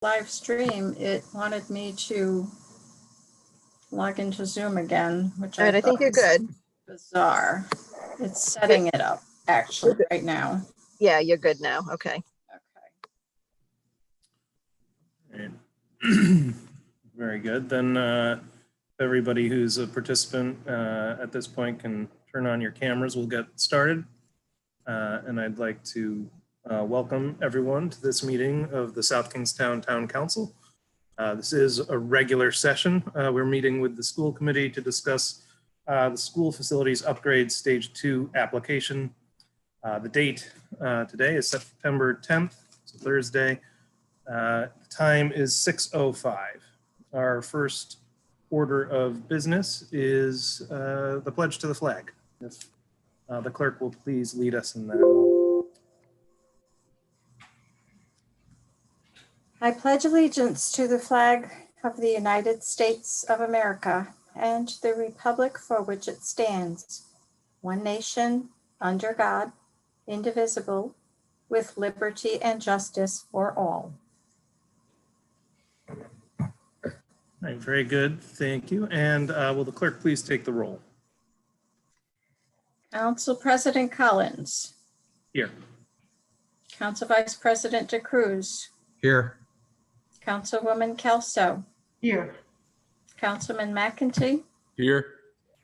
live stream, it wanted me to log into Zoom again, which All right, I think you're good. Bizarre. It's setting it up actually right now. Yeah, you're good now. Okay. Okay. Right. Very good. Then everybody who's a participant at this point can turn on your cameras. We'll get started. And I'd like to welcome everyone to this meeting of the South Kingstown Town Council. This is a regular session. We're meeting with the school committee to discuss the school facilities upgrade stage 2 application. The date today is September 10th, it's a Thursday. The time is 6:05. Our first order of business is the pledge to the flag. If the clerk will please lead us in that. I pledge allegiance to the flag of the United States of America and to the republic for which it stands, one nation, under God, indivisible, with liberty and justice for all. All right, very good. Thank you. And will the clerk please take the roll? Council President Collins. Here. Council Vice President DeCruz. Here. Councilwoman Kelso. Here. Councilman McEntee. Here.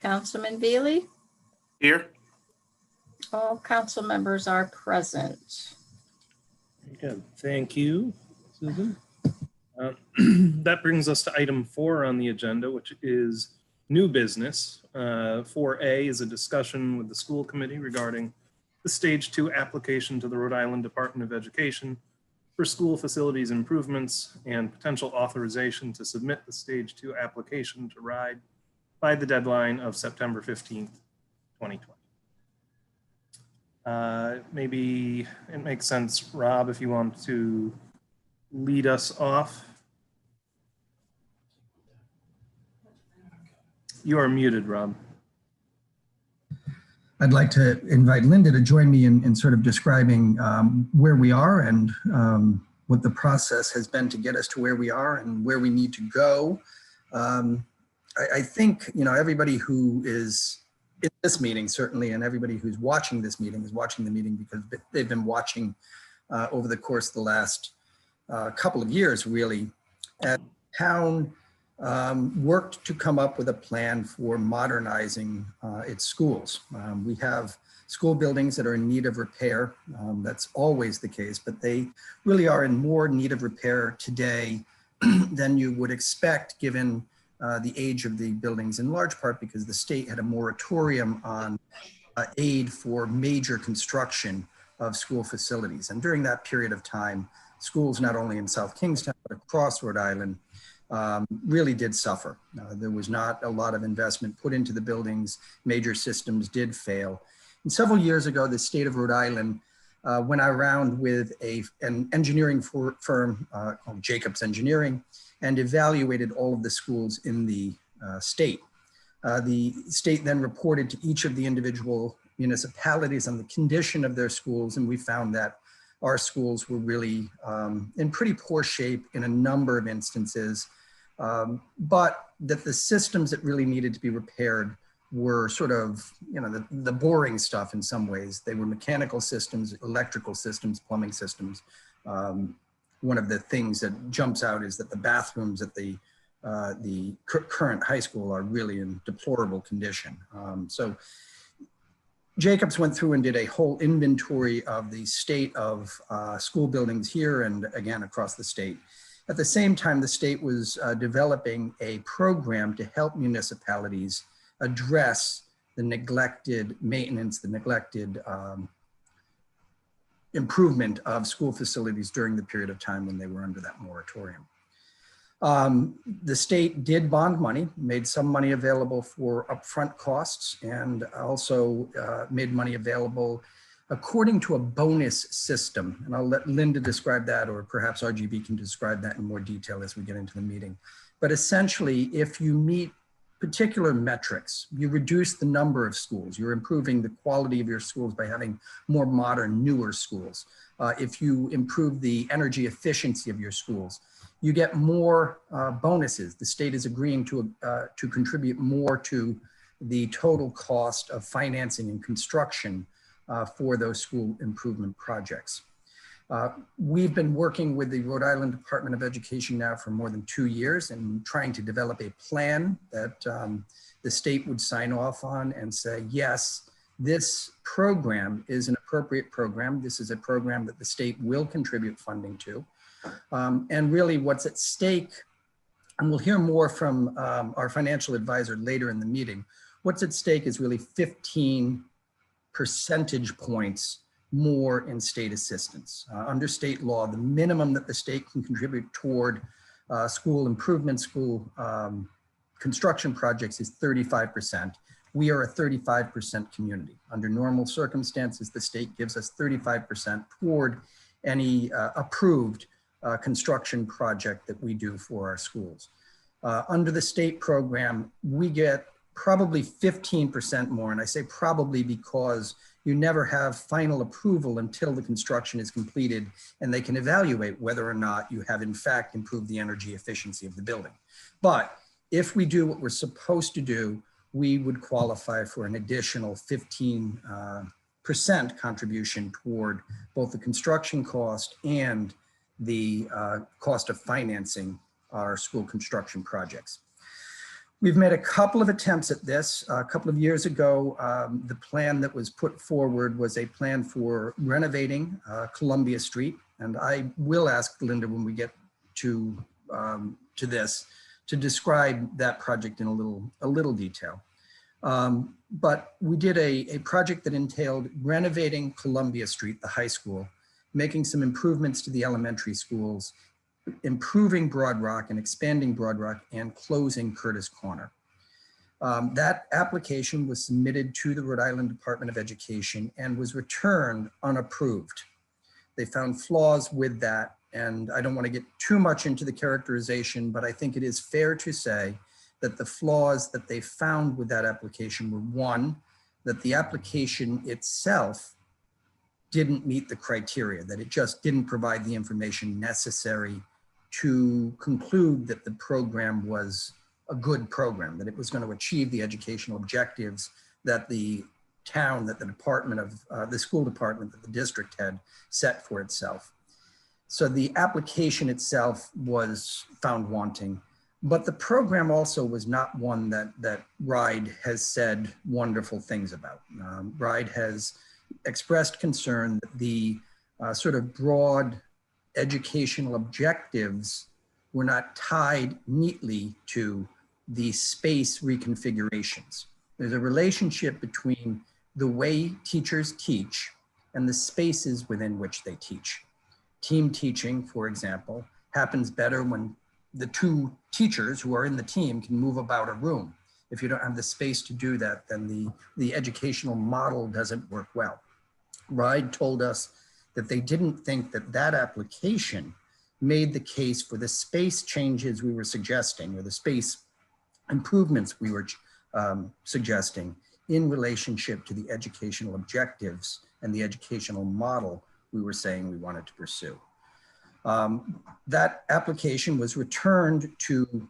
Councilman Veely. Here. All council members are present. Very good. Thank you, Susan. That brings us to item 4 on the agenda, which is new business. 4A is a discussion with the school committee regarding the stage 2 application to the Rhode Island Department of Education for school facilities improvements and potential authorization to submit the stage 2 application to RIDE by the deadline of September 15th, 2020. Maybe it makes sense, Rob, if you want to lead us off. You are muted, Rob. I'd like to invite Linda to join me in sort of describing where we are and what the process has been to get us to where we are and where we need to go. I think, you know, everybody who is in this meeting, certainly, and everybody who's watching this meeting is watching the meeting because they've been watching over the course of the last couple of years, really, as town worked to come up with a plan for modernizing its schools. We have school buildings that are in need of repair. That's always the case, but they really are in more need of repair today than you would expect given the age of the buildings, in large part because the state had a moratorium on aid for major construction of school facilities. And during that period of time, schools not only in South Kingstown, but across Rhode Island really did suffer. There was not a lot of investment put into the buildings. Major systems did fail. And several years ago, the state of Rhode Island went around with an engineering firm called Jacobs Engineering and evaluated all of the schools in the state. The state then reported to each of the individual municipalities on the condition of their schools, and we found that our schools were really in pretty poor shape in a number of instances, but that the systems that really needed to be repaired were sort of, you know, the boring stuff in some ways. They were mechanical systems, electrical systems, plumbing systems. One of the things that jumps out is that the bathrooms at the current high school are really in deplorable condition. So Jacobs went through and did a whole inventory of the state of school buildings here and again across the state. At the same time, the state was developing a program to help municipalities address the neglected maintenance, the neglected improvement of school facilities during the period of time when they were under that moratorium. The state did bond money, made some money available for upfront costs, and also made money available according to a bonus system. And I'll let Linda describe that, or perhaps RGB can describe that in more detail as we get into the meeting. But essentially, if you meet particular metrics, you reduce the number of schools, you're improving the quality of your schools by having more modern, newer schools. If you improve the energy efficiency of your schools, you get more bonuses. The state is agreeing to contribute more to the total cost of financing and construction for those school improvement projects. We've been working with the Rhode Island Department of Education now for more than 2 years and trying to develop a plan that the state would sign off on and say, yes, this program is an appropriate program. This is a program that the state will contribute funding to. And really what's at stake, and we'll hear more from our financial advisor later in the meeting, what's at stake is really 15 percentage points more in state assistance. Under state law, the minimum that the state can contribute toward school improvement, school construction projects is 35%. We are a 35% community. Under normal circumstances, the state gives us 35% toward any approved construction project that we do for our schools. Under the state program, we get probably 15% more. And I say probably because you never have final approval until the construction is completed and they can evaluate whether or not you have in fact improved the energy efficiency of the building. But if we do what we're supposed to do, we would qualify for an additional 15% contribution toward both the construction cost and the cost of financing our school construction projects. We've made a couple of attempts at this. A couple of years ago, the plan that was put forward was a plan for renovating Columbia Street. And I will ask Linda when we get to this to describe that project in a little detail. But we did a project that entailed renovating Columbia Street, the high school, making some improvements to the elementary schools, improving Broad Rock and expanding Broad Rock, and closing Curtis Corner. That application was submitted to the Rhode Island Department of Education and was returned unapproved. They found flaws with that, and I don't want to get too much into the characterization, but I think it is fair to say that the flaws that they found with that application were, one, that the application itself didn't meet the criteria, that it just didn't provide the information necessary to conclude that the program was a good program, that it was going to achieve the educational objectives that the town, that the department of the school department, that the district had set for itself. So the application itself was found wanting, but the program also was not one that RIDE has said wonderful things about. RIDE has expressed concern that the sort of broad educational objectives were not tied neatly to the space reconfigurations. There's a relationship between the way teachers teach and the spaces within which they teach. Team teaching, for example, happens better when the two teachers who are in the team can move about a room. If you don't have the space to do that, then the educational model doesn't work well. RIDE told us that they didn't think that that application made the case for the space changes we were suggesting, or the space improvements we were suggesting in relationship to the educational objectives and the educational model we were saying we wanted to pursue. That application was returned to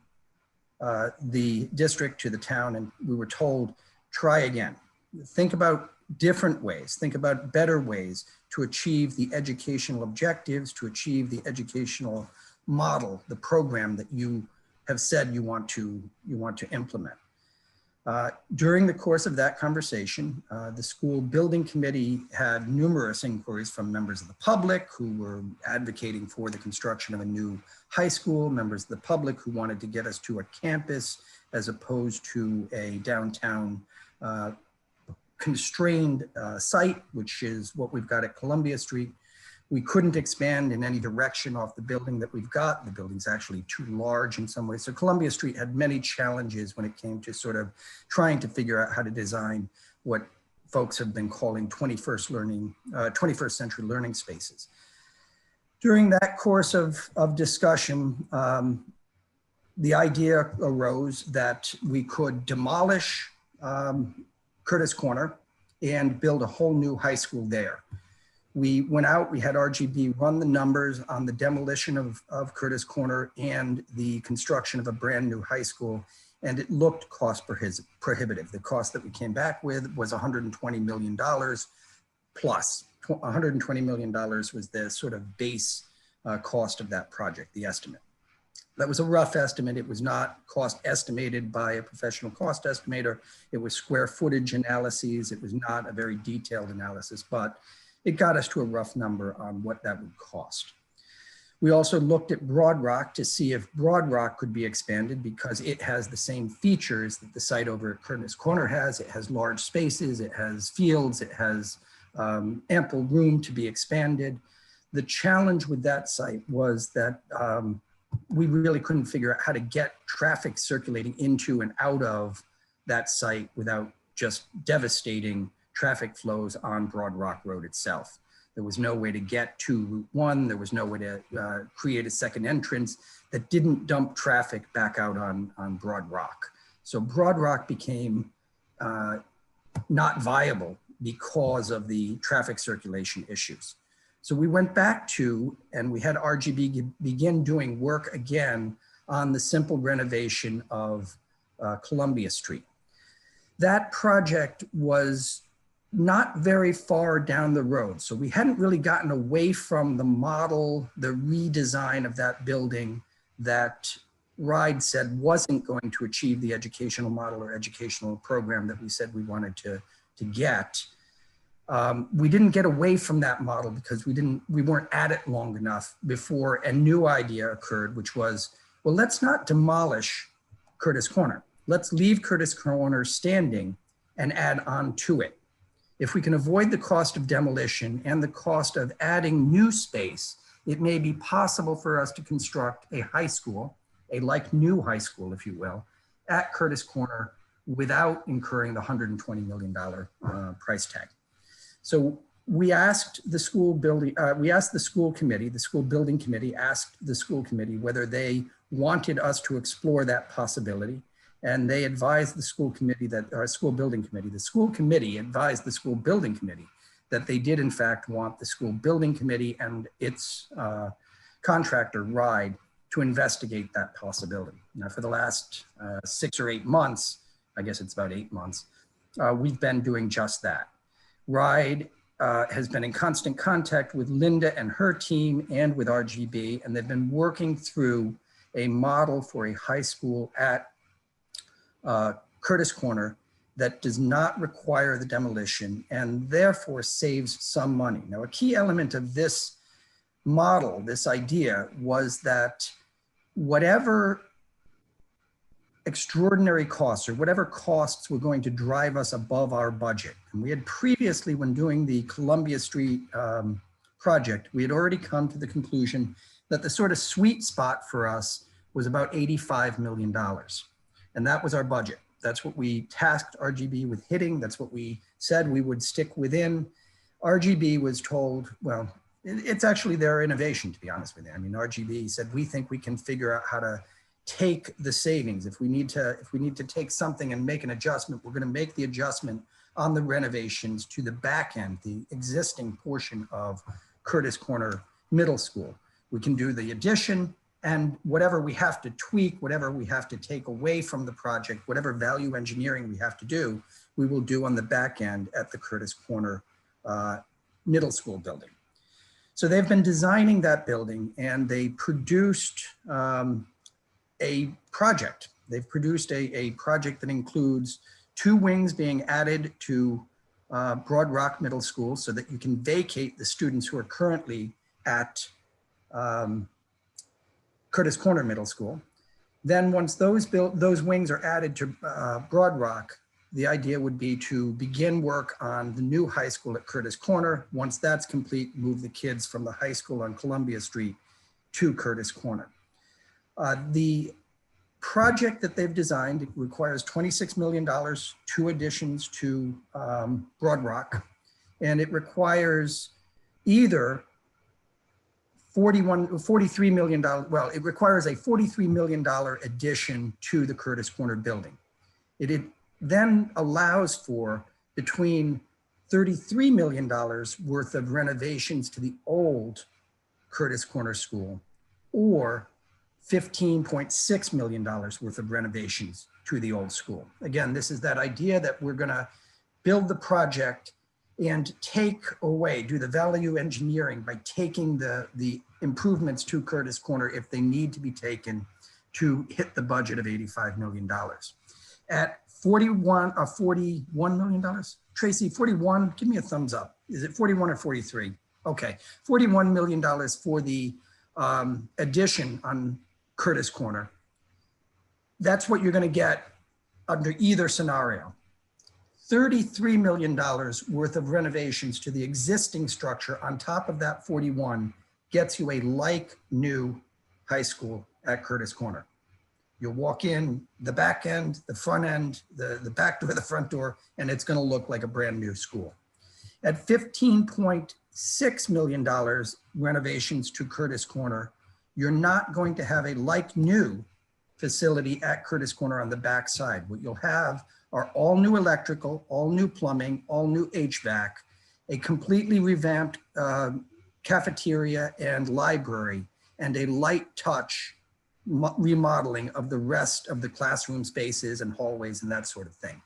the district, to the town, and we were told, try again. Think about different ways, think about better ways to achieve the educational objectives, to achieve the educational model, the program that you have said you want to implement. During the course of that conversation, the school building committee had numerous inquiries from members of the public who were advocating for the construction of a new high school, members of the public who wanted to get us to a campus as opposed to a downtown constrained site, which is what we've got at Columbia Street. We couldn't expand in any direction off the building that we've got. The building's actually too large in some ways. So Columbia Street had many challenges when it came to sort of trying to figure out how to design what folks have been calling 21st century learning spaces. During that course of discussion, the idea arose that we could demolish Curtis Corner and build a whole new high school there. We went out, we had RGB run the numbers on the demolition of Curtis Corner and the construction of a brand new high school, and it looked cost prohibitive. The cost that we came back with was $120 million plus. $120 million was the sort of base cost of that project, the estimate. That was a rough estimate. It was not cost estimated by a professional cost estimator. It was square footage analyses. It was not a very detailed analysis, but it got us to a rough number on what that would cost. We also looked at Broad Rock to see if Broad Rock could be expanded because it has the same features that the site over at Curtis Corner has. It has large spaces, it has fields, it has ample room to be expanded. The challenge with that site was that we really couldn't figure out how to get traffic circulating into and out of that site without just devastating traffic flows on Broad Rock Road itself. There was no way to get to Route 1. There was no way to create a second entrance that didn't dump traffic back out on Broad Rock. So Broad Rock became not viable because of the traffic circulation issues. So we went back to, and we had RGB begin doing work again on the simple renovation of Columbia Street. That project was not very far down the road. So we hadn't really gotten away from the model, the redesign of that building that RIDE said wasn't going to achieve the educational model or educational program that we said we wanted to get. We didn't get away from that model because we weren't at it long enough before a new idea occurred, which was, well, let's not demolish Curtis Corner. Let's leave Curtis Corner standing and add on to it. If we can avoid the cost of demolition and the cost of adding new space, it may be possible for us to construct a high school, a like new high school, if you will, at Curtis Corner without incurring the $120 million price tag. So we asked the school building, the school building committee asked the school committee whether they wanted us to explore that possibility. And they advised the school committee that, our school building committee, the school committee advised the school building committee that they did in fact want the school building committee and its contractor RIDE to investigate that possibility. Now for the last 6 or 8 months, I guess it's about 8 months, we've been doing just that. RIDE has been in constant contact with Linda and her team and with RGB, and they've been working through a model for a high school at Curtis Corner that does not require the demolition and therefore saves some money. Now, a key element of this model, this idea, was that whatever extraordinary costs or whatever costs were going to drive us above our budget. And we had previously, when doing the Columbia Street project, we had already come to the conclusion that the sort of sweet spot for us was about $85 million. And that was our budget. That's what we tasked RGB with hitting. That's what we said we would stick within. RGB was told, well, it's actually their innovation, to be honest with you. I mean, RGB said, we think we can figure out how to take the savings. If we need to take something and make an adjustment, we're going to make the adjustment on the renovations to the back end, the existing portion of Curtis Corner Middle School. We can do the addition, and whatever we have to tweak, whatever we have to take away from the project, whatever value engineering we have to do, we will do on the back end at the Curtis Corner Middle School building. So they've been designing that building, and they produced a project. They've produced a project that includes 2 wings being added to Broad Rock Middle School so that you can vacate the students who are currently at Curtis Corner Middle School. Then once those wings are added to Broad Rock, the idea would be to begin work on the new high school at Curtis Corner. Once that's complete, move the kids from the high school on Columbia Street to Curtis Corner. The project that they've designed requires $26 million, 2 additions to Broad Rock, and it requires either $43 million, well, it requires a $43 million addition to the Curtis Corner building. It then allows for between $33 million worth of renovations to the old Curtis Corner School, or $15.6 million worth of renovations to the old school. Again, this is that idea that we're going to build the project and take away, do the value engineering by taking the improvements to Curtis Corner if they need to be taken to hit the budget of $85 million. At $41 million, Tracy, 41, give me a thumbs up. Is it 41 or 43? Okay, $41 million for the addition on Curtis Corner. That's what you're going to get under either scenario. $33 million worth of renovations to the existing structure on top of that 41 gets you a like new high school at Curtis Corner. You'll walk in the back end, the front end, the back door, the front door, and it's going to look like a brand new school. At $15.6 million renovations to Curtis Corner, you're not going to have a like new facility at Curtis Corner on the back side. What you'll have are all new electrical, all new plumbing, all new HVAC, a completely revamped cafeteria and library, and a light touch remodeling of the rest of the classroom spaces and hallways and that sort of thing.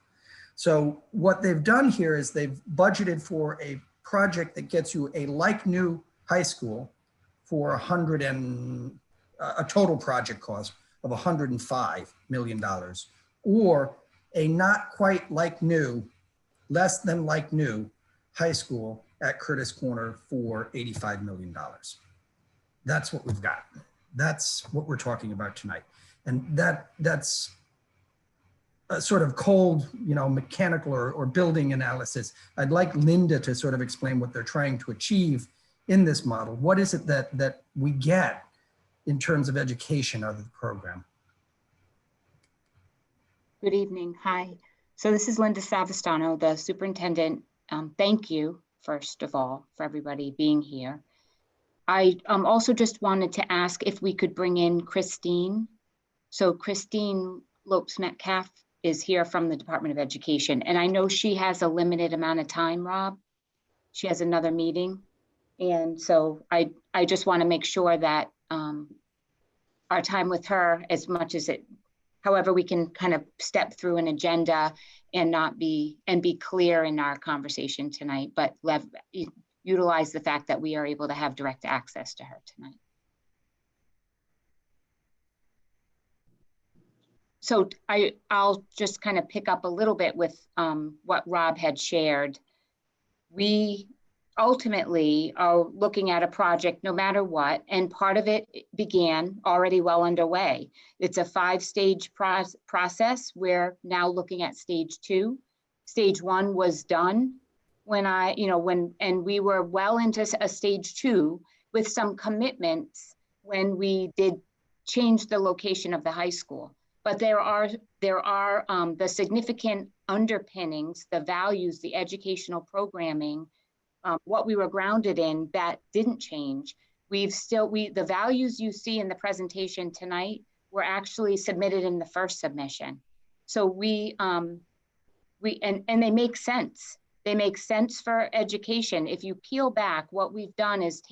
So what they've done here is they've budgeted for a project that gets you a like new high school for a total project cost of $105 million, or a not quite like new, less than like new high school at Curtis Corner for $85 million. That's what we've got. That's what we're talking about tonight. And that's a sort of cold, mechanical or building analysis. I'd like Linda to sort of explain what they're trying to achieve in this model. What is it that we get in terms of education out of the program? Good evening. Hi. So this is Linda Savastano, the superintendent. Thank you, first of all, for everybody being here. I also just wanted to ask if we could bring in Christine. So Christine Lopes-Metcalf is here from the Department of Education. And I know she has a limited amount of time, Rob. She has another meeting. And so I just want to make sure that our time with her, as much as however we can kind of step through an agenda and be clear in our conversation tonight, but utilize the fact that we are able to have direct access to her tonight. So I'll just kind of pick up a little bit with what Rob had shared. We ultimately are looking at a project no matter what, and part of it began already well underway. It's a 5-stage process. We're now looking at stage 2. Stage 1 was done and we were well into a stage 2 with some commitments when we did change the location of the high school. But there are the significant underpinnings, the values, the educational programming, what we were grounded in that didn't change. The values you see in the presentation tonight were actually submitted in the first submission. So and they make sense. They make sense for education. If you peel back, what we've done is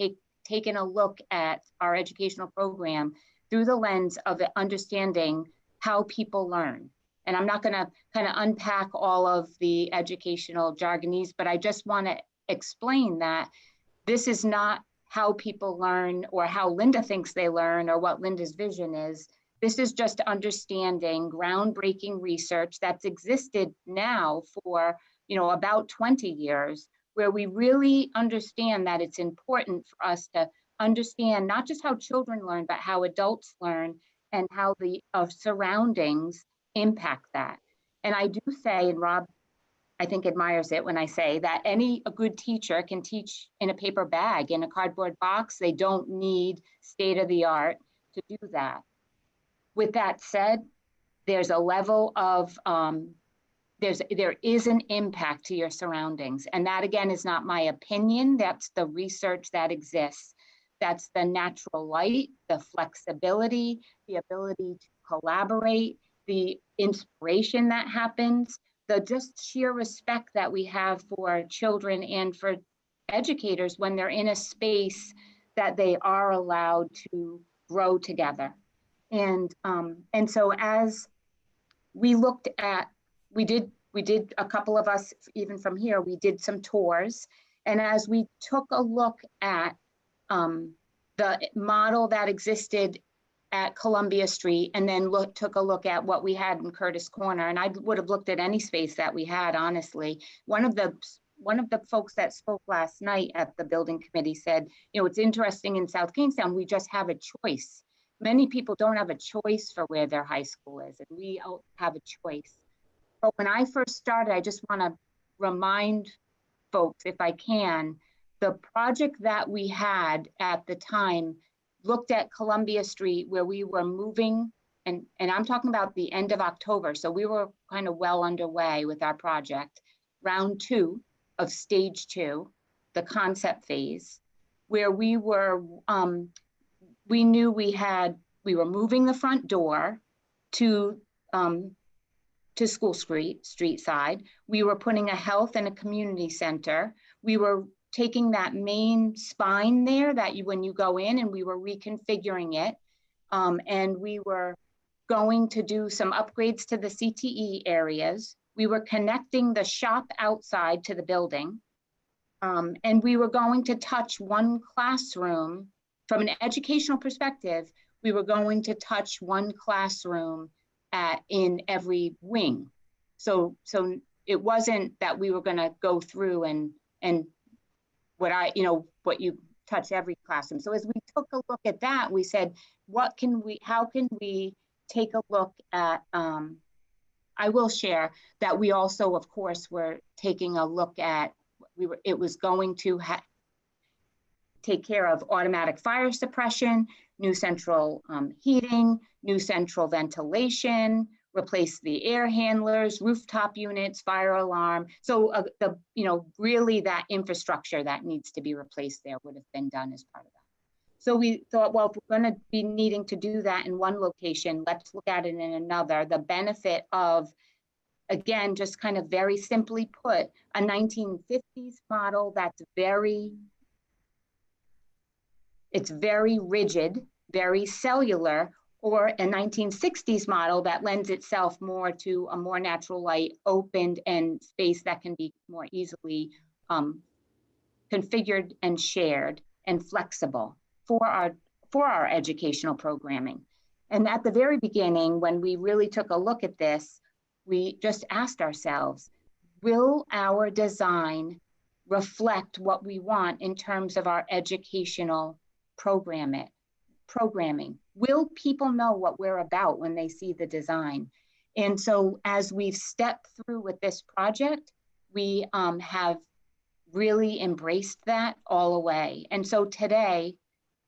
taken a look at our educational program through the lens of understanding how people learn. And I'm not going to kind of unpack all of the educational jargonese, but I just want to explain that this is not how people learn or how Linda thinks they learn or what Linda's vision is. This is just understanding groundbreaking research that's existed now for about 20 years, where we really understand that it's important for us to understand not just how children learn, but how adults learn and how the surroundings impact that. And I do say, and Rob, I think admires it when I say that a good teacher can teach in a paper bag, in a cardboard box. They don't need state-of-the-art to do that. With that said, there's a level of, there is an impact to your surroundings. And that again is not my opinion, that's the research that exists. That's the natural light, the flexibility, the ability to collaborate, the inspiration that happens, the just sheer respect that we have for children and for educators when they're in a space that they are allowed to grow together. And so as we looked at, we did a couple of us, even from here, we did some tours. And as we took a look at the model that existed at Columbia Street, and then took a look at what we had in Curtis Corner, and I would have looked at any space that we had, honestly. One of the folks that spoke last night at the building committee said, you know, it's interesting in South Kingstown, we just have a choice. Many people don't have a choice for where their high school is, and we have a choice. But when I first started, I just want to remind folks, if I can, the project that we had at the time looked at Columbia Street, where we were moving, and I'm talking about the end of October, so we were kind of well underway with our project, round 2 of stage 2, the concept phase, where we were, we knew we were moving the front door to School Street side. We were putting a health and a community center. We were taking that main spine there that when you go in, and we were reconfiguring it. And we were going to do some upgrades to the CTE areas. We were connecting the shop outside to the building. And we were going to touch one classroom from an educational perspective. We were going to touch one classroom in every wing. So it wasn't that we were going to go through and what you touch every classroom. So as we took a look at that, we said, how can we take a look at, I will share that we also, of course, were taking a look at, it was going to take care of automatic fire suppression, new central heating, new central ventilation, replace the air handlers, rooftop units, fire alarm. So really that infrastructure that needs to be replaced there would have been done as part of that. So we thought, well, if we're going to be needing to do that in one location, let's look at it in another. The benefit of, again, just kind of very simply put, a 1950s model that's very rigid, very cellular, or a 1960s model that lends itself more to a more natural light, opened, and space that can be more easily configured and shared and flexible for our educational programming. And at the very beginning, when we really took a look at this, we just asked ourselves, will our design reflect what we want in terms of our educational programming? Will people know what we're about when they see the design? And so as we've stepped through with this project, we have really embraced that all the way. And so today,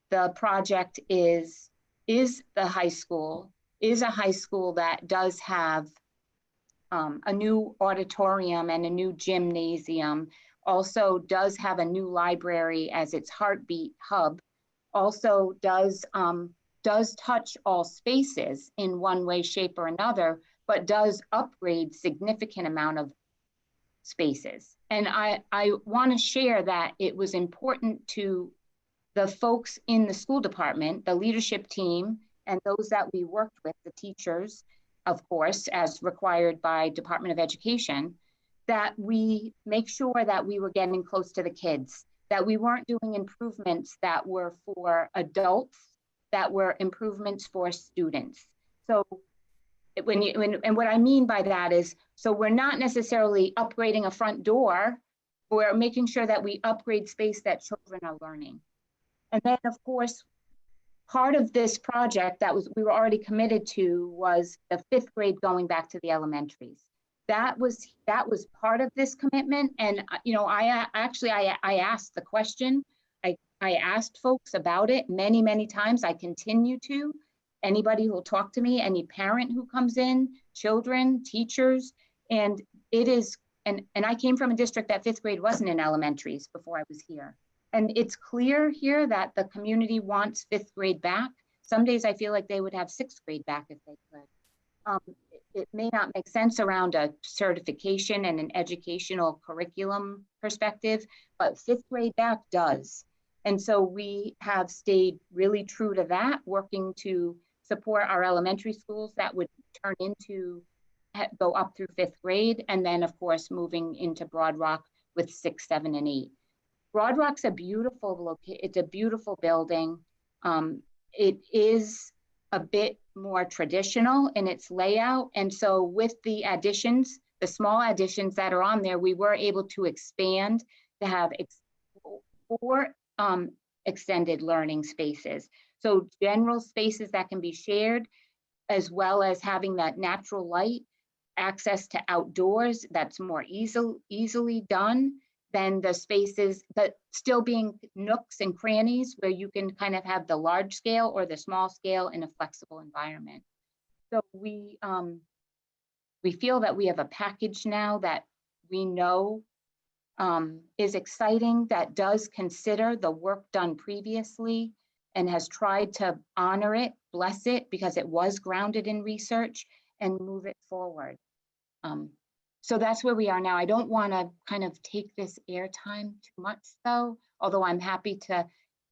the project is a high school that does have a new auditorium and a new gymnasium, also does have a new library as its heartbeat hub, also does touch all spaces in one way, shape, or another, but does upgrade significant amount of spaces. And I want to share that it was important to the folks in the school department, the leadership team, and those that we worked with, the teachers, of course, as required by Department of Education, that we make sure that we were getting close to the kids, that we weren't doing improvements that were for adults, that were improvements for students. So and what I mean by that is, so we're not necessarily upgrading a front door, we're making sure that we upgrade space that children are learning. And then, of course, part of this project we were already committed to was the 5th grade going back to the elementaries. That was part of this commitment. And I asked the question. I asked folks about it many, many times. I continue to. Anybody who will talk to me, any parent who comes in, children, teachers, and it is. And I came from a district that 5th grade wasn't in elementaries before I was here. And it's clear here that the community wants 5th grade back. Some days I feel like they would have 6th grade back if they could. it may not make sense around a certification and an educational curriculum perspective, but fifth grade back does. And so we have stayed really true to that, working to support our elementary schools that would turn into, go up through fifth grade, and then of course moving into Broad Rock with 6, 7, and 8. Broad Rock's a beautiful location. It's a beautiful building. It is a bit more traditional in its layout. And so with the additions, the small additions that are on there, we were able to expand to have 4 extended learning spaces. So general spaces that can be shared, as well as having that natural light, access to outdoors that's more easily done than the spaces, but still being nooks and crannies where you can kind of have the large scale or the small scale in a flexible environment. So we feel that we have a package now that we know is exciting, that does consider the work done previously and has tried to honor it, bless it, because it was grounded in research, and move it forward. So that's where we are now. I don't want to kind of take this airtime too much though, although I'm happy to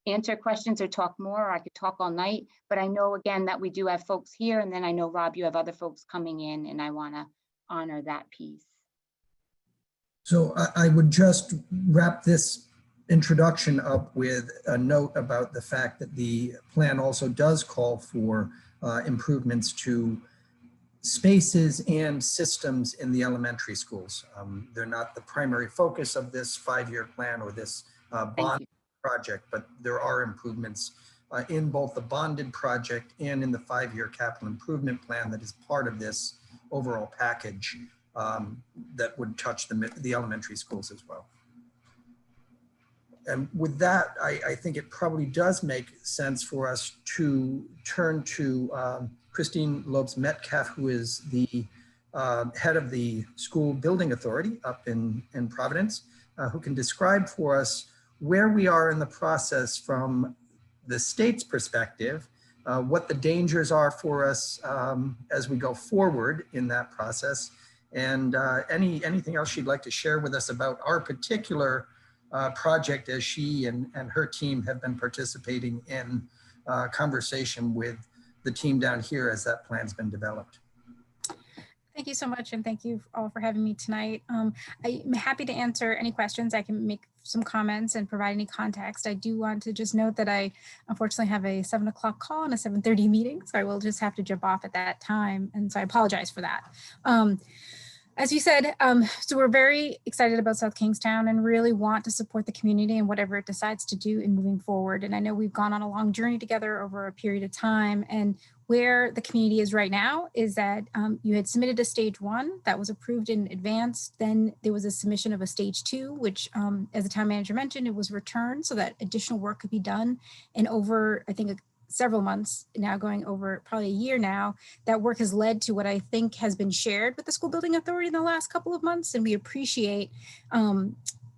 answer questions or talk more, or I could talk all night, but I know again that we do have folks here, and then I know, Rob, you have other folks coming in, and I want to honor that piece. So I would just wrap this introduction up with a note about the fact that the plan also does call for improvements to spaces and systems in the elementary schools. They're not the primary focus of this 5-year plan or this bond project, but there are improvements in both the bonded project and in the 5-year capital improvement plan that is part of this overall package that would touch the elementary schools as well. And with that, I think it probably does make sense for us to turn to Christine Lopes-Metcalf, who is the head of the School Building Authority up in Providence, who can describe for us where we are in the process from the state's perspective, what the dangers are for us as we go forward in that process, and anything else she'd like to share with us about our particular project as she and her team have been participating in conversation with the team down here as that plan's been developed. Thank you so much, and thank you all for having me tonight. I'm happy to answer any questions. I can make some comments and provide any context. I do want to just note that I unfortunately have a 7 o'clock call and a 7:30 meeting, so I will just have to jump off at that time, and so I apologize for that. As you said, so we're very excited about South Kingstown and really want to support the community and whatever it decides to do in moving forward. And I know we've gone on a long journey together over a period of time, and where the community is right now is that you had submitted a stage 1 that was approved in advance. Then there was a submission of a stage 2, which as the town manager mentioned, it was returned so that additional work could be done. And over, I think, several months now, going over probably a year now, that work has led to what I think has been shared with the School Building Authority in the last couple of months. And we appreciate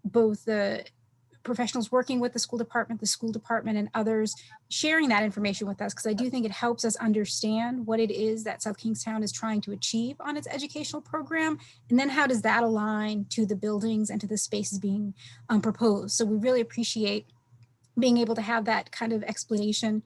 both the professionals working with the school department and others sharing that information with us, because I do think it helps us understand what it is that South Kingstown is trying to achieve on its educational program. And then how does that align to the buildings and to the spaces being proposed. So we really appreciate being able to have that kind of explanation.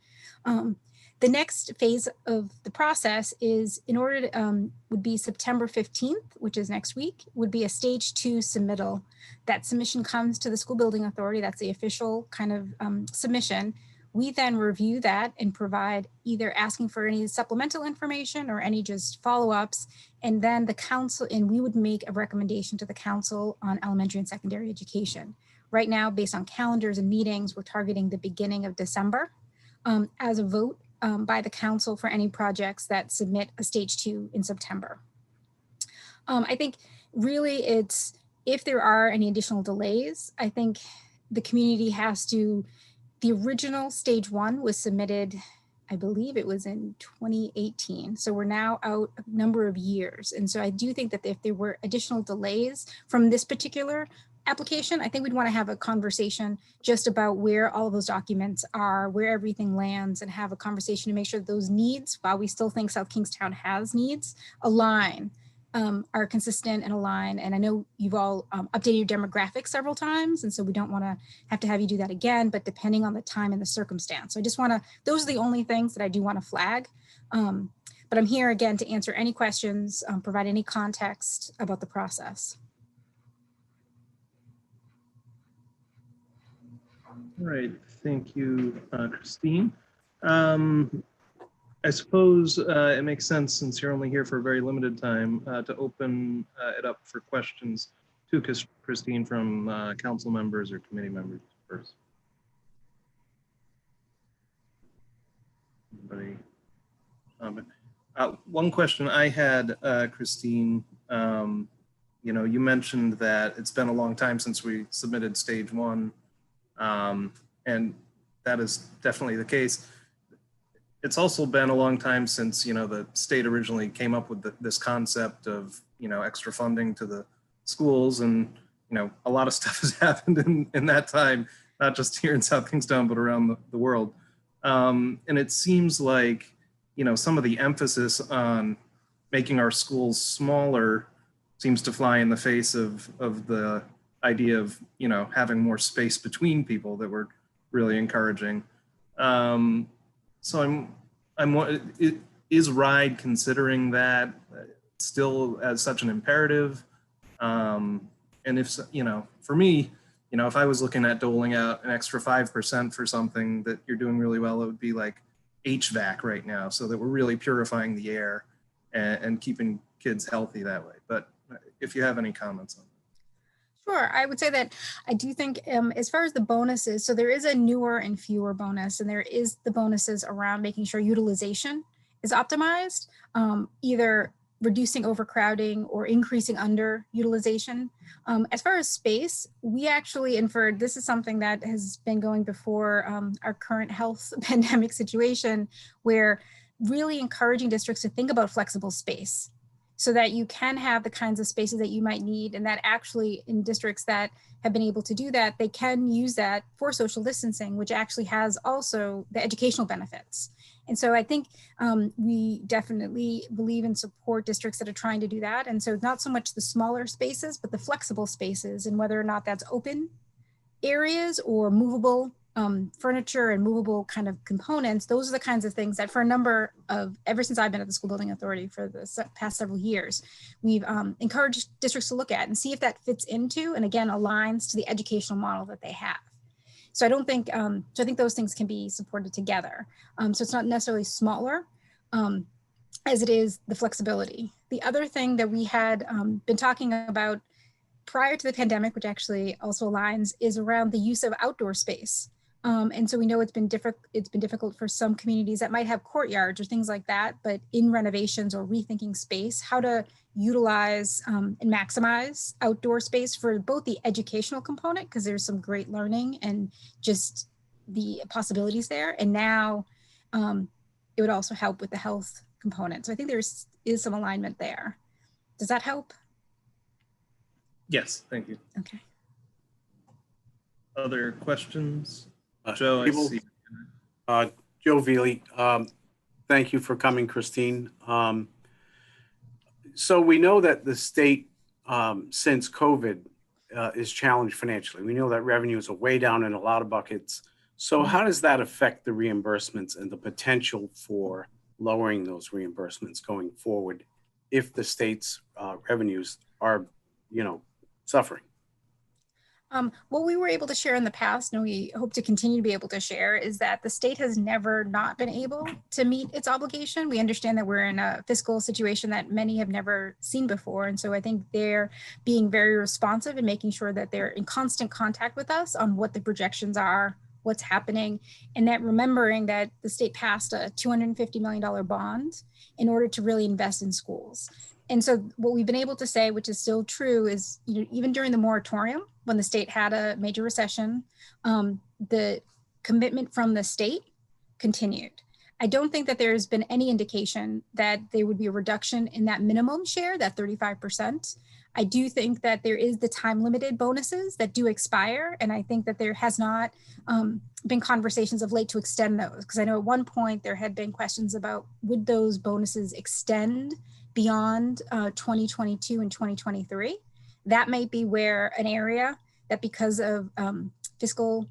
The next phase of the process is, in order to, would be September 15th, which is next week, would be a stage 2 submittal. That submission comes to the School Building Authority. That's the official kind of submission. We then review that and provide either asking for any supplemental information or any just follow-ups. And then the council, and we would make a recommendation to the council on elementary and secondary education. Right now, based on calendars and meetings, we're targeting the beginning of December as a vote by the council for any projects that submit a stage 2 in September. I think really it's, if there are any additional delays, I think the community has to, the original stage 1 was submitted, I believe it was in 2018. So we're now out a number of years. And so I do think that if there were additional delays from this particular application, I think we'd want to have a conversation just about where all of those documents are, where everything lands, and have a conversation to make sure that those needs, while we still think South Kingstown has needs, align, are consistent and align. And I know you've all updated your demographics several times, and so we don't want to have you do that again, but depending on the time and the circumstance. So I just want to, those are the only things that I do want to flag. But I'm here again to answer any questions, provide any context about the process. All right, thank you, Christine. I suppose it makes sense, since you're only here for a very limited time, to open it up for questions to Christine from council members or committee members first. Anybody? One question I had, Christine, you know, you mentioned that it's been a long time since we submitted stage 1. And that is definitely the case. It's also been a long time since, you know, the state originally came up with this concept of, you know, extra funding to the schools. And, you know, a lot of stuff has happened in that time, not just here in South Kingstown, but around the world. And it seems like, you know, some of the emphasis on making our schools smaller seems to fly in the face of the idea of, you know, having more space between people that we're really encouraging. So is RIDE considering that still as such an imperative? And if so, you know, for me, you know, if I was looking at doling out an extra 5% for something that you're doing really well, it would be like HVAC right now, so that we're really purifying the air and keeping kids healthy that way. But if you have any comments on that. Sure. I would say that I do think as far as the bonuses, so there is a newer and fewer bonus, and there is the bonuses around making sure utilization is optimized, either reducing overcrowding or increasing underutilization. As far as space, we actually inferred, this is something that has been going before our current health pandemic situation, where really encouraging districts to think about flexible space, so that you can have the kinds of spaces that you might need, and that actually in districts that have been able to do that, they can use that for social distancing, which actually has also the educational benefits. And so I think we definitely believe and support districts that are trying to do that. And so not so much the smaller spaces, but the flexible spaces, and whether or not that's open areas or movable furniture and movable kind of components. Those are the kinds of things that for a number of, ever since I've been at the School Building Authority for the past several years, we've encouraged districts to look at and see if that fits into, and again, aligns to the educational model that they have. So I don't think, so I think those things can be supported together. So it's not necessarily smaller as it is the flexibility. The other thing that we had been talking about prior to the pandemic, which actually also aligns, is around the use of outdoor space. And so we know it's been difficult for some communities that might have courtyards or things like that, but in renovations or rethinking space, how to utilize and maximize outdoor space for both the educational component, because there's some great learning and just the possibilities there. And now it would also help with the health component. So I think there is some alignment there. Does that help? Yes, thank you. Okay. Other questions? Joe, I see. Joe Veely, thank you for coming, Christine. So we know that the state, since COVID, is challenged financially. We know that revenues are way down in a lot of buckets. So how does that affect the reimbursements and the potential for lowering those reimbursements going forward if the state's revenues are, you know, suffering? What we were able to share in the past, and we hope to continue to be able to share, is that the state has never not been able to meet its obligation. We understand that we're in a fiscal situation that many have never seen before. And so I think they're being very responsive and making sure that they're in constant contact with us on what the projections are, what's happening, and that remembering that the state passed a $250 million bond in order to really invest in schools. And so what we've been able to say, which is still true, is, you know, even during the moratorium, when the state had a major recession, the commitment from the state continued. I don't think that there's been any indication that there would be a reduction in that minimum share, that 35%. I do think that there is the time limited bonuses that do expire. And I think that there has not been conversations of late to extend those. Because I know at one point there had been questions about would those bonuses extend beyond 2022 and 2023. That might be where an area that because of fiscal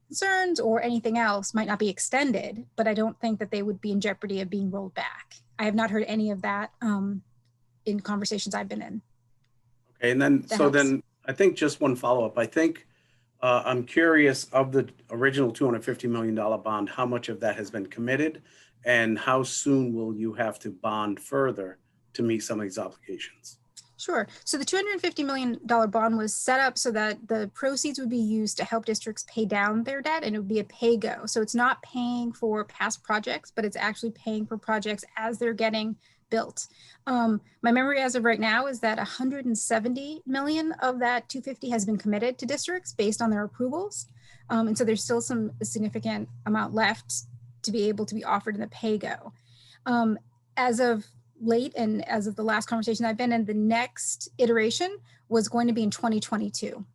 concerns or anything else might not be extended, but I don't think that they would be in jeopardy of being rolled back. I have not heard any of that in conversations I've been in. Okay, and then, That so helps. then I think just one follow-up. I think I'm curious of the original $250 million bond, how much of that has been committed and how soon will you have to bond further to meet some of these obligations? Sure. So the $250 million bond was set up so that the proceeds would be used to help districts pay down their debt, and it would be a pay-go. So it's not paying for past projects, but it's actually paying for projects as they're getting built. My memory as of right now is that 170 million of that 250 has been committed to districts based on their approvals. And so there's still some significant amount left to be able to be offered in the pay-go. As of late and as of the last conversation I've been in, the next iteration was going to be in 2022.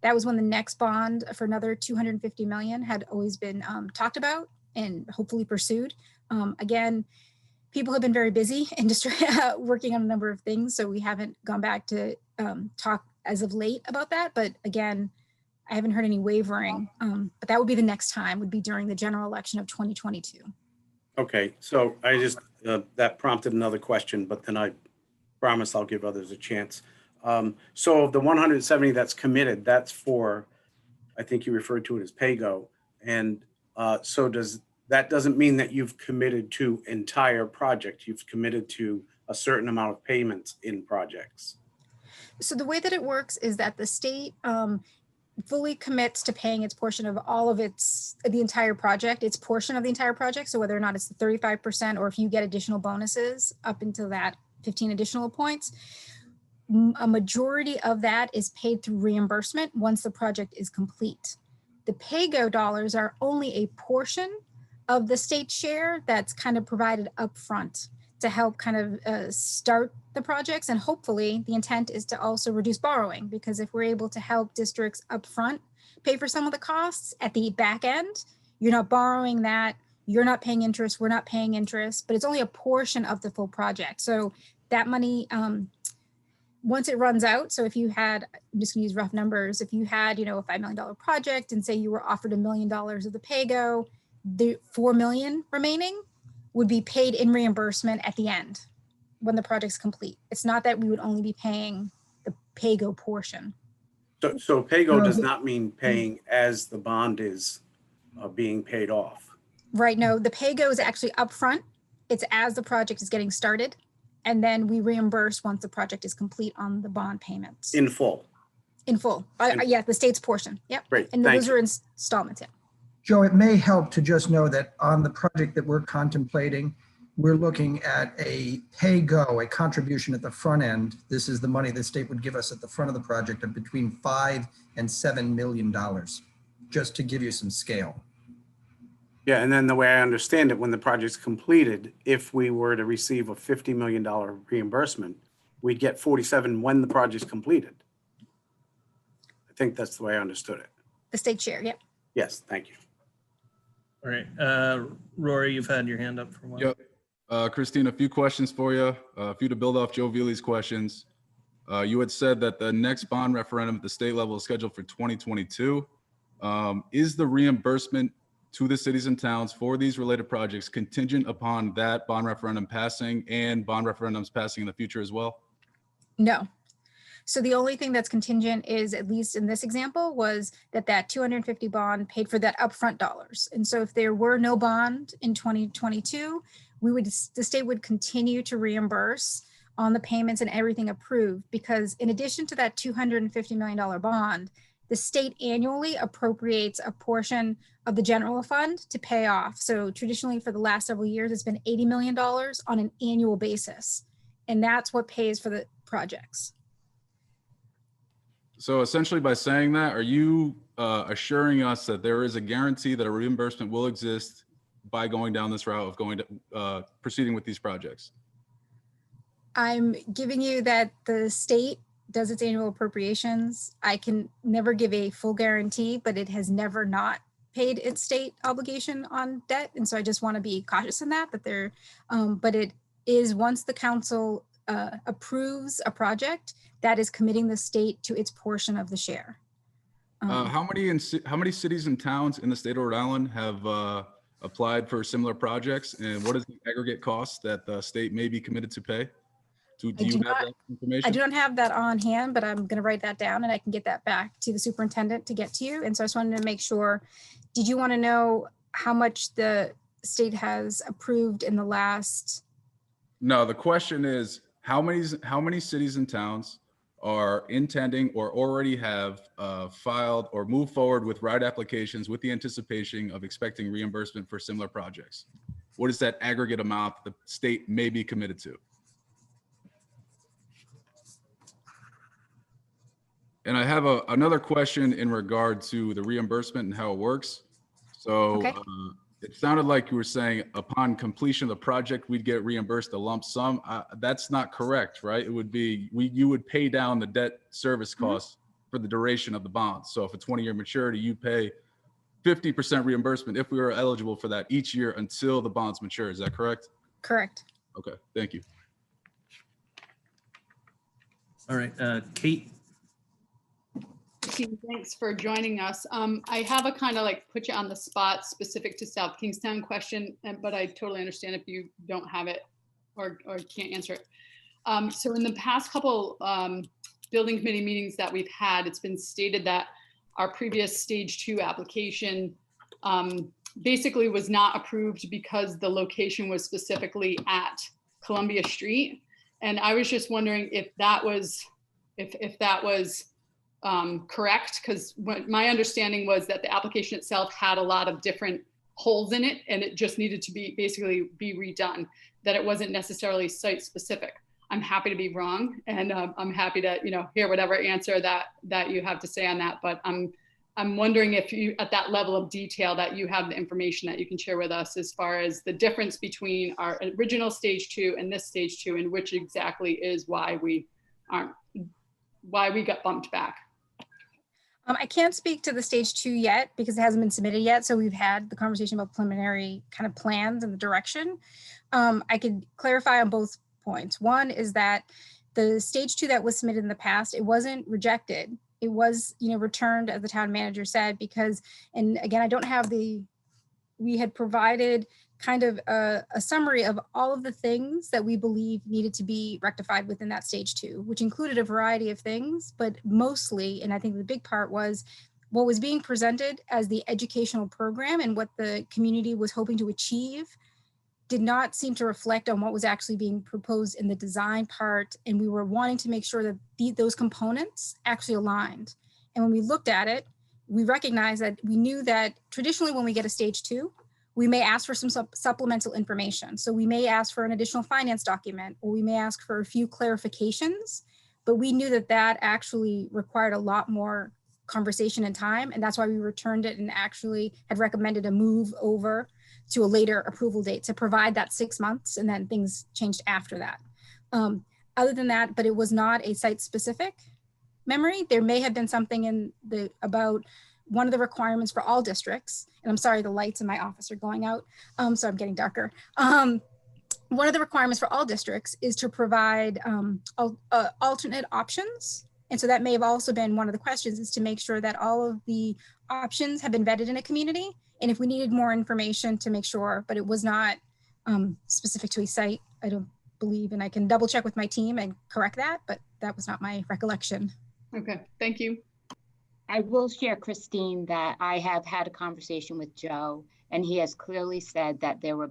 That was when the next bond for another 250 million had always been talked about and hopefully pursued. Again, people have been very busy industry working on a number of things, so we haven't gone back to talk as of late about that. But again, I haven't heard any wavering, but that would be the next time, would be during the general election of 2022. Okay, so I just, that prompted another question, but then I promise I'll give others a chance. So of the 170 that's committed, that's for, I think you referred to it as pay-go. And so that doesn't mean that you've committed to entire project. You've committed to a certain amount of payments in projects. So the way that it works is that the state fully commits to paying its portion of all of the entire project, its portion of the entire project. So whether or not it's the 35%, or if you get additional bonuses up until that 15 additional points, a majority of that is paid through reimbursement once the project is complete. The pay-go dollars are only a portion of the state share that's kind of provided upfront to help kind of start the projects. And hopefully the intent is to also reduce borrowing, because if we're able to help districts upfront pay for some of the costs at the back end, you're not borrowing that, you're not paying interest, we're not paying interest, but it's only a portion of the full project. So that money, once it runs out, so if you had, I'm just gonna use rough numbers, if you had, a $5 million project and say you were offered $1 million of the pay-go, the $4 million remaining would be paid in reimbursement at the end when the project's complete. It's not that we would only be paying the pay-go portion. So pay-go does not mean paying as the bond is being paid off. Right, no, the pay-go is actually upfront. It's as the project is getting started. And then we reimburse once the project is complete on the bond payments. In full. In full. Yeah, the state's portion. Yep. Great, And thank those you. are installments, yeah. Joe, it may help to just know that on the project that we're contemplating, we're looking at a pay-go, a contribution at the front end. This is the money the state would give us at the front of the project of between $5 and $7 million, just to give you some scale. Yeah, and then the way I understand it, when the project's completed, if we were to receive a $50 million reimbursement, we'd get 47 when the project's completed. I think that's the way I understood it. The state share, yep. Yes, thank you. All right, Rory, you've had your hand up for a while. Yep. Christine, a few questions for you. A few to build off Joe Veely's questions. You had said that the next bond referendum at the state level is scheduled for 2022. Is the reimbursement to the cities and towns for these related projects contingent upon that bond referendum passing and bond referendums passing in the future as well? No. So the only thing that's contingent is, at least in this example, was that 250 bond paid for that upfront dollars. And so if there were no bond in 2022, the state would continue to reimburse on the payments and everything approved, because in addition to that $250 million bond, the state annually appropriates a portion of the general fund to pay off. So traditionally for the last several years, it's been $80 million on an annual basis. And that's what pays for the projects. So essentially by saying that, are you assuring us that there is a guarantee that a reimbursement will exist by going down this route of going to proceeding with these projects? I'm giving you that the state does its annual appropriations. I can never give a full guarantee, but it has never not paid its state obligation on debt. And so I just want to be cautious in that but it is, once the council approves a project, that is committing the state to its portion of the share. How many cities and towns in the state of Rhode Island have applied for similar projects, and what is the aggregate cost that the state may be committed to pay? Do you have that information? I do not have that on hand, but I'm going to write that down and I can get that back to the superintendent to get to you. And so I just wanted to make sure, did you want to know how much the state has approved in the last? No, the question is, how many cities and towns are intending or already have filed or moved forward with RIDE applications with the anticipation of expecting reimbursement for similar projects? What is that aggregate amount the state may be committed to? And I have another question in regard to the reimbursement and how it works. So Okay. It sounded like you were saying upon completion of the project, we'd get reimbursed a lump sum. That's not correct, right? It would be, you would pay down the debt service costs for the duration of the bond. So if a 20-year maturity, you pay 50% reimbursement if we are eligible for that each year until the bonds mature. Is that correct? Correct. Okay, thank you. All right, Kate. Thanks for joining us. I have a kind of like put you on the spot specific to South Kingstown question, but I totally understand if you don't have it or can't answer it. So in the past couple building committee meetings that we've had, it's been stated that our previous stage 2 application basically was not approved because the location was specifically at Columbia Street. And I was just wondering if that was, correct, because my understanding was that the application itself had a lot of different holes in it and it just needed to be basically be redone, that it wasn't necessarily site specific. I'm happy to be wrong, and I'm happy to hear whatever answer that you have to say on that, but I'm wondering if you, at that level of detail, that you have the information that you can share with us as far as the difference between our original stage 2 and this stage 2, and which exactly is why we got bumped back. I can't speak to the stage 2 yet because it hasn't been submitted yet. So we've had the conversation about preliminary kind of plans and the direction. I could clarify on both points. One is that the stage 2 that was submitted in the past, it wasn't rejected. It was, returned, as the town manager said, because, and again, I don't have we had provided kind of a summary of all of the things that we believe needed to be rectified within that stage 2, which included a variety of things, but mostly, and I think the big part was what was being presented as the educational program and what the community was hoping to achieve did not seem to reflect on what was actually being proposed in the design part. And we were wanting to make sure that those components actually aligned. And when we looked at it, we recognized that we knew that traditionally when we get a stage 2, we may ask for some supplemental information. So we may ask for an additional finance document, or we may ask for a few clarifications, but we knew that that actually required a lot more conversation and time. And that's why we returned it and actually had recommended a move over to a later approval date to provide that 6 months, and then things changed after that. Other than that, but it was not a site specific memory. There may have been something about one of the requirements for all districts, and I'm sorry, the lights in my office are going out, so I'm getting darker. One of the requirements for all districts is to provide alternate options. And so that may have also been one of the questions, is to make sure that all of the options have been vetted in a community. And if we needed more information to make sure, but it was not specific to a site, I don't believe, and I can double check with my team and correct that, but that was not my recollection. Okay, thank you. I will share, Christine, that I have had a conversation with Joe, and he has clearly said that there were,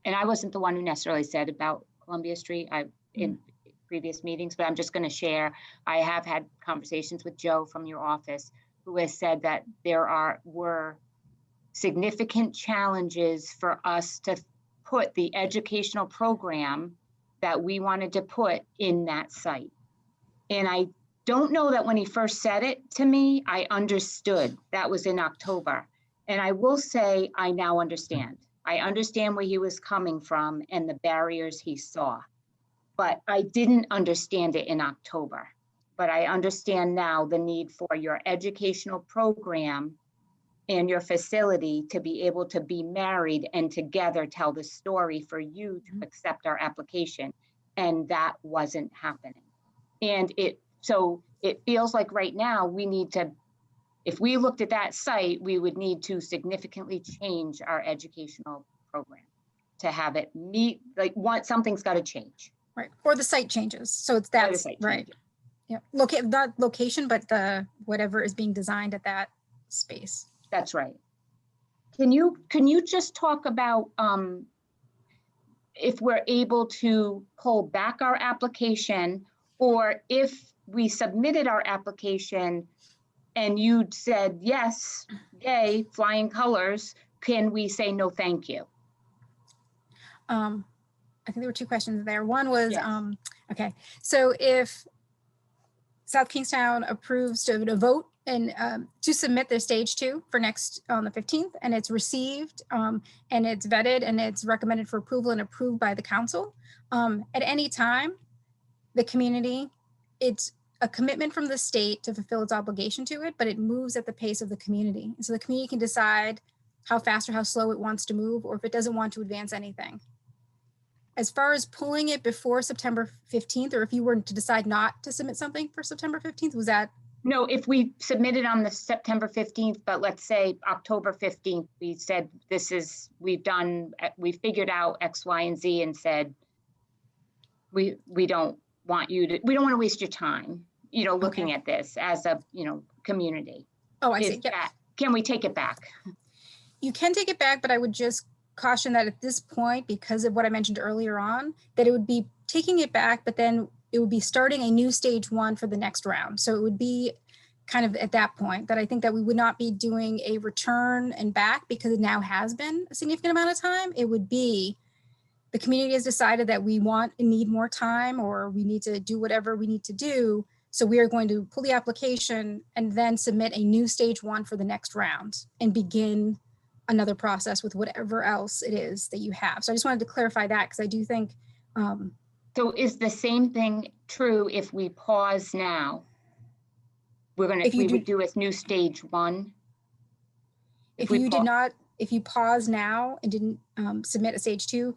and I wasn't the one who necessarily said about Columbia Street in previous meetings, but I'm just going to share. I have had conversations with Joe from your office, who has said that there were significant challenges for us to put the educational program that we wanted to put in that site. And I don't know that when he first said it to me, I understood. That was in October. And I will say, I now understand. I understand where he was coming from and the barriers he saw, but I didn't understand it in October. but I understand now the need for your educational program and your facility to be able to be married and together tell the story for you to accept our application. And that wasn't happening. And so it feels like right now we need to, if we looked at that site, we would need to significantly change our educational program to have it meet, like something's got to change. Right, or the site changes, so it's Or the that's site right. changes. Yeah, not location, but the whatever is being designed at that space. That's right. Can you just talk about if we're able to pull back our application, or if we submitted our application and you said yes, yay, flying colors, can we say no, thank you? I think there were two questions there. One was, Yes. Okay, so if South Kingstown approves to vote and to submit their stage 2 for next on the 15th, and it's received and it's vetted and it's recommended for approval and approved by the council, at any time, the community, it's a commitment from the state to fulfill its obligation to it, but it moves at the pace of the community. So the community can decide how fast or how slow it wants to move, or if it doesn't want to advance anything. As far as pulling it before September 15th, or if you were to decide not to submit something for September 15th, was that? No, if we submitted on the September 15th, but let's say October 15th, we said, we figured out X, Y, and Z and said, we don't want to waste your time, looking at this as a, community. Oh, I see. Yep. Can we take it back? You can take it back, but I would just caution that at this point, because of what I mentioned earlier on, that it would be taking it back, but then it would be starting a new stage 1 for the next round. So it would be kind of at that point that I think that we would not be doing a return and back, because it now has been a significant amount of time. It would be the community has decided that we want and need more time, or we need to do whatever we need to do. So we are going to pull the application and then submit a new stage 1 for the next round and begin another process with whatever else it is that you have. So I just wanted to clarify that, because I do think. So is the same thing true if we pause now? We would do a new stage 1? If you pause now and didn't submit a stage 2,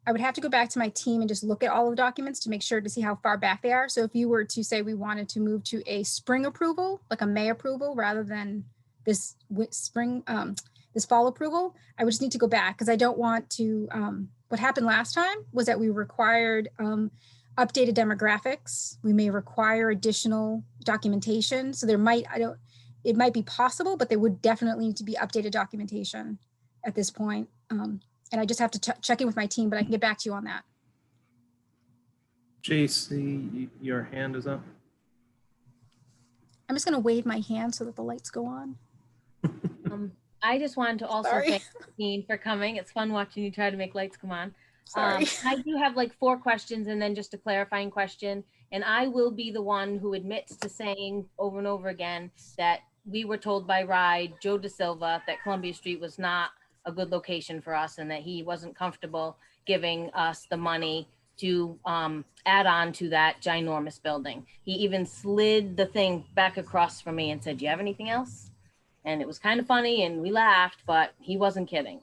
I would have to go back to my team and just look at all of the documents to make sure to see how far back they are. So if you were to say we wanted to move to a spring approval, like a May approval, rather than this this fall approval, I would just need to go back, because I don't want to, what happened last time was that we required updated demographics. We may require additional documentation. So it might be possible, but there would definitely need to be updated documentation at this point. And I just have to check in with my team, but I can get back to you on that. JC, your hand is up. I'm just going to wave my hand so that the lights go on. I just wanted to also Sorry. thank Christine for coming. It's fun watching you try to make lights come on. Sorry. I do have like 4 questions and then just a clarifying question. And I will be the one who admits to saying over and over again that we were told by RIDE, Joe Da Silva, that Columbia Street was not a good location for us and that he wasn't comfortable giving us the money to add on to that ginormous building. He even slid the thing back across from me and said, "Do you have anything else?" And it was kind of funny and we laughed, but he wasn't kidding.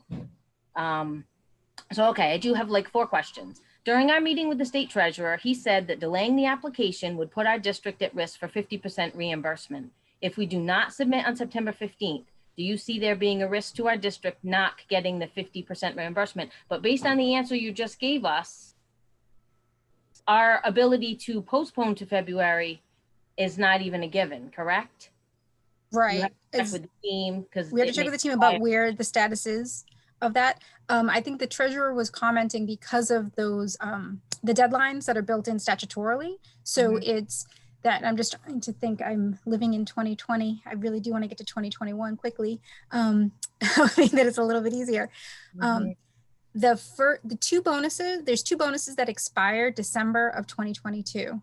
So, okay, I do have like 4 questions. During our meeting with the state treasurer, he said that delaying the application would put our district at risk for 50% reimbursement. If we do not submit on September 15th, do you see there being a risk to our district not getting the 50% reimbursement? But based on the answer you just gave us, our ability to postpone to February is not even a given, correct? Right. You have to check with the team, because We have to check with the team about where the status is of that. I think the treasurer was commenting because of those, the deadlines that are built in statutorily. So it's that I'm just trying to think, I'm living in 2020. I really do want to get to 2021 quickly. Hoping that it's a little bit easier. The 2 bonuses, there's 2 bonuses that expire December of 2022.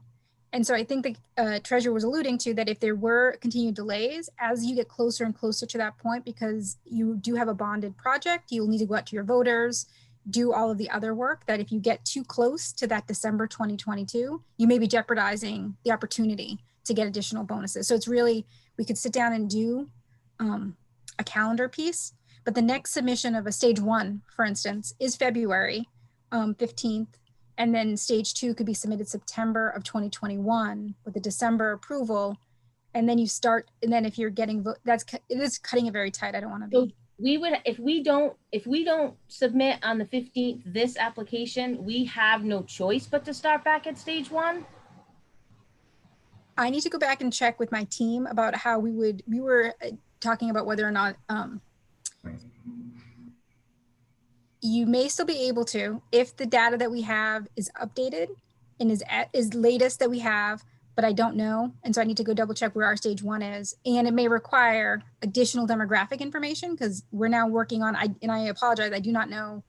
And so I think the treasurer was alluding to that if there were continued delays, as you get closer and closer to that point, because you do have a bonded project, you'll need to go out to your voters, do all of the other work, that if you get too close to that December 2022, you may be jeopardizing the opportunity to get additional bonuses. So it's really, we could sit down and do a calendar piece, but the next submission of a stage 1, for instance, is February 15th. And then stage 2 could be submitted September of 2021 with a December approval. And then you start, and then if you're getting, it is cutting it very tight. I don't want to So be. we would, if we don't submit on the 15th, this application, we have no choice but to start back at stage 1. I need to go back and check with my team about how we were talking about whether or not you may still be able to, if the data that we have is updated and is latest that we have, but I don't know. And so I need to go double check where our stage 1 is. And it may require additional demographic information because we're now working on, and I apologize, I do not know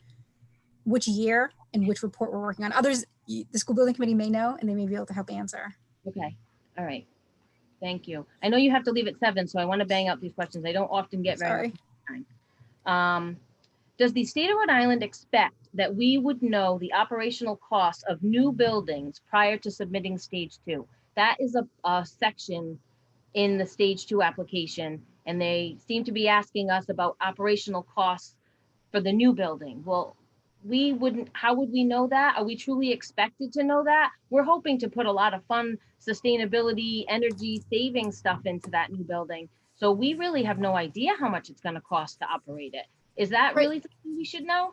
which year and which report we're working on. Others, the school building committee may know, and they may be able to help answer. Okay, all right. Thank you. I know you have to leave at 7, so I want to bang out these questions. I don't often get very much time. Does the state of Rhode Island expect that we would know the operational costs of new buildings prior to submitting stage 2? That is a section in the stage 2 application, and they seem to be asking us about operational costs for the new building. Well, we wouldn't, how would we know that? Are we truly expected to know that? We're hoping to put a lot of fun sustainability, energy saving stuff into that new building. So we really have no idea how much it's going to cost to operate it. Is that really something we should know?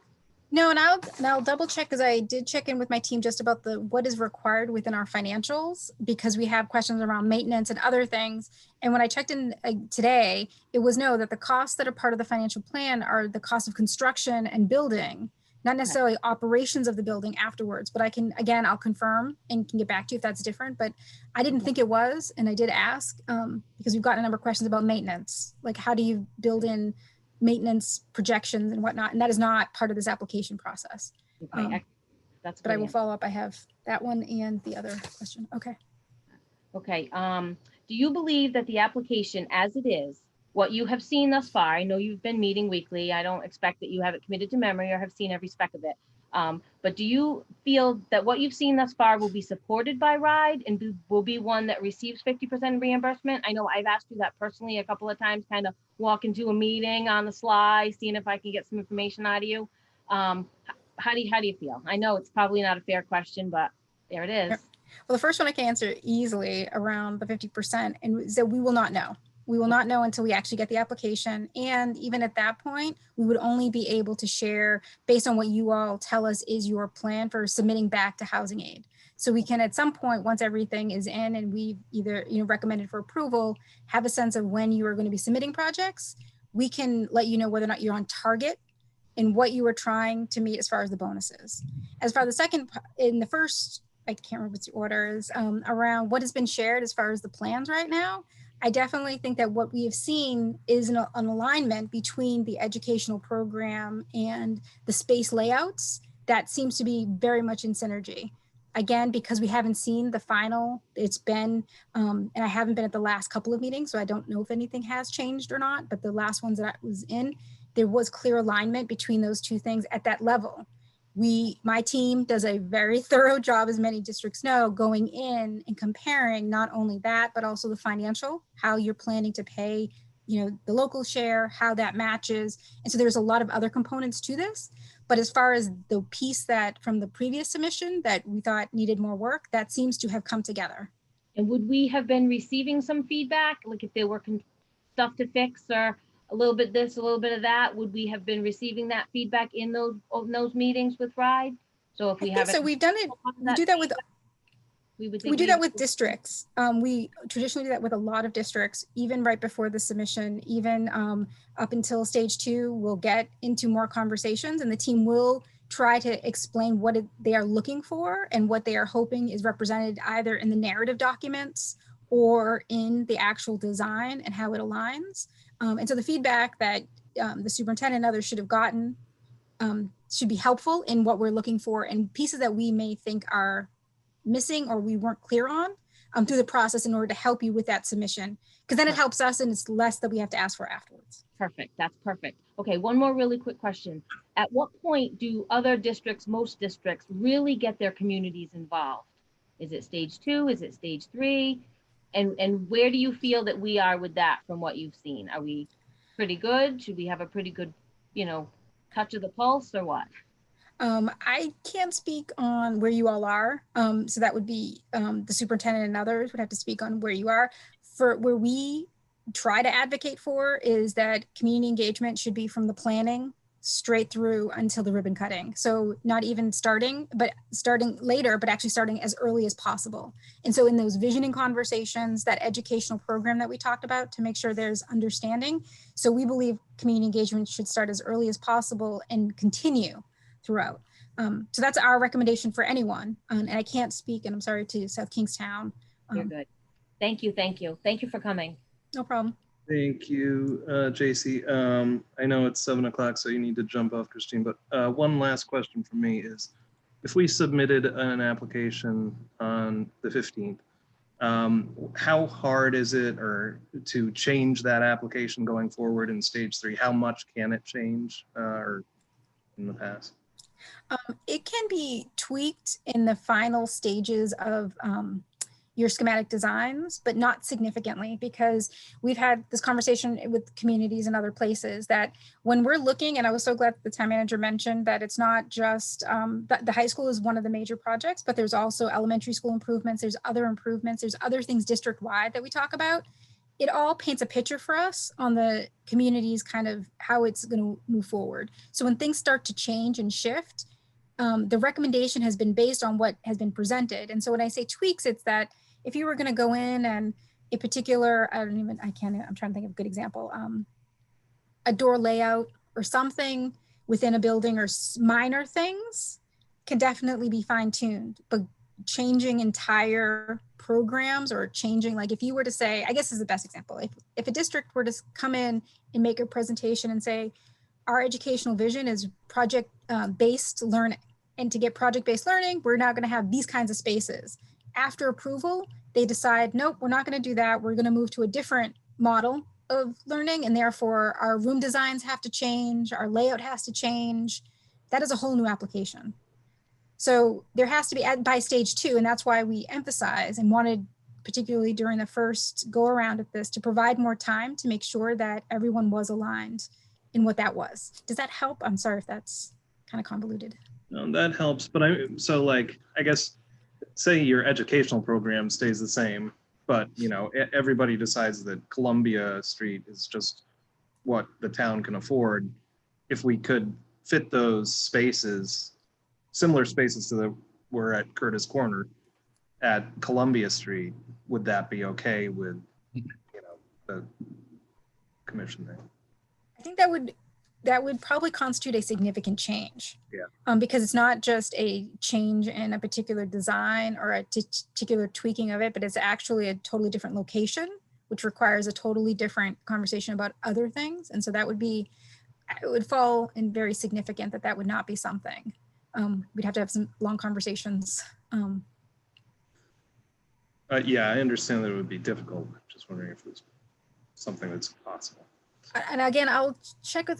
No, and I'll double check because I did check in with my team just about what is required within our financials, because we have questions around maintenance and other things. And when I checked in today, it was that the costs that are part of the financial plan are the cost of construction and building, not necessarily operations of the building afterwards. But I'll confirm and can get back to you if that's different. But I didn't think it was, and I did ask because we've gotten a number of questions about maintenance, like how do you build in maintenance projections and whatnot, and that is not part of this application process. Okay, that's but I will follow up. I have that one and the other question. Okay. Okay. Do you believe that the application as it is, what you have seen thus far, I know you've been meeting weekly, I don't expect that you have it committed to memory or have seen every speck of it, but do you feel that what you've seen thus far will be supported by RIDE and will be one that receives 50% reimbursement? I know I've asked you that personally a couple of times, kind of walk into a meeting on the sly, seeing if I can get some information out of you. How do you feel? I know it's probably not a fair question, but there it is. Well, the first one I can answer easily around the 50%, and is that we will not know. We will not know until we actually get the application. And even at that point, we would only be able to share based on what you all tell us is your plan for submitting back to Housing Aid. So we can, at some point, once everything is in and we've either recommended for approval, have a sense of when you are going to be submitting projects. We can let you know whether or not you're on target and what you are trying to meet as far as the bonuses. As far as the second, in the first, I can't remember what the order is, around what has been shared as far as the plans right now. I definitely think that what we have seen is an alignment between the educational program and the space layouts that seems to be very much in synergy. Again, because we haven't seen the final, it's been, and I haven't been at the last couple of meetings, so I don't know if anything has changed or not, but the last ones that I was in, there was clear alignment between those two things at that level. My team does a very thorough job, as many districts know, going in and comparing not only that, but also the financial, how you're planning to pay, the local share, how that matches. And so there's a lot of other components to this. But as far as the piece that from the previous submission that we thought needed more work, that seems to have come together. And would we have been receiving some feedback, like if there were stuff to fix or a little bit this, a little bit of that, would we have been receiving that feedback in those meetings with RIDE? So if we have, so we've done it. We do that with. We do that with districts. We traditionally do that with a lot of districts, even right before the submission, even up until stage 2, we'll get into more conversations and the team will try to explain what they are looking for and what they are hoping is represented either in the narrative documents or in the actual design and how it aligns. And so the feedback that the superintendent and others should have gotten should be helpful in what we're looking for, and pieces that we may think are missing or we weren't clear on. through the process in order to help you with that submission. Because then it helps us and it's less that we have to ask for afterwards. Perfect. That's perfect. Okay, one more really quick question. At what point do other districts, most districts, really get their communities involved? Is it stage 2? Is it stage 3? And where do you feel that we are with that from what you've seen? Are we pretty good? Should we have a pretty good, touch of the pulse or what? I can't speak on where you all are. So that would be the superintendent and others would have to speak on where you are. For where we try to advocate for is that community engagement should be from the planning straight through until the ribbon cutting. So not even starting later, but actually starting as early as possible. And so in those visioning conversations, that educational program that we talked about to make sure there's understanding. So we believe community engagement should start as early as possible and continue throughout. So that's our recommendation for anyone. And I can't speak, and I'm sorry, to South Kingstown. You're good. Thank you. Thank you. Thank you for coming. No problem. Thank you, JC. I know it's 7 o'clock, so you need to jump off, Christine, but one last question from me is, if we submitted an application on the 15th, how hard is it to change that application going forward in stage 3? How much can it change or in the past? It can be tweaked in the final stages of your schematic designs, but not significantly, because we've had this conversation with communities and other places that when we're looking, and I was so glad that the town manager mentioned that it's not just the high school is one of the major projects, but there's also elementary school improvements, there's other improvements, there's other things district-wide that we talk about. It all paints a picture for us on the community's kind of how it's going to move forward. So when things start to change and shift, the recommendation has been based on what has been presented. And so when I say tweaks, it's that if you were going to go in and a particular, I'm trying to think of a good example, a door layout or something within a building or minor things can definitely be fine-tuned, but changing entire programs or changing, like if you were to say, I guess this is the best example, if a district were to come in and make a presentation and say, our educational vision is project-based learning. And to get project-based learning, we're now going to have these kinds of spaces. After approval, they decide, nope, we're not going to do that. We're going to move to a different model of learning. And therefore, our room designs have to change. Our layout has to change. That is a whole new application. So there has to be by stage 2. And that's why we emphasize and wanted, particularly during the first go around at this, to provide more time to make sure that everyone was aligned in what that was. Does that help? I'm sorry if that's kind of convoluted. No, that helps. But I guess, say your educational program stays the same, but everybody decides that Columbia Street is just what the town can afford. If we could fit those spaces, similar spaces to we're at Curtis Corner at Columbia Street, would that be okay with the commission there? I think that would probably constitute a significant change. Yeah. Because it's not just a change in a particular design or a particular tweaking of it, but it's actually a totally different location, which requires a totally different conversation about other things. And so it would fall in very significant that would not be something. We'd have to have some long conversations. Yeah, I understand that it would be difficult. I'm just wondering if it's something that's possible. And again, I'll check with,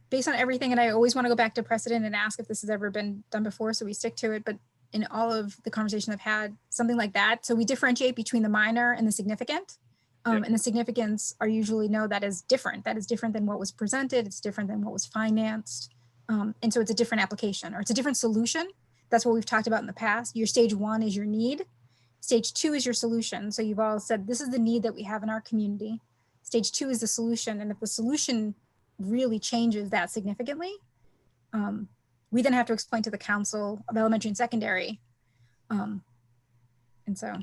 based on everything, and I always want to go back to precedent and ask if this has ever been done before, so we stick to it. But in all of the conversation I've had, something like that. So we differentiate between the minor and the significant. And the significance are usually that is different. That is different than what was presented. It's different than what was financed. And so it's a different application or it's a different solution. That's what we've talked about in the past. Your stage 1 is your need. Stage 2 is your solution. So you've all said, this is the need that we have in our community. Stage 2 is the solution. And if the solution really changes that significantly, we then have to explain to the Council of Elementary and Secondary. And so.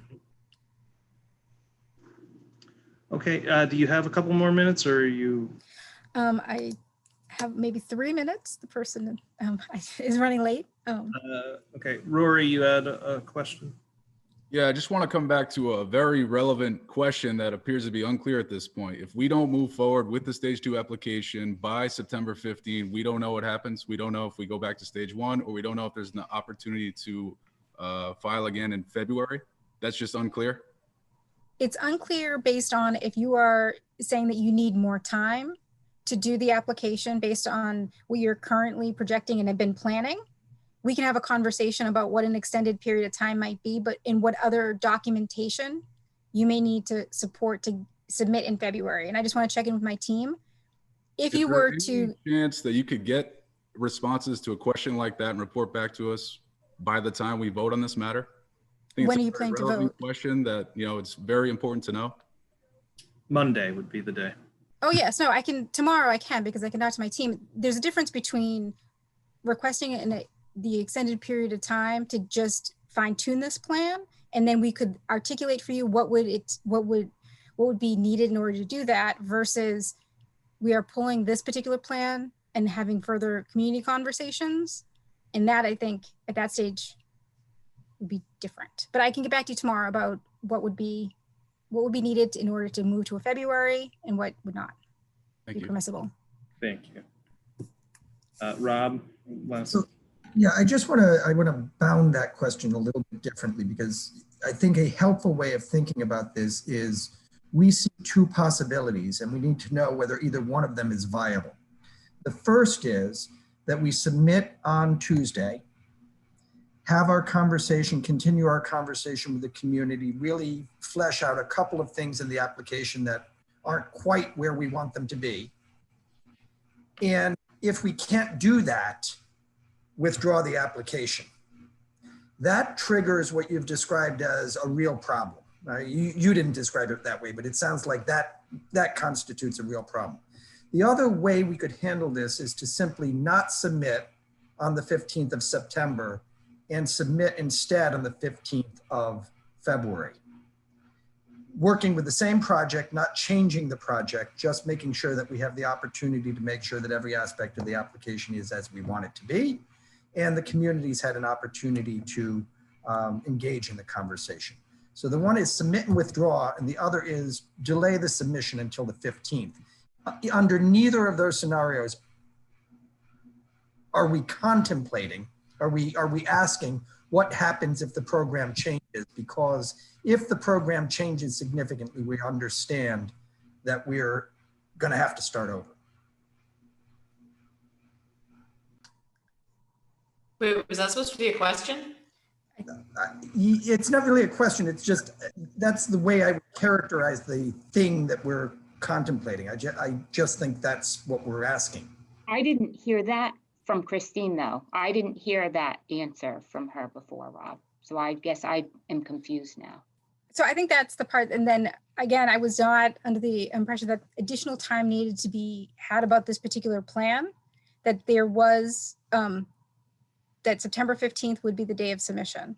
Okay, do you have a couple more minutes or are you? I have maybe 3 minutes. The person is running late. Okay, Rory, you had a question? Yeah, I just want to come back to a very relevant question that appears to be unclear at this point. If we don't move forward with the stage 2 application by September 15, we don't know what happens. We don't know if we go back to stage 1, or we don't know if there's an opportunity to file again in February. That's just unclear? It's unclear based on if you are saying that you need more time to do the application based on what you're currently projecting and have been planning. We can have a conversation about what an extended period of time might be, but in what other documentation you may need to support to submit in February. And I just want to check in with my team. If Is you there were any to, chance that you could get responses to a question like that and report back to us by the time we vote on this matter? I think When it's are a you very planning to relevant vote? question that, it's very important to know. Monday would be the day. oh yes, no, tomorrow I can, because I can talk to my team. There's a difference between requesting the extended period of time to just fine tune this plan. And then we could articulate for you what would be needed in order to do that, versus we are pulling this particular plan and having further community conversations. And that, I think, at that stage would be different. But I can get back to you tomorrow about what would be needed in order to move to a February and what would not Thank be you. permissible. Thank you. Rob, last. So, yeah, I want to bound that question a little bit differently, because I think a helpful way of thinking about this is we see two possibilities and we need to know whether either one of them is viable. The first is that we submit on Tuesday, have our conversation, continue our conversation with the community, really flesh out a couple of things in the application that aren't quite where we want them to be. And if we can't do that, withdraw the application. That triggers what you've described as a real problem. You didn't describe it that way, but it sounds like that constitutes a real problem. The other way we could handle this is to simply not submit on the 15th of September and submit instead on the 15th of February. Working with the same project, not changing the project, just making sure that we have the opportunity to make sure that every aspect of the application is as we want it to be. And the community's had an opportunity to engage in the conversation. So the one is submit and withdraw, and the other is delay the submission until the 15th. Under neither of those scenarios, are we contemplating, are we asking what happens if the program changes? Because if the program changes significantly, we understand that we're going to have to start over. Wait, was that supposed to be a question? It's not really a question. It's just, that's the way I would characterize the thing that we're contemplating. I just think that's what we're asking. I didn't hear that from Christine, though. I didn't hear that answer from her before, Rob. So I guess I am confused now. So I think that's the part. And then again, I was not under the impression that additional time needed to be had about this particular plan, that there was, that September 15th would be the day of submission.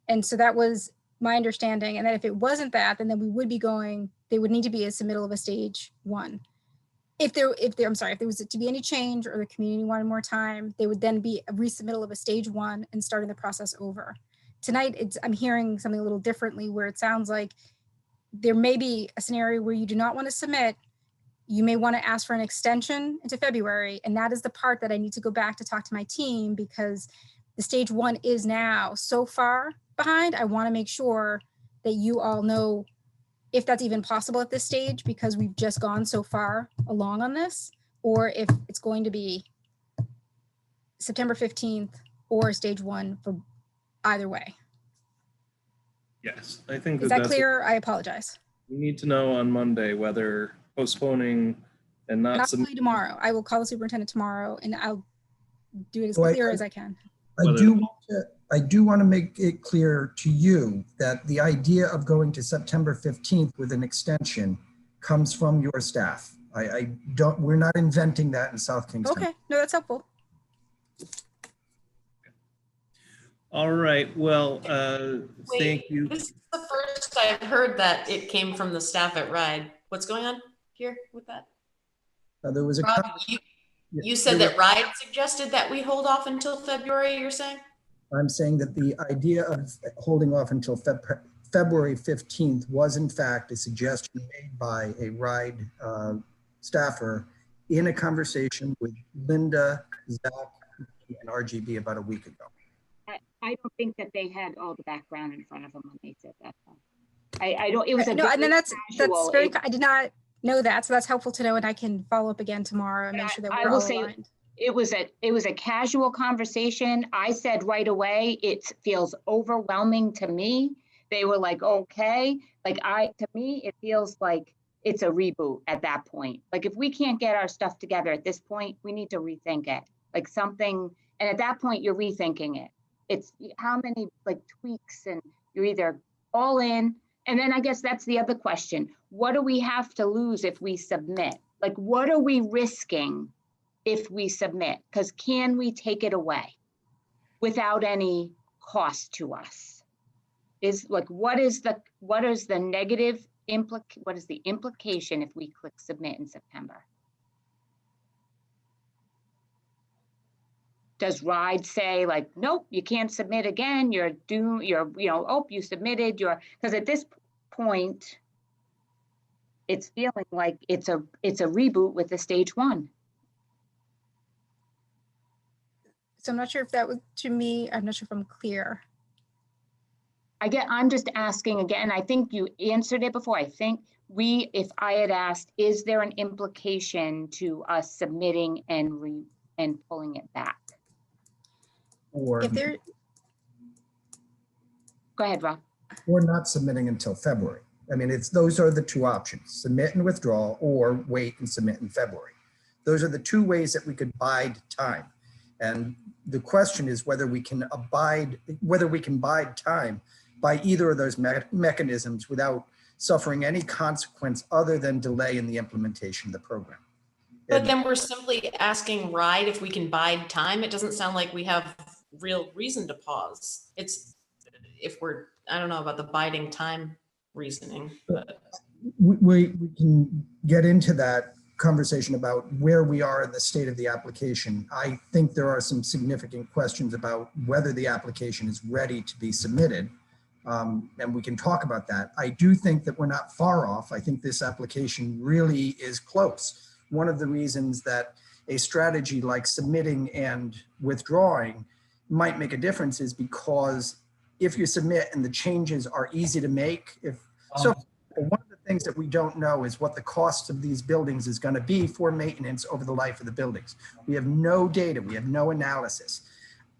And so that was my understanding. And that if it wasn't that, then we would be going, there would need to be a submittal of a stage one. If there was to be any change or the community wanted more time, there would then be a resubmittal of a stage one and starting the process over. Tonight, I'm hearing something a little differently, where it sounds like there may be a scenario where you do not want to submit. You may want to ask for an extension into February. And that is the part that I need to go back to talk to my team, because the stage one is now so far behind. I want to make sure that you all know if that's even possible at this stage, because we've just gone so far along on this, or if it's going to be September 15th or stage one for either way. Yes, I think Is that clear? I apologize. We need to know on Monday whether postponing and not Not only tomorrow. I will call the superintendent tomorrow and I'll do it as clear as I can. I do want to make it clear to you that the idea of going to September 15th with an extension comes from your staff. We're not inventing that in South Kingston. Okay, no, that's helpful. All right, well, thank you. This is the first I've heard that it came from the staff at RIDE. What's going on here with that? There was a Rob, you said that RIDE suggested that we hold off until February, you're saying? I'm saying that the idea of holding off until February 15th was in fact a suggestion made by a RIDE staffer in a conversation with Linda, Zach, and RGB about a week ago. I don't think that they had all the background in front of them when they said that. I don't, it was a No, and then very that's casual- very, it- I did not know that, so that's helpful to know, and I can follow up again tomorrow and But make sure that I we're will all say- aligned. It was a casual conversation. I said right away, it feels overwhelming to me. They were like, okay, to me, it feels like it's a reboot at that point. Like if we can't get our stuff together at this point, we need to rethink it. Like something, and at that point, you're rethinking it. It's how many like tweaks, and you're either all in. And then I guess that's the other question. What do we have to lose if we submit? Like, what are we risking if we submit? Because can we take it away without any cost to us? Is like, what is the negative what is the implication if we click submit in September? Does RIDE say like, nope, you can't submit again, you're doomed, oh, you submitted, because at this point, it's feeling like it's a reboot with the stage one. So I'm not sure if that was to me, I'm not sure if I'm clear. I'm just asking again, I think you answered it before. I think if I had asked, is there an implication to us submitting and pulling it back? Or, If there, Go ahead, Rob. or not submitting until February. I mean, those are the two options, submit and withdraw, or wait and submit in February. Those are the two ways that we could bide time. And the question is whether we can bide time by either of those mechanisms without suffering any consequence other than delay in the implementation of the program. But then we're simply asking RIDE if we can bide time. It doesn't sound like we have real reason to pause. I don't know about the biding time reasoning, but. We can get into that conversation about where we are in the state of the application. I think there are some significant questions about whether the application is ready to be submitted. And we can talk about that. I do think that we're not far off. I think this application really is close. One of the reasons that a strategy like submitting and withdrawing might make a difference is because if you submit and the changes are easy to make, one of the things that we don't know is what the cost of these buildings is going to be for maintenance over the life of the buildings. We have no data, we have no analysis.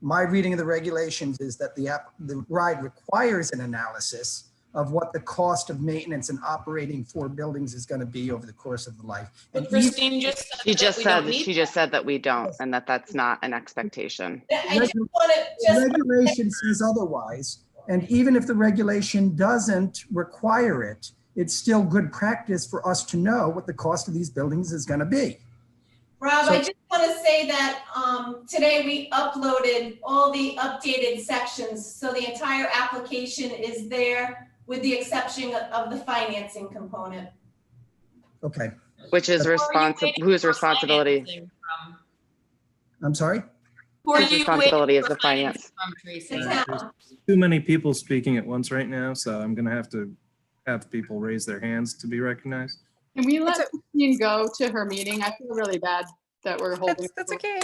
My reading of the regulations is that the RIDE requires an analysis of what the cost of maintenance and operating 4 buildings is going to be over the course of the life. And Christine just said She just said that we don't, and that's not an expectation. the regulation says otherwise. And even if the regulation doesn't require it, it's still good practice for us to know what the cost of these buildings is going to be. Rob, I just want to say that today we uploaded all the updated sections. So the entire application is there with the exception of the financing component. Okay. Which is whose responsibility? I'm sorry? Whose responsibility is the finance? There's too many people speaking at once right now, so I'm going to have people raise their hands to be recognized. Can we let Christine go to her meeting? I feel really bad that we're holding. That's okay.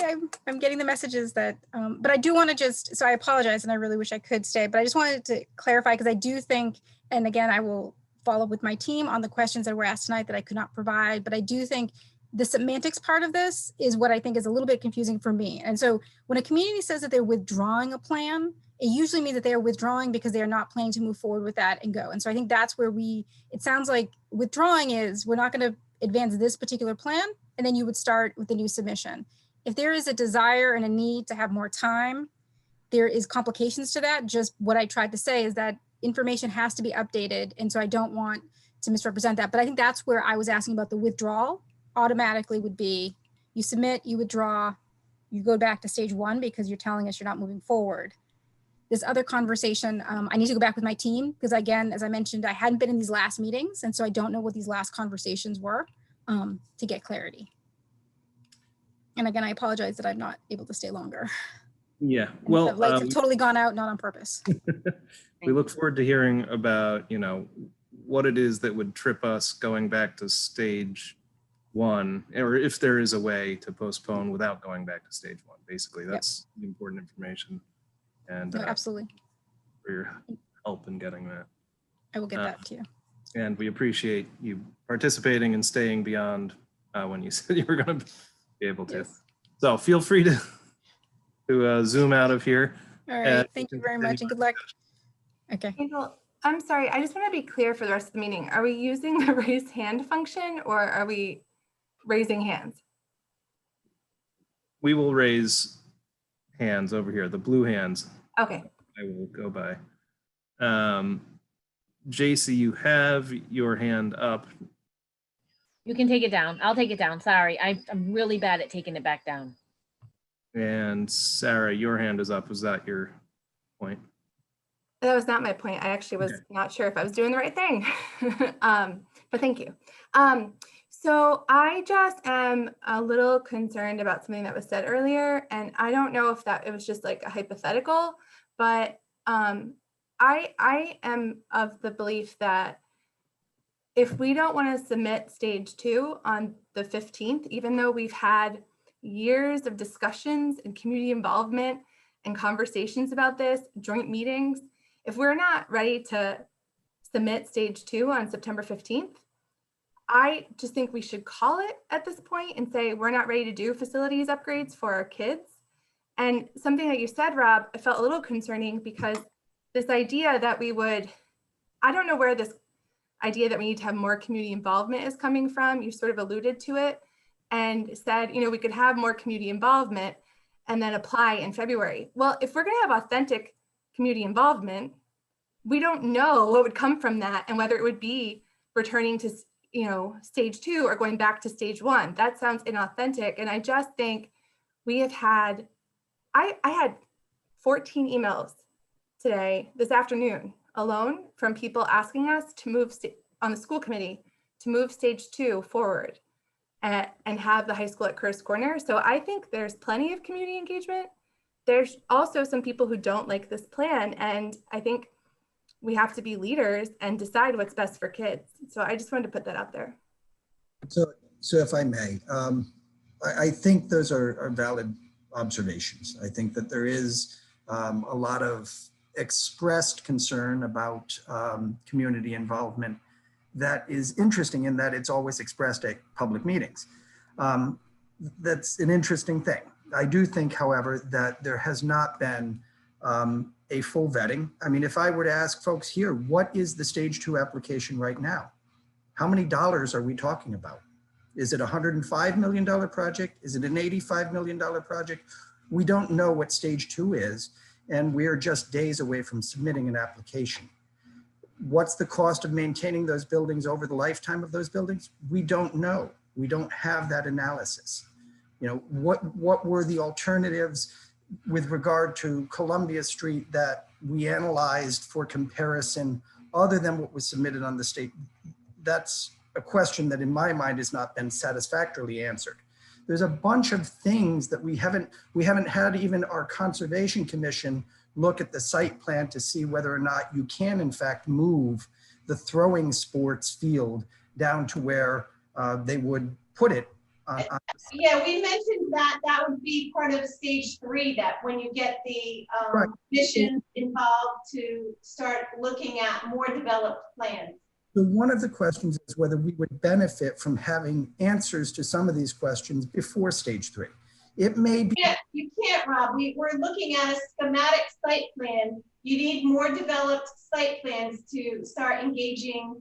I'm getting the messages that, but I do want to so I apologize and I really wish I could stay, but I just wanted to clarify because I do think, and again, I will follow up with my team on the questions that were asked tonight that I could not provide, but I do think the semantics part of this is what I think is a little bit confusing for me. And so when a community says that they're withdrawing a plan, it usually means that they are withdrawing because they are not planning to move forward with that and go. And so I think that's where it sounds like withdrawing is, we're not going to advance this particular plan, and then you would start with the new submission. If there is a desire and a need to have more time, there is complications to that. Just what I tried to say is that information has to be updated. And so I don't want to misrepresent that, but I think that's where I was asking about the withdrawal. Automatically would be you submit, you withdraw, you go back to stage 1 because you're telling us you're not moving forward. This other conversation, I need to go back with my team because again, as I mentioned, I hadn't been in these last meetings. And so I don't know what these last conversations were to get clarity. And again, I apologize that I'm not able to stay longer. Yeah, And well, the lights have totally gone out, not on purpose. we look forward to hearing about, what it is that would trip us going back to stage 1, or if there is a way to postpone without going back to stage 1. Basically, that's the important information. and No, absolutely. for your help in getting that. I will get that to you. And we appreciate you participating and staying beyond when you said you were going to be able to. Yes. So feel free to zoom out of here. All right. Thank you very much and good luck. Okay. Angel, I'm sorry. I just want to be clear for the rest of the meeting. Are we using the raise hand function or are we raising hands? We will raise hands over here, the blue hands. Okay. I will go by. JC, you have your hand up. You can take it down. I'll take it down. Sorry. I'm really bad at taking it back down. And Sarah, your hand is up. Was that your point? That was not my point. I actually was not sure if I was doing the right thing. But thank you. So I just am a little concerned about something that was said earlier, and I don't know if that it was just like a hypothetical, but I am of the belief that if we don't want to submit stage 2 on the 15th, even though we've had years of discussions and community involvement and conversations about this, joint meetings, if we're not ready to submit stage 2 on September 15th, I just think we should call it at this point and say, we're not ready to do facilities upgrades for our kids. And something that you said, Rob, I felt a little concerning because this idea that we would, I don't know where this idea that we need to have more community involvement is coming from. You sort of alluded to it and said, we could have more community involvement and then apply in February. Well, if we're going to have authentic community involvement, we don't know what would come from that and whether it would be returning to stage 2 or going back to stage 1. That sounds inauthentic. And I just think we have had, I had 14 emails this afternoon alone from people asking us to move on the school committee to move stage 2 forward and have the high school at Curtis Corner. So I think there's plenty of community engagement. There's also some people who don't like this plan. And I think we have to be leaders and decide what's best for kids. So I just wanted to put that out there. So if I may, I think those are valid observations. I think that there is a lot of expressed concern about community involvement that is interesting in that it's always expressed at public meetings. That's an interesting thing. I do think, however, that there has not been a full vetting. I mean, if I were to ask folks here, what is the stage 2 application right now? How many dollars are we talking about? Is it a $105 million project? Is it an $85 million project? We don't know what stage 2 is, and we're just days away from submitting an application. What's the cost of maintaining those buildings over the lifetime of those buildings? We don't know. We don't have that analysis. What were the alternatives with regard to Columbia Street that we analyzed for comparison other than what was submitted on the state? That's a question that in my mind has not been satisfactorily answered. There's a bunch of things that we haven't had even our Conservation Commission look at the site plan to see whether or not you can in fact move the throwing sports field down to where they would put it. Yeah, we mentioned that would be part of stage 3, that when you get the mission involved to start looking at more developed plans. So one of the questions is whether we would benefit from having answers to some of these questions before stage 3. It may be. Yeah, you can't, Rob. We're looking at a schematic site plan. You need more developed site plans to start engaging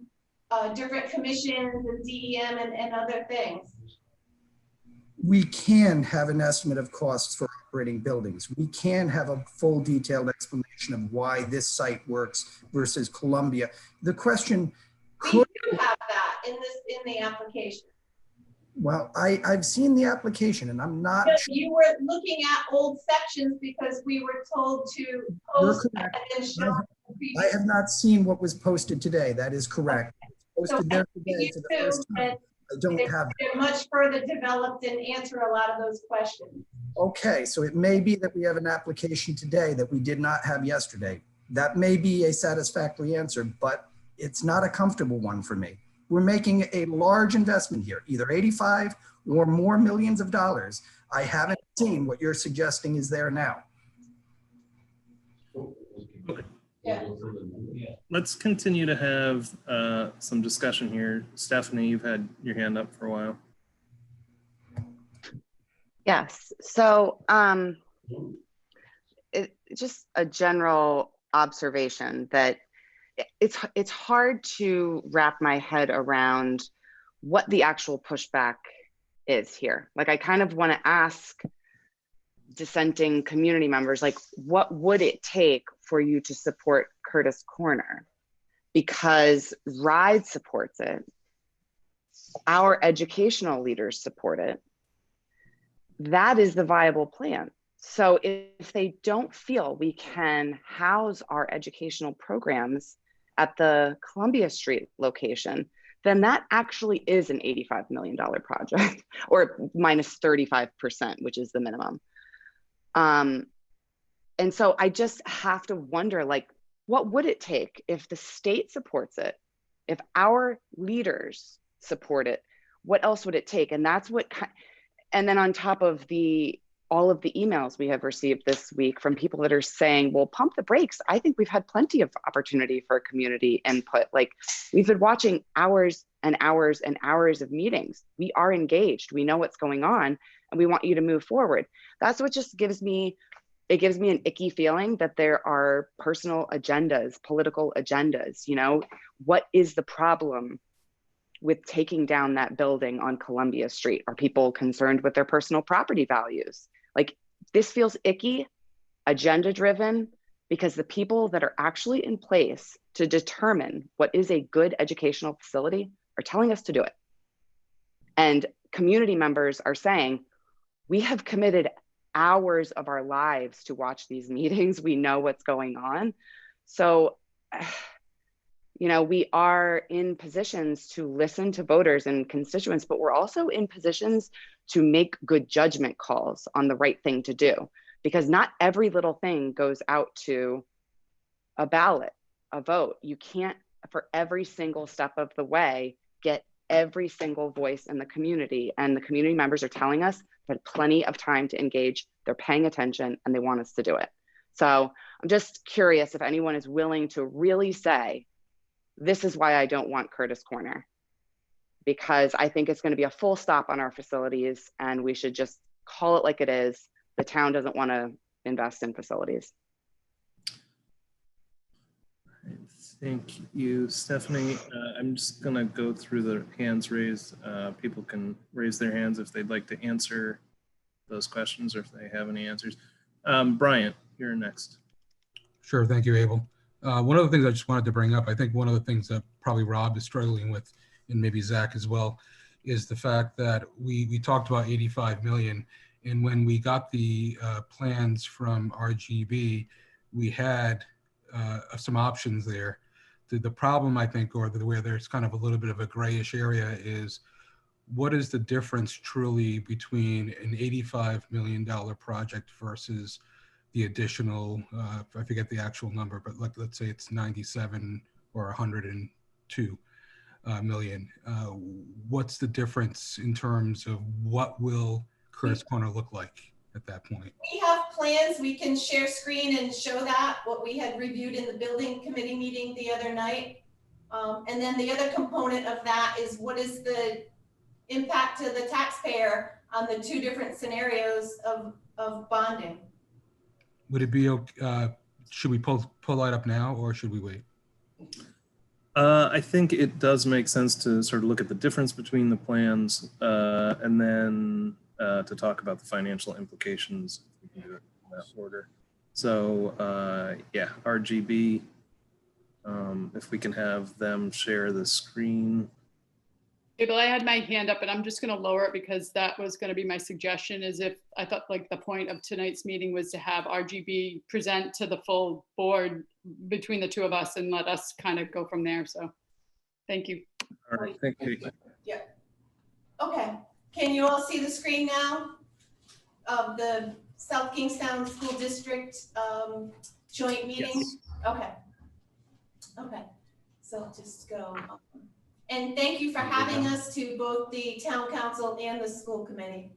different commissions and DEM and other things. We can have an estimate of costs for operating buildings. We can have a full detailed explanation of why this site works versus Columbia. The question could— We do have that in the application. Well, I've seen the application and I'm not— You were looking at old sections because we were told to post and then show. I have not seen what was posted today. That is correct. It's posted there today for the first time. I don't have that. They're much further developed and answer a lot of those questions. Okay, so it may be that we have an application today that we did not have yesterday. That may be a satisfactory answer, but it's not a comfortable one for me. We're making a large investment here, either 85 or more millions of dollars. I haven't seen what you're suggesting is there now. let's continue to have some discussion here. Stephanie, you've had your hand up for a while. Yes, so just a general observation that it's hard to wrap my head around what the actual pushback is here. Like, I kind of want to ask dissenting community members, like, what would it take for you to support Curtis Corner? Because RIDE supports it, our educational leaders support it. That is the viable plan. So if they don't feel we can house our educational programs at the Columbia Street location, then that actually is an $85 million project, or minus 35%, which is the minimum. And so I just have to wonder, like, what would it take if the state supports it, if our leaders support it? What else would it take? And that's what, and then on top of all of the emails we have received this week from people that are saying, well, pump the brakes. I think we've had plenty of opportunity for community input. Like, we've been watching hours and hours and hours of meetings. We are engaged. We know what's going on, and we want you to move forward. That's what just gives me an icky feeling that there are personal agendas, political agendas. You know, what is the problem with taking down that building on Columbia Street? Are people concerned with their personal property values? Like, this feels icky, agenda driven, because the people that are actually in place to determine what is a good educational facility are telling us to do it. And community members are saying, we have committed hours of our lives to watch these meetings. We know what's going on. So, you know, we are in positions to listen to voters and constituents, but we're also in positions to make good judgment calls on the right thing to do, because not every little thing goes out to a ballot, a vote. You can't, for every single step of the way, get every single voice in the community. And the community members are telling us that plenty of time to engage, they're paying attention, and they want us to do it. So I'm just curious if anyone is willing to really say, this is why I don't want Curtis Corner, because I think it's going to be a full stop on our facilities, and we should just call it like it is. The town doesn't want to invest in facilities. Thank you, Stephanie. I'm just going to go through the hands raised. People can raise their hands if they'd like to answer those questions or if they have any answers. Bryant, you're next. Sure, thank you, Abel. One of the things I just wanted to bring up, I think one of the things that probably Rob is struggling with, and maybe Zach as well, is the fact that we talked about 85 million. And when we got the plans from RGB, we had some options there. The problem, I think, or where there's kind of a little bit of a grayish area, is what is the difference truly between an $85 million project versus the additional, I forget the actual number, but let's say it's 97 or 102 million. What's the difference in terms of what will Curtis Corner look like at that point? We have plans. We can share screen and show that, what we had reviewed in the building committee meeting the other night. And then the other component of that is, what is the impact to the taxpayer on the two different scenarios of bonding? Would it be okay? Should we pull that up now, or should we wait? I think it does make sense to sort of look at the difference between the plans and then to talk about the financial implications. We can do it in that order. So yeah, RGB, if we can have them share the screen. Abel, I had my hand up, and I'm just going to lower it because that was going to be my suggestion. Is if I thought, like, the point of tonight's meeting was to have RGB present to the full board between the two of us and let us kind of go from there. So thank you. All right, thank you. Yeah. Okay. Can you all see the screen now of the South Kingstown School District joint meeting? Yes. Okay. Okay. So I'll just go. And thank you for having us, to both the town council and the school committee.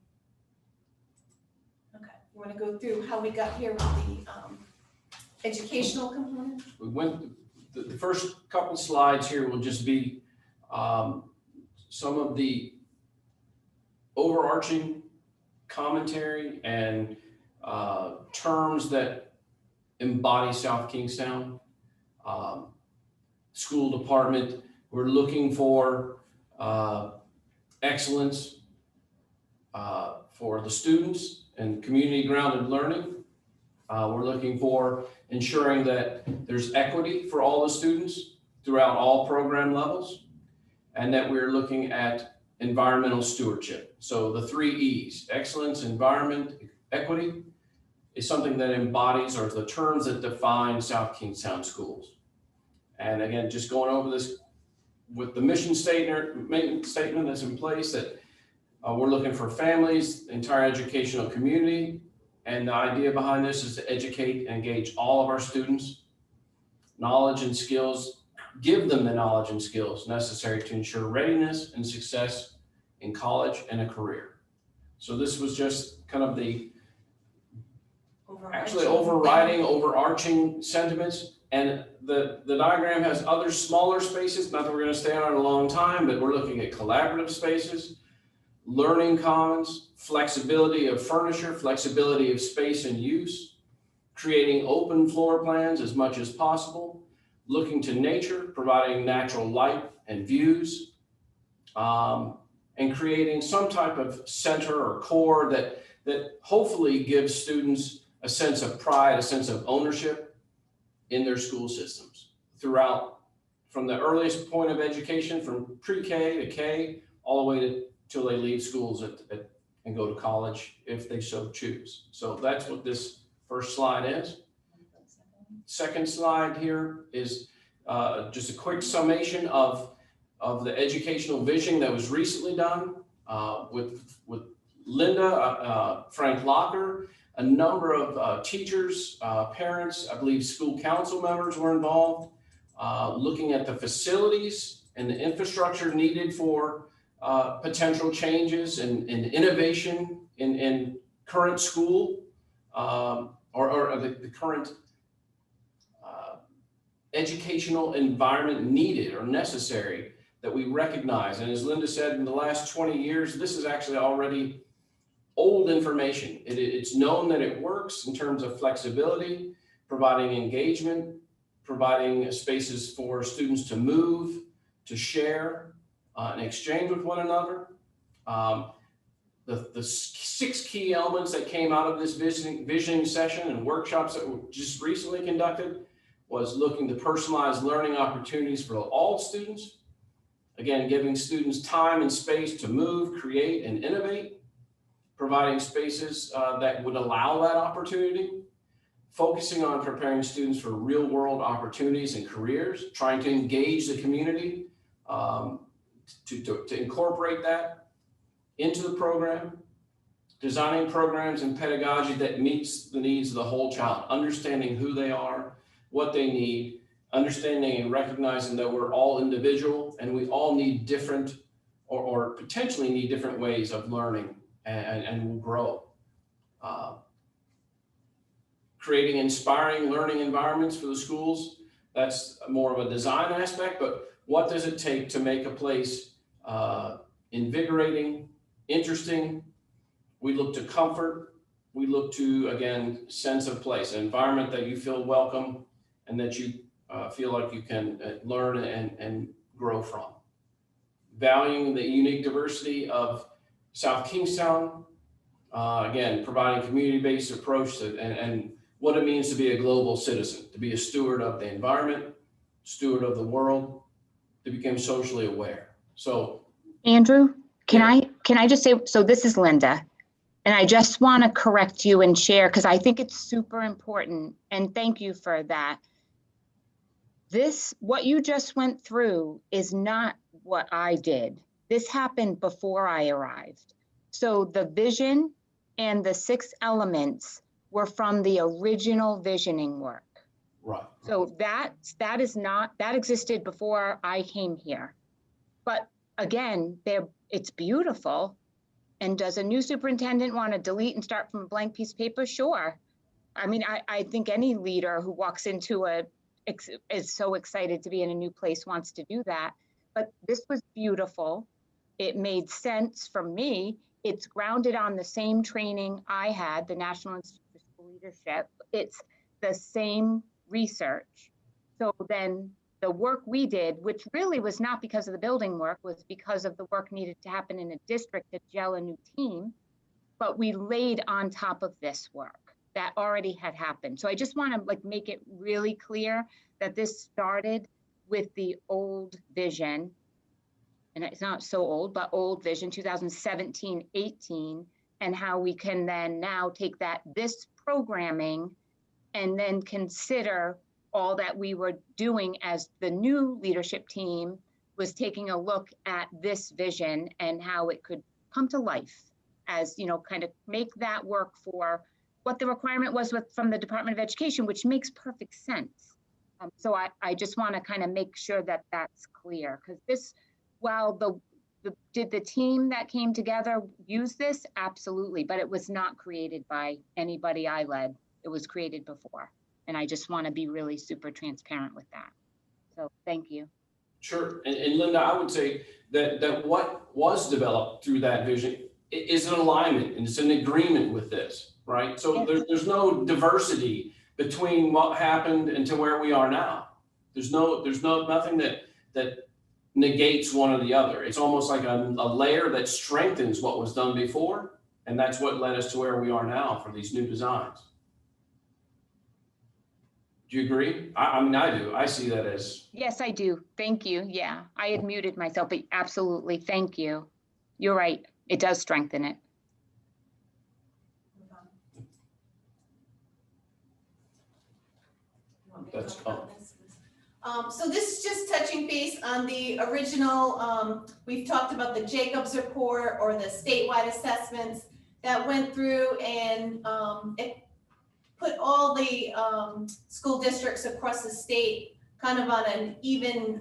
Okay, you want to go through how we got here with educational component? We went, the first couple slides here will just be some of the overarching commentary and terms that embody South Kingstown. School department, we're looking for excellence for the students and community grounded learning. We're looking for ensuring that there's equity for all the students throughout all program levels, and that we're looking at environmental stewardship. So the 3 E's, excellence, environment, equity, is something that embodies, or the terms that define South Kingstown schools. And again, just going over this with the mission statement that's in place, that we're looking for families, entire educational community. And the idea behind this is to educate and engage all of our students, knowledge and skills, give them the knowledge and skills necessary to ensure readiness and success in college and a career. So this was just kind of the overarching sentiments. And the diagram has other smaller spaces, not that we're going to stay on it a long time, but we're looking at collaborative spaces, learning commons, flexibility of furniture, flexibility of space and use, creating open floor plans as much as possible, looking to nature, providing natural light and views, and creating some type of center or core that hopefully gives students a sense of pride, a sense of ownership in their school systems throughout, from the earliest point of education, from pre-K to K, all the way till they leave schools and go to college if they so choose. So that's what this first slide is. Second slide here is just a quick summation of the educational vision that was recently done with Linda, Frank Locker, a number of teachers, parents, I believe school council members were involved, looking at the facilities and the infrastructure needed for potential changes and innovation in current school or the current educational environment needed or necessary that we recognize. And as Linda said, in the last 20 years, this is actually already old information. It's known that it works in terms of flexibility, providing engagement, providing spaces for students to move, to share, and exchange with one another. The 6 key elements that came out of this visioning session and workshops that were just recently conducted was looking to personalize learning opportunities for all students. Again, giving students time and space to move, create, and innovate, providing spaces that would allow that opportunity, focusing on preparing students for real world opportunities and careers, trying to engage the community, to incorporate that into the program, designing programs and pedagogy that meets the needs of the whole child, understanding who they are, what they need, understanding and recognizing that we're all individual and we all need different or potentially need different ways of learning and will grow. Creating inspiring learning environments for the schools, that's more of a design aspect, but what does it take to make a place invigorating, interesting? We look to comfort. We look to, again, sense of place, an environment that you feel welcome and that you feel like you can learn and grow from. Valuing the unique diversity of South Kingstown, again, providing community-based approach to, and what it means to be a global citizen, to be a steward of the environment, steward of the world, to become socially aware. So, Andrew, can I just say, so this is Linda, and I just want to correct you and share, because I think it's super important, and thank you for that. What you just went through is not what I did. This happened before I arrived. So the vision and the 6 elements were from the original visioning work. Right. So that existed before I came here. But again, it's beautiful. And does a new superintendent want to delete and start from a blank piece of paper? Sure. I mean, I think any leader who walks into is so excited to be in a new place wants to do that. But this was beautiful. It made sense for me. It's grounded on the same training I had, the National Institute for School Leadership. It's the same research. So then the work we did, which really was not because of the building work, was because of the work needed to happen in a district to gel a new team. But we laid on top of this work that already had happened. So I just want to make it really clear that this started with the old vision, and it's not so old, but old vision, 2017-18, and how we can then now take this programming and then consider all that we were doing as the new leadership team was taking a look at this vision and how it could come to life as, kind of make that work for what the requirement was from the Department of Education, which makes perfect sense. So I just want to kind of make sure that that's clear, because this, while did the team that came together use this? Absolutely, but it was not created by anybody I led. It was created before. And I just want to be really super transparent with that. So thank you. Sure. And Linda, I would say that what was developed through that vision is an alignment and it's an agreement with this, right? So there's no diversity between what happened and to where we are now. There's nothing that negates one or the other. It's almost like a layer that strengthens what was done before. And that's what led us to where we are now for these new designs. Do you agree? I mean, I do. I see that as. Yes, I do. Thank you. Yeah, I had muted myself, but absolutely. Thank you. You're right. It does strengthen it. That's So this is just touching base on the original, we've talked about the Jacobs report or the statewide assessments that went through and it put all the school districts across the state kind of on an even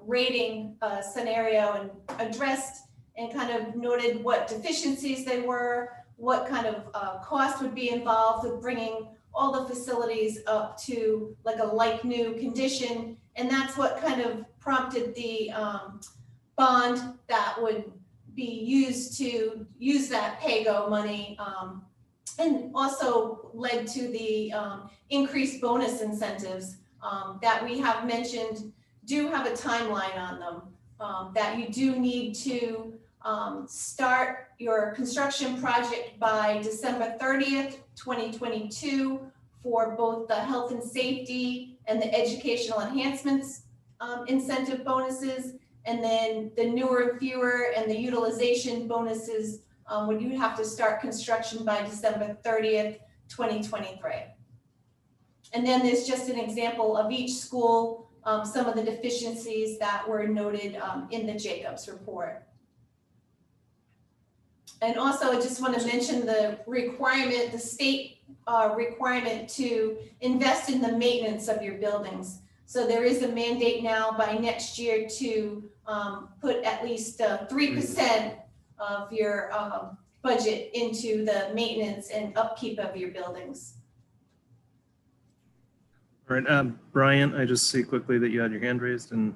rating scenario and addressed and kind of noted what deficiencies they were, what kind of cost would be involved with bringing all the facilities up to like a like new condition. And that's what kind of prompted the bond that would be used to use that PAYGO money and also led to the increased bonus incentives that we have mentioned do have a timeline on them, that you do need to start your construction project by December 30th, 2022 for both the health and safety and the educational enhancements incentive bonuses, and then the newer and fewer and the utilization bonuses when you have to start construction by December 30th, 2023. And then there's just an example of each school, some of the deficiencies that were noted in the Jacobs report. And also, I just want to mention the requirement, the state requirement to invest in the maintenance of your buildings. So there is a mandate now by next year to put at least 3% of your budget into the maintenance and upkeep of your buildings. All right, Brian, I just see quickly that you had your hand raised and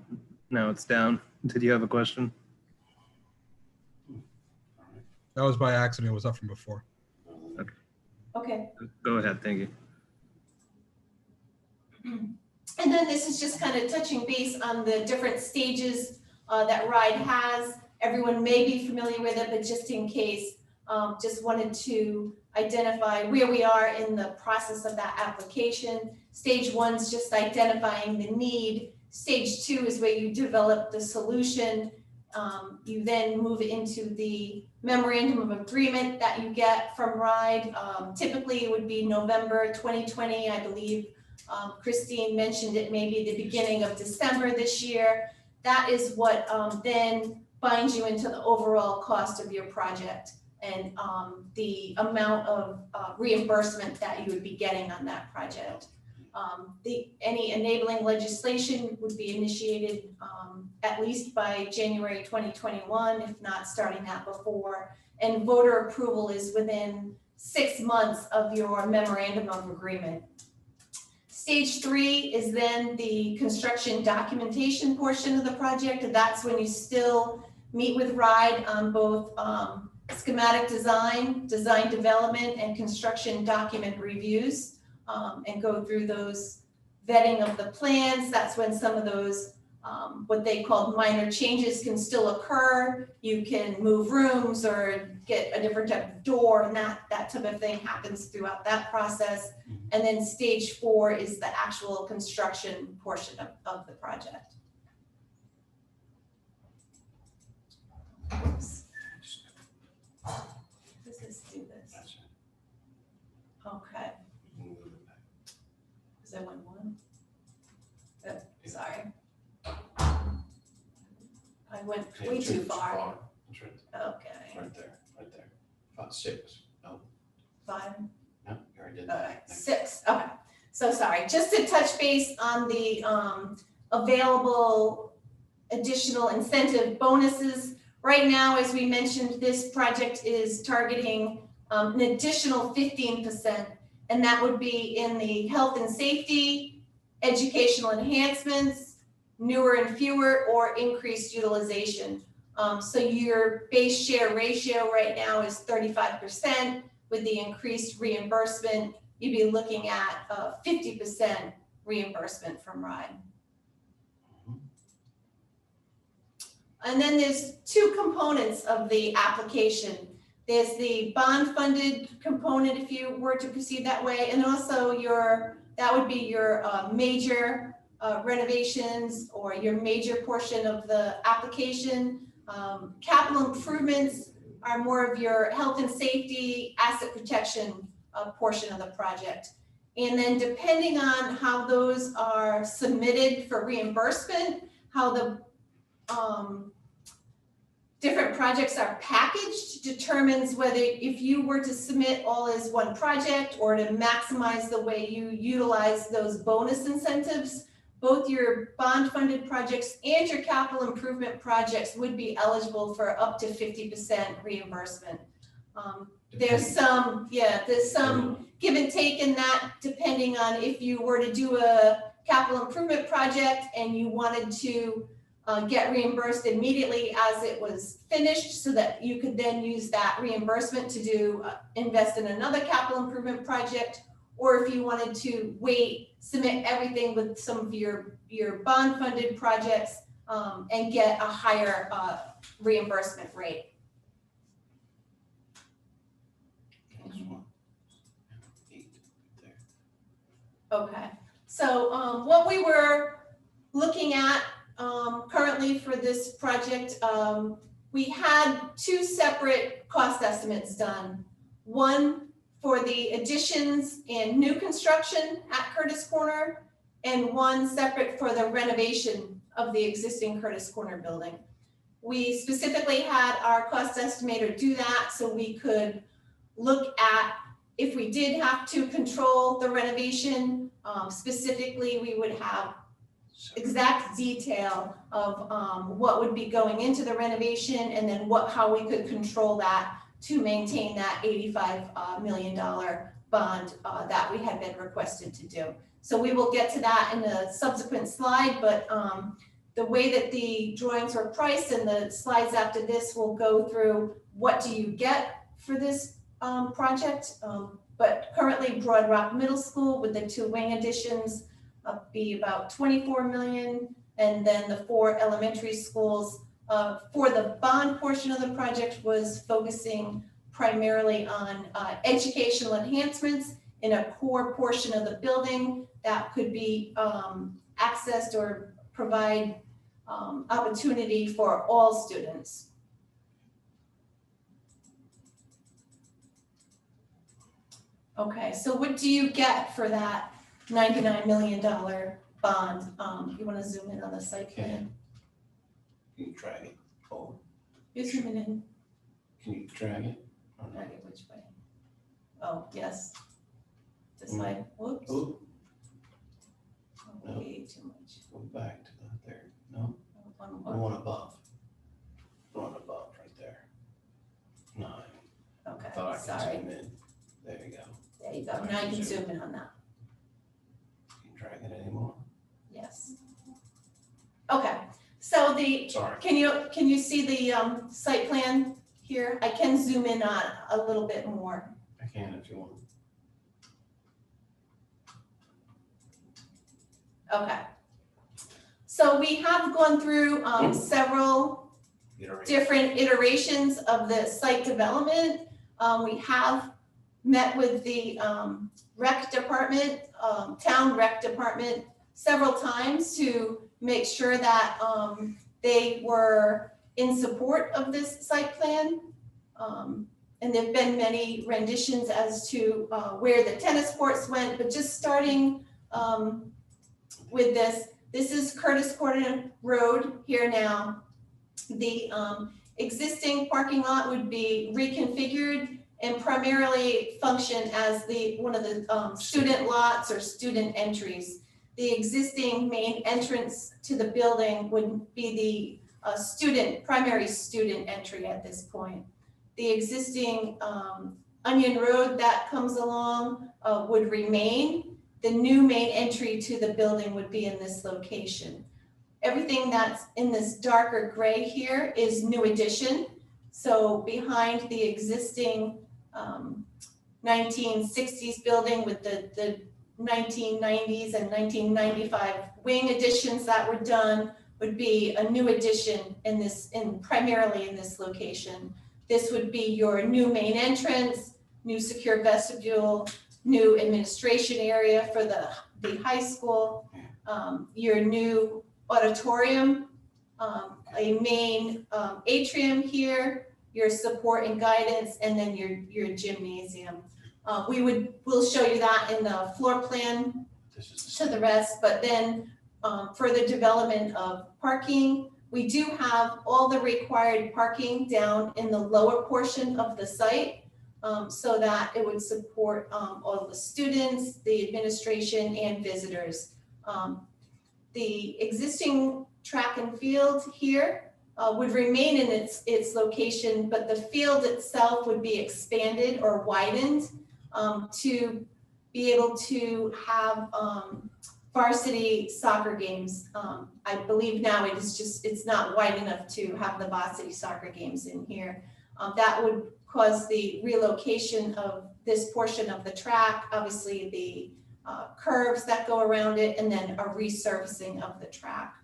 now it's down. Did you have a question? That was by accident. It was up from before. Okay. Okay. Go ahead. Thank you. And then this is just kind of touching base on the different stages that RIDE has. Everyone may be familiar with it, but just in case, just wanted to identify where we are in the process of that application. Stage 1 is just identifying the need. Stage 2 is where you develop the solution. You then move into the memorandum of agreement that you get from RIDE. Typically it would be November 2020, I believe. Christine mentioned it may be the beginning of December this year. That is what then binds you into the overall cost of your project and the amount of reimbursement that you would be getting on that project. Any enabling legislation would be initiated at least by January 2021, if not starting that before. And voter approval is within 6 months of your memorandum of agreement. Stage 3 is then the construction documentation portion of the project, and that's when you still meet with RIDE on both schematic design, design development, and construction document reviews, and go through those vetting of the plans. That's when some of those what they call minor changes can still occur. You can move rooms or get a different type of door, and that type of thing happens throughout that process. And then stage 4 is the actual construction portion of the project. Oops. Let's do this. Okay. Is that one? Sorry. I went way too far. That's right. Okay. Right there, right there. About 6. No, 5. no, you already did All that. right, 6. Okay. So sorry. Just to touch base on the available additional incentive bonuses. Right now, as we mentioned, this project is targeting an additional 15%, and that would be in the health and safety, educational enhancements, newer and fewer, or increased utilization. So your base share ratio right now is 35%. With the increased reimbursement, you'd be looking at 50% reimbursement from RIDE. And then there's 2 components of the application. There's the bond funded component if you were to proceed that way, and also that would be your major renovations or your major portion of the application. Capital improvements are more of your health and safety, asset protection portion of the project. And then depending on how those are submitted for reimbursement, how the different projects are packaged determines whether if you were to submit all as one project or to maximize the way you utilize those bonus incentives, both your bond funded projects and your capital improvement projects would be eligible for up to 50% reimbursement. There's some give and take in that depending on if you were to do a capital improvement project and you wanted to get reimbursed immediately as it was finished so that you could then use that reimbursement to do invest in another capital improvement project, or if you wanted to wait, submit everything with some of your bond funded projects and get a higher reimbursement rate. Okay, so what we were looking at currently for this project, we had 2 separate cost estimates done. One for the additions and new construction at Curtis Corner, and one separate for the renovation of the existing Curtis Corner building. We specifically had our cost estimator do that so we could look at if we did have to control the renovation. Specifically, we would have exact detail of what would be going into the renovation, and then how we could control that to maintain that $85 million bond that we had been requested to do. So we will get to that in a subsequent slide, but the way that the drawings were priced and the slides after this will go through what do you get for this project. But currently Broad Rock Middle School with the 2 wing additions be about 24 million, and then the 4 elementary schools for the bond portion of the project was focusing primarily on educational enhancements in a core portion of the building that could be accessed or provide opportunity for all students. Okay, so what do you get for that $99 million bond? You want to zoom in on the site plan? Can you drag it forward? You're zooming in. Can you drag it? Drag it which way? Oh, yes. This way. Whoops. Oh, Oh, way too much. go back to that there. No, One the more. one above. The one above right there. 9. Okay, Thought I could sorry. zoom in. you go. Now you can zoom in on that. Can you drag it anymore? Yes. Okay, so Sorry. can you see the site plan here? I can zoom in on a little bit more. I can if you want. Okay. So we have gone through several different iterations of the site development. We have met with the rec department, town rec department several times to make sure that they were in support of this site plan. And there've been many renditions as to where the tennis courts went, but just starting with this is Curtis Corner Road here now. The existing parking lot would be reconfigured and primarily function as one of the student lots or student entries. The existing main entrance to the building would be the primary student entry at this point. The existing Onion Road that comes along would remain. The new main entry to the building would be in this location. Everything that's in this darker gray here is new addition. So behind the existing 1960s building with the 1990s and 1995 wing additions that were done would be a new addition primarily in this location. This would be your new main entrance, new secure vestibule, new administration area for the high school, your new auditorium, a main atrium here, your support and guidance, and then your gymnasium. We'll show you that in the floor plan to the rest, but then for the development of parking, we do have all the required parking down in the lower portion of the site. So that it would support all the students, the administration, and visitors. The existing track and field here would remain in its location, but the field itself would be expanded or widened to be able to have varsity soccer games. I believe now it's not wide enough to have the varsity soccer games in here. That would cause the relocation of this portion of the track, obviously the curves that go around it, and then a resurfacing of the track.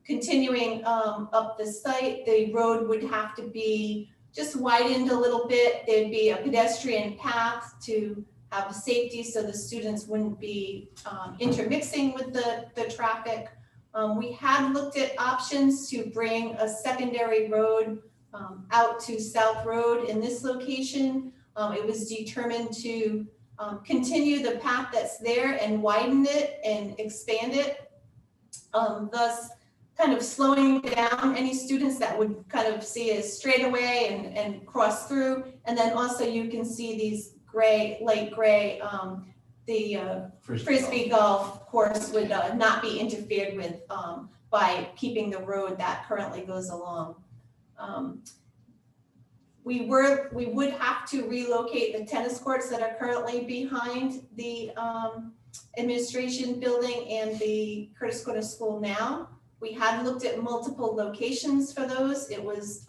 Continuing up the site, the road would have to be just widened a little bit. There'd be a pedestrian path to have safety so the students wouldn't be intermixing with the traffic. We had looked at options to bring a secondary road out to South Road in this location. It was determined to continue the path that's there and widen it and expand it, thus kind of slowing down any students that would kind of see a straightaway and cross through. And then also you can see these light gray, the Frisbee golf course would not be interfered with by keeping the road that currently goes along. We would have to relocate the tennis courts that are currently behind the administration building and the Curtis Corner School now. We had looked at multiple locations for those. It was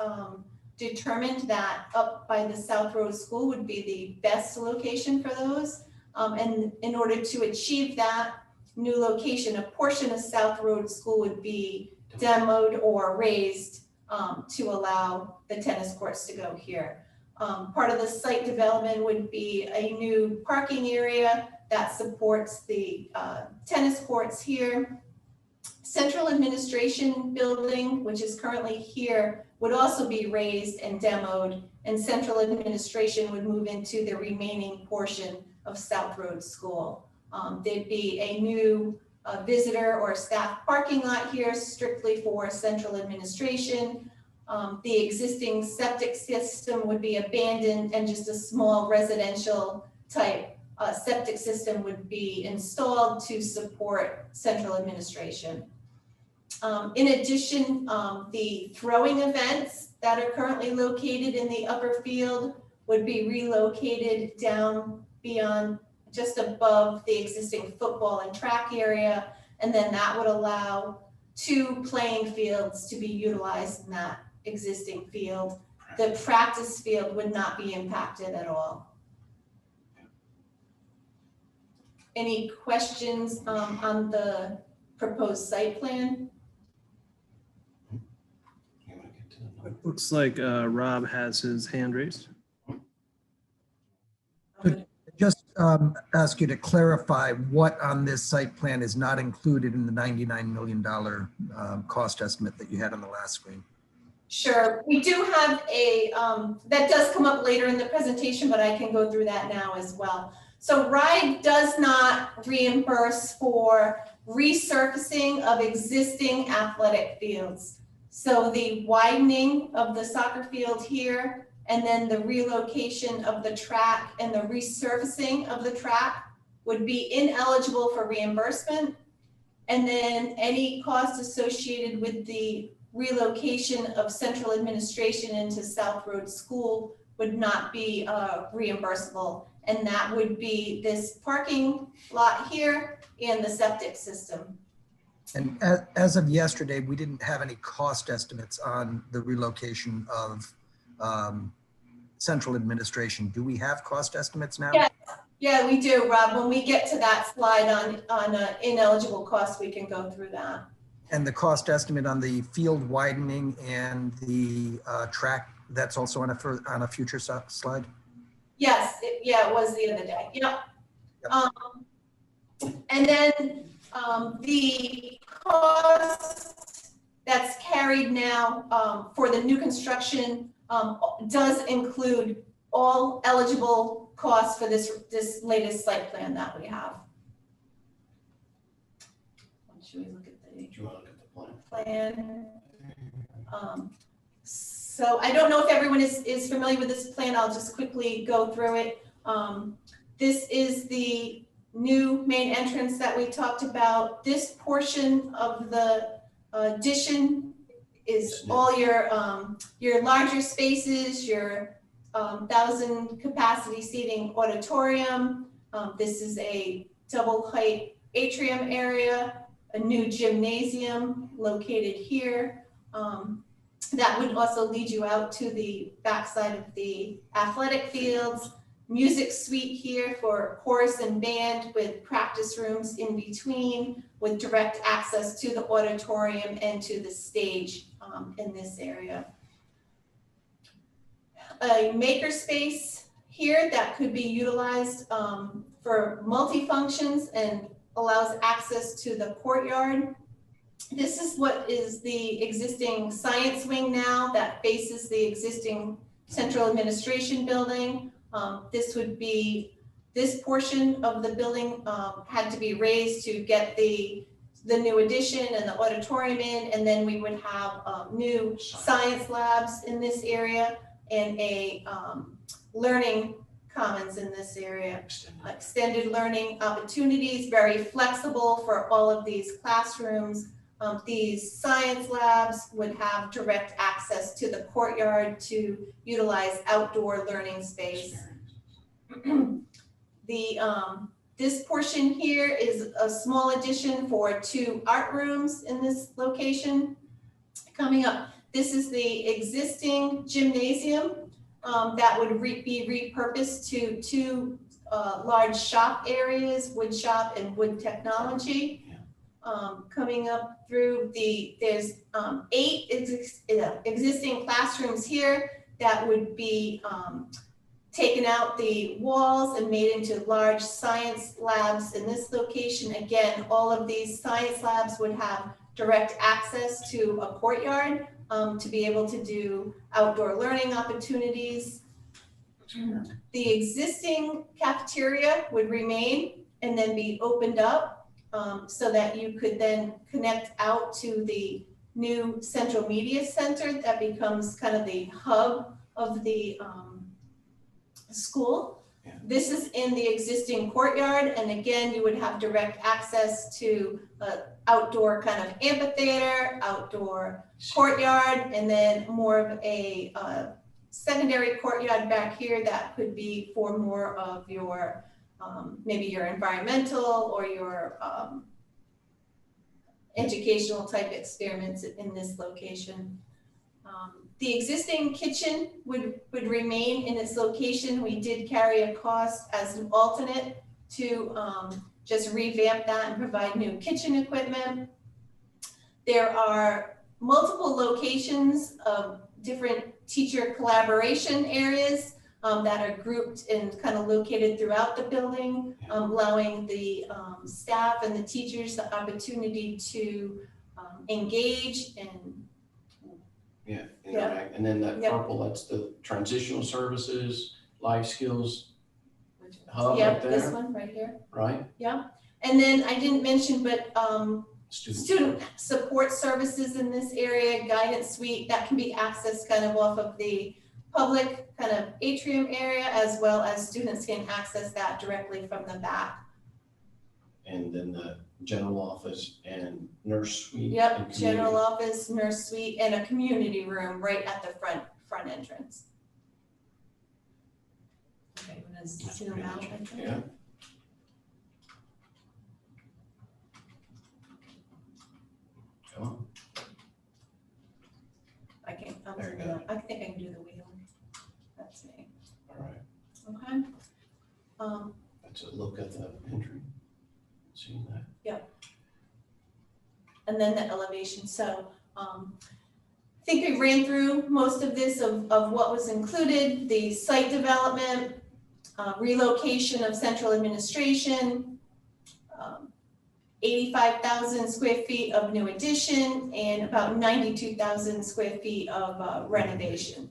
determined that up by the South Road School would be the best location for those. And in order to achieve that new location, a portion of South Road School would be demoed or raised to allow the tennis courts to go here. Part of the site development would be a new parking area that supports the tennis courts here. Central Administration Building, which is currently here, would also be raised and demoed, and Central Administration would move into the remaining portion of South Road School. There'd be a new visitor or staff parking lot here strictly for Central Administration. The existing septic system would be abandoned and just a small residential type septic system would be installed to support Central Administration. In addition, the throwing events that are currently located in the upper field would be relocated down beyond just above the existing football and track area. And then that would allow 2 playing fields to be utilized in that existing field. The practice field would not be impacted at all. Any questions on the proposed site plan? It looks like Rob has his hand raised. Just ask you to clarify what on this site plan is not included in the $99 million cost estimate that you had on the last screen. Sure, we do have a, that does come up later in the presentation, but I can go through that now as well. So RIDE does not reimburse for resurfacing of existing athletic fields. So the widening of the soccer field here, and then the relocation of the track and the resurfacing of the track would be ineligible for reimbursement. And then any cost associated with the relocation of central administration into South Road School would not be reimbursable. And that would be this parking lot here and the septic system. And as of yesterday, we didn't have any cost estimates on the relocation of central administration. Do we have cost estimates now? Yes. Yeah, we do, Rob. When we get to that slide on ineligible costs, we can go through that. And the cost estimate on the field widening and the track, that's also on a future slide? Yes, it was the other day. Yep. And then the cost that's carried now for the new construction does include all eligible costs for this latest site plan that we have. Should we look at the plan? So I don't know if everyone is familiar with this plan. I'll just quickly go through it. This is the new main entrance that we talked about. This portion of the addition is all your larger spaces, your 1,000 capacity seating auditorium. This is a double height atrium area, a new gymnasium located here. That would also lead you out to the backside of the athletic fields. Music suite here for chorus and band with practice rooms in between, with direct access to the auditorium and to the stage in this area. A maker space here that could be utilized for multi-functions and allows access to the courtyard. This is what is the existing science wing now that faces the existing central administration building. This would be, this portion of the building had to be raised to get the new addition and the auditorium in, and then we would have new science labs in this area and a learning commons in this area. Extended learning opportunities, very flexible for all of these classrooms. These science labs would have direct access to the courtyard to utilize outdoor learning space. This portion here is a small addition for 2 art rooms in this location. Coming up, this is the existing gymnasium that would be repurposed to 2 large shop areas, wood shop and wood technology. Coming up through there's 8 existing classrooms here that would be taken out the walls and made into large science labs in this location. Again, all of these science labs would have direct access to a courtyard to be able to do outdoor learning opportunities. The existing cafeteria would remain and then be opened up so that you could then connect out to the new central media center that becomes kind of the hub of the school. Yeah. This is in the existing courtyard, and again, you would have direct access to outdoor kind of amphitheater, outdoor courtyard, and then more of a secondary courtyard back here that could be for more of your maybe your environmental or your educational type experiments in this location. The existing kitchen would remain in its location. We did carry a cost as an alternate to just revamp that and provide new kitchen equipment. There are multiple locations of different teacher collaboration areas that are grouped and kind of located throughout the building, allowing the staff and the teachers the opportunity to engage and interact. And then that purple, that's the transitional services, life skills hub right there. This one right here. Right? Yeah. And then I didn't mention, but student support services in this area, guidance suite, that can be accessed kind of off of the public kind of atrium area, as well as students can access that directly from the back. And then the general office and nurse suite. Yep, general office, nurse suite, and a community room right at the front entrance. Okay, we're gonna zoom out. Yeah. Come on. I can't, There you go. I think I can do the wheel. That's me. All right. Okay. That's a look at the entry. Seeing that. Yep. And then the elevation. So I think we ran through most of this of what was included, the site development, relocation of central administration, 85,000 square feet of new addition, and about 92,000 square feet of renovation.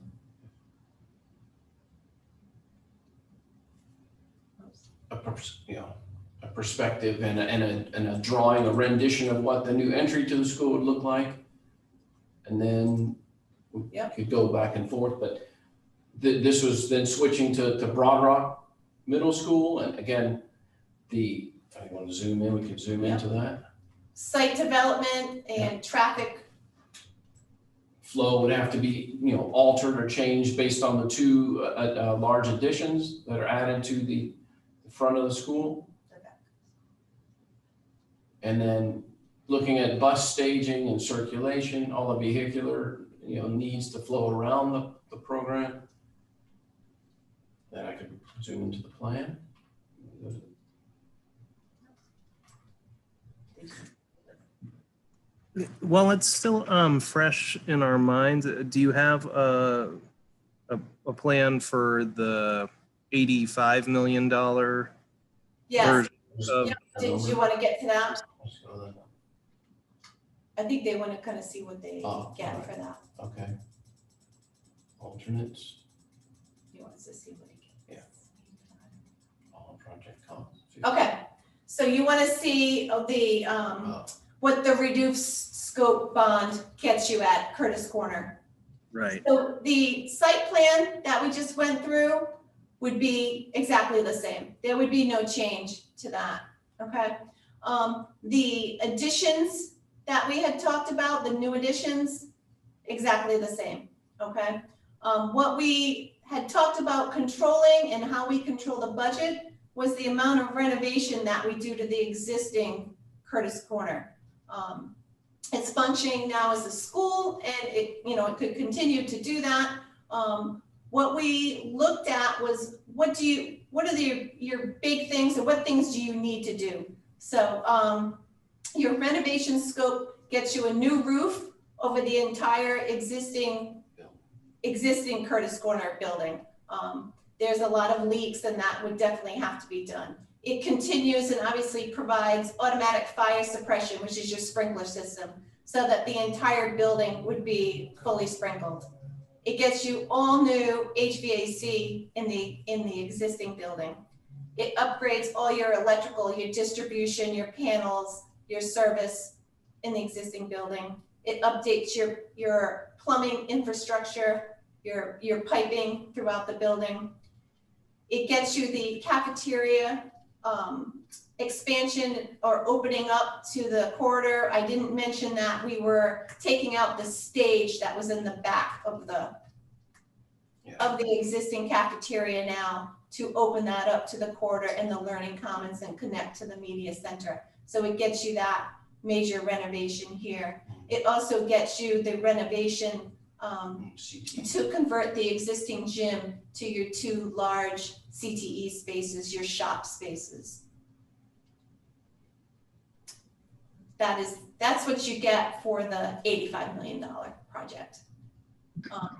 A perspective and a drawing, a rendition of what the new entry to the school would look like. And then we could go back and forth, but this was then switching to Broad Rock Middle School. And again, if you want to zoom in, we can zoom into that. Site development and traffic flow would have to be, altered or changed based on the two large additions that are added to the front of the school. And then looking at bus staging and circulation, all the vehicular, needs to flow around the program. Then I could zoom into the plan. While it's still fresh in our minds, do you have a plan for the $85 million Yes. version of? Did you want to get to that? I think they want to kind of see what they get for that. Okay. Alternates. He wants to see what he gets. Yeah. All project costs. Okay, so you want to see the what the reduced scope bond gets you at Curtis Corner. Right. So the site plan that we just went through would be exactly the same. There would be no change to that, okay? The additions that we had talked about, the new additions, exactly the same, okay? What we had talked about controlling and how we control the budget was the amount of renovation that we do to the existing Curtis Corner. It's functioning now as a school, and it could continue to do that. What we looked at was what are your big things, and what things do you need to do? So your renovation scope gets you a new roof over the entire existing Curtis Corner building. There's a lot of leaks, and that would definitely have to be done. It continues and obviously provides automatic fire suppression, which is your sprinkler system, so that the entire building would be fully sprinkled. It gets you all new HVAC in the existing building. It upgrades all your electrical, your distribution, your panels, your service in the existing building. It updates your plumbing infrastructure, your piping throughout the building. It gets you the cafeteria expansion or opening up to the corridor. I didn't mention that we were taking out the stage that was in the back of the existing cafeteria now. to open that up to the corridor and the learning commons and connect to the media center. So it gets you that major renovation here. It also gets you the renovation to convert the existing gym to your 2 large CTE spaces, your shop spaces. That's what you get for the $85 million project.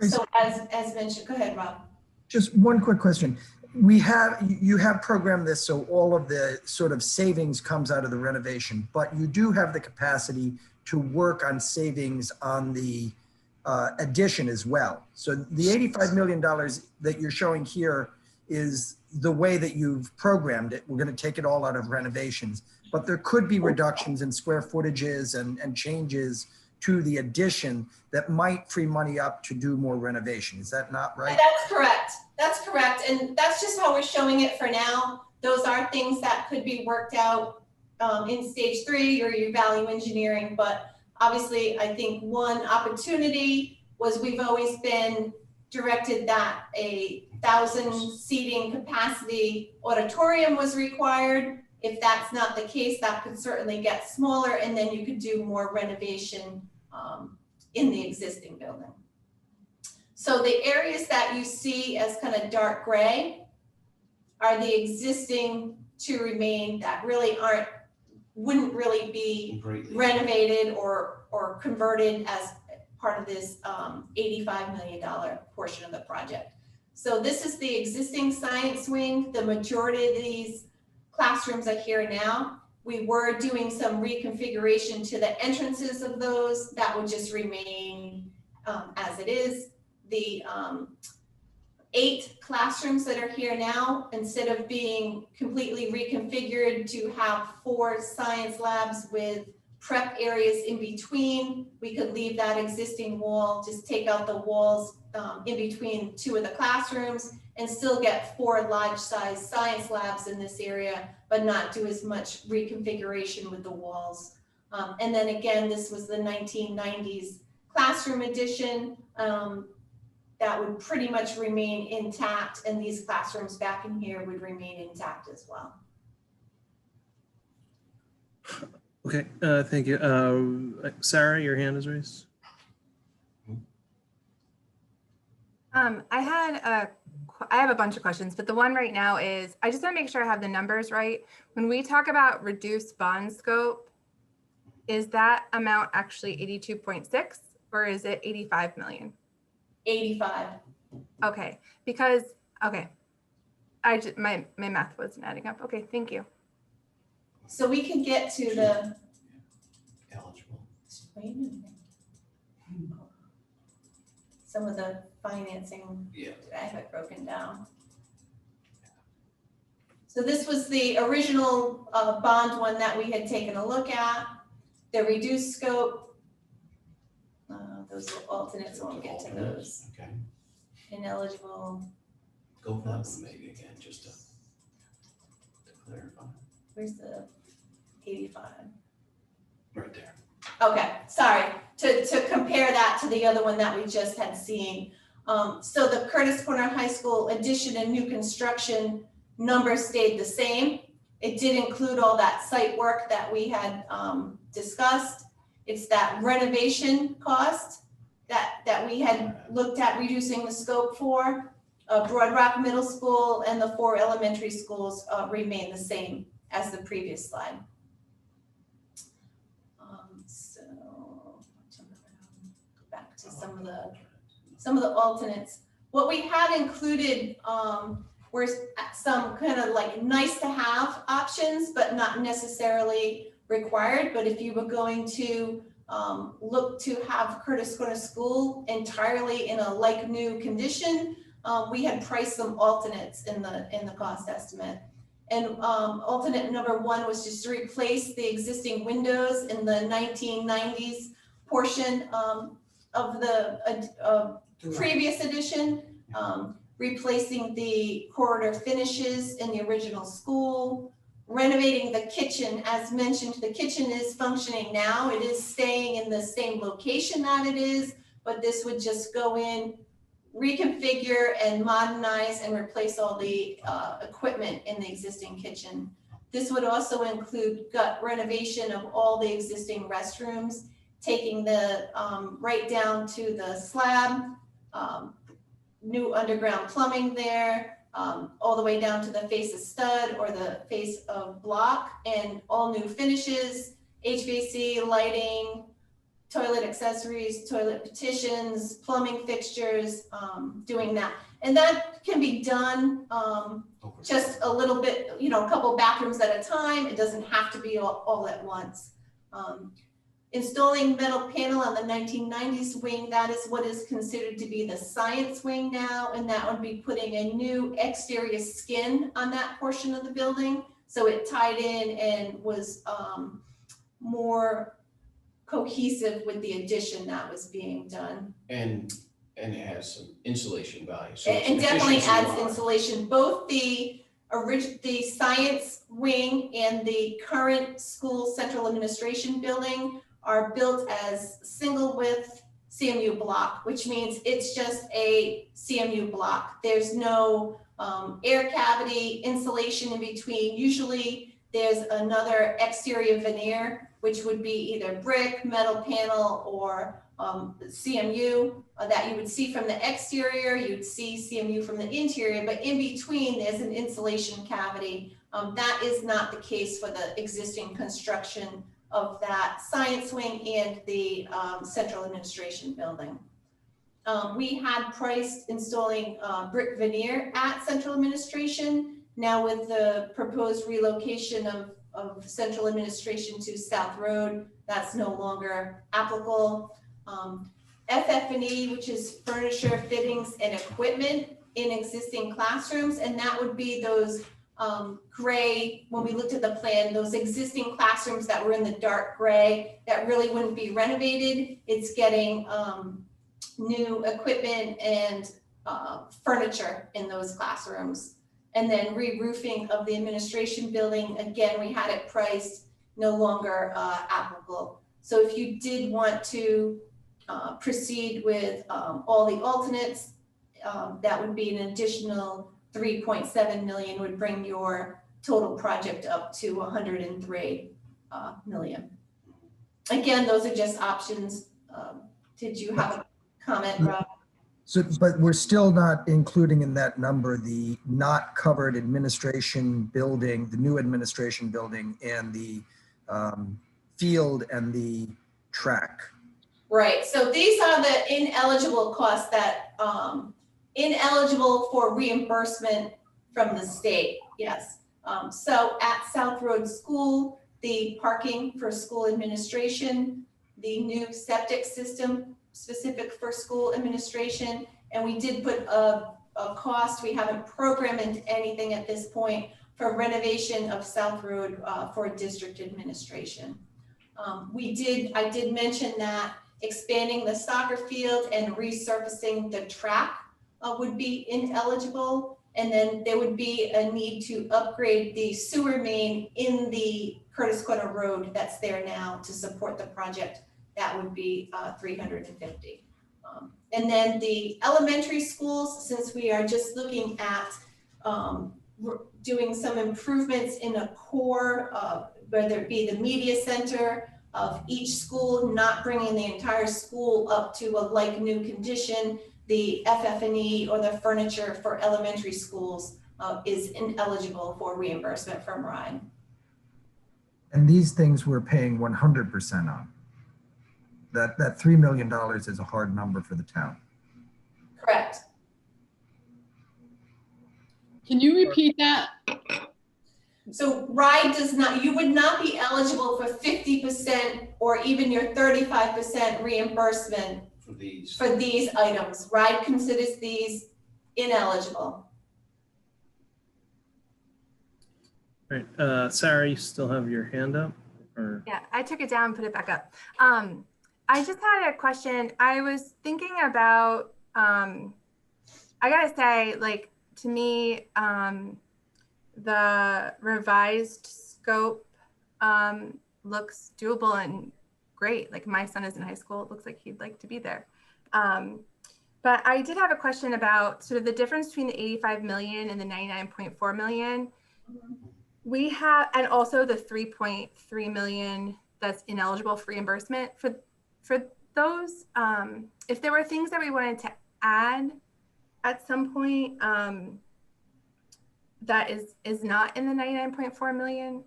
So as mentioned, go ahead, Rob. Just one quick question. You have programmed this so all of the sort of savings comes out of the renovation, but you do have the capacity to work on savings on the addition as well. So the $85 million that you're showing here is the way that you've programmed it. We're going to take it all out of renovations, but there could be reductions in square footages and changes to the addition that might free money up to do more renovation. Is that not right? That's correct. That's correct. And that's just how we're showing it for now. Those are things that could be worked out in stage 3 or your value engineering. But obviously, I think one opportunity was we've always been directed that a 1,000 seating capacity auditorium was required. If that's not the case, that could certainly get smaller, and then you could do more renovation in the existing building. So the areas that you see as kind of dark gray are the existing to remain that really wouldn't really be renovated or converted as part of this $85 million portion of the project. So this is the existing science wing. The majority of these classrooms are here now. We were doing some reconfiguration to the entrances of those. That would just remain as it is. The 8 classrooms that are here now, instead of being completely reconfigured to have 4 science labs with prep areas in between, we could leave that existing wall, just take out the walls in between 2 of the classrooms and still get 4 large-sized science labs in this area, but not do as much reconfiguration with the walls. And then again, this was the 1990s classroom edition that would pretty much remain intact, and these classrooms back in here would remain intact as well. Okay, thank you. Sarah, your hand is raised. I have a bunch of questions, but the one right now is, I just want to make sure I have the numbers right. When we talk about reduced bond scope, is that amount actually 82.6 or is it 85 million? 85. Okay, because, okay. My math wasn't adding up. Okay, thank you. So we can get to the eligible. Wait a minute. Some of the financing. Yeah. I have it broken down. So this was the original bond one that we had taken a look at. The reduced scope. Those are alternates, so we'll get to those. Okay. Ineligible. Go back to maybe again, just to clarify. Where's the 85? Right there. Okay, sorry, to compare that to the other one that we just had seen. So the Curtis Corner High School addition and new construction number stayed the same. It did include all that site work that we had discussed. It's that renovation cost that we had looked at reducing the scope for. Broad Rock Middle School and the 4 elementary schools remain the same as the previous slide. So go back to some of the alternates. What we had included were some kind of like nice to have options, but not necessarily required. But if you were going to look to have Curtis Corner School entirely in a like new condition, we had priced some alternates in the cost estimate. And alternate number 1 was just to replace the existing windows in the 1990s portion of the previous edition, replacing the corridor finishes in the original school, renovating the kitchen. As mentioned, the kitchen is functioning now. It is staying in the same location that it is, but this would just go in reconfigure and modernize and replace all the equipment in the existing kitchen. This would also include gut renovation of all the existing restrooms, taking the right down to the slab, new underground plumbing there, all the way down to the face of stud or the face of block, and all new finishes, HVAC, lighting, toilet accessories, toilet petitions, plumbing fixtures, doing that. And that can be done just a little bit, you know, a couple bathrooms at a time. It doesn't have to be all at once. Installing metal panel on the 1990s wing, that is what is considered to be the science wing now, and that would be putting a new exterior skin on that portion of the building. So it tied in and was more cohesive with the addition that was being done. And it has some insulation value. So And definitely efficiency adds wise. insulation. Both the science wing and the current school central administration building are built as single width CMU block, which means it's just a CMU block. There's no air cavity, insulation in between. Usually there's another exterior veneer, which would be either brick, metal panel, or CMU that you would see from the exterior. You'd see CMU from the interior, but in between there's an insulation cavity. That is not the case for the existing construction of that science wing and the central administration building. We had priced installing brick veneer at central administration. Now with the proposed relocation of central administration to South Road, that's no longer applicable. FF&E, which is furniture, fittings, and equipment in existing classrooms, and that would be those gray, when we looked at the plan, those existing classrooms that were in the dark gray that really wouldn't be renovated. It's getting new equipment and furniture in those classrooms. And then re-roofing of the administration building, again, we had it priced, no longer applicable. So if you did want to proceed with all the alternates, that would be an additional 3.7 million, would bring your total project up to 103 million. Again, those are just options. Did you have a comment, Rob? So, but we're still not including in that number the not covered administration building, the new administration building, and the field and the track. Right, so these are the ineligible costs that, ineligible for reimbursement from the state, yes. So at South Road School, the parking for school administration, the new septic system specific for school administration, and we did put a cost, we haven't programmed anything at this point, for renovation of South Road for district administration. I did mention that expanding the soccer field and resurfacing the track would be ineligible. And then there would be a need to upgrade the sewer main in the Curtis Corner Road that's there now to support the project. That would be 350. And then the elementary schools, since we are just looking at doing some improvements in a core, whether it be the media center of each school, not bringing the entire school up to a like new condition, the FF&E or the furniture for elementary schools is ineligible for reimbursement from RIDE. And these things we're paying 100% on. That $3 million is a hard number for the town. Correct. Can you repeat that? So RIDE does not, you would not be eligible for 50% or even your 35% reimbursement for these items. RIDE considers these ineligible. Right, Sarah, you still have your hand up? Or? Yeah, I took it down and put it back up. I just had a question. I was thinking about, I gotta say, like, to me, the revised scope looks doable and great. Like, my son is in high school. It looks like he'd like to be there. But I did have a question about sort of the difference between the 85 million and the 99.4 million. We have, and also the 3.3 million that's ineligible for reimbursement for those. If there were things that we wanted to add at some point, that is not in the 99.4 million,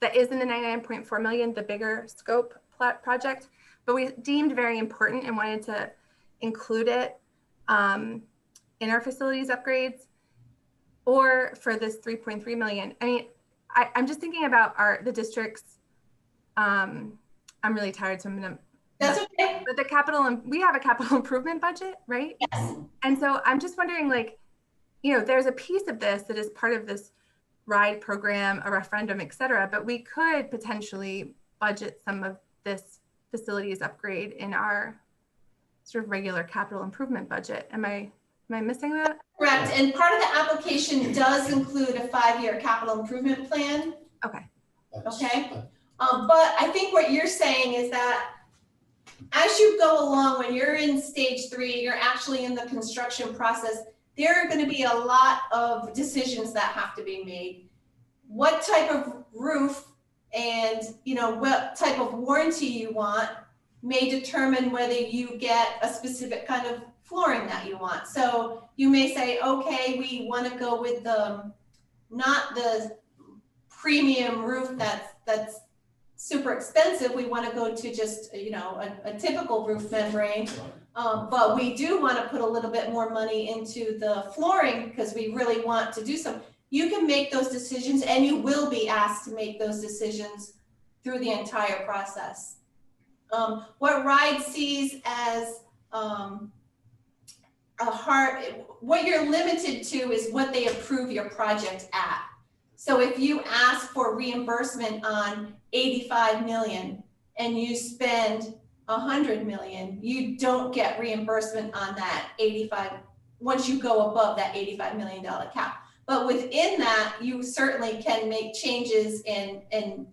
that is in the 99.4 million, the bigger scope project, but we deemed very important and wanted to include it in our facilities upgrades, or for this 3.3 million. I mean, I'm just thinking about the districts. I'm really tired, so I'm gonna. That's okay. But the capital, we have a capital improvement budget, right? Yes. And so I'm just wondering, like, you know, there's a piece of this that is part of this RIDE program, a referendum, et cetera, but we could potentially budget some of this facilities upgrade in our sort of regular capital improvement budget. Am I missing that? Correct. And part of the application does include a 5-year capital improvement plan. Okay. Okay. But I think what you're saying is that as you go along, when you're in stage 3, you're actually in the construction process, there are going to be a lot of decisions that have to be made. What type of roof and, you know, what type of warranty you want may determine whether you get a specific kind of flooring that you want. So you may say, okay, we want to go with not the premium roof that's super expensive. We want to go to just, you know, a typical roof membrane. But we do want to put a little bit more money into the flooring because we really want to do some. You can make those decisions, and you will be asked to make those decisions through the entire process. What RIDE sees as what you're limited to is what they approve your project at. So if you ask for reimbursement on 85 million and you spend 100 million, you don't get reimbursement on that 85 once you go above that $85 million cap. But within that, you certainly can make changes and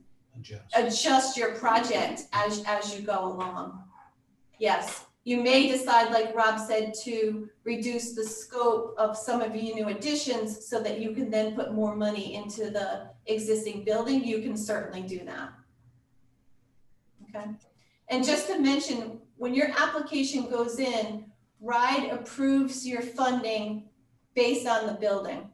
adjust your project as you go along. Yes, you may decide, like Rob said, to reduce the scope of some of your new additions so that you can then put more money into the existing building. You can certainly do that. Okay. And just to mention, when your application goes in, RIDE approves your funding based on the building.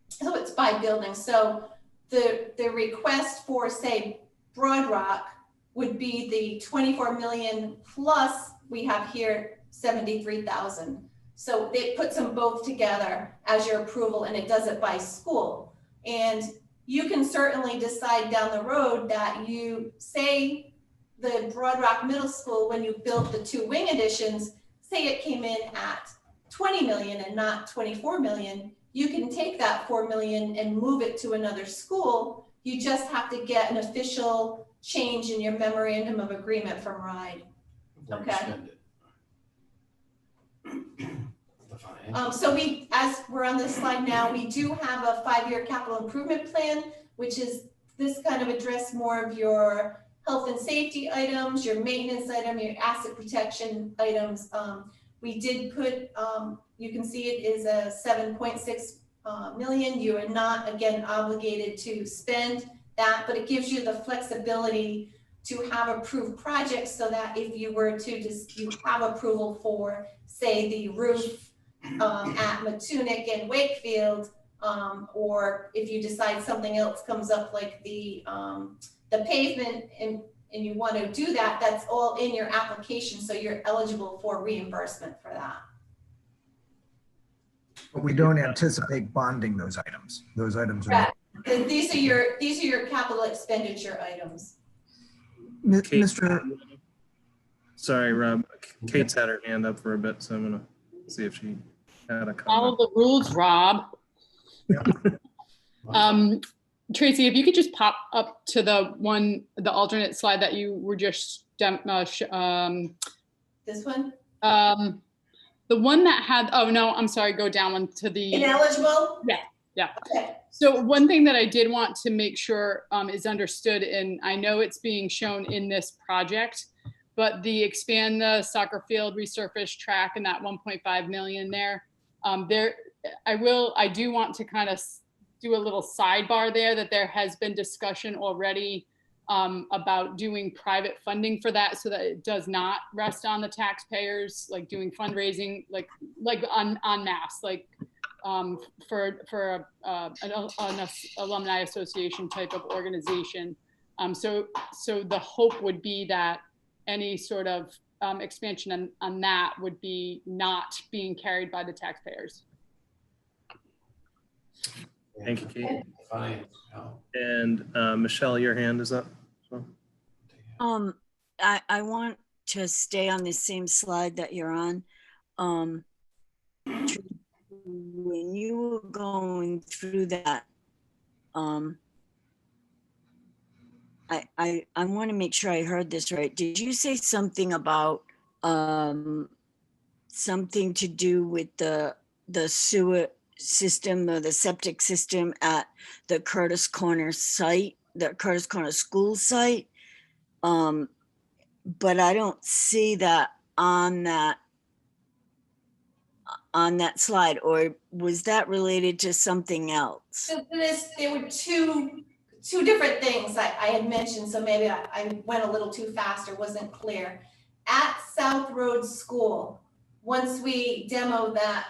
So it's by building. So the request for, say, Broad Rock would be the 24 million plus we have here 73,000. So it puts them both together as your approval, and it does it by school. And you can certainly decide down the road that you say the Broad Rock Middle School, when you built the 2 wing additions, say it came in at 20 million and not 24 million, you can take that 4 million and move it to another school. You just have to get an official change in your memorandum of agreement from RIDE. Okay. So as we're on this slide now, we do have a 5-year capital improvement plan, which is this kind of address more of your health and safety items, your maintenance item, your asset protection items. We did put, you can see it is a 7.6 million. You are not, again, obligated to spend that, but it gives you the flexibility to have approved projects so that if you were to just, you have approval for, say, the roof at Matunic and Wakefield, or if you decide something else comes up like the pavement and you want to do that, that's all in your application, so you're eligible for reimbursement for that. But we don't anticipate bonding those items. Those items are. And these are your capital expenditure items. Mr. Sorry, Rob. Kate's had her hand up for a bit, so I'm gonna see if she had a comment. Follow the rules, Rob. Tracy, if you could just pop up to the alternate slide that you were just this one? The one that had, oh no, I'm sorry, go down one to the ineligible. Yeah. Okay. So one thing that I did want to make sure is understood, and I know it's being shown in this project, but the expand the soccer field, resurface track, and that 1.5 million there. I do want to kind of do a little sidebar there that there has been discussion already about doing private funding for that, so that it does not rest on the taxpayers, like doing fundraising, like on mass, like for an alumni association type of organization. So the hope would be that any sort of expansion on that would be not being carried by the taxpayers. Thank you, Kate. Fine. And Michelle, your hand is up. So. I want to stay on the same slide that you're on. When you were going through that, I want to make sure I heard this right. Did you say something about something to do with the sewer system or the septic system at the Curtis Corner site, the Curtis Corner school site? But I don't see that on that slide, or was that related to something else? So there were two different things I had mentioned, so maybe I went a little too fast or wasn't clear. At South Road School, once we demo that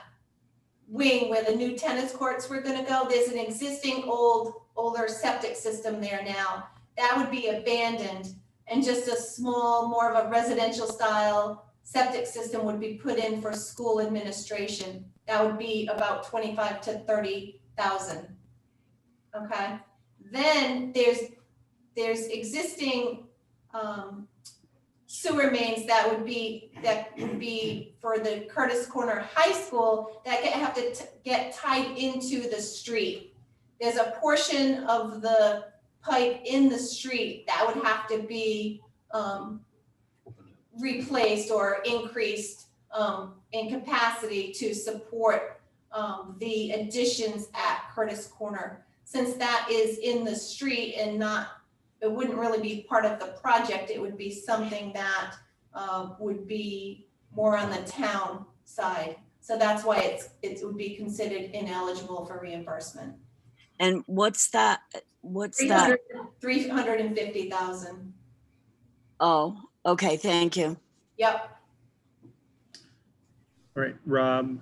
wing where the new tennis courts were going to go, there's an existing older septic system there now. That would be abandoned, and just a small, more of a residential style septic system would be put in for school administration. That would be about 25 to 30,000. Okay. Then there's existing sewer mains that would be for the Curtis Corner High School that have to get tied into the street. There's a portion of the pipe in the street that would have to be replaced or increased in capacity to support the additions at Curtis Corner. Since that is in the street and it wouldn't really be part of the project, it would be something that would be more on the town side. So that's why it would be considered ineligible for reimbursement. And what's that? 350,000. Oh, okay, thank you. Yep. All right, Rob,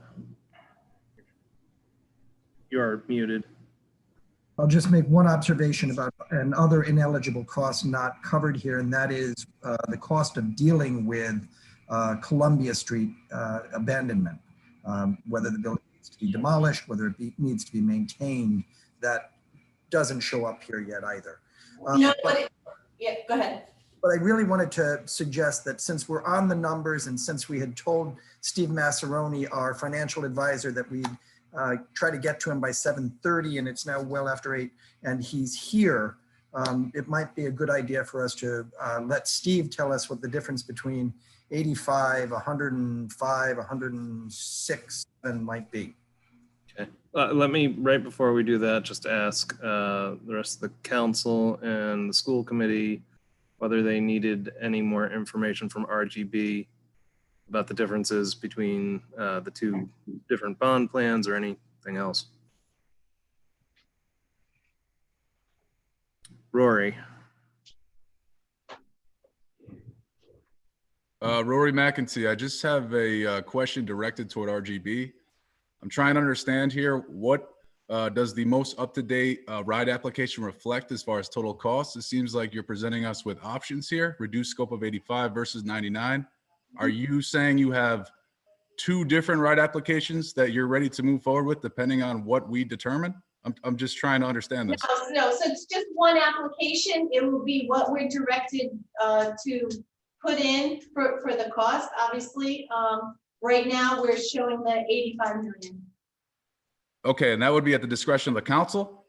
you're muted. I'll just make one observation about another ineligible cost not covered here, and that is the cost of dealing with Columbia Street abandonment, whether the building needs to be demolished, whether it needs to be maintained. That doesn't show up here yet either. Yeah, go ahead. But I really wanted to suggest that since we're on the numbers and since we had told Steve Massaroni, our financial advisor, that we'd try to get to him by 7:30 and it's now well after 8 and he's here, it might be a good idea for us to let Steve tell us what the difference between 85, 105, 106 might be. Okay. Let me, right before we do that, just ask the rest of the council and the school committee whether they needed any more information from RGB about the differences between the two different bond plans or anything else. Rory. Rory McEntee, I just have a question directed toward RGB. I'm trying to understand here, what does the most up-to-date ride application reflect as far as total costs? It seems like you're presenting us with options here, reduced scope of 85 versus 99. Are you saying you have two different ride applications that you're ready to move forward with depending on what we determine? I'm just trying to understand this. No, so it's just one application. It will be what we're directed to put in for the cost, obviously. Right now, we're showing the 85 million. Okay, and that would be at the discretion of the council?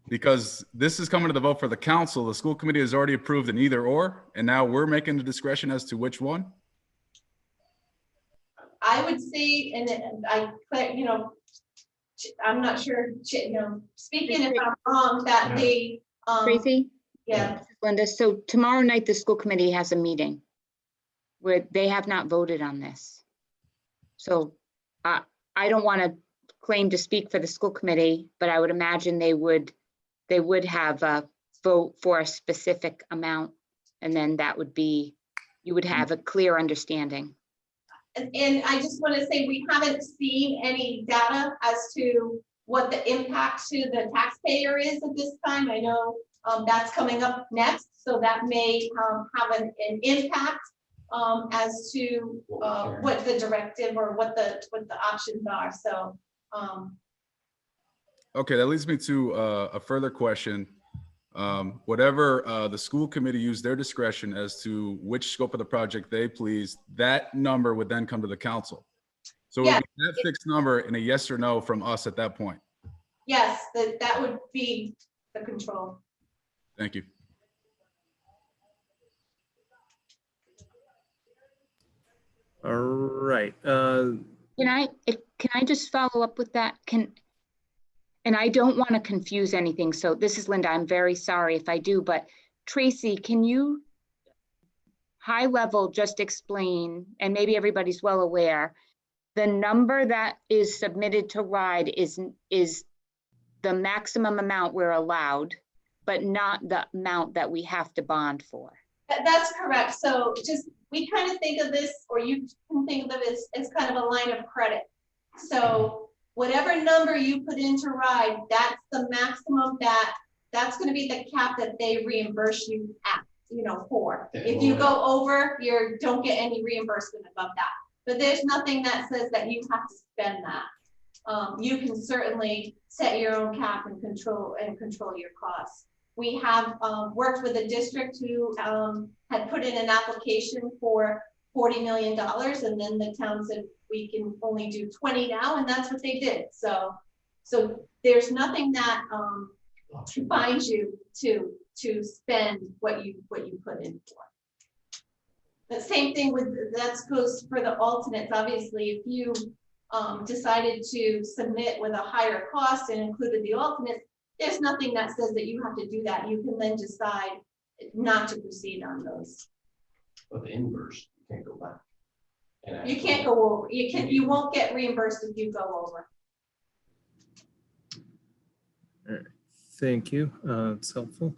Because this is coming to the vote for the council. The school committee has already approved an either or, and now we're making the discretion as to which one? I would say, and I'm not sure, speaking if I'm wrong, that the, Tracy? yeah. Linda. So tomorrow night, the school committee has a meeting where they have not voted on this. So I don't want to claim to speak for the school committee, but I would imagine they would have a vote for a specific amount. And then that would be, you would have a clear understanding. And I just want to say, we haven't seen any data as to what the impact to the taxpayer is at this time. I know that's coming up next, so that may have an impact as to what the directive or what the options are. So Okay, that leads me to a further question. Whatever the school committee used their discretion as to which scope of the project they please, that number would then come to the council. So it would be that fixed number and a yes or no from us at that point. yes, that would be the control. Thank you. All right. Can I just follow up with that? And I don't want to confuse anything. So this is Linda. I'm very sorry if I do, but Tracy, can you high level just explain, and maybe everybody's well aware, the number that is submitted to RIDE is the maximum amount we're allowed, but not the amount that we have to bond for. That's correct. So just, we kind of think of this, or you can think of it as kind of a line of credit. So whatever number you put into RIDE, that's the maximum that's going to be the cap that they reimburse you at, for. If you go over, you don't get any reimbursement above that. But there's nothing that says that you have to spend that. You can certainly set your own cap and control your costs. We have worked with a district who had put in an application for $40 million, and then the town said we can only do 20 now, and that's what they did. So there's nothing that binds you to spend what you put in for. The same thing that goes for the alternates. Obviously, if you decided to submit with a higher cost and included the alternates, there's nothing that says that you have to do that. You can then decide not to proceed on those. But the inverse, you can't go back. You can't go over. You won't get reimbursed if you go over. All right. Thank you. It's helpful.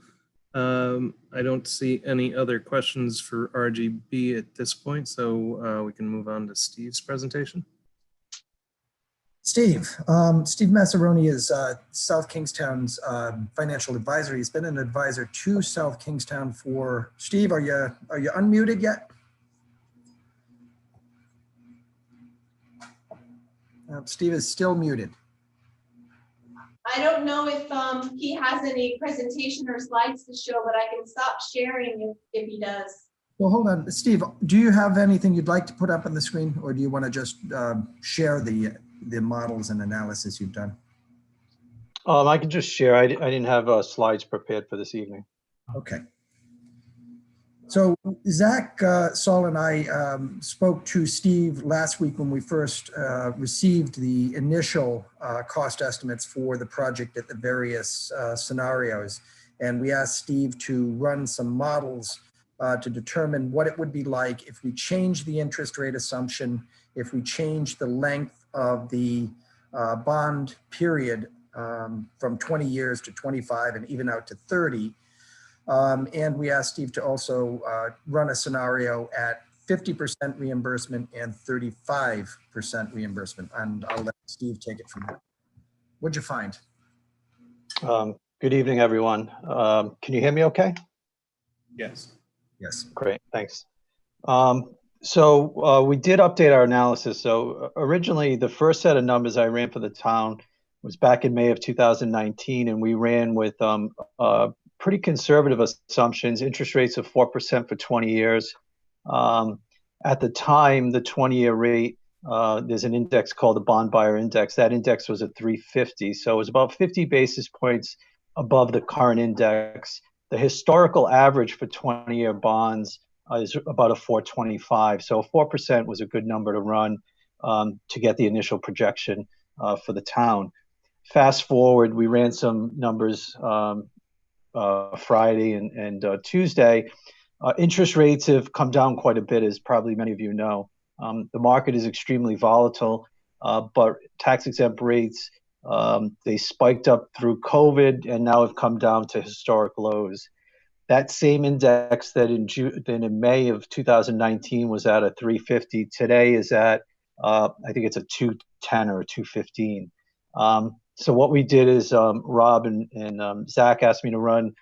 I don't see any other questions for RGB at this point, so we can move on to Steve's presentation. Steve Massaroni is South Kingstown's financial advisor. He's been an advisor to South Kingstown for, Steve, are you unmuted yet? Steve is still muted. I don't know if he has any presentation or slides to show, but I can stop sharing if he does. Well, hold on. Steve, do you have anything you'd like to put up on the screen, or do you want to just share the models and analysis you've done? I can just share. I didn't have slides prepared for this evening. Okay. So Zach Saul and I spoke to Steve last week when we first received the initial cost estimates for the project at the various scenarios. And we asked Steve to run some models to determine what it would be like if we change the interest rate assumption, if we change the length of the bond period from 20 years to 25 and even out to 30. And we asked Steve to also run a scenario at 50% reimbursement and 35% reimbursement. And I'll let Steve take it from there. What'd you find? Good evening, everyone. Can you hear me okay? Yes. Yes. Great, thanks. So we did update our analysis. So originally, the first set of numbers I ran for the town was back in May of 2019, and we ran with pretty conservative assumptions, interest rates of 4% for 20 years. At the time, the 20-year rate, there's an index called the Bond Buyer Index. That index was at 350. So it was about 50 basis points above the current index. The historical average for 20-year bonds is about a 425. So 4% was a good number to run to get the initial projection for the town. Fast forward, we ran some numbers Friday and Tuesday, interest rates have come down quite a bit, as probably many of you know. The market is extremely volatile, but tax exempt rates, they spiked up through COVID and now have come down to historic lows. That same index that in May of 2019 was at a 350, today is at, I think it's a 210 or a 215. So what we did is Rob and Zach asked me to run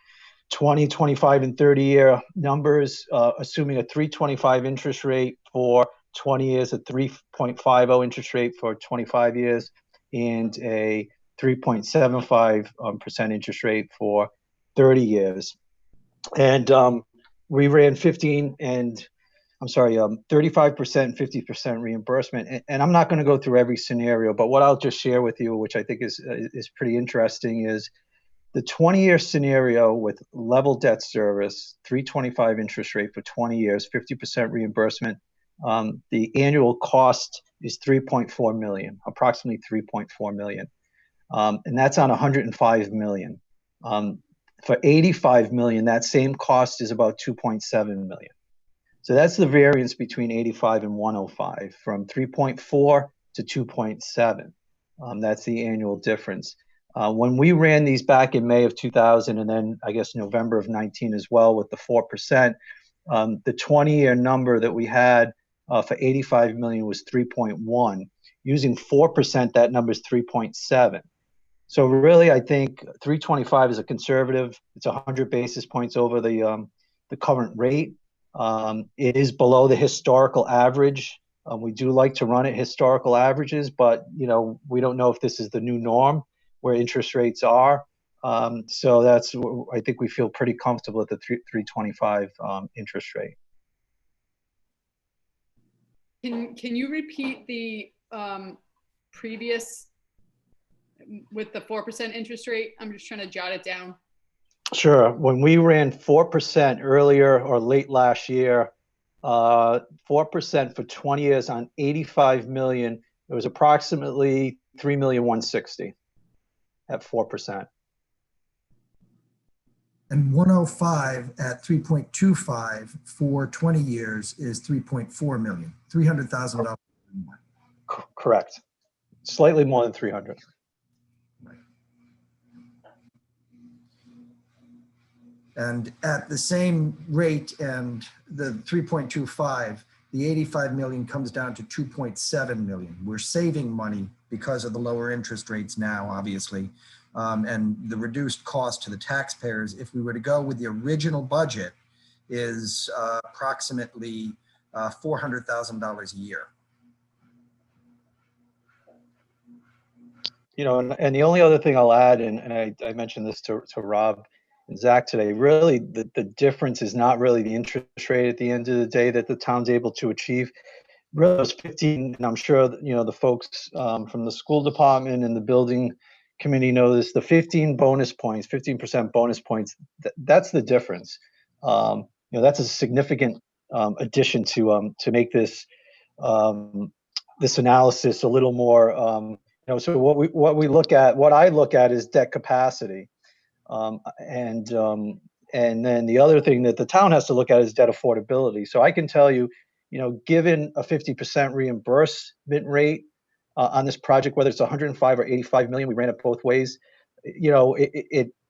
20, 25, and 30-year numbers, assuming a 325 interest rate for 20 years, a 3.50 interest rate for 25 years, and a 3.75% interest rate for 30 years. And we ran 35% and 50% reimbursement. And I'm not going to go through every scenario, but what I'll just share with you, which I think is pretty interesting, is the 20-year scenario with level debt service, 325 interest rate for 20 years, 50% reimbursement. The annual cost is $3.4 million, approximately $3.4 million. And that's on 105 million. For 85 million, that same cost is about 2.7 million. So that's the variance between 85 and 105, from 3.4 to 2.7. That's the annual difference. When we ran these back in May of 2000, and then I guess November of 19 as well with the 4%, the 20-year number that we had for 85 million was 3.1. Using 4%, that number is 3.7. So really, I think 325 is a conservative. It's 100 basis points over the current rate. It is below the historical average. We do like to run at historical averages, but we don't know if this is the new norm where interest rates are. So that's, I think we feel pretty comfortable at the 325 interest rate. Can you repeat the previous with the 4% interest rate? I'm just trying to jot it down. Sure. When we ran 4% earlier or late last year, 4% for 20 years on 85 million, it was approximately 3,160,000 at 4%. And 105 at 3.25 for 20 years is 3.4 million, $300,000. Correct. Slightly more than 300. And at the same rate and the 3.25, the 85 million comes down to 2.7 million. We're saving money because of the lower interest rates now, obviously, and the reduced cost to the taxpayers. If we were to go with the original budget, is approximately $400,000 a year. And the only other thing I'll add, and I mentioned this to Rob and Zach today, really the difference is not really the interest rate at the end of the day that the town's able to achieve. Really, those 15, and I'm sure the folks from the school department and the building committee know this, the 15% bonus points, that's the difference. That's a significant addition to make this this analysis a little more. So what I look at is debt capacity, and then the other thing that the town has to look at is debt affordability. So I can tell you, given a 50% reimbursement rate on this project, whether it's 105 or 85 million, we ran it both ways.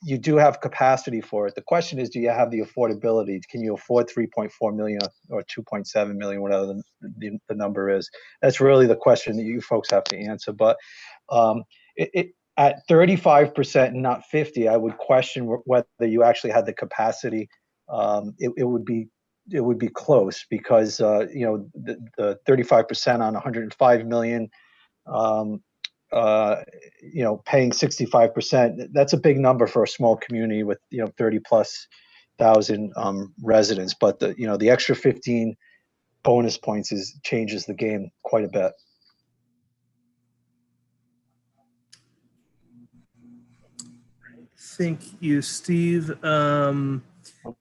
You do have capacity for it. The question is, do you have the affordability? Can you afford 3.4 million or 2.7 million, whatever the number is? That's really the question that you folks have to answer. But at 35% and not 50, I would question whether you actually had the capacity. It would be close because the 35% on 105 million. Paying 65%, that's a big number for a small community with 30,000+ residents. But the extra 15 bonus points changes the game quite a bit. Thank you, Steve. Sorry,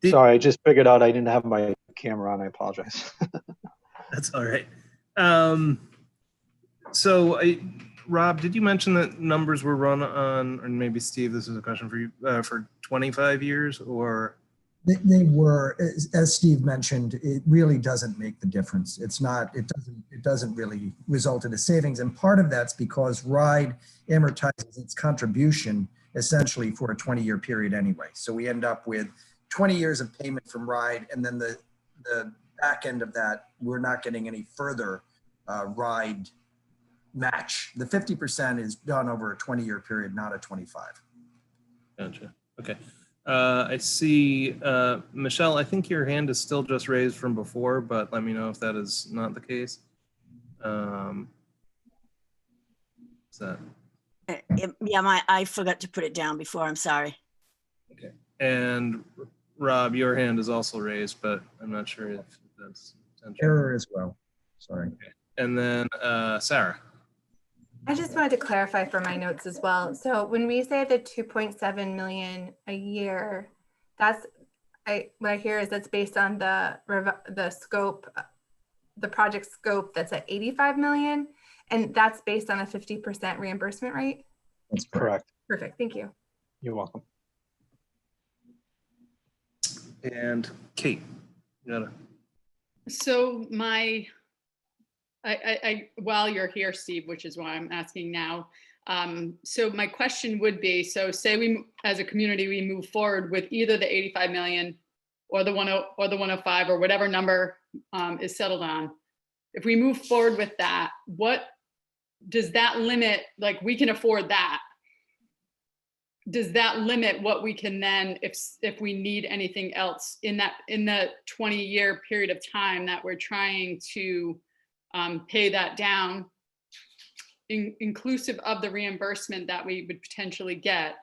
I just figured out I didn't have my camera on. I apologize. That's all right. So Rob, did you mention that numbers were run on, or maybe Steve, this is a question for you, for 25 years or? They were, as Steve mentioned, it really doesn't make the difference. It's not, it doesn't really result in a savings. And part of that's because RIDE amortizes its contribution essentially for a 20-year period anyway. So we end up with 20 years of payment from RIDE, and then the back end of that, we're not getting any further RIDE match. The 50% is done over a 20-year period, not a 25. Gotcha. Okay. I see, Michelle, I think your hand is still just raised from before, but let me know if that is not the case. Is that? Yeah, I forgot to put it down before. I'm sorry. Okay. And Rob, your hand is also raised, but I'm not sure if that's intentional. Error as well. Sorry. Okay. And then Sarah. I just wanted to clarify for my notes as well. So when we say the 2.7 million a year, that's what I hear is that's based on the scope, the project scope that's at 85 million, and that's based on a 50% reimbursement rate. That's correct. Perfect. Thank you. You're welcome. And Kate, you got it. So while you're here, Steve, which is why I'm asking now. So my question would be, so say we, as a community, we move forward with either the 85 million or the 105 or whatever number is settled on. If we move forward with that, what does that limit? Like, we can afford that. Does that limit what we can then, if we need anything else in the 20-year period of time that we're trying to pay that down, inclusive of the reimbursement that we would potentially get?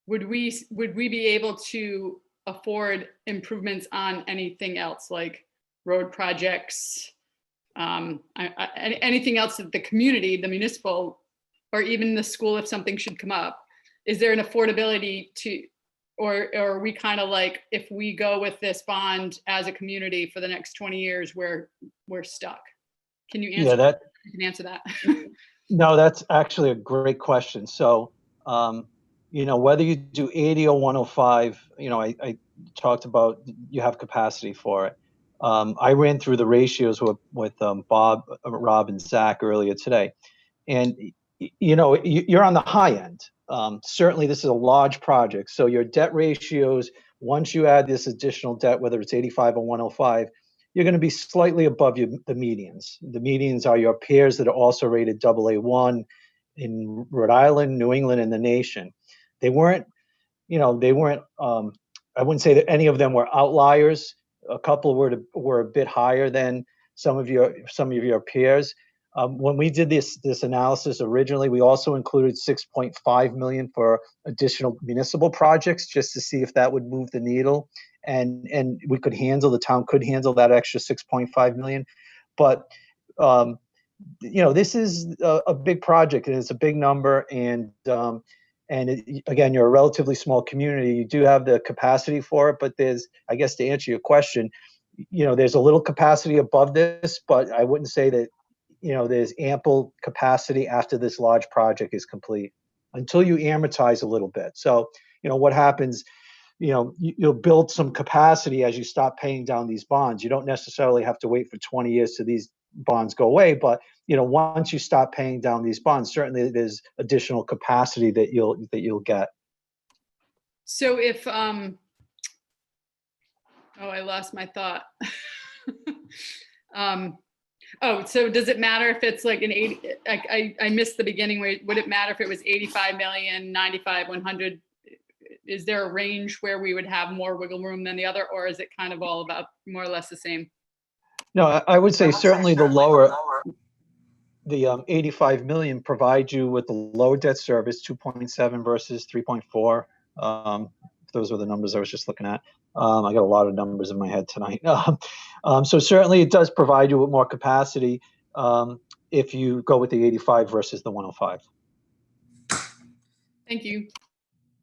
Would we be able to afford improvements on anything else, like road projects, anything else that the community, the municipal, or even the school, if something should come up? Is there an affordability to, or are we kind of like, if we go with this bond as a community for the next 20 years, we're stuck? Can you answer that? You can answer that. No, that's actually a great question. So, whether you do 80 or 105, I talked about you have capacity for it. I ran through the ratios with Bob, Rob, and Zach earlier today. And, you're on the high end. Certainly, this is a large project. So your debt ratios, once you add this additional debt, whether it's 85 or 105, you're going to be slightly above the medians. The medians are your peers that are also rated AA1 in Rhode Island, New England, and the nation. They weren't, I wouldn't say that any of them were outliers. A couple were a bit higher than some of your peers. When we did this analysis originally, we also included 6.5 million for additional municipal projects just to see if that would move the needle. And we could handle, the town could handle that extra 6.5 million. But, this is a big project and it's a big number. And again, you're a relatively small community. You do have the capacity for it, but there's, I guess to answer your question, there's a little capacity above this, but I wouldn't say that, there's ample capacity after this large project is complete until you amortize a little bit. So, what happens, you'll build some capacity as you stop paying down these bonds. You don't necessarily have to wait for 20 years till these bonds go away, but once you stop paying down these bonds, certainly there's additional capacity that you'll get. So if I lost my thought. So does it matter if it's like an 80? I missed the beginning. Would it matter if it was 85 million, 95, 100? Is there a range where we would have more wiggle room than the other, or is it kind of all about more or less the same? No, I would say certainly the lower, the 85 million provides you with the lower debt service, 2.7 versus 3.4. Those were the numbers I was just looking at. I got a lot of numbers in my head tonight. So certainly it does provide you with more capacity if you go with the 85 versus the 105. Thank you.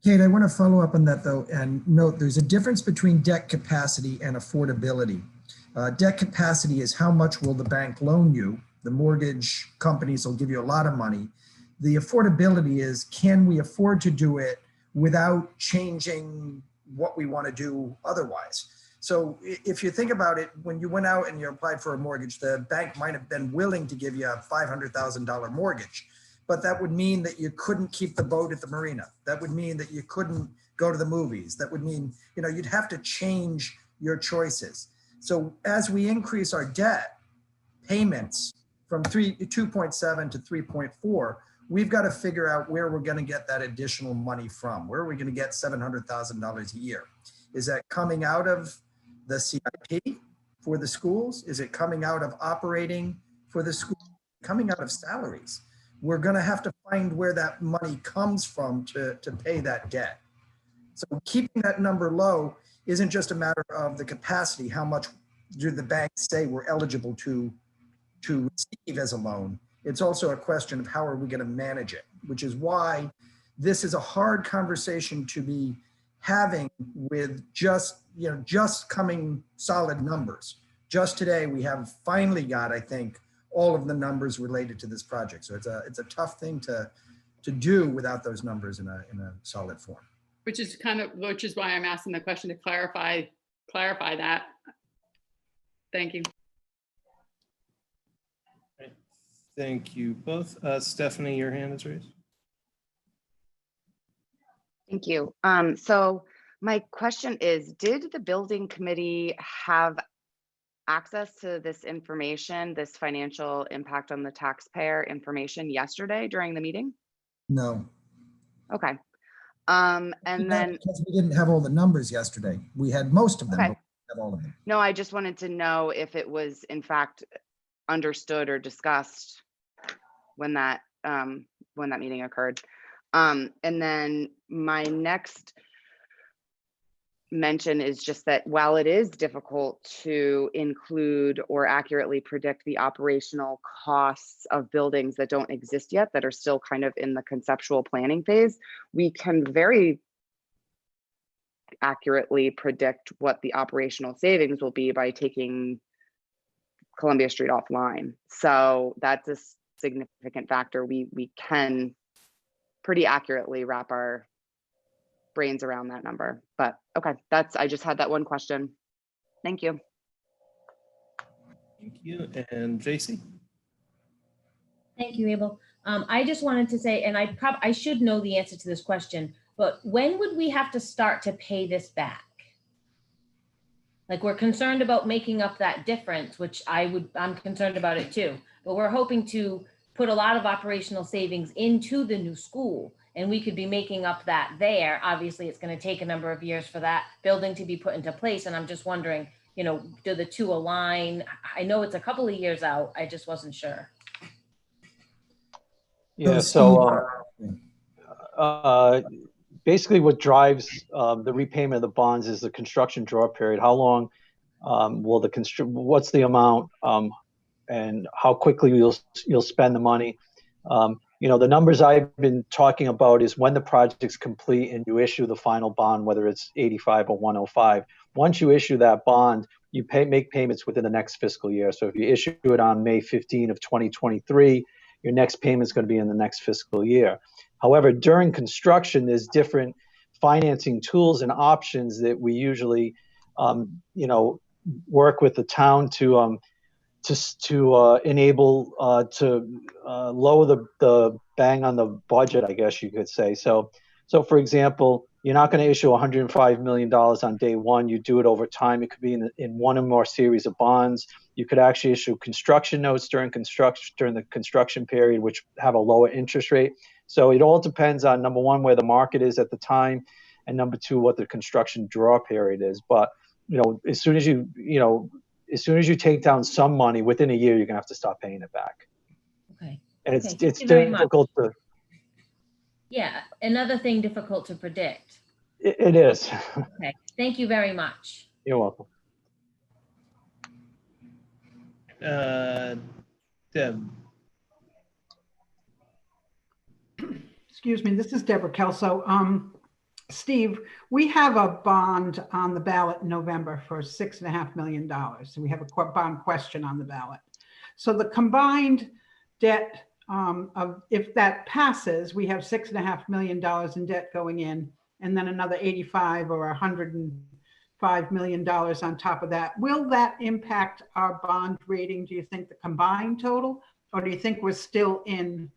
Kate, I want to follow up on that though, and note there's a difference between debt capacity and affordability. Debt capacity is how much will the bank loan you. The mortgage companies will give you a lot of money. The affordability is, can we afford to do it without changing what we want to do otherwise? So if you think about it, when you went out and you applied for a mortgage, the bank might have been willing to give you a $500,000 mortgage, but that would mean that you couldn't keep the boat at the marina. That would mean that you couldn't go to the movies. That would mean, you know, you'd have to change your choices. So as we increase our debt payments from 2.7 to 3.4, we've got to figure out where we're going to get that additional money from. Where are we going to get $700,000 a year? Is that coming out of the CIP for the schools? Is it coming out of operating for the school? Coming out of salaries? We're going to have to find where that money comes from to pay that debt. So keeping that number low isn't just a matter of the capacity. How much do the banks say we're eligible to receive as a loan? It's also a question of how are we going to manage it, which is why this is a hard conversation to be having with just coming solid numbers. Just today, we have finally got, I think, all of the numbers related to this project. So it's a tough thing to do without those numbers in a solid form. Which is why I'm asking the question to clarify that. Thank you. Thank you both. Stephanie, your hand is raised. Thank you. So my question is, did the building committee have access to this information, this financial impact on the taxpayer information yesterday during the meeting? No. Okay. And then because we didn't have all the numbers yesterday. We had most of them, okay. but we didn't have all of them. No, I just wanted to know if it was in fact understood or discussed when that meeting occurred. And then my next mention is just that while it is difficult to include or accurately predict the operational costs of buildings that don't exist yet, that are still kind of in the conceptual planning phase, we can very accurately predict what the operational savings will be by taking Columbia Street offline. So that's a significant factor. We can pretty accurately wrap our brains around that number. But okay, I just had that one question. Thank you. Thank you. And JC? Thank you, Abel. I just wanted to say, and I should know the answer to this question, but when would we have to start to pay this back? Like, we're concerned about making up that difference, which I'm concerned about it too, but we're hoping to put a lot of operational savings into the new school, and we could be making up that there. Obviously, it's going to take a number of years for that building to be put into place. And I'm just wondering, do the two align? I know it's a couple of years out. I just wasn't sure. Yeah, so basically what drives the repayment of the bonds is the construction draw period. How long will what's the amount and how quickly you'll spend the money. The numbers I've been talking about is when the project's complete and you issue the final bond, whether it's 85 or 105. Once you issue that bond, you make payments within the next fiscal year. So if you issue it on May 15 of 2023, your next payment is going to be in the next fiscal year. However, during construction, there's different financing tools and options that we usually, work with the town to enable to lower the bang on the budget, I guess you could say. So for example, you're not going to issue $105 million on day one. You do it over time. It could be in one or more series of bonds. You could actually issue construction notes during the construction period, which have a lower interest rate. So it all depends on, number one, where the market is at the time, and number two, what the construction draw period is. But as soon as you take down some money, within a year, you're gonna have to start paying it back. Okay. And Okay, it's thank you very much. difficult to. Yeah, another thing difficult to predict. It is. Okay, thank you very much. You're welcome. Deb. Excuse me, this is Deborah Kelso. Steve, we have a bond on the ballot in November for $6.5 million. And we have a bond question on the ballot. So the combined debt of if that passes, we have $6.5 million in debt going in, and then another 85 or $105 million on top of that. Will that impact our bond rating? Do you think the combined total, or do you think we're still in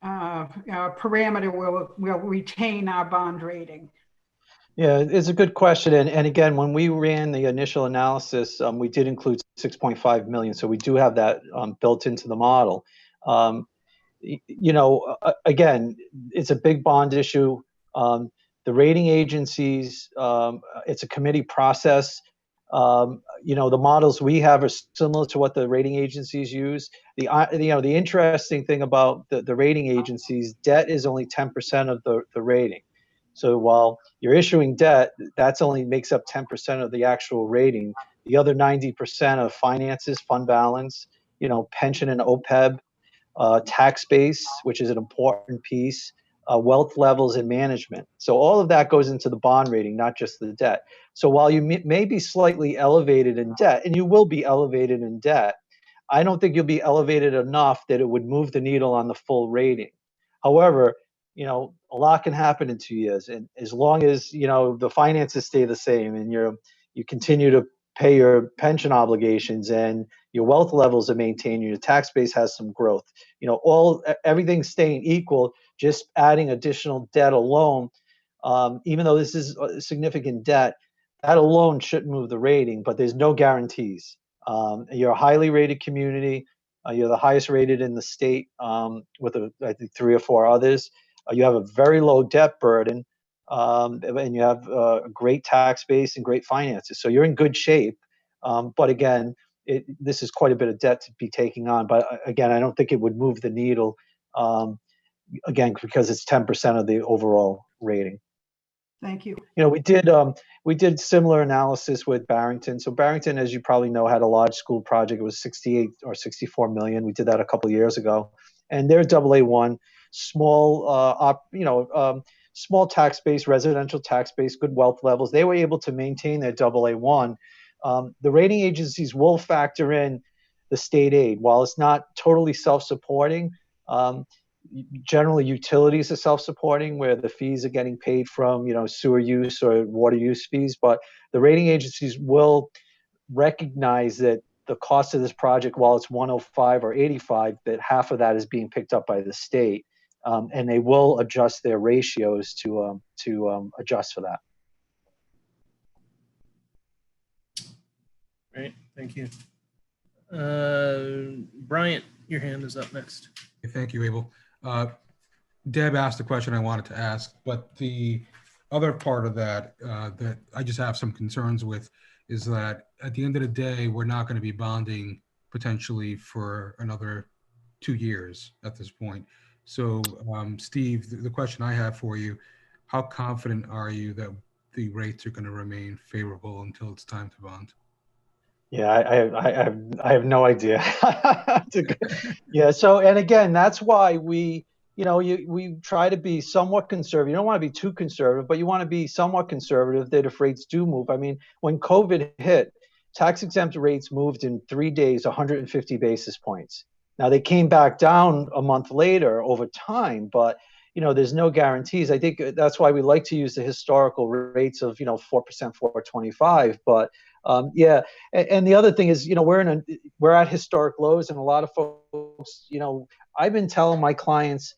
our parameter where we'll retain our bond rating? Yeah, it's a good question. And again, when we ran the initial analysis, we did include 6.5 million. So we do have that built into the model. Again, it's a big bond issue. The rating agencies, it's a committee process. The models we have are similar to what the rating agencies use. The interesting thing about the rating agencies, debt is only 10% of the rating. So while you're issuing debt, that's only makes up 10% of the actual rating. The other 90% of finances, fund balance, pension and OPEB, tax base, which is an important piece, wealth levels and management. So all of that goes into the bond rating, not just the debt. So while you may be slightly elevated in debt, and you will be elevated in debt, I don't think you'll be elevated enough that it would move the needle on the full rating. However, a lot can happen in 2 years, and as long as the finances stay the same and you continue to pay your pension obligations and your wealth levels are maintained, your tax base has some growth, everything staying equal, just adding additional debt alone, even though this is a significant debt, that alone shouldn't move the rating, but there's no guarantees. You're a highly rated community. You're the highest rated in the state, with I think 3 or 4 others. You have a very low debt burden, and you have a great tax base and great finances. So you're in good shape. But again, this is quite a bit of debt to be taking on. But again, I don't think it would move the needle, again, because it's 10% of the overall rating. Thank you. We did similar analysis with Barrington. So Barrington, as you probably know, had a large school project. It was 68 or 64 million. We did that a couple of years ago, and they're AA1, small, small tax base, residential tax base, good wealth levels. They were able to maintain their AA1. The rating agencies will factor in the state aid. While it's not totally self-supporting, generally utilities are self-supporting where the fees are getting paid from, sewer use or water use fees. But the rating agencies will recognize that the cost of this project, while it's 105 or 85, that half of that is being picked up by the state. And they will adjust their ratios to adjust for that. Great, thank you. Bryant, your hand is up next. Thank you, Abel. Deb asked the question I wanted to ask, but the other part of that that I just have some concerns with is that at the end of the day, we're not going to be bonding potentially for another 2 years at this point. So, Steve, the question I have for you, how confident are you that the rates are going to remain favorable until it's time to bond? Yeah, I have no idea. Yeah. So, and again, that's why we try to be somewhat conservative. You don't want to be too conservative, but you want to be somewhat conservative that if rates do move. I mean, when COVID hit, tax exempt rates moved in 3 days, 150 basis points. Now they came back down a month later over time, but there's no guarantees. I think that's why we like to use the historical rates of 4%, 4.25. But yeah, and the other thing is, we're at historic lows, and a lot of folks, I've been telling my clients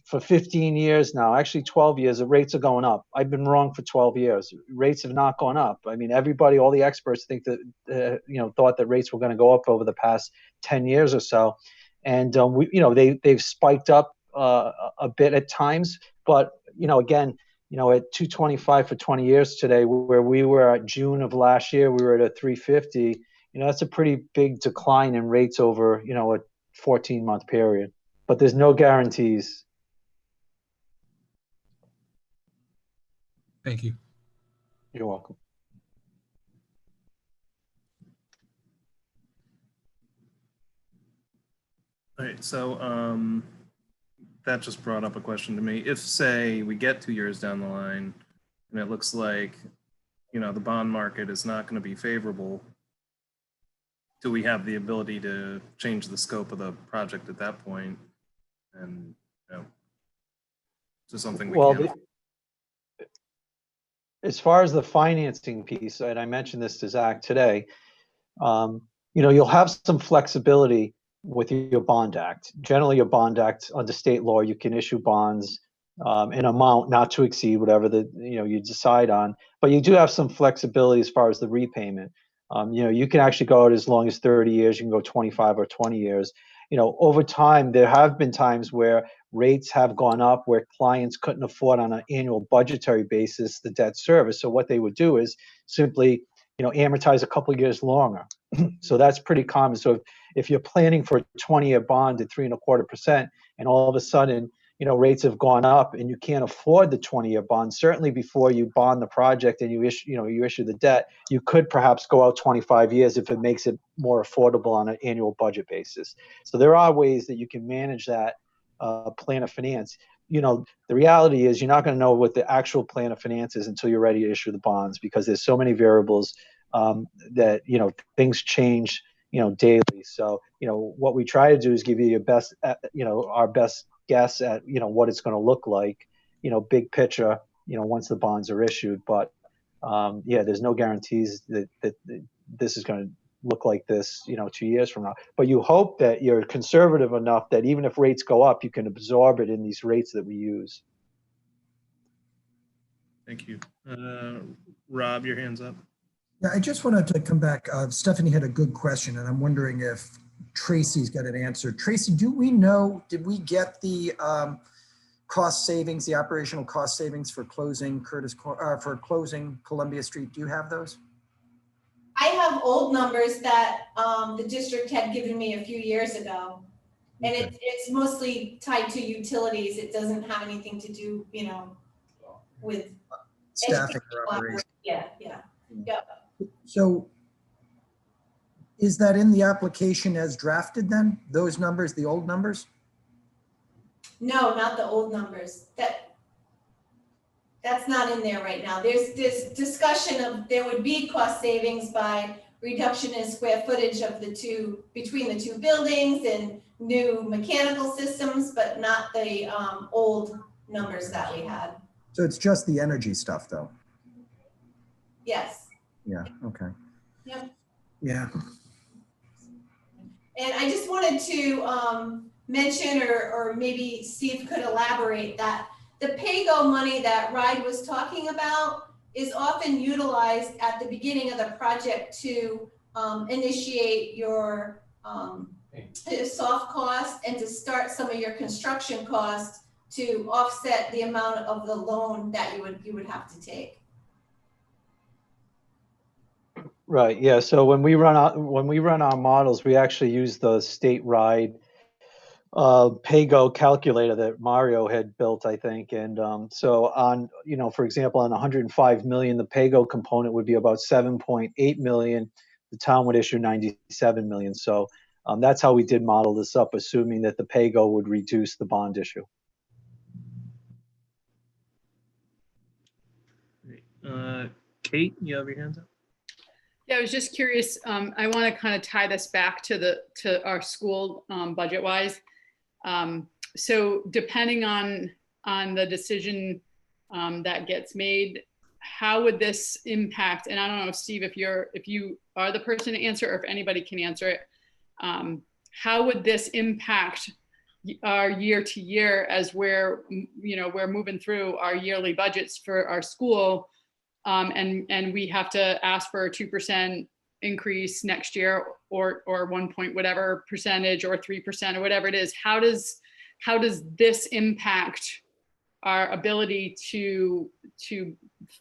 for 15 years now, actually 12 years, the rates are going up. I've been wrong for 12 years. Rates have not gone up. I mean, everybody, all the experts think that, thought that rates were going to go up over the past 10 years or so. And, they've spiked up a bit at times. But, again, at 225 for 20 years today, where we were at June of last year, we were at a 350. That's a pretty big decline in rates over, a 14-month period. But there's no guarantees. Thank you. You're welcome. All right, so that just brought up a question to me. If, say, we get 2 years down the line and it looks like, the bond market is not going to be favorable, do we have the ability to change the scope of the project at that point? And, you know, is this something we Well, can? as far as the financing piece, and I mentioned this to Zach today, you'll have some flexibility with your bond act. Generally, your bond act under state law, you can issue bonds in amount not to exceed whatever you decide on, but you do have some flexibility as far as the repayment. You can actually go out as long as 30 years. You can go 25 or 20 years. Over time, there have been times where rates have gone up where clients couldn't afford on an annual budgetary basis the debt service. So what they would do is simply, amortize a couple of years longer. So that's pretty common. So if you're planning for a 20-year bond at 3.25%, and all of a sudden, rates have gone up and you can't afford the 20-year bond, certainly before you bond the project and you issue the debt, you could perhaps go out 25 years if it makes it more affordable on an annual budget basis. So there are ways that you can manage that plan of finance. The reality is you're not going to know what the actual plan of finance is until you're ready to issue the bonds, because there's so many variables that, things change, daily. So, what we try to do is give you your best, our best guess at, what it's going to look like, big picture, once the bonds are issued. But there's no guarantees that this is going to look like this, 2 years from now. But you hope that you're conservative enough that even if rates go up, you can absorb it in these rates that we use. Thank you. Rob, your hand's up. Yeah, I just wanted to come back. Stephanie had a good question, and I'm wondering if Tracy's got an answer. Tracy, did we get the cost savings, the operational cost savings for closing closing Columbia Street? Do you have those? I have old numbers that the district had given me a few years ago. And it's mostly tied to utilities. It doesn't have anything to do, with Staffing or operations. Yeah. So is that in the application as drafted then? Those numbers, the old numbers? No, not the old numbers. That's not in there right now. There's this discussion of there would be cost savings by reduction in square footage of between the two buildings and new mechanical systems, but not the old numbers that we had. So it's just the energy stuff though? Yes. Yeah, okay. Yep. Yeah. And I just wanted to mention, or maybe Steve could elaborate, that the PAYGO money that RIDE was talking about is often utilized at the beginning of the project to initiate your soft cost and to start some of your construction costs to offset the amount of the loan that you would have to take. Right. Yeah. So when we run our models, we actually use the state RIDE PAYGO calculator that Mario had built, I think. And so on, for example, on 105 million, the PAYGO component would be about 7.8 million. The town would issue 97 million. So that's how we did model this up, assuming that the PAYGO would reduce the bond issue. Kate, you have your hands up? Yeah, I was just curious. I want to kind of tie this back to our school budget wise. So depending on the decision that gets made, how would this impact? And I don't know, Steve, if you are the person to answer, or if anybody can answer it. How would this impact our year to year as we're moving through our yearly budgets for our school? And we have to ask for a 2% increase next year, or 1 point whatever percentage, or 3%, or whatever it is. How does this impact our ability to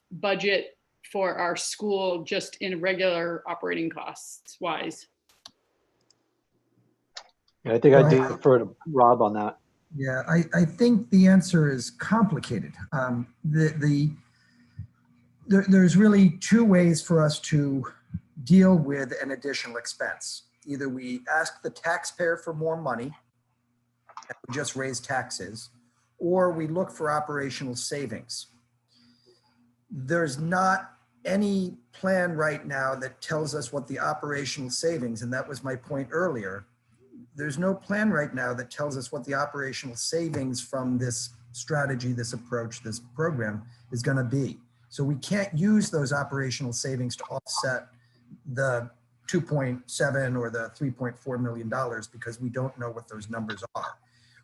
budget for our school just in regular operating costs wise? Yeah, I think I defer to Rob on that. Yeah, I think the answer is complicated. There's really two ways for us to deal with an additional expense. Either we ask the taxpayer for more money, and we just raise taxes, or we look for operational savings. There's not any plan right now that tells us what the operational savings, and that was my point earlier. There's no plan right now that tells us what the operational savings from this strategy, this approach, this program is going to be. So we can't use those operational savings to offset the 2.7 or the $3.4 million because we don't know what those numbers are.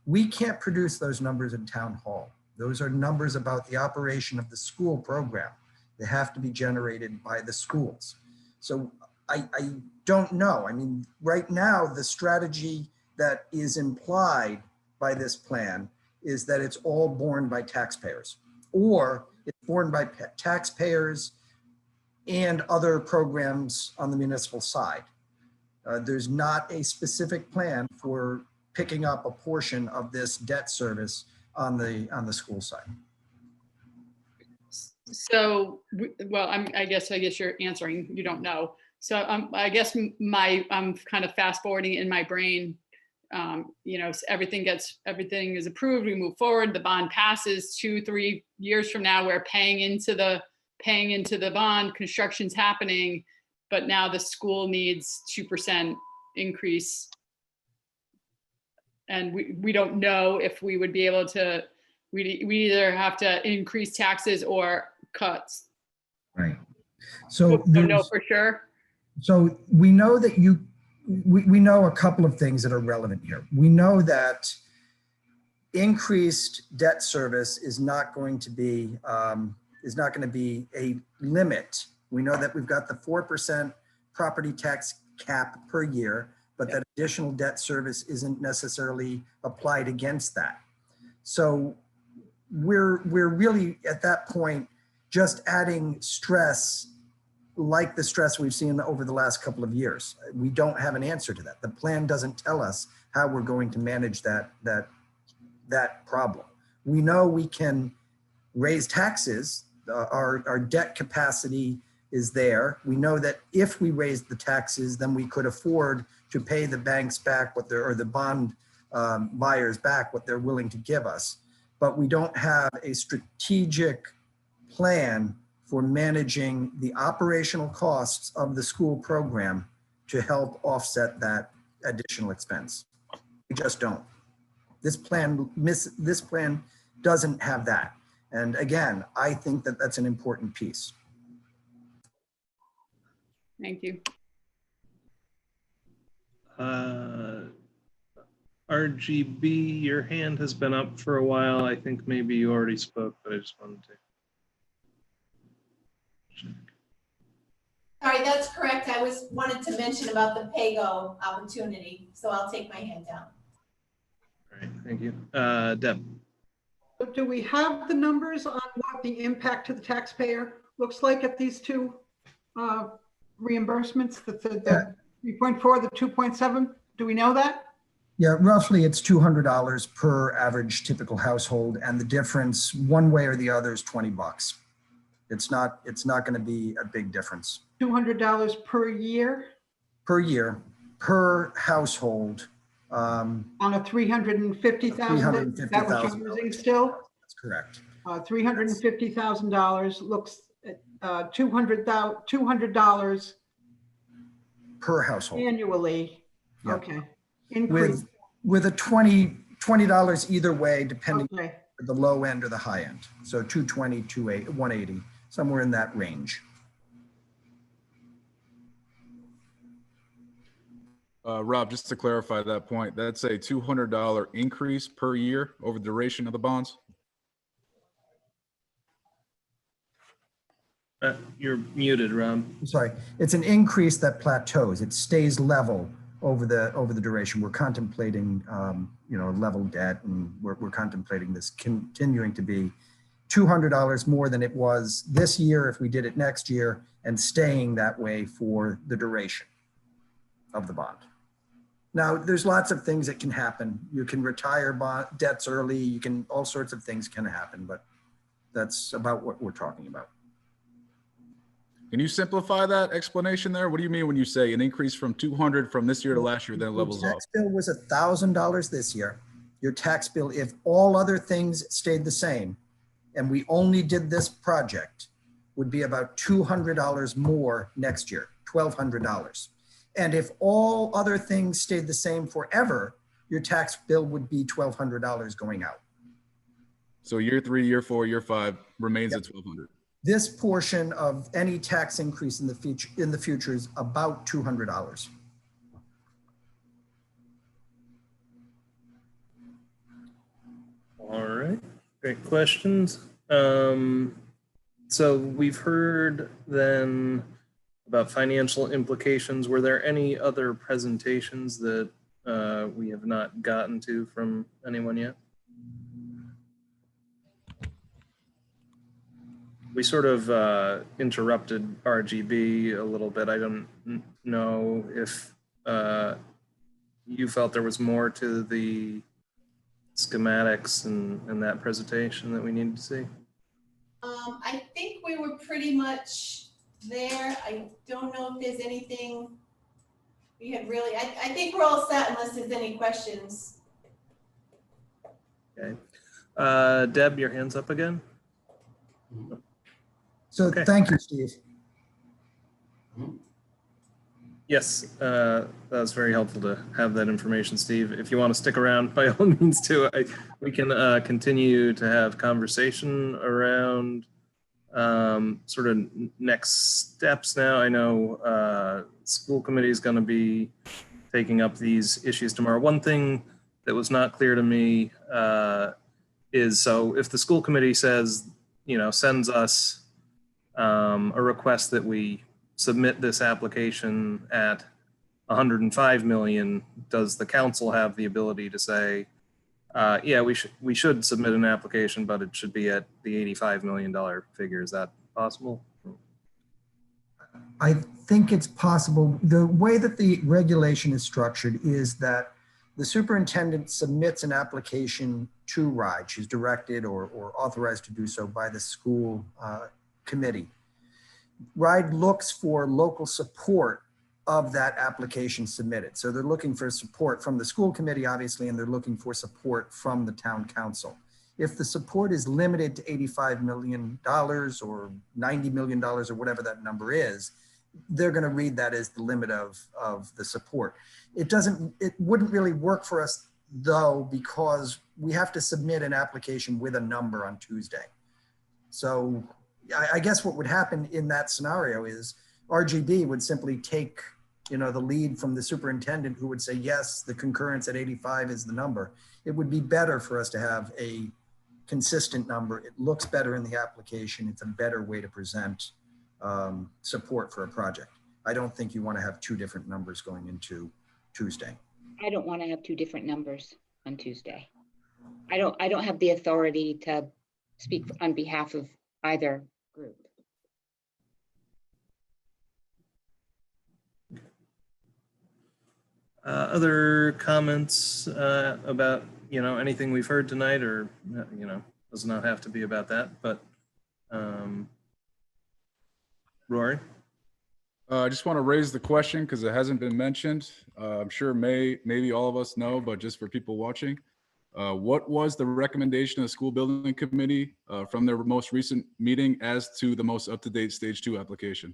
We can't produce those numbers in town hall. Those are numbers about the operation of the school program. They have to be generated by the schools. So I don't know. I mean, right now, the strategy that is implied by this plan is that it's all borne by taxpayers, or it's borne by taxpayers and other programs on the municipal side. There's not a specific plan for picking up a portion of this debt service on the school side. So, well, I guess you're answering, you don't know. So I guess I'm kind of fast forwarding in my brain. You know, everything is approved, we move forward, the bond passes 2-3 years from now, we're paying into the bond, construction's happening, but now the school needs 2% increase. And we don't know if we would be able to, we either have to increase taxes or cuts. Right. So don't know for sure. So we know that we know a couple of things that are relevant here. We know that increased debt service is not going to be a limit. We know that we've got the 4% property tax cap per year, but that additional debt service isn't necessarily applied against that. So we're really at that point just adding stress, like the stress we've seen over the last couple of years. We don't have an answer to that. The plan doesn't tell us how we're going to manage that problem. We know we can raise taxes. Our debt capacity is there. We know that if we raise the taxes, then we could afford to pay the banks back or the bond buyers back what they're willing to give us. But we don't have a strategic plan for managing the operational costs of the school program to help offset that additional expense. We just don't. This plan doesn't have that. And again, I think that that's an important piece. Thank you. RGB, your hand has been up for a while. I think maybe you already spoke, but I just wanted to. Sorry, that's correct. I wanted to mention about the PAYGO opportunity, so I'll take my hand down. All right, thank you. Deb. Do we have the numbers on what the impact to the taxpayer looks like at these two reimbursements, the 3.4, the 2.7? Do we know that? Yeah, roughly it's $200 per average typical household, and the difference one way or the other is $20. It's not going to be a big difference. $200 per year? Per year, per household. On a 350,000, is that what you're using still? That's correct. $350,000 looks at $200 per household annually. Yep. Okay. Increase. With a $20 either way, depending on the low end or the high end. So 220, 280, 180, somewhere in that range. Rob, just to clarify that point, that's a $200 increase per year over the duration of the bonds? You're muted, Rob. I'm sorry. It's an increase that plateaus. It stays level over the duration. We're contemplating, level debt, and we're contemplating this continuing to be $200 more than it was this year if we did it next year, and staying that way for the duration of the bond. Now, there's lots of things that can happen. You can retire debts early. All sorts of things can happen, but that's about what we're talking about. Can you simplify that explanation there? What do you mean when you say an increase from 200 from this year to last year, then it levels off? Your tax bill was $1,000 this year. Your tax bill, if all other things stayed the same, and we only did this project, would be about $200 more next year, $1,200. And if all other things stayed the same forever, your tax bill would be $1,200 going out. So year 3, year 4, year 5 remains at 1,200. This portion of any tax increase in the future is about $200. All right, great questions. So we've heard then about financial implications. Were there any other presentations that we have not gotten to from anyone yet? We sort of interrupted RGB a little bit. I don't know if you felt there was more to the schematics and that presentation that we needed to see. I think we were pretty much there. I don't know if there's anything we had really, I think we're all set unless there's any questions. Okay. Deb, your hand's up again. So Okay. thank you, Steve. Yes, that was very helpful to have that information, Steve. If you want to stick around, by all means, too, we can continue to have conversation around sort of next steps now. I know school committee is going to be taking up these issues tomorrow. One thing that was not clear to me is, so if the school committee says, sends us a request that we submit this application at 105 million, does the council have the ability to say, yeah, we should submit an application, but it should be at the $85 million figure? Is that possible? I think it's possible. The way that the regulation is structured is that the superintendent submits an application to RIDE. She's directed or authorized to do so by the school committee. RIDE looks for local support of that application submitted. So they're looking for support from the school committee, obviously, and they're looking for support from the town council. If the support is limited to $85 million or $90 million or whatever that number is, they're going to read that as the limit of the support. It wouldn't really work for us, though, because we have to submit an application with a number on Tuesday. So I guess what would happen in that scenario is RGB would simply take, the lead from the superintendent, who would say, yes, the concurrence at 85 is the number. It would be better for us to have a consistent number. It looks better in the application. It's a better way to present support for a project. I don't think you want to have two different numbers going into Tuesday. I don't want to have two different numbers on Tuesday. I don't have the authority to speak on behalf of either group. Other comments about, anything we've heard tonight, or, does not have to be about that, but Rory? I just want to raise the question because it hasn't been mentioned. I'm sure maybe all of us know, but just for people watching, what was the recommendation of the school building committee from their most recent meeting as to the most up-to-date stage 2 application?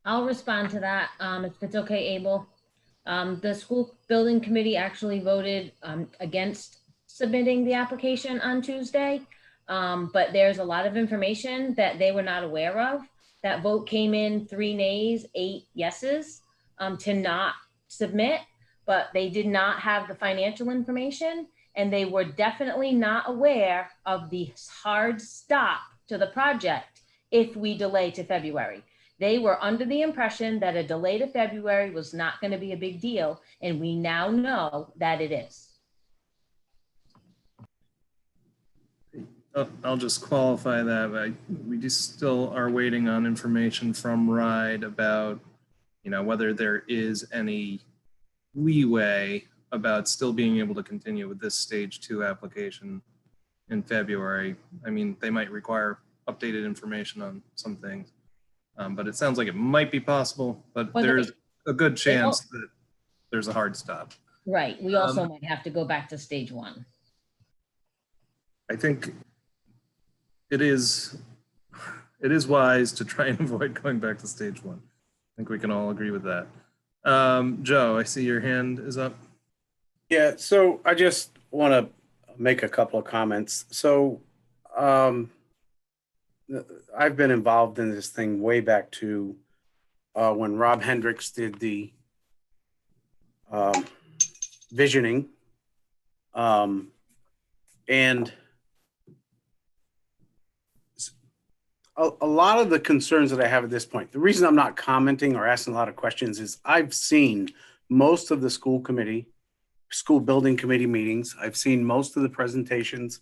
I'll respond to that if it's okay, Abel. The school building committee actually voted against submitting the application on Tuesday, but there's a lot of information that they were not aware of. That vote came in 3 nays, 8 yeses to not submit, but they did not have the financial information, and they were definitely not aware of the hard stop to the project if we delay to February. They were under the impression that a delay to February was not going to be a big deal, and we now know that it is. I'll just qualify that. We just still are waiting on information from RIDE about, whether there is any leeway about still being able to continue with this stage 2 application in February. I mean, they might require updated information on some things, but it sounds like it might be possible, but there's a good chance that there's a hard stop. Right. We also might have to go back to stage 1. I think it is wise to try and avoid going back to stage one. I think we can all agree with that. Joe, I see your hand is up. Yeah, so I just want to make a couple of comments. So I've been involved in this thing way back to when Rob Hendricks did the visioning. And a lot of the concerns that I have at this point, the reason I'm not commenting or asking a lot of questions is I've seen most of the school building committee meetings. I've seen most of the presentations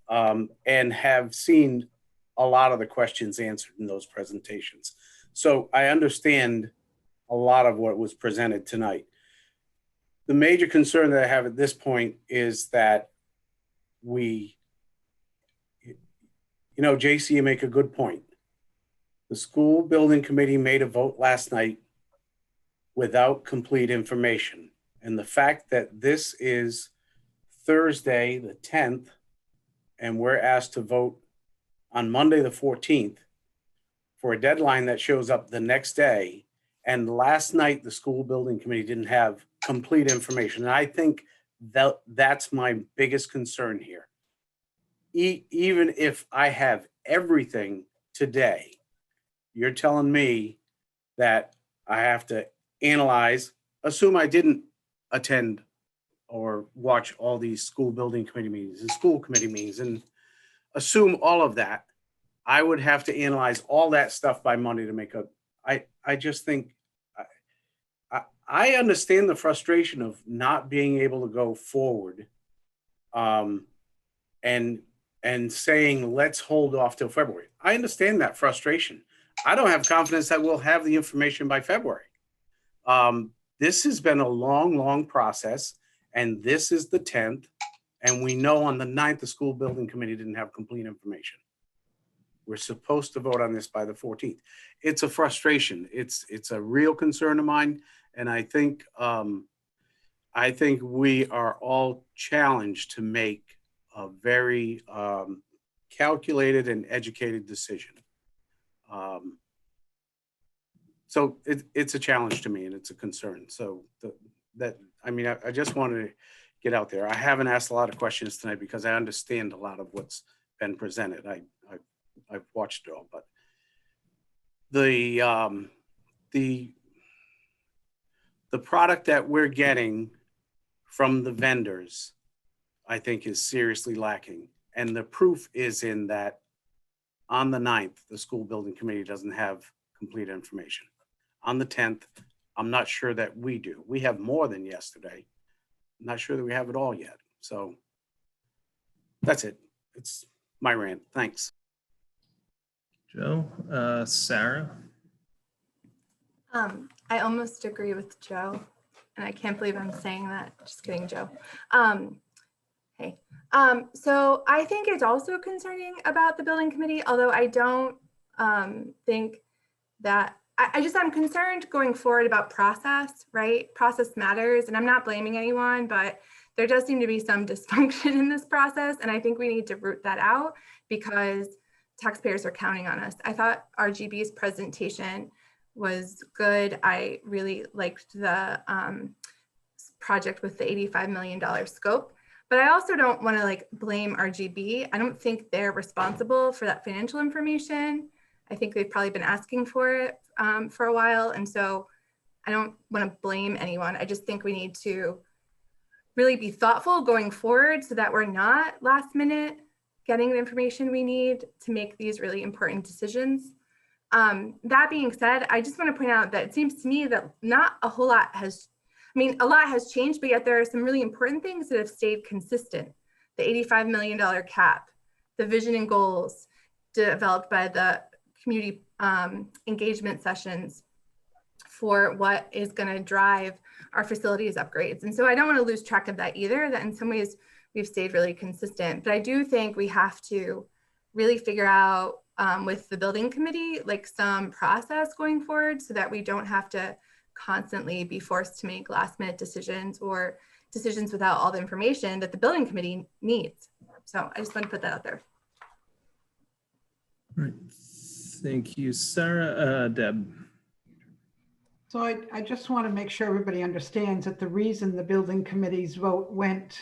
and have seen a lot of the questions answered in those presentations. So I understand a lot of what was presented tonight. The major concern that I have at this point is that JC, you make a good point. The school building committee made a vote last night without complete information. And the fact that this is Thursday, the 10th, and we're asked to vote on Monday, the 14th, for a deadline that shows up the next day. And last night, the school building committee didn't have complete information. And I think that's my biggest concern here. Even if I have everything today, you're telling me that I have to analyze, assume I didn't attend or watch all these school building committee meetings and school committee meetings, and assume all of that, I would have to analyze all that stuff by Monday to make I just think, I understand the frustration of not being able to go forward and saying, let's hold off till February. I understand that frustration. I don't have confidence that we'll have the information by February. This has been a long, long process, and this is the 10th, and we know on the 9th, the school building committee didn't have complete information. We're supposed to vote on this by the 14th. It's a frustration. It's a real concern of mine, and I think we are all challenged to make a very calculated and educated decision. So it's a challenge to me, and it's a concern. So I just wanted to get out there. I haven't asked a lot of questions tonight because I understand a lot of what's been presented. I've watched it all, but the product that we're getting from the vendors, I think, is seriously lacking. And the proof is in that on the 9th, the school building committee doesn't have complete information. On the 10th, I'm not sure that we do. We have more than yesterday. I'm not sure that we have it all yet. So that's it. It's my rant. Thanks. Joe, Sarah? I almost agree with Joe, and I can't believe I'm saying that. Just kidding, Joe. Hey. So I think it's also concerning about the building committee, although I don't think that, I'm concerned going forward about process, right? Process matters, and I'm not blaming anyone, but there does seem to be some dysfunction in this process, and I think we need to root that out because taxpayers are counting on us. I thought RGB's presentation was good. I really liked the project with the $85 million scope, but I also don't want to blame RGB. I don't think they're responsible for that financial information. I think they've probably been asking for it for a while. And so I don't want to blame anyone. I just think we need to really be thoughtful going forward so that we're not last minute getting the information we need to make these really important decisions. That being said, I just want to point out that it seems to me that not a whole lot has, a lot has changed, but yet there are some really important things that have stayed consistent. The $85 million cap, the vision and goals developed by the community engagement sessions for what is going to drive our facilities upgrades. And so I don't want to lose track of that either, that in some ways we've stayed really consistent, but I do think we have to really figure out with the building committee, some process going forward so that we don't have to constantly be forced to make last minute decisions or decisions without all the information that the building committee needs. So I just want to put that out there. All right. Thank you, Sarah. Deb. So I just want to make sure everybody understands that the reason the building committee's vote went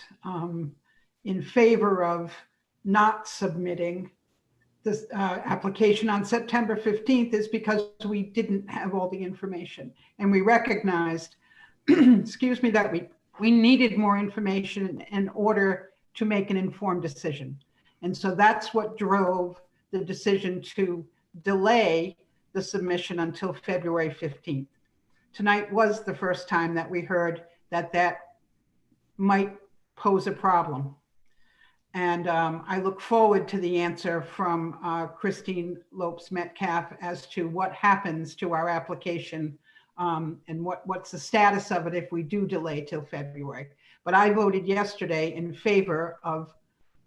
in favor of not submitting this application on September 15th is because we didn't have all the information. And we recognized, excuse me, that we needed more information in order to make an informed decision. And so that's what drove the decision to delay the submission until February 15th. Tonight was the first time that we heard that that might pose a problem. And I look forward to the answer from Christine Lopes Metcalf as to what happens to our application and what's the status of it if we do delay till February. But I voted yesterday in favor of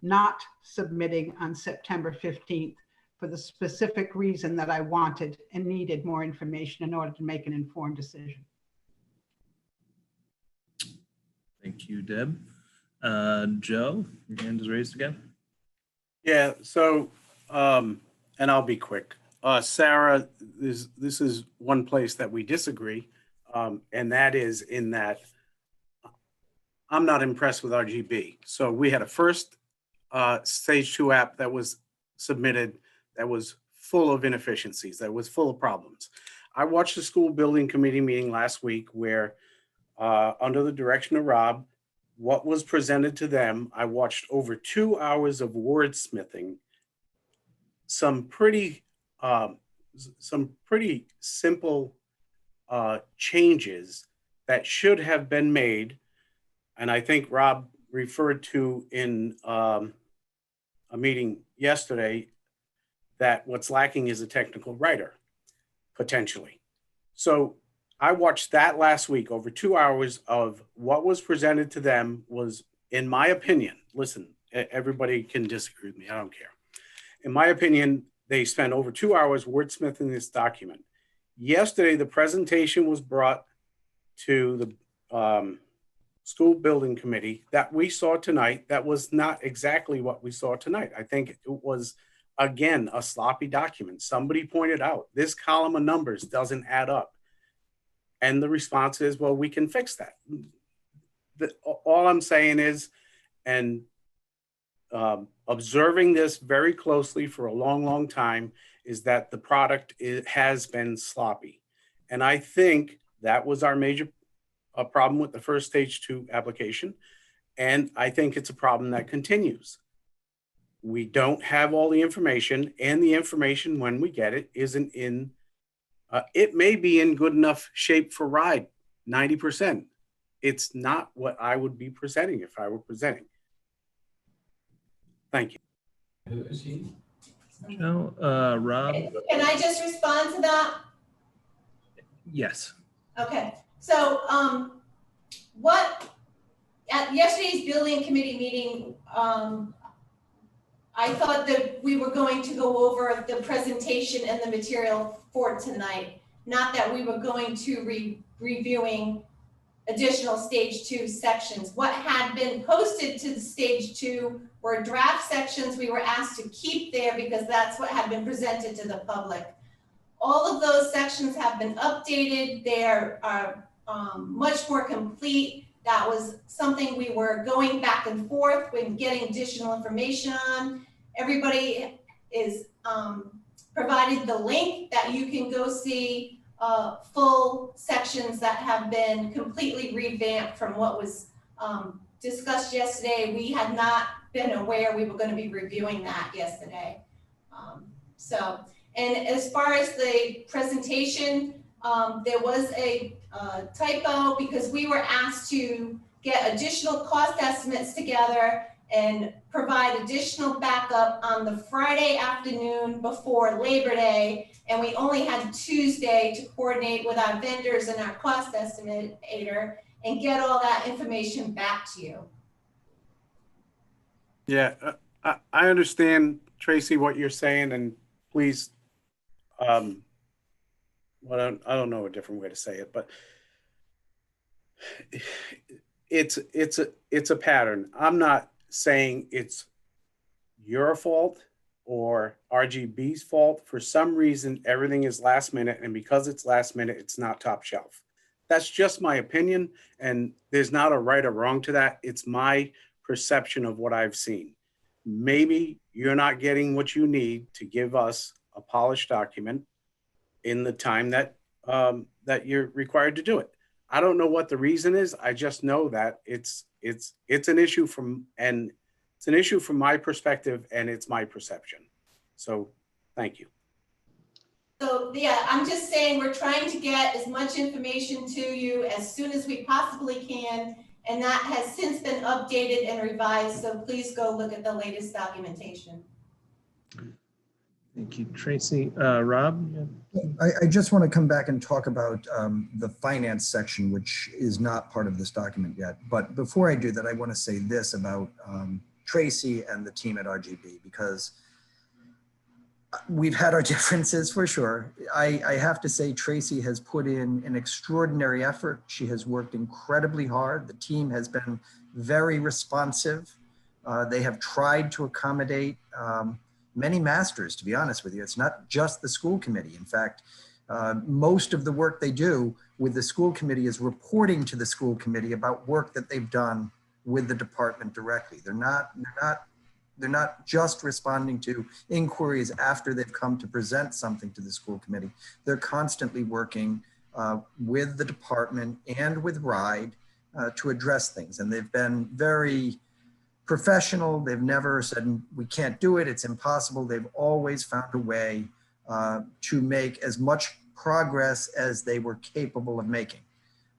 not submitting on September 15th for the specific reason that I wanted and needed more information in order to make an informed decision. Thank you, Deb. Joe, your hand is raised again. Yeah, so, and I'll be quick. Sarah, this is one place that we disagree, and that is in that I'm not impressed with RGB. So we had a first stage 2 app that was submitted that was full of inefficiencies, that was full of problems. I watched the school building committee meeting last week where under the direction of Rob, what was presented to them, I watched over 2 hours of wordsmithing, some pretty simple changes that should have been made. And I think Rob referred to in a meeting yesterday that what's lacking is a technical writer, potentially. So I watched that last week, over 2 hours of what was presented to them was, in my opinion, listen, everybody can disagree with me, I don't care. In my opinion, they spent over 2 hours wordsmithing this document. Yesterday, the presentation was brought to the school building committee that we saw tonight. That was not exactly what we saw tonight. I think it was, again, a sloppy document. Somebody pointed out this column of numbers doesn't add up. And the response is, well, we can fix that. All I'm saying is, and observing this very closely for a long, long time, is that the product has been sloppy. And I think that was our major problem with the first stage 2 application. And I think it's a problem that continues. We don't have all the information, and the information, when we get it, isn't in, it may be in good enough shape for RIDE, 90%. It's not what I would be presenting if I were presenting. Thank you. Who is he? Joe, Rob. Can I just respond to that? Yes. Okay, so at yesterday's building committee meeting, I thought that we were going to go over the presentation and the material for tonight, not that we were going to reviewing additional stage 2 sections. What had been posted to the stage 2 were draft sections we were asked to keep there because that's what had been presented to the public. All of those sections have been updated. They are much more complete. That was something we were going back and forth when getting additional information on. Everybody is provided the link that you can go see full sections that have been completely revamped from what was discussed yesterday. We had not been aware we were going to be reviewing that yesterday. And as far as the presentation, there was a typo because we were asked to get additional cost estimates together and provide additional backup on the Friday afternoon before Labor Day. And we only had Tuesday to coordinate with our vendors and our cost estimator and get all that information back to you. Yeah, I understand, Tracy, what you're saying, and please, well, I don't know a different way to say it, but it's a pattern. I'm not saying it's your fault or RGB's fault. For some reason, everything is last minute, and because it's last minute, it's not top shelf. That's just my opinion, and there's not a right or wrong to that. It's my perception of what I've seen. Maybe you're not getting what you need to give us a polished document in the time that that you're required to do it. I don't know what the reason is. I just know that it's an issue from my perspective, and it's my perception. So thank you. So yeah, I'm just saying we're trying to get as much information to you as soon as we possibly can, and that has since been updated and revised, so please go look at the latest documentation. Thank you, Tracy. Rob? I just want to come back and talk about the finance section, which is not part of this document yet. But before I do that, I want to say this about Tracy and the team at RGB, because we've had our differences for sure. I have to say Tracy has put in an extraordinary effort. She has worked incredibly hard. The team has been very responsive. They have tried to accommodate many masters, to be honest with you. It's not just the school committee. In fact, most of the work they do with the school committee is reporting to the school committee about work that they've done with the department directly. They're not just responding to inquiries after they've come to present something to the school committee. They're constantly working with the department and with RIDE to address things. And they've been very professional. They've never said, we can't do it, it's impossible. They've always found a way to make as much progress as they were capable of making.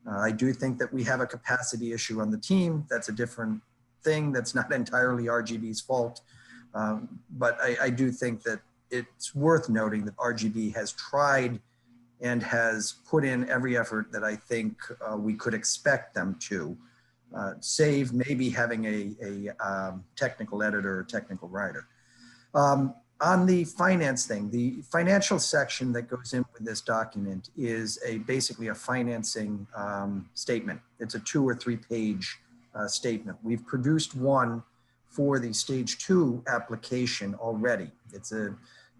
I do think that we have a capacity issue on the team. That's a different thing. That's not entirely RGB's fault. But I do think that it's worth noting that RGB has tried and has put in every effort that I think we could expect them to, save maybe having a technical editor or technical writer. On the finance thing, the financial section that goes in with this document is basically a financing statement. It's a 2 or 3 page statement. We've produced one for the stage 2 application already. It's the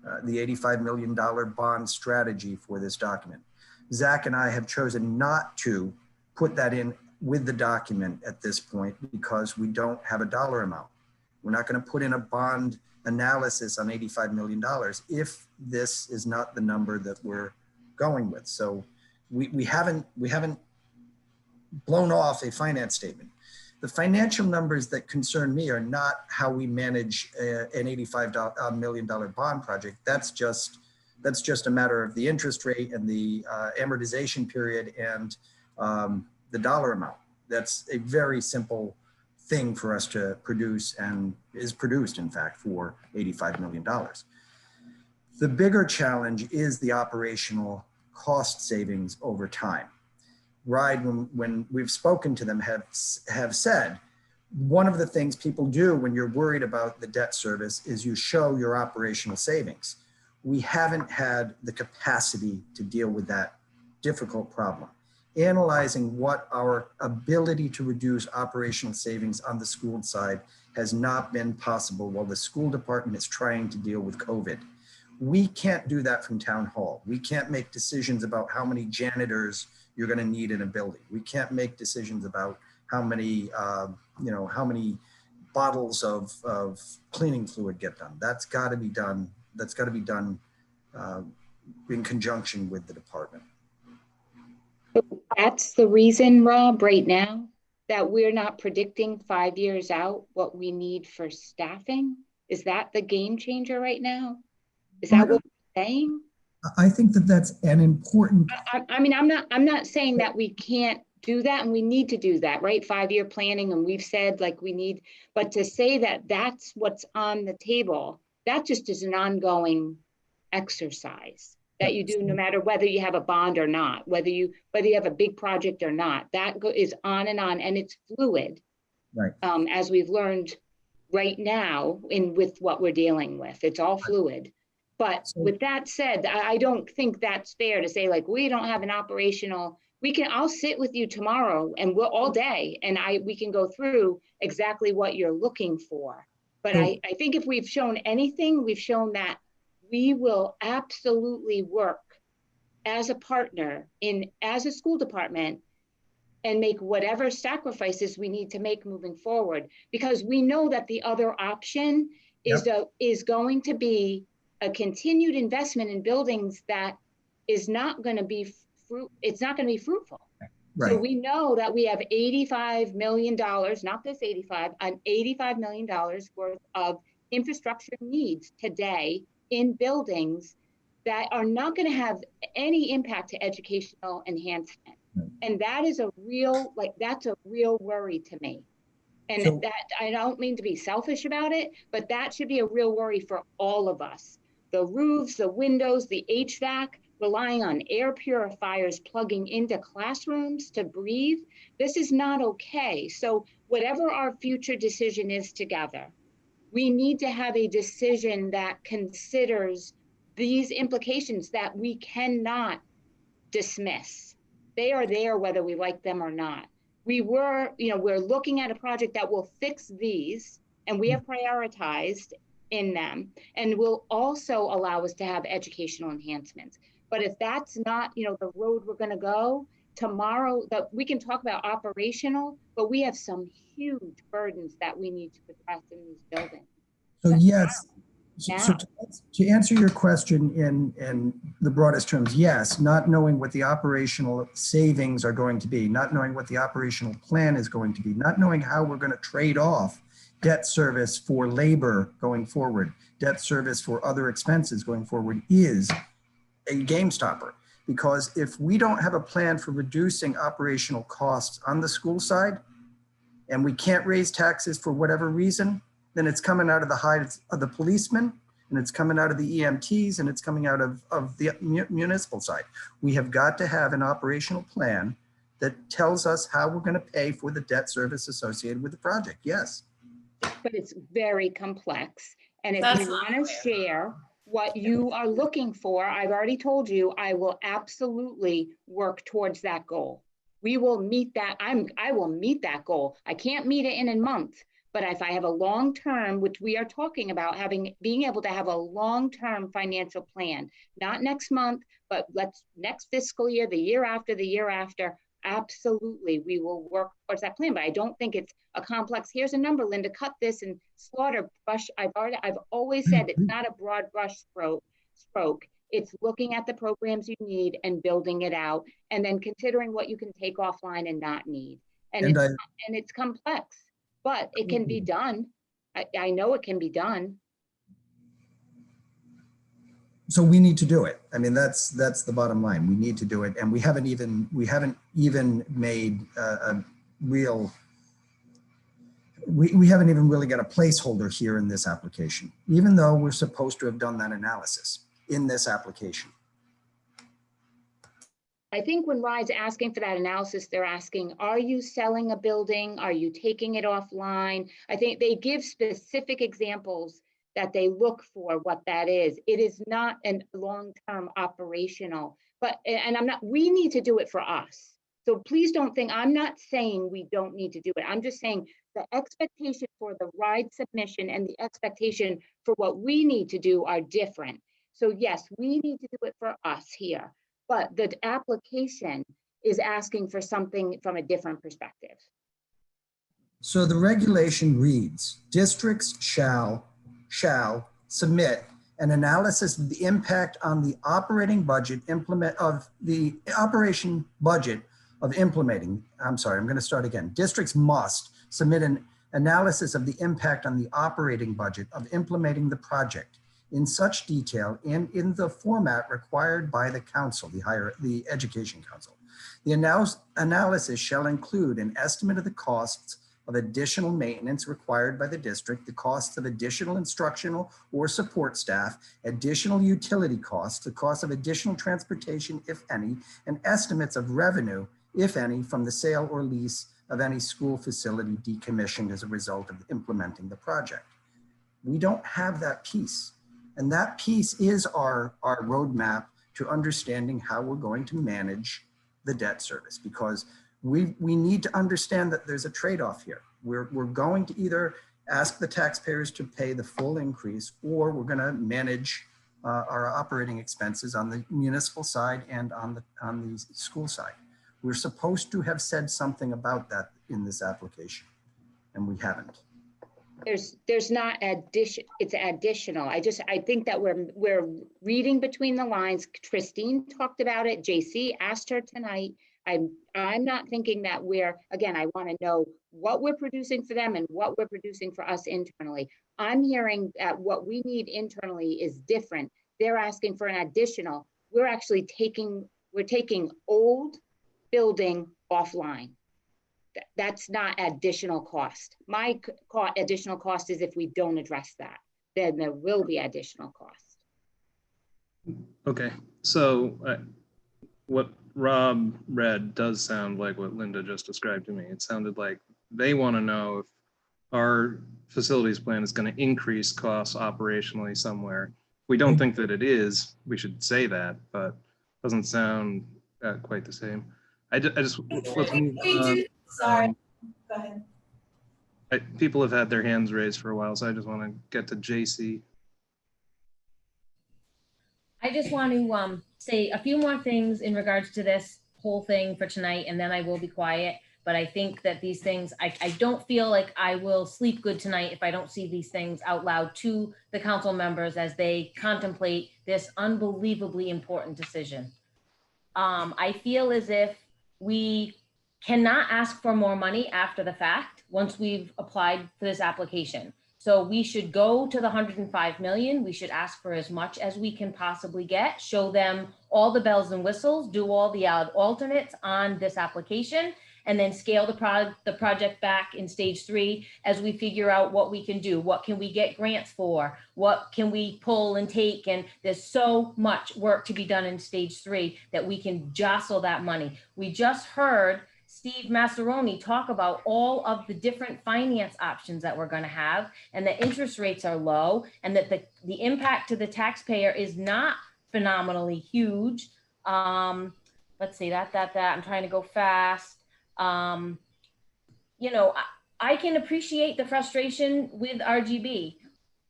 $85 million bond strategy for this document. Zach and I have chosen not to put that in with the document at this point because we don't have a dollar amount. We're not going to put in a bond analysis on $85 million if this is not the number that we're going with. So we haven't blown off a finance statement. The financial numbers that concern me are not how we manage an $85 million bond project. That's just a matter of the interest rate and the amortization period and the dollar amount. That's a very simple thing for us to produce, and is produced, in fact, for $85 million. The bigger challenge is the operational cost savings over time. RIDE, when we've spoken to them, have said, one of the things people do when you're worried about the debt service is you show your operational savings. We haven't had the capacity to deal with that difficult problem. Analyzing what our ability to reduce operational savings on the school side has not been possible while the school department is trying to deal with COVID. We can't do that from town hall. We can't make decisions about how many janitors you're going to need in a building. We can't make decisions about how many, how many bottles of cleaning fluid get done. That's got to be done. That's got to be done in conjunction with the department. That's the reason, Rob, right now, that we're not predicting 5 years out what we need for staffing. Is that the game changer right now? Is that what we're saying? I think that that's an important. I mean, I'm not saying that we can't do that, and we need to do that, right? 5-year planning, and we've said like we need, but to say that that's what's on the table, that just is an ongoing exercise that you do no matter whether you have a bond or not, whether you have a big project or not. That is on, and it's fluid, right? As we've learned right now with what we're dealing with, it's all fluid. But with that said, I don't think that's fair to say like we don't have an operational. I'll sit with you tomorrow and we'll all day, and we can go through exactly what you're looking for. But So- I think if we've shown anything, we've shown that we will absolutely work as a partner as a school department and make whatever sacrifices we need to make moving forward, because we know that the other option is going to be a continued investment in buildings that is not going to be fruitful. Right. So we know that we have $85 million, not this 85, an $85 million worth of infrastructure needs today in buildings that are not going to have any impact to educational enhancement. And that is that's a real worry to me. And So- that, I don't mean to be selfish about it, but that should be a real worry for all of us. The roofs, the windows, the HVAC, relying on air purifiers plugging into classrooms to breathe. This is not okay. So whatever our future decision is together, we need to have a decision that considers these implications that we cannot dismiss. They are there whether we like them or not. We're looking at a project that will fix these, and we have prioritized in them, and will also allow us to have educational enhancements. But if that's not, the road we're going to go tomorrow, that we can talk about operational, but we have some huge burdens that we need to address in these buildings. So yes, Now. so to answer your question in the broadest terms, yes, not knowing what the operational savings are going to be, not knowing what the operational plan is going to be, not knowing how we're going to trade off debt service for labor going forward, debt service for other expenses going forward is a game stopper. Because if we don't have a plan for reducing operational costs on the school side, and we can't raise taxes for whatever reason, then it's coming out of the hides of the policemen, and it's coming out of the EMTs, and it's coming out of the municipal side. We have got to have an operational plan that tells us how we're going to pay for the debt service associated with the project. Yes. But it's very complex. And if That's you not want to share what you are looking for, I've already told you, I will absolutely work towards that goal. We will meet that. I will meet that goal. I can't meet it in a month, but if I have a long-term, which we are talking about being able to have a long-term financial plan, not next month, but next fiscal year, the year after, absolutely, we will work towards that plan. But I don't think it's a complex, here's a number, Linda, cut this and slaughter brush. I've always said it's not a broad brush stroke. It's looking at the programs you need and building it out, and then considering what you can take offline and not need. And it's complex, but it can be done. I know it can be done. So we need to do it. I mean, that's the bottom line. We need to do it, and we haven't even made a real. We haven't even really got a placeholder here in this application, even though we're supposed to have done that analysis in this application. I think when RIDE's asking for that analysis, they're asking, are you selling a building? Are you taking it offline? I think they give specific examples that they look for what that is. It is not a long-term operational, we need to do it for us. So please don't think, I'm not saying we don't need to do it. I'm just saying the expectation for the RIDE submission and the expectation for what we need to do are different. So yes, we need to do it for us here, but the application is asking for something from a different perspective. So the regulation reads, districts shall submit an analysis of the impact on the operating budget implementing. I'm sorry, I'm going to start again. Districts must submit an analysis of the impact on the operating budget of implementing the project in such detail and in the format required by the council, the education council. The analysis shall include an estimate of the costs of additional maintenance required by the district, the costs of additional instructional or support staff, additional utility costs, the cost of additional transportation, if any, and estimates of revenue, if any, from the sale or lease of any school facility decommissioned as a result of implementing the project. We don't have that piece. And that piece is our roadmap to understanding how we're going to manage the debt service, because we need to understand that there's a trade-off here. We're going to either ask the taxpayers to pay the full increase, or we're going to manage our operating expenses on the municipal side and on the school side. We're supposed to have said something about that in this application, and we haven't. There's not addition, it's additional. I think that we're reading between the lines. Christine talked about it. JC asked her tonight. I'm not thinking that again, I want to know what we're producing for them and what we're producing for us internally. I'm hearing that what we need internally is different. They're asking for an additional. We're actually taking old building offline. That's not additional cost. My additional cost is if we don't address that, then there will be additional cost. Okay, so what Rob read does sound like what Linda just described to me. It sounded like they want to know if our facilities plan is going to increase costs operationally somewhere. We don't think that it is. We should say that, but it doesn't sound quite the same. Let's move on. Sorry, go ahead. People have had their hands raised for a while, so I just want to get to JC. I just want to say a few more things in regards to this whole thing for tonight, and then I will be quiet. But I think that these things, I don't feel like I will sleep good tonight if I don't see these things out loud to the council members as they contemplate this unbelievably important decision. I feel as if we cannot ask for more money after the fact once we've applied for this application. So we should go to the 105 million. We should ask for as much as we can possibly get, show them all the bells and whistles, do all the alternates on this application, and then scale the project back in stage 3 as we figure out what we can do. What can we get grants for? What can we pull and take? And there's so much work to be done in stage 3 that we can jostle that money. We just heard Steve Massaroni talk about all of the different finance options that we're going to have, and the interest rates are low, and that the impact to the taxpayer is not phenomenally huge. Let's see, I'm trying to go fast. You know, I can appreciate the frustration with RGB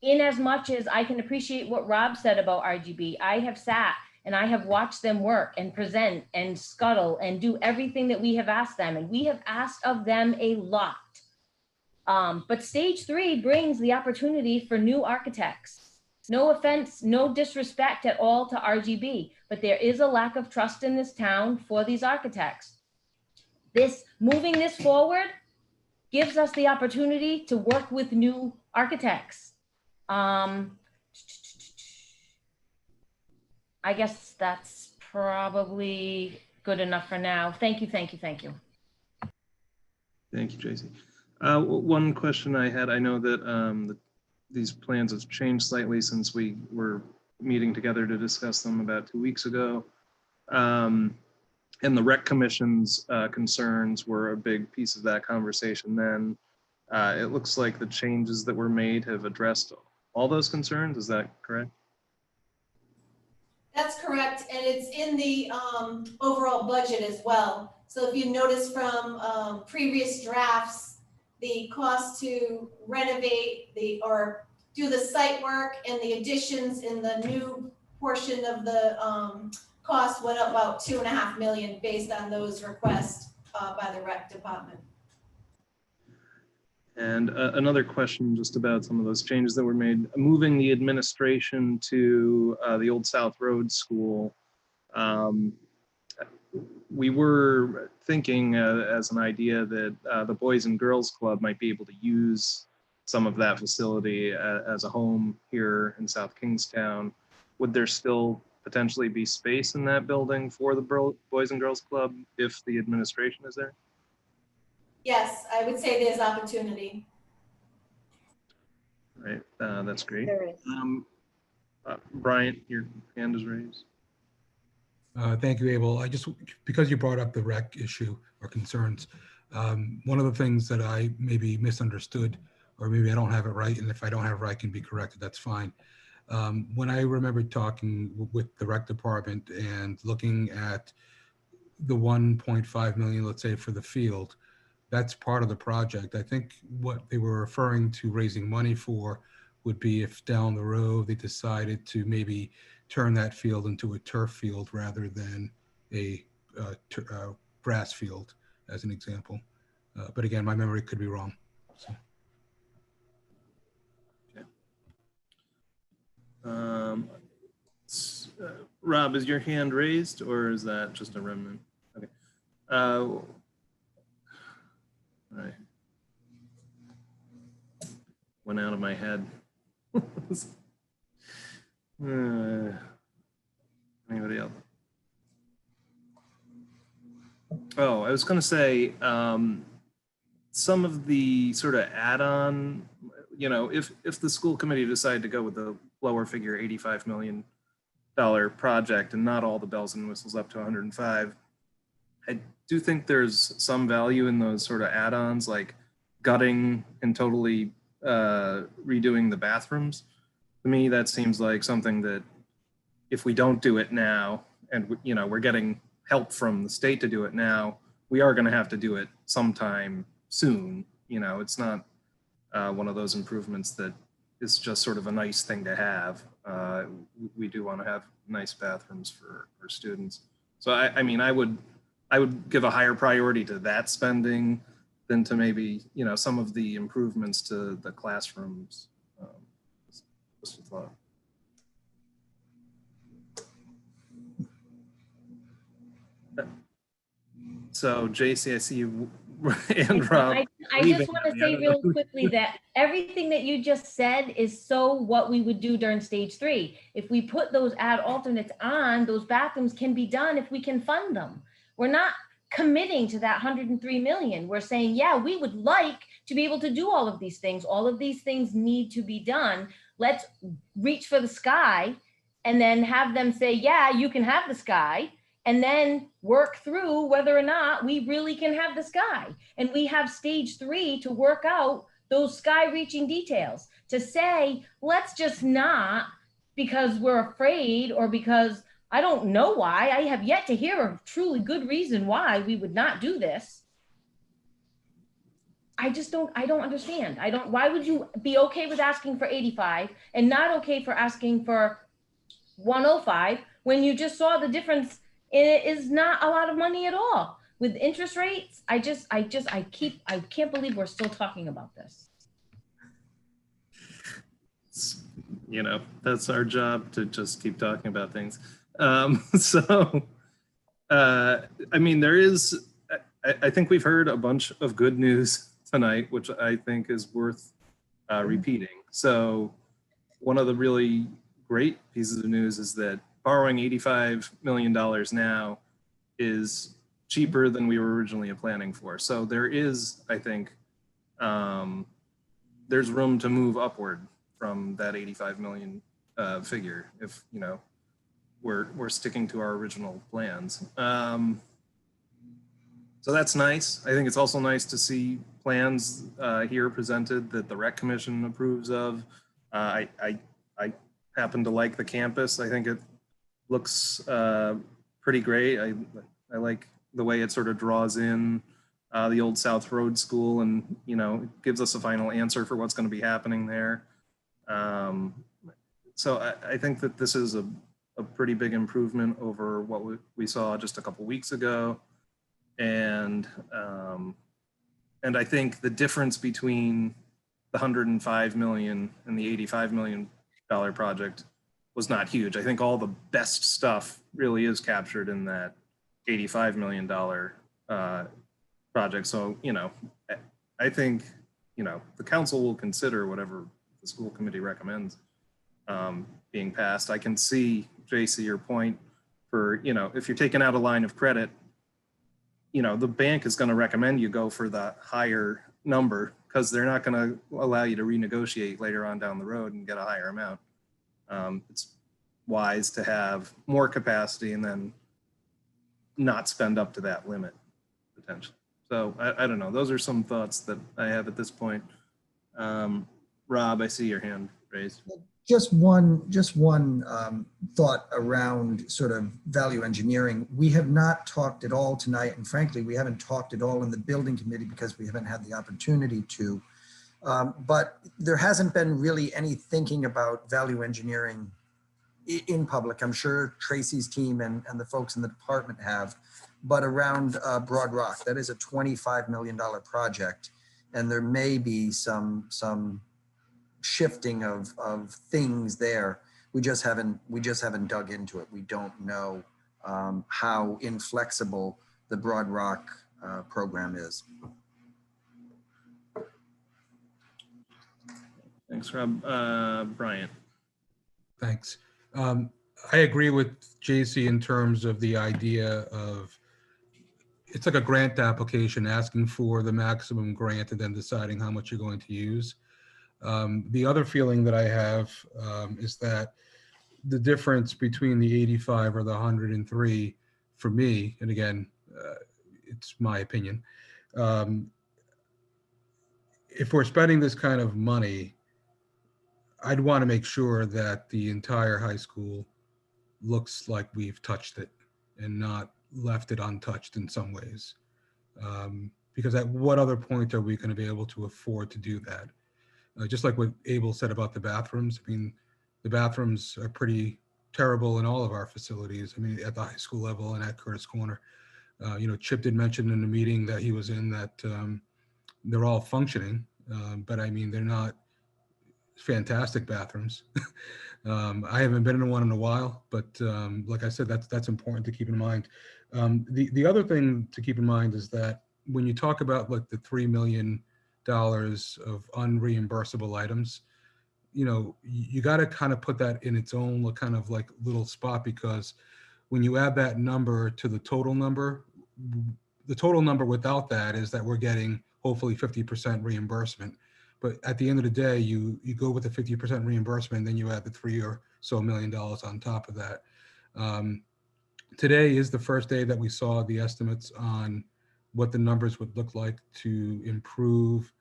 in as much as I can appreciate what Rob said about RGB. I have sat and I have watched them work and present and scuttle and do everything that we have asked them. And we have asked of them a lot. But stage 3 brings the opportunity for new architects. No offense, no disrespect at all to RGB, but there is a lack of trust in this town for these architects. Moving this forward gives us the opportunity to work with new architects. I guess that's probably good enough for now. Thank you, thank you, thank you. Thank you, Tracy. One question I had, I know that these plans have changed slightly since we were meeting together to discuss them about 2 weeks ago. And the Rec Commission's concerns were a big piece of that conversation then. It looks like the changes that were made have addressed all those concerns. Is that correct? That's correct, and it's in the overall budget as well. So if you notice from previous drafts, the cost to renovate or do the site work and the additions in the new portion of the cost went up about $2.5 million based on those requests by the rec department. And another question just about some of those changes that were made. Moving the administration to the Old South Road School, we were thinking as an idea that the Boys and Girls Club might be able to use some of that facility as a home here in South Kingstown. Would there still potentially be space in that building for the Boys and Girls Club if the administration is there? Yes, I would say there's opportunity. Right, that's great. There is. Bryant, your hand is raised. Thank you, Abel. Because you brought up the rec issue or concerns, one of the things that I maybe misunderstood, or maybe I don't have it right, and if I don't have it right, I can be corrected, that's fine. When I remember talking with the rec department and looking at the 1.5 million, let's say, for the field, that's part of the project. I think what they were referring to raising money for would be if down the road they decided to maybe turn that field into a turf field rather than a grass field, as an example. But again, my memory could be wrong. So. Rob, is your hand raised or is that just a remnant? Okay. All right. Went out of my head. Anybody else? Oh, I was going to say some of the sort of add-on, you know, if the school committee decided to go with the lower figure $85 million project and not all the bells and whistles up to 105, I do think there's some value in those sort of add-ons, like gutting and totally redoing the bathrooms. To me, that seems like something that if we don't do it now, and you know, we're getting help from the state to do it now, we are going to have to do it sometime soon. You know, it's not one of those improvements that is just sort of a nice thing to have. We do want to have nice bathrooms for students. So I mean, I would give a higher priority to that spending than to maybe, you know, some of the improvements to the classrooms. Just a thought. So JC, I see you and Rob. I just want to say really quickly that everything that you just said is so what we would do during stage 3. If we put those add alternates on, those bathrooms can be done if we can fund them. We're not committing to that 103 million. We're saying, yeah, we would like to be able to do all of these things. All of these things need to be done. Let's reach for the sky and then have them say, yeah, you can have the sky, and then work through whether or not we really can have the sky. And we have stage 3 to work out those sky reaching details. To say, let's just not, because we're afraid or because I don't know why, I have yet to hear a truly good reason why we would not do this. I don't understand. Why would you be okay with asking for 85 and not okay for asking for 105 when you just saw the difference? It is not a lot of money at all. With interest rates, I can't believe we're still talking about this. You know, that's our job, to just keep talking about things. I mean, there is, I think we've heard a bunch of good news tonight, which I think is worth repeating. So one of the really great pieces of news is that borrowing $85 million now is cheaper than we were originally planning for. So there is, I think, there's room to move upward from that 85 million figure if, you know, we're sticking to our original plans. So that's nice. I think it's also nice to see plans here presented that the Rec Commission approves of. I happen to like the campus. I think it looks pretty great. I like the way it sort of draws in the old South Road School, and, you know, gives us a final answer for what's going to be happening there. So I think that this is a pretty big improvement over what we saw just a couple weeks ago. And I think the difference between the 105 million and the $85 million project was not huge. I think all the best stuff really is captured in that $85 million project. So, you know, I think, you know, the council will consider whatever the school committee recommends being passed. I can see, JC, your point for, you know, if you're taking out a line of credit, you know, the bank is going to recommend you go for the higher number because they're not going to allow you to renegotiate later on down the road and get a higher amount. It's wise to have more capacity and then not spend up to that limit potentially. So I don't know. Those are some thoughts that I have at this point. Rob, I see your hand raised. Just one thought around sort of value engineering. We have not talked at all tonight, and frankly, we haven't talked at all in the building committee because we haven't had the opportunity to. But there hasn't been really any thinking about value engineering in public. I'm sure Tracy's team and the folks in the department have, but around Broad Rock, that is a $25 million project. And there may be some shifting of things there. We just haven't dug into it. We don't know how inflexible the Broad Rock program is. Thanks, Rob. Brian. Thanks. I agree with JC in terms of the idea of it's like a grant application, asking for the maximum grant and then deciding how much you're going to use. The other feeling that I have is that the difference between the 85 or the 103 for me, and again, it's my opinion, if we're spending this kind of money, I'd want to make sure that the entire high school looks like we've touched it and not left it untouched in some ways. Because at what other point are we going to be able to afford to do that? Just like what Abel said about the bathrooms. I mean, the bathrooms are pretty terrible in all of our facilities. I mean, at the high school level and at Curtis Corner. Chip did mention in the meeting that he was in that they're all functioning, but I mean, they're not fantastic bathrooms. I haven't been in one in a while, but like I said, that's important to keep in mind. The other thing to keep in mind is that when you talk about like the $3 million of unreimbursable items, you got to kind of put that in its own kind of like little spot, because when you add that number to the total number without that is that we're getting hopefully 50% reimbursement. But at the end of the day, you go with the 50% reimbursement, then you add the $3 or so million on top of that. Today is the first day that we saw the estimates on what the numbers would look like to improve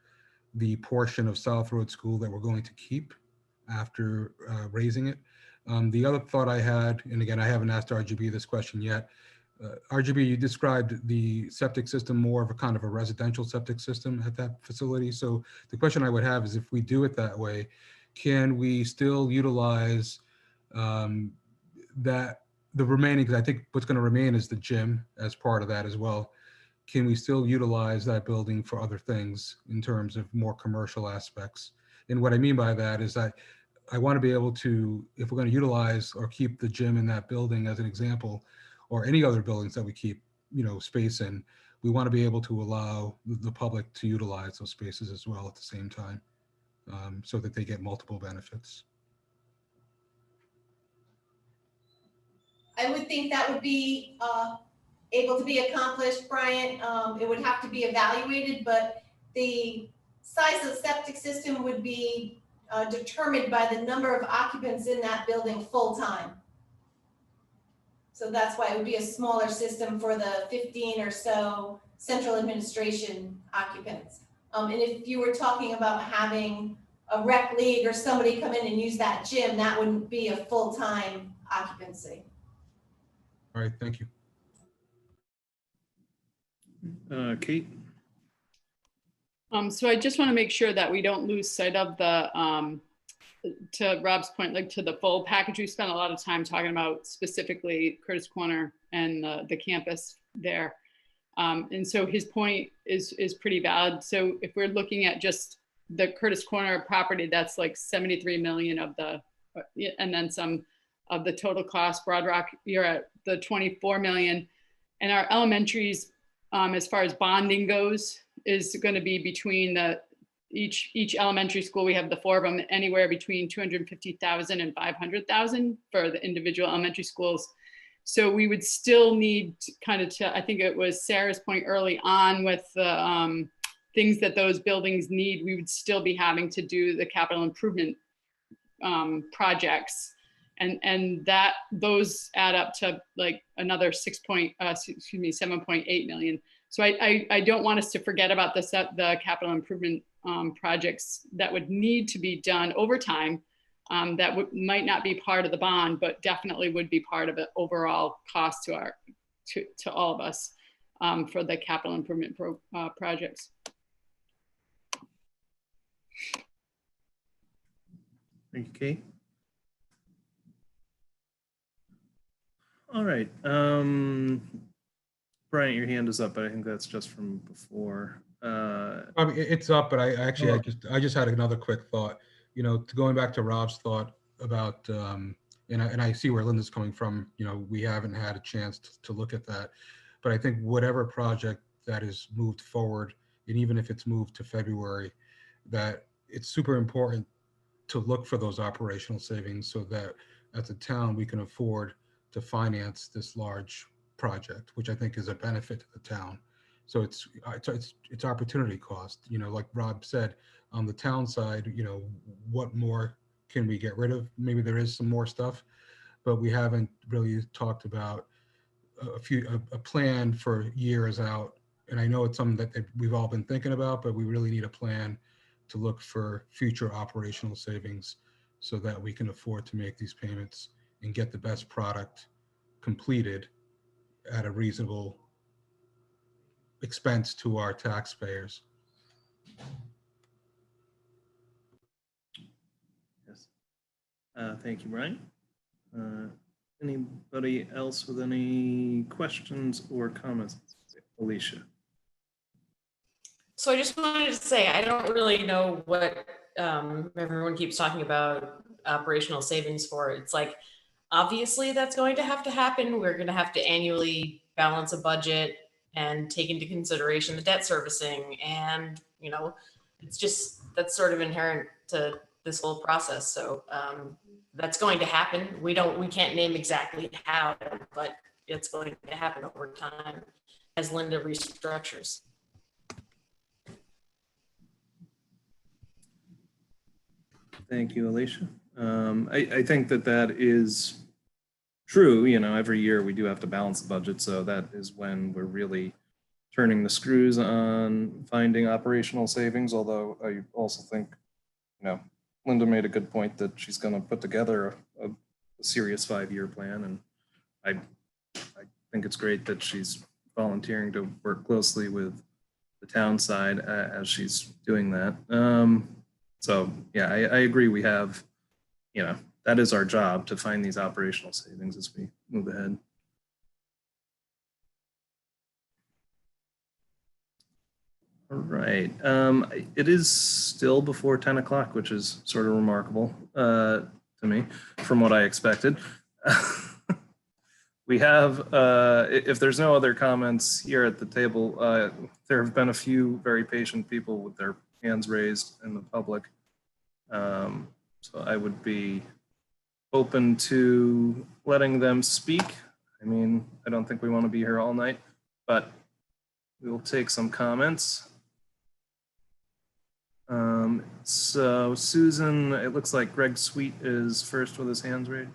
the portion of South Road School that we're going to keep after raising it. The other thought I had, and again, I haven't asked RGB this question yet, RGB, you described the septic system more of a kind of a residential septic system at that facility. So the question I would have is, if we do it that way, can we still utilize the remaining, because I think what's going to remain is the gym as part of that as well. Can we still utilize that building for other things in terms of more commercial aspects? And what I mean by that is that I want to be able to, if we're going to utilize or keep the gym in that building as an example, or any other buildings that we keep, space in, we want to be able to allow the public to utilize those spaces as well at the same time, so that they get multiple benefits. I would think that would be able to be accomplished, Brian. It would have to be evaluated, but the size of the septic system would be determined by the number of occupants in that building full time. So that's why it would be a smaller system for the 15 or so central administration occupants. And if you were talking about having a rec league or somebody come in and use that gym, that wouldn't be a full-time occupancy. All right, thank you. Kate? So I just want to make sure that we don't lose sight of the, to Rob's point, like to the full package. We spent a lot of time talking about specifically Curtis Corner and the campus there. And so his point is pretty valid. So if we're looking at just the Curtis Corner property, that's like 73 million of the, and then some of the total cost. Broad Rock, you're at the 24 million. And our elementaries, as far as bonding goes, is going to be between the each elementary school. We have the 4 of them, anywhere between 250,000 and 500,000 for the individual elementary schools. So we would still need to kind of, I think it was Sarah's point early on with the things that those buildings need, we would still be having to do the capital improvement projects. And that those add up to like another 7.8 million. So I don't want us to forget about the capital improvement projects that would need to be done over time that might not be part of the bond, but definitely would be part of an overall cost to to all of us for the capital improvement projects. Thank you, Kate. All right. Brian, your hand is up, but I think that's just from before. It's up, but I just had another quick thought. You know, going back to Rob's thought about, and I see where Linda's coming from. You know, we haven't had a chance to look at that, but I think whatever project that is moved forward, and even if it's moved to February, that it's super important to look for those operational savings so that as a town we can afford to finance this large project, which I think is a benefit to the town. So it's opportunity cost. You know, like Rob said, on the town side, you know, what more can we get rid of? Maybe there is some more stuff, but we haven't really talked about a plan for years out. And I know it's something that we've all been thinking about, but we really need a plan to look for future operational savings so that we can afford to make these payments and get the best product completed at a reasonable expense to our taxpayers. Yes. Thank you, Brian. Anybody else with any questions or comments? Alicia. So I just wanted to say, I don't really know what everyone keeps talking about operational savings for. It's like, obviously that's going to happen. We're going to have to annually balance a budget and take into consideration the debt servicing. And, you know, it's just, that's sort of inherent to this whole process. So that's going to happen. We can't name exactly how, but it's going to happen over time as Linda restructures. Thank you, Alicia. I think that is true. You know, every year we do have to balance the budget. So that is when we're really turning the screws on finding operational savings. Although I also think, you know, Linda made a good point that she's going to put together a serious 5-year plan. And I think it's great that she's volunteering to work closely with the town side as she's doing that. So yeah, I agree. We have, you know, that is our job to find these operational savings as we move ahead. All right. It is still before 10 o'clock, which is sort of remarkable to me from what I expected. We have, if there's no other comments here at the table, there have been a few very patient people with their hands raised in the public. So I would be open to letting them speak. I mean, I don't think we want to be here all night, but we will take some comments. So Susan, it looks like Greg Sweet is first with his hands raised.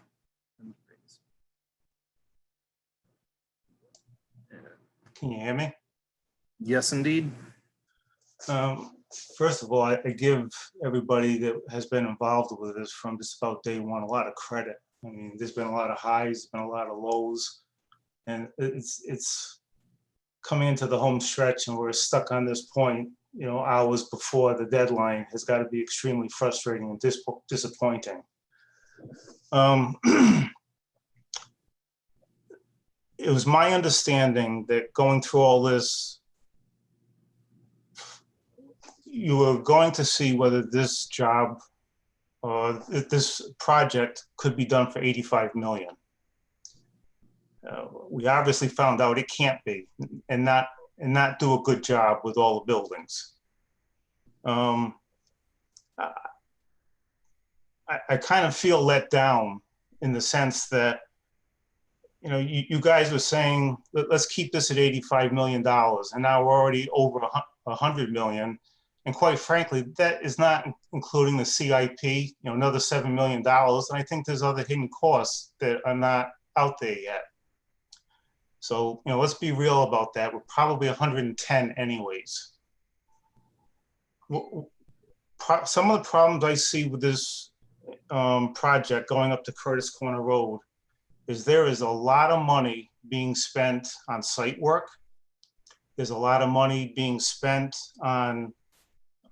Can you hear me? Yes, indeed. First of all, I give everybody that has been involved with this from just about day one a lot of credit. I mean, there's been a lot of highs, there's been a lot of lows, and it's coming into the home stretch, and we're stuck on this point, you know, hours before the deadline has got to be extremely frustrating and disappointing. It was my understanding that going through all this, you were going to see whether this job or this project could be done for 85 million. We obviously found out it can't be, and not do a good job with all the buildings. I kind of feel let down in the sense that, you know, you guys were saying, let's keep this at $85 million, and now we're already over 100 million. And quite frankly, that is not including the CIP, you know, another $7 million. And I think there's other hidden costs that are not out there yet. So, you know, let's be real about that. We're probably 110 anyways. Some of the problems I see with this project going up to Curtis Corner Road is there is a lot of money being spent on site work. There's a lot of money being spent on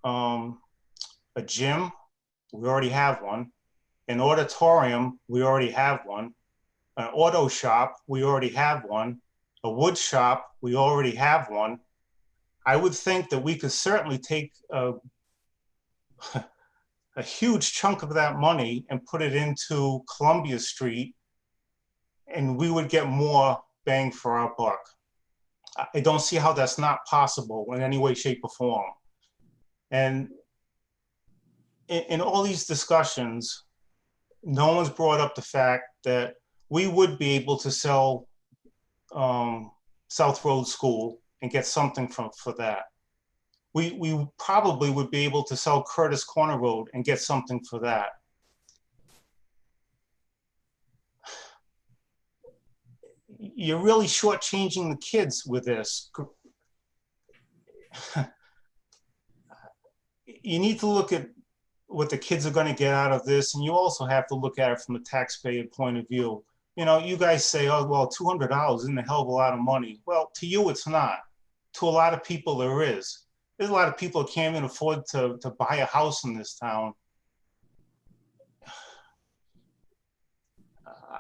a gym. We already have one. An auditorium, we already have one. An auto shop, we already have one. A wood shop, we already have one. I would think that we could certainly take a huge chunk of that money and put it into Columbia Street, and we would get more bang for our buck. I don't see how that's not possible in any way, shape, or form. And in all these discussions, no one's brought up the fact that we would be able to sell South Road School and get something for that. We probably would be able to sell Curtis Corner Road and get something for that. You're really shortchanging the kids with this. You need to look at what the kids are going to get out of this, and you also have to look at it from a taxpayer point of view. You know, you guys say, oh, well, $200 isn't a hell of a lot of money. Well, to you, it's not. To a lot of people, there is. There's a lot of people that can't even afford to buy a house in this town.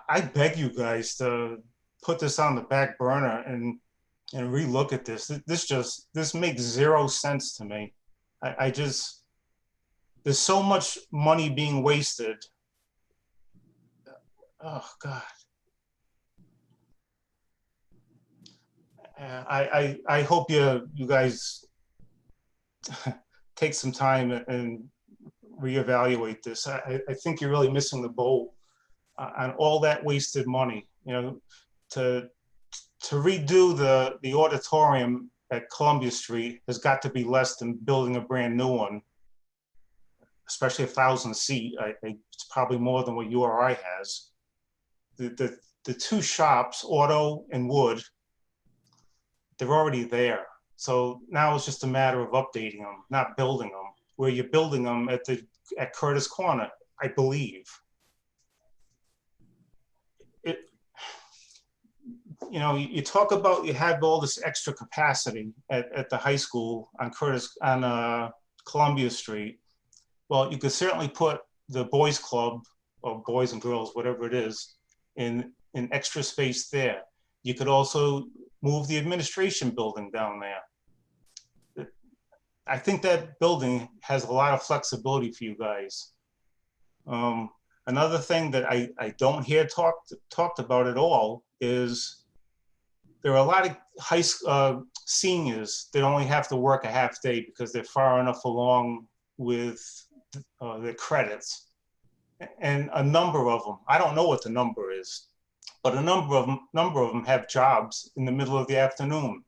I beg you guys to put this on the back burner and relook at this. This makes zero sense to me. I just, there's so much money being wasted. Oh God. I hope you guys take some time and reevaluate this. I think you're really missing the boat on all that wasted money. You know, to redo the auditorium at Columbia Street has got to be less than building a brand new one, especially 1,000 seat. It's probably more than what URI has. The two shops, auto and wood, they're already there. So now it's just a matter of updating them, not building them. Where you're building them at Curtis Corner, I believe. You know, you talk about you have all this extra capacity at the high school on Columbia Street. Well, you could certainly put the boys club or boys and girls, whatever it is, in extra space there. You could also move the administration building down there. I think that building has a lot of flexibility for you guys. Another thing that I don't hear talked about at all is there are a lot of high school seniors that only have to work a half day because they're far enough along with their credits. And a number of them, I don't know what the number is, but a number of them have jobs in the middle of the afternoon.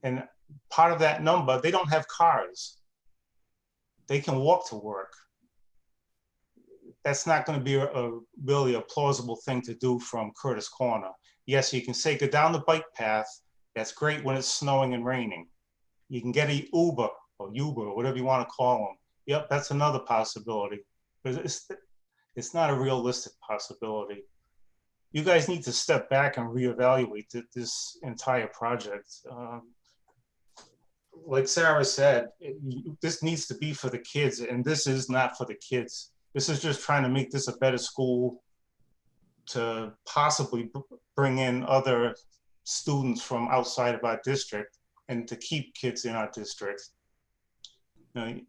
And part of that number, they don't have cars. They can walk to work. That's not going to be really a plausible thing to do from Curtis Corner. Yes, you can say go down the bike path. That's great when it's snowing and raining. You can get an Uber or whatever you want to call them. Yep, that's another possibility. But it's not a realistic possibility. You guys need to step back and reevaluate this entire project. Like Sarah said, this needs to be for the kids, and this is not for the kids. This is just trying to make this a better school to possibly bring in other students from outside of our district and to keep kids in our district. You know,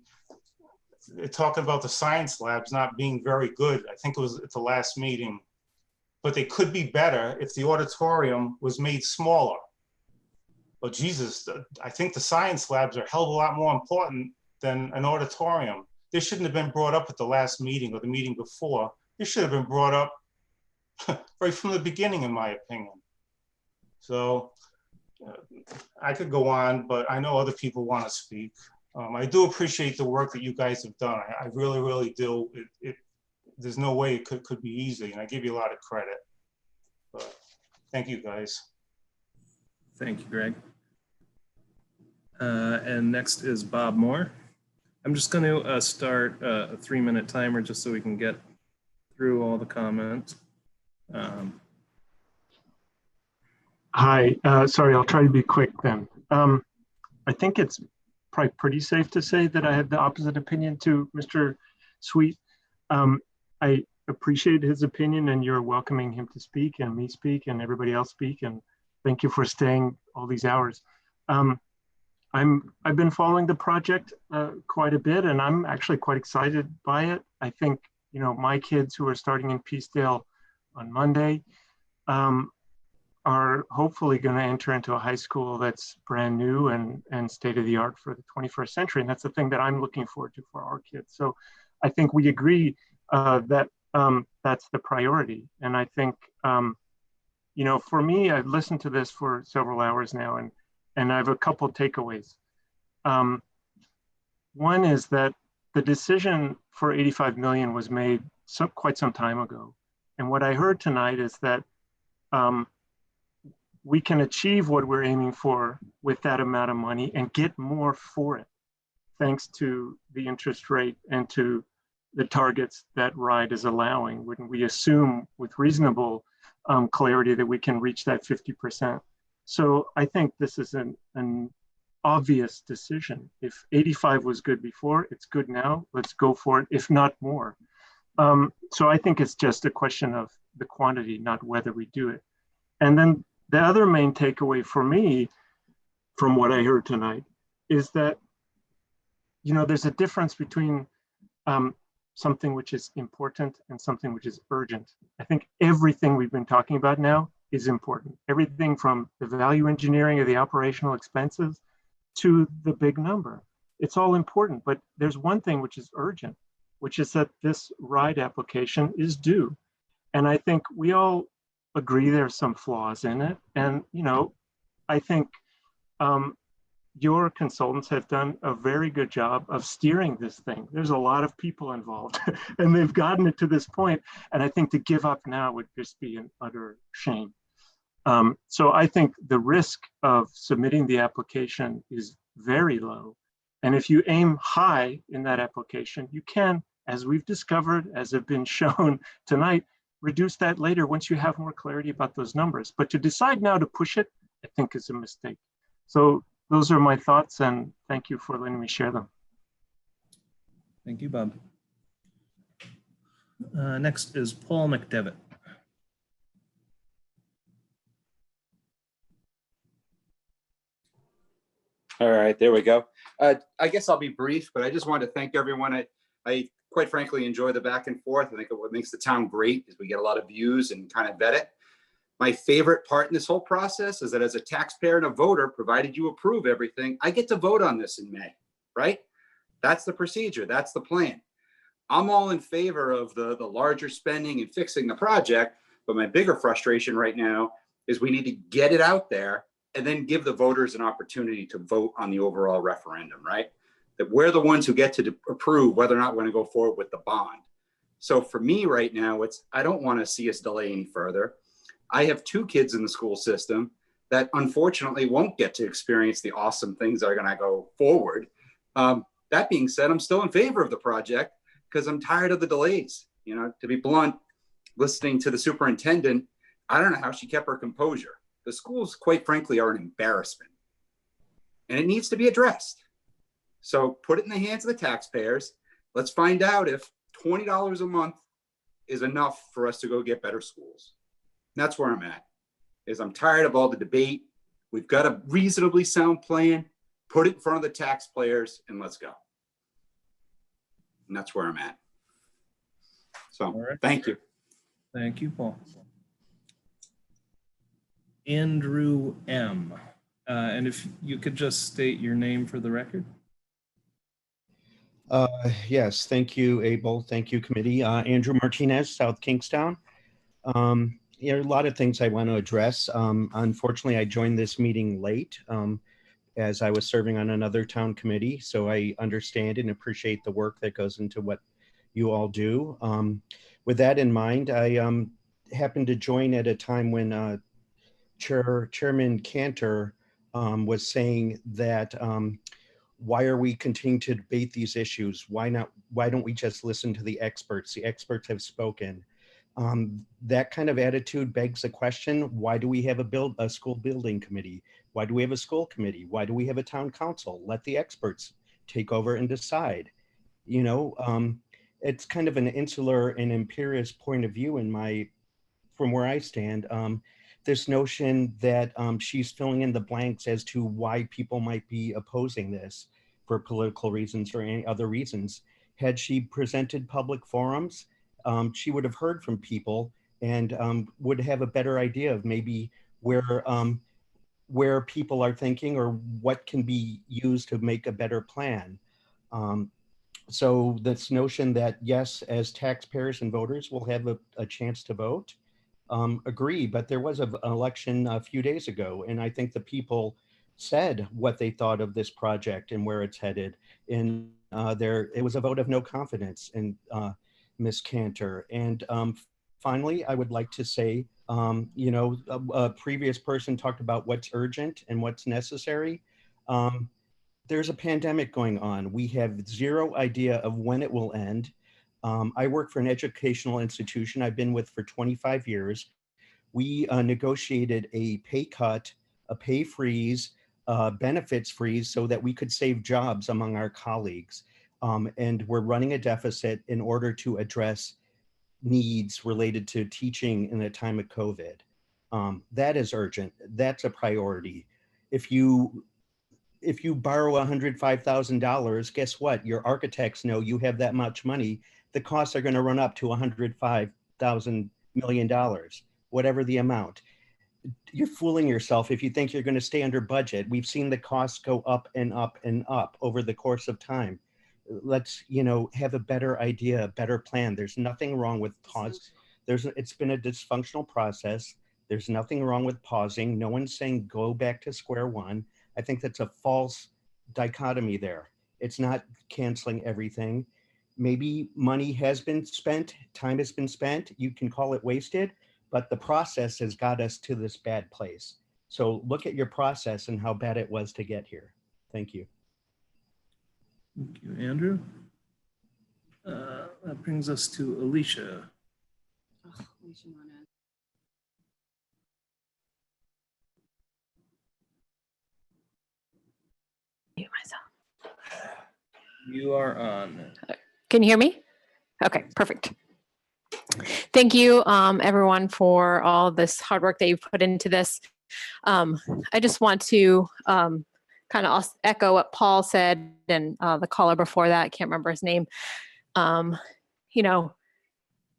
they're talking about the science labs not being very good. I think it was at the last meeting, but they could be better if the auditorium was made smaller. But Jesus, I think the science labs are a hell of a lot more important than an auditorium. This shouldn't have been brought up at the last meeting or the meeting before. This should have been brought up right from the beginning, in my opinion. So I could go on, but I know other people want to speak. I do appreciate the work that you guys have done. I really, really do. There's no way it could be easy, and I give you a lot of credit. But thank you, guys. Thank you, Greg. And next is Bob Moore. I'm just going to start a 3-minute timer just so we can get through all the comments. Hi, sorry, I'll try to be quick then. I think it's probably pretty safe to say that I have the opposite opinion to Mr. Sweet. I appreciate his opinion, and you're welcoming him to speak and me speak and everybody else speak, and thank you for staying all these hours. I've been following the project quite a bit, and I'm actually quite excited by it. I think, you know, my kids who are starting in Peacedale on Monday are hopefully going to enter into a high school that's brand new and state of the art for the 21st century. And that's the thing that I'm looking forward to for our kids. So I think we agree that that's the priority. And I think, you know, for me, I've listened to this for several hours now, and I have a couple takeaways. One is that the decision for 85 million was made quite some time ago. And what I heard tonight is that we can achieve what we're aiming for with that amount of money and get more for it, thanks to the interest rate and to the targets that RIDE is allowing, when we assume with reasonable clarity that we can reach that 50%. So I think this is an obvious decision. If 85 was good before, it's good now. Let's go for it, if not more. So I think it's just a question of the quantity, not whether we do it. And then the other main takeaway for me from what I heard tonight is that, you know, there's a difference between something which is important and something which is urgent. I think everything we've been talking about now is important. Everything from the value engineering of the operational expenses to the big number. It's all important, but there's one thing which is urgent, which is that this RIDE application is due. And I think we all agree there's some flaws in it. And, you know, I think your consultants have done a very good job of steering this thing. There's a lot of people involved and they've gotten it to this point. And I think to give up now would just be an utter shame. So I think the risk of submitting the application is very low. And if you aim high in that application, you can, as we've discovered, as have been shown tonight, reduce that later once you have more clarity about those numbers. But to decide now to push it, I think is a mistake. So those are my thoughts, and thank you for letting me share them. Thank you, Bob. Next is Paul McDevitt. All right, there we go. I guess I'll be brief, but I just wanted to thank everyone. I quite frankly enjoy the back and forth. I think what makes the town great is we get a lot of views and kind of vet it. My favorite part in this whole process is that as a taxpayer and a voter, provided you approve everything, I get to vote on this in May, right? That's the procedure. That's the plan. I'm all in favor of the larger spending and fixing the project, but my bigger frustration right now is we need to get it out there and then give the voters an opportunity to vote on the overall referendum, right? That we're the ones who get to approve whether or not we're going to go forward with the bond. So for me right now, I don't want to see us delay any further. I have 2 kids in the school system that unfortunately won't get to experience the awesome things that are going to go forward. That being said, I'm still in favor of the project because I'm tired of the delays. You know, to be blunt, listening to the superintendent, I don't know how she kept her composure. The schools, quite frankly, are an embarrassment and it needs to be addressed. So put it in the hands of the taxpayers. Let's find out if $20 a month is enough for us to go get better schools. And that's where I'm at, is I'm tired of all the debate. We've got a reasonably sound plan, put it in front of the taxpayers and let's go. And that's where I'm at. So right. Thank you. Thank you, Paul. Andrew M. And if you could just state your name for the record. Yes, thank you, Abel. Thank you, committee. Andrew Martinez, South Kingstown. Yeah, a lot of things I want to address. Unfortunately, I joined this meeting late as I was serving on another town committee. So I understand and appreciate the work that goes into what you all do. With that in mind, I happened to join at a time when Chairman Cantor was saying that Why are we continuing to debate these issues? Why don't we just listen to the experts? The experts have spoken. That kind of attitude begs the question, why do we have a school building committee? Why do we have a school committee? Why do we have a town council? Let the experts take over and decide. You know, it's kind of an insular and imperious point of view from where I stand. This notion that she's filling in the blanks as to why people might be opposing this for political reasons or any other reasons. Had she presented public forums, she would have heard from people and would have a better idea of maybe where people are thinking or what can be used to make a better plan. So this notion that yes, as taxpayers and voters, we'll have a chance to vote, agree, but there was an election a few days ago, and I think the people said what they thought of this project and where it's headed. And it was a vote of no confidence in Ms. Cantor. And finally, I would like to say, you know, a previous person talked about what's urgent and what's necessary. There's a pandemic going on. We have zero idea of when it will end. I work for an educational institution I've been with for 25 years. We negotiated a pay cut, a pay freeze, benefits freeze so that we could save jobs among our colleagues. And we're running a deficit in order to address needs related to teaching in a time of COVID. That is urgent. That's a priority. If you borrow $105,000, guess what? Your architects know you have that much money. The costs are going to run up to $105,000 million, whatever the amount. You're fooling yourself if you think you're going to stay under budget. We've seen the costs go up and up and up over the course of time. Let's, you know, have a better idea, a better plan. There's nothing wrong with pause. It's been a dysfunctional process. There's nothing wrong with pausing. No one's saying go back to square one. I think that's a false dichotomy there. It's not canceling everything. Maybe money has been spent, time has been spent. You can call it wasted, but the process has got us to this bad place. So look at your process and how bad it was to get here. Thank you. Thank you, Andrew. That brings us to Alicia. You are on. Can you hear me? Okay, perfect. Thank you, everyone, for all this hard work that you've put into this. I just want to kind of echo what Paul said and the caller before that, I can't remember his name. You know,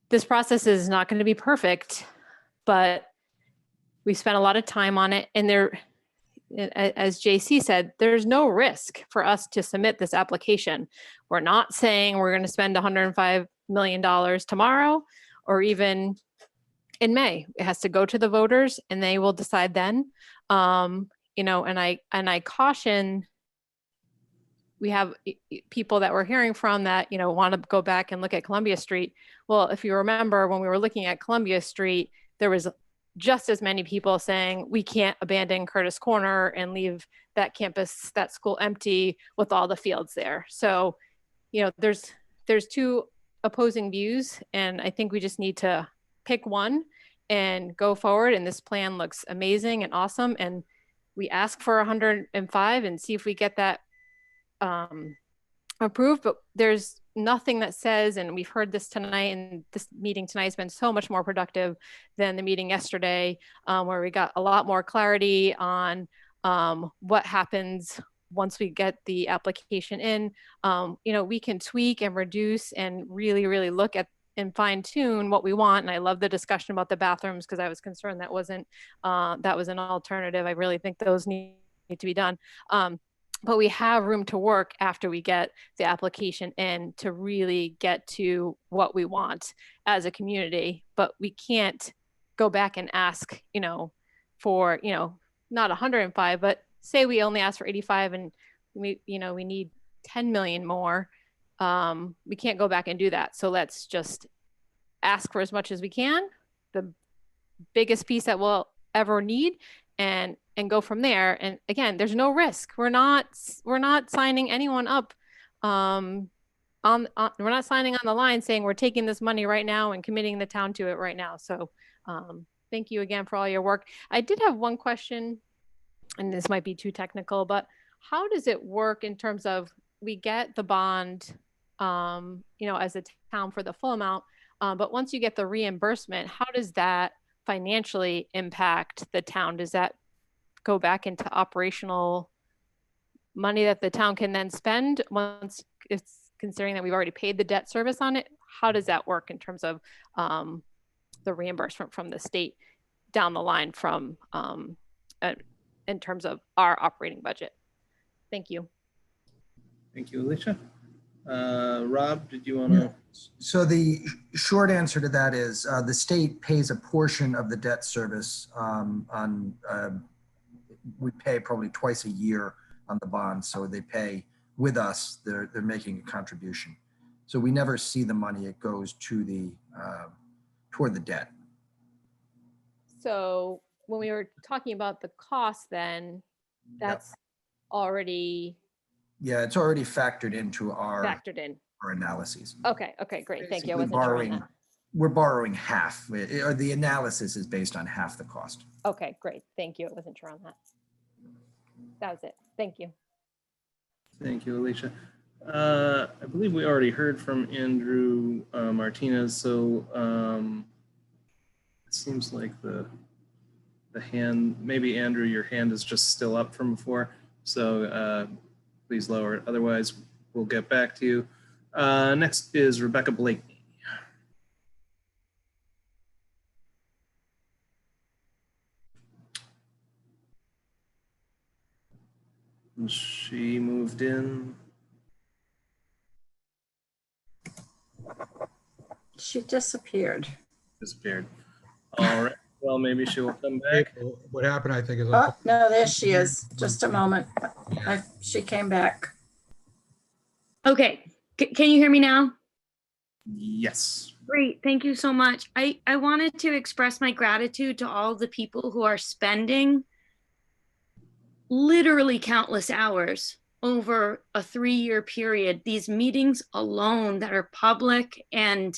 this process is not going to be perfect, but we spent a lot of time on it, and there, as JC said, there's no risk for us to submit this application. We're not saying we're going to spend $105 million tomorrow or even in May. It has to go to the voters and they will decide then. You know, and I caution, we have people that we're hearing from that, you know, want to go back and look at Columbia Street. Well, if you remember when we were looking at Columbia Street, there was just as many people saying we can't abandon Curtis Corner and leave that campus, that school empty with all the fields there. So, you know, there's two opposing views, and I think we just need to pick one and go forward. And this plan looks amazing and awesome. And we ask for 105 and see if we get that approved. But there's nothing that says, and we've heard this tonight, and this meeting tonight has been so much more productive than the meeting yesterday, where we got a lot more clarity on what happens once we get the application in. You know, we can tweak and reduce and really, really look at and fine tune what we want. And I love the discussion about the bathrooms, because I was concerned that was an alternative. I really think those need to be done. But we have room to work after we get the application in to really get to what we want as a community. But we can't go back and ask, you know, for, you know, not 105, but say we only ask for 85 and we need 10 million more. We can't go back and do that. So let's just ask for as much as we can, the biggest piece that we'll ever need, and and go from there. And again, there's no risk. We're not signing anyone up. We're not signing on the line saying we're taking this money right now and committing the town to it right now. So thank you again for all your work. I did have one question, and this might be too technical, but how does it work in terms of we get the bond, as a town for the full amount, but once you get the reimbursement, how does that financially impact the town? Does that go back into operational money that the town can then spend once it's considering that we've already paid the debt service on it? How does that work in terms of the reimbursement from the state down the line from in terms of our operating budget? Thank you. Thank you, Alicia. Rob, did you want to? So the short answer to that is the state pays a portion of the debt service we pay probably twice a year on the bond. So they pay with us, they're making a contribution. So we never see the money, it goes to the, toward the debt. So when we were talking about the cost, then that's already Yeah, it's already factored into our analyses. Okay, great. Thank you. I wasn't sure on that. We're borrowing half, or the analysis is based on half the cost. Okay, great. Thank you. I wasn't sure on that. That was it. Thank you. Thank you, Alicia. I believe we already heard from Andrew Martinez, so it seems like the hand, maybe Andrew, your hand is just still up from before, so please lower it. Otherwise, we'll get back to you. Next is Rebecca Blakeney. She moved in. She disappeared. All right. Well, maybe she will come back. What happened, I think, is Oh, no, there she is. Just a moment. She came back. Okay. Can you hear me now? Yes. Great. Thank you so much. I wanted to express my gratitude to all the people who are spending literally countless hours over a 3-year period. These meetings alone that are public and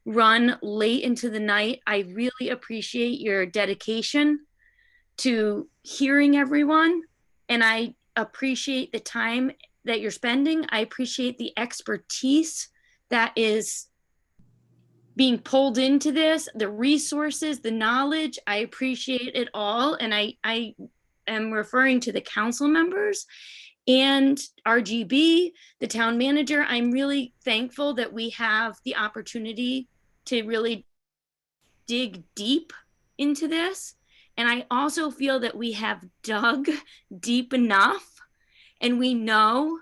run late into the night. I really appreciate your dedication to hearing everyone. And I appreciate the time that you're spending. I appreciate the expertise that is being pulled into this, the resources, the knowledge. I appreciate it all. And I am referring to the council members and RGB, the town manager. I'm really thankful that we have the opportunity to really dig deep into this. And I also feel that we have dug deep enough and we know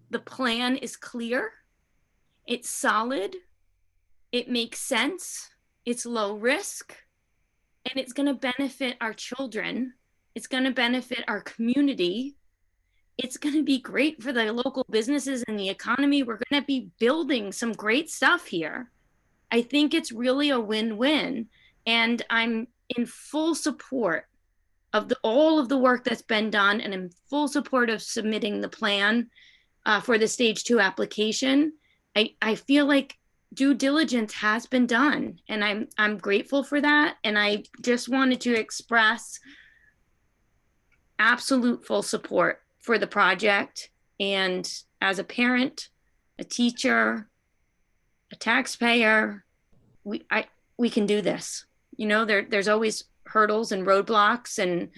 the plan is clear, it's solid, it makes sense, it's low risk, and it's going to benefit our children. It's going to benefit our community. It's going to be great for the local businesses and the economy. We're going to be building some great stuff here. I think it's really a win-win. And I'm in full support of all of the work that's been done, and in full support of submitting the plan for the stage 2 application. I feel like due diligence has been done, and I'm grateful for that. And I just wanted to express absolute full support for the project. And as a parent, a teacher, a taxpayer, we can do this. You know, there's always hurdles and roadblocks, and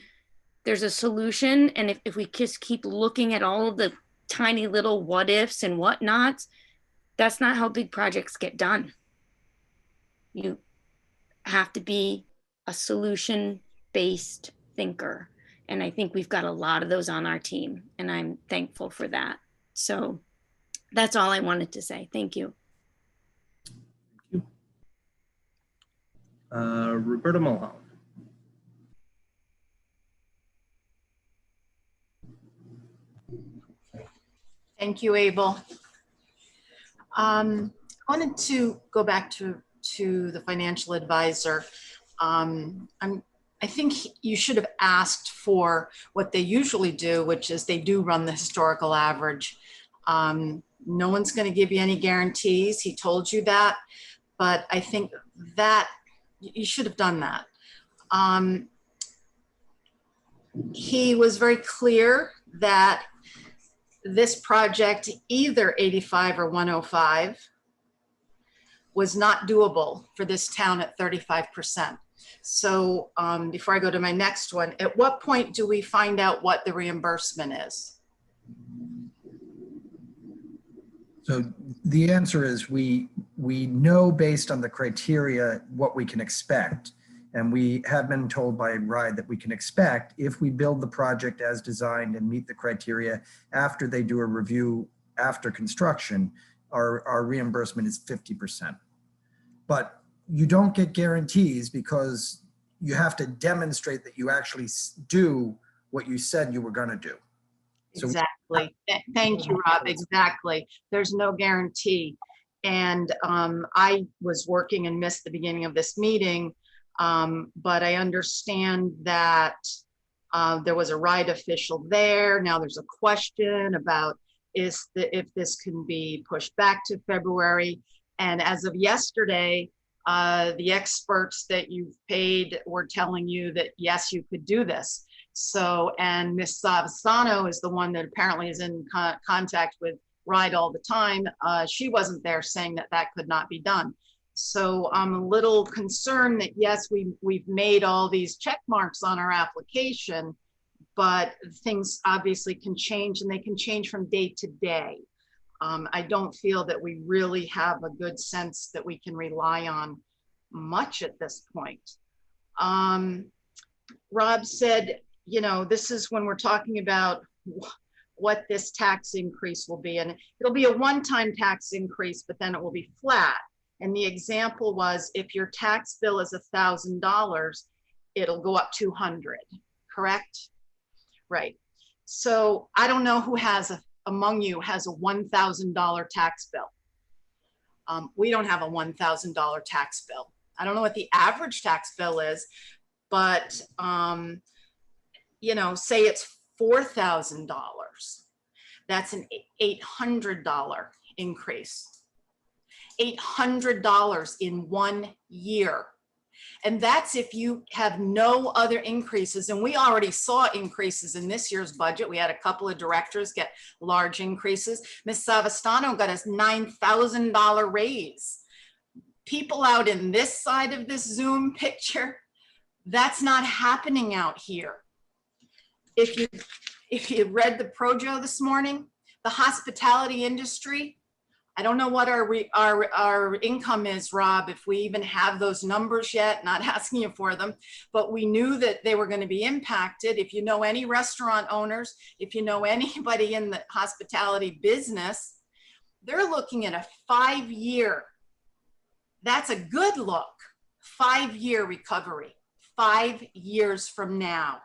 there's a solution. And if we just keep looking at all of the tiny little what ifs and whatnots, that's not how big projects get done. You have to be a solution-based thinker. And I think we've got a lot of those on our team, and I'm thankful for that. So that's all I wanted to say. Thank you. Roberta Mulholland. Thank you, Abel. I wanted to go back to the financial advisor. I'm I think you should have asked for what they usually do, which is they do run the historical average. No one's going to give you any guarantees. He told you that, but I think that you should have done that. He was very clear that this project, either 85 or 105, was not doable for this town at 35%. So before I go to my next one, at what point do we find out what the reimbursement is? So the answer is we know based on the criteria what we can expect. And we have been told by RIDE that we can expect, if we build the project as designed and meet the criteria after they do a review after construction, our reimbursement is 50%. But you don't get guarantees because you have to demonstrate that you actually do what you said you were going to do. So exactly. Thank you, Rob. Exactly. There's no guarantee. And I was working and missed the beginning of this meeting. But I understand that there was a RIDE official there. Now there's a question about if this can be pushed back to February. And as of yesterday, the experts that you've paid were telling you that, yes, you could do this. So, and Ms. Savastano is the one that apparently is in contact with RIDE all the time. She wasn't there saying that that could not be done. So I'm a little concerned that, yes, we've made all these check marks on our application, but things obviously can change, and they can change from day to day. I don't feel that we really have a good sense that we can rely on much at this point. Rob said, you know, this is when we're talking about what this tax increase will be, and it'll be a one-time tax increase, but then it will be flat. And the example was, if your tax bill is $1,000, it'll go up 200, correct? Right. So I don't know who among you has a $1,000 tax bill. We don't have a $1,000 tax bill. I don't know what the average tax bill is, but you know, say it's $4,000. That's an $800 increase. $800 in 1 year. And that's if you have no other increases. And we already saw increases in this year's budget. We had a couple of directors get large increases. Ms. Savastano got a $9,000 raise. People out in this side of this Zoom picture, that's not happening out here. If you read the Projo this morning, the hospitality industry, I don't know what our income is, Rob, if we even have those numbers yet, not asking you for them, but we knew that they were going to be impacted. If you know any restaurant owners, if you know anybody in the hospitality business, they're looking at a 5-year, that's a good look, 5-year recovery, 5 years from now.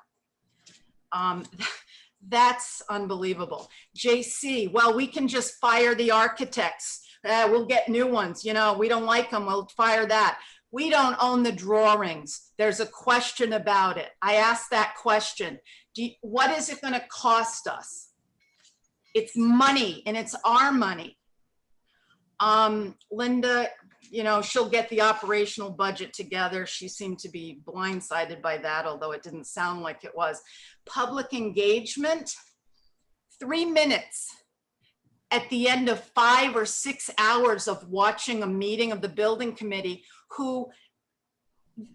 That's unbelievable. JC, well, we can just fire the architects. We'll get new ones. You know, we don't like them. We'll fire that. We don't own the drawings. There's a question about it. I asked that question. What is it going to cost us? It's money, and it's our money. Linda, you know, she'll get the operational budget together. She seemed to be blindsided by that, although it didn't sound like it was. Public engagement, 3 minutes at the end of 5 or 6 hours of watching a meeting of the building committee, who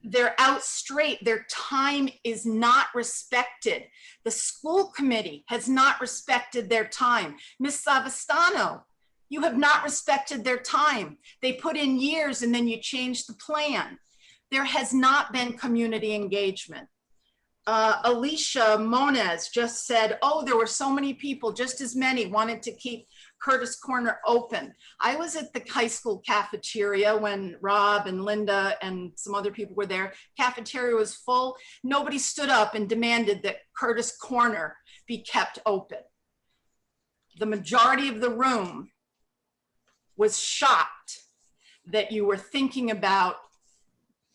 they're out straight. Their time is not respected. The school committee has not respected their time. Ms. Savastano, you have not respected their time. They put in years and then you change the plan. There has not been community engagement. Alicia Moniz just said, oh, there were so many people, just as many wanted to keep Curtis Corner open. I was at the high school cafeteria when Rob and Linda and some other people were there. Cafeteria was full. Nobody stood up and demanded that Curtis Corner be kept open. The majority of the room was shocked that you were thinking about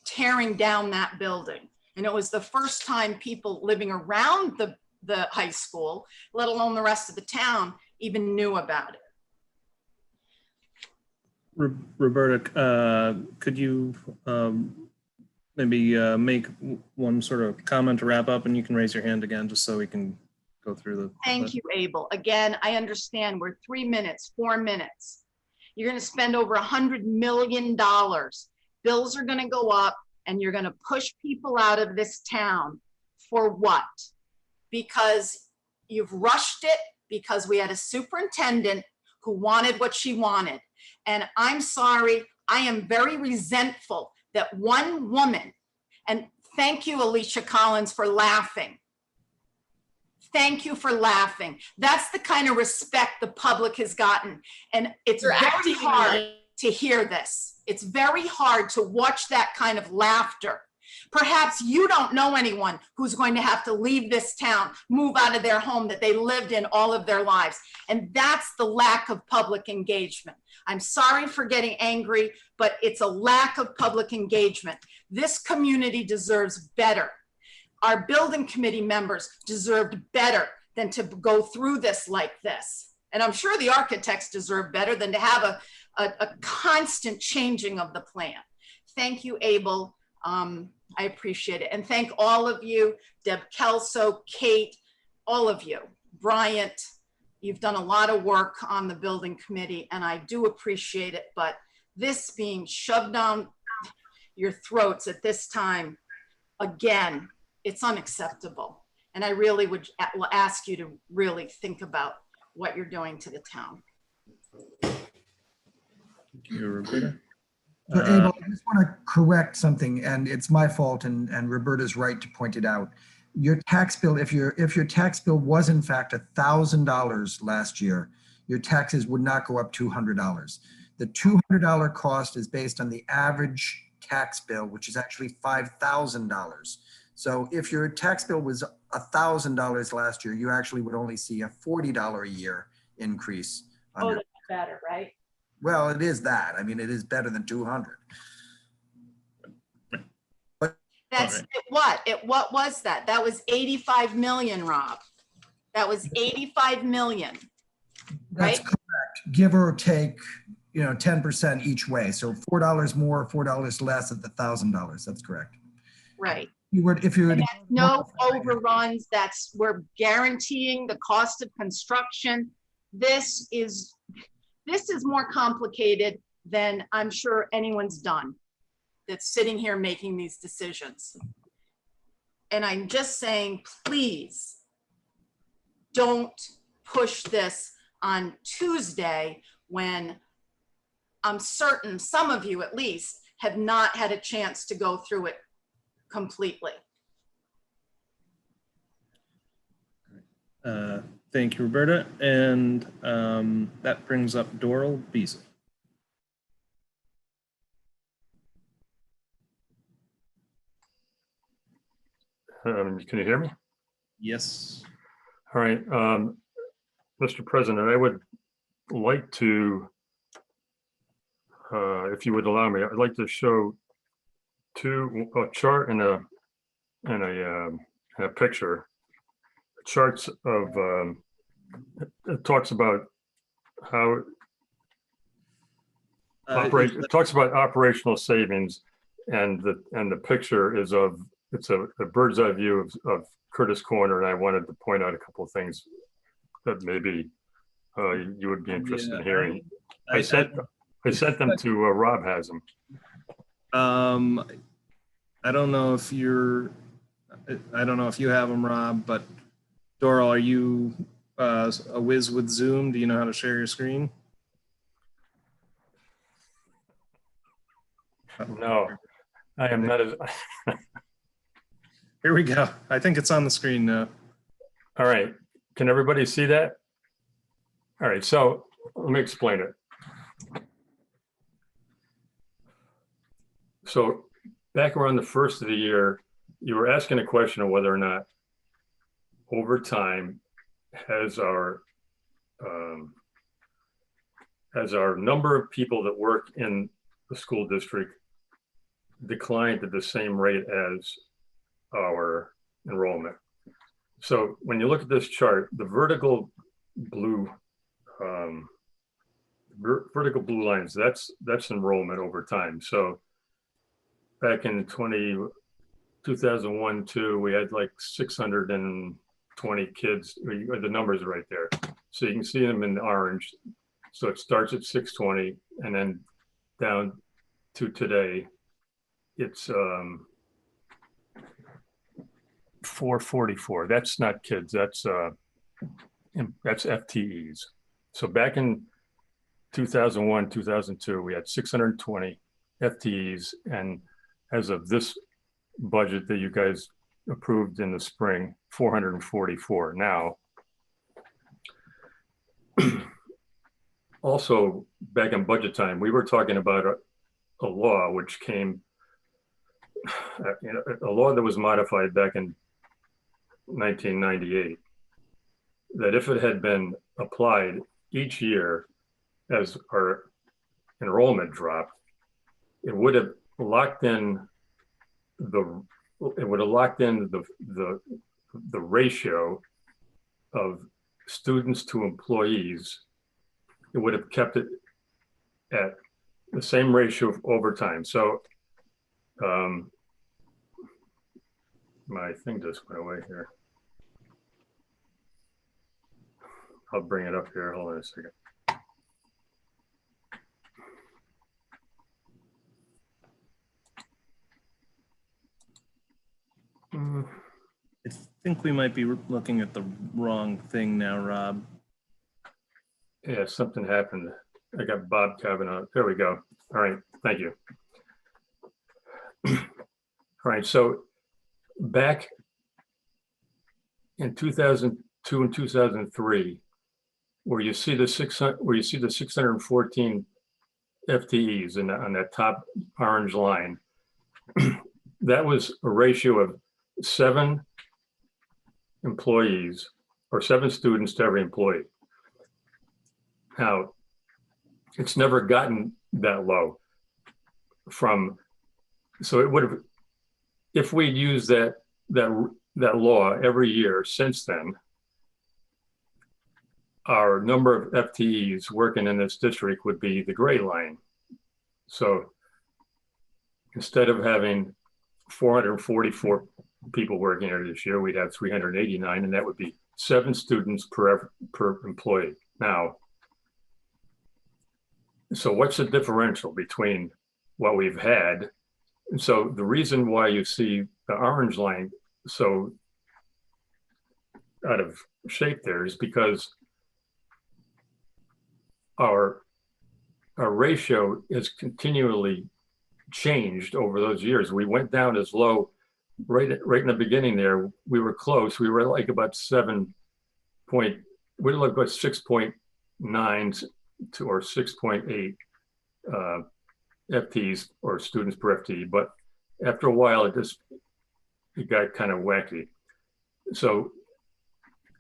tearing down that building And it was the first time people living around the high school, let alone the rest of the town, even knew about it. Roberta, could you maybe make one sort of comment to wrap up, and you can raise your hand again just so we can go through the. Thank you, Abel. Again, I understand we're 3 minutes, 4 minutes. You're going to spend over $100 million. Bills are going to go up, and you're going to push people out of this town for what? Because you've rushed it, because we had a superintendent who wanted what she wanted. And I'm sorry, I am very resentful that one woman, and thank you, Alicia Collins, for laughing. Thank you for laughing. That's the kind of respect the public has gotten. And it's very hard to hear this. It's very hard to watch that kind of laughter. Perhaps you don't know anyone who's going to have to leave this town, move out of their home that they lived in all of their lives. And that's the lack of public engagement. I'm sorry for getting angry, but it's a lack of public engagement. This community deserves better. Our building committee members deserved better than to go through this like this. And I'm sure the architects deserve better than to have a constant changing of the plan. Thank you, Abel. I appreciate it. And thank all of you, Deb Kelso, Kate, all of you, Bryant. You've done a lot of work on the building committee, and I do appreciate it. But this being shoved down your throats at this time, again, it's unacceptable. And I really would ask you to really think about what you're doing to the town. Thank you, Roberta. So Abel, I just want to correct something, and it's my fault, and Roberta's right to point it out. Your tax bill, if your tax bill was in fact $1,000 last year, your taxes would not go up $200. The $200 cost is based on the average tax bill, which is actually $5,000. So if your tax bill was $1,000 last year, you actually would only see a $40 a year increase. Oh, that's better, right? Well, it is that. I mean, it is better than 200. That's what was that? That was 85 million, Rob. That was 85 million. That's right? correct. Give or take, 10% each way. So $4 more, $4 less at the $1,000. That's correct. Right. If you were And that's no overruns. We're guaranteeing the cost of construction. This is more complicated than I'm sure anyone's done that's sitting here making these decisions. And I'm just saying, please don't push this on Tuesday when I'm certain some of you at least have not had a chance to go through it completely. Thank you, Roberta. And that brings up Doral Beasley. Can you hear me? Yes. All right. Mr. President, I would like to, if you would allow me, I'd like to show a chart and a picture. Charts of, it talks about how it talks about operational savings, and the picture is it's a bird's eye view of Curtis Corner, and I wanted to point out a couple of things that maybe you would be interested in hearing. I sent them to Rob has them. I don't know if you have them, Rob, but Doral, are you a whiz with Zoom? Do you know how to share your screen? No, I am not as. Here we go. I think it's on the screen now. All right. Can everybody see that? All right. So let me explain it. So back around the first of the year, you were asking a question of whether or not over time has our number of people that work in the school district declined at the same rate as our enrollment. So when you look at this chart, the vertical blue lines, that's enrollment over time. So back in 2001, 2, we had like 620 kids. The numbers are right there. So you can see them in the orange. So it starts at 620 and then down to today, it's 444. That's not kids, that's FTEs. So back in 2001, 2002, we had 620 FTEs, and as of this budget that you guys approved in the spring, 444 now. Also, back in budget time, we were talking about a law which came, a law that was modified back in 1998, that if it had been applied each year as our enrollment dropped, it would have locked in the ratio of students to employees. It would have kept it at the same ratio over time. So my thing just went away here. I'll bring it up here. Hold on a second. I think we might be looking at the wrong thing now, Rob. Yeah, something happened. I got Bob Kavanaugh. There we go. All right, thank you. All right, so back in 2002 and 2003, where you see the 614 FTEs on that top orange line, that was a ratio of 7 employees or 7 students to every employee. Now, it's never gotten that low so it would have, if we'd used that law every year since then, our number of FTEs working in this district would be the gray line. So instead of having 444 people working here this year, we'd have 389, and that would be 7 students per employee. Now, so what's the differential between what we've had? And so the reason why you see the orange line so out of shape there is because our ratio has continually changed over those years. We went down as low right in the beginning there. We were close. We were like about 6.9 to or 6.8 FTEs or students per FTE, but after a while it got kind of wacky. So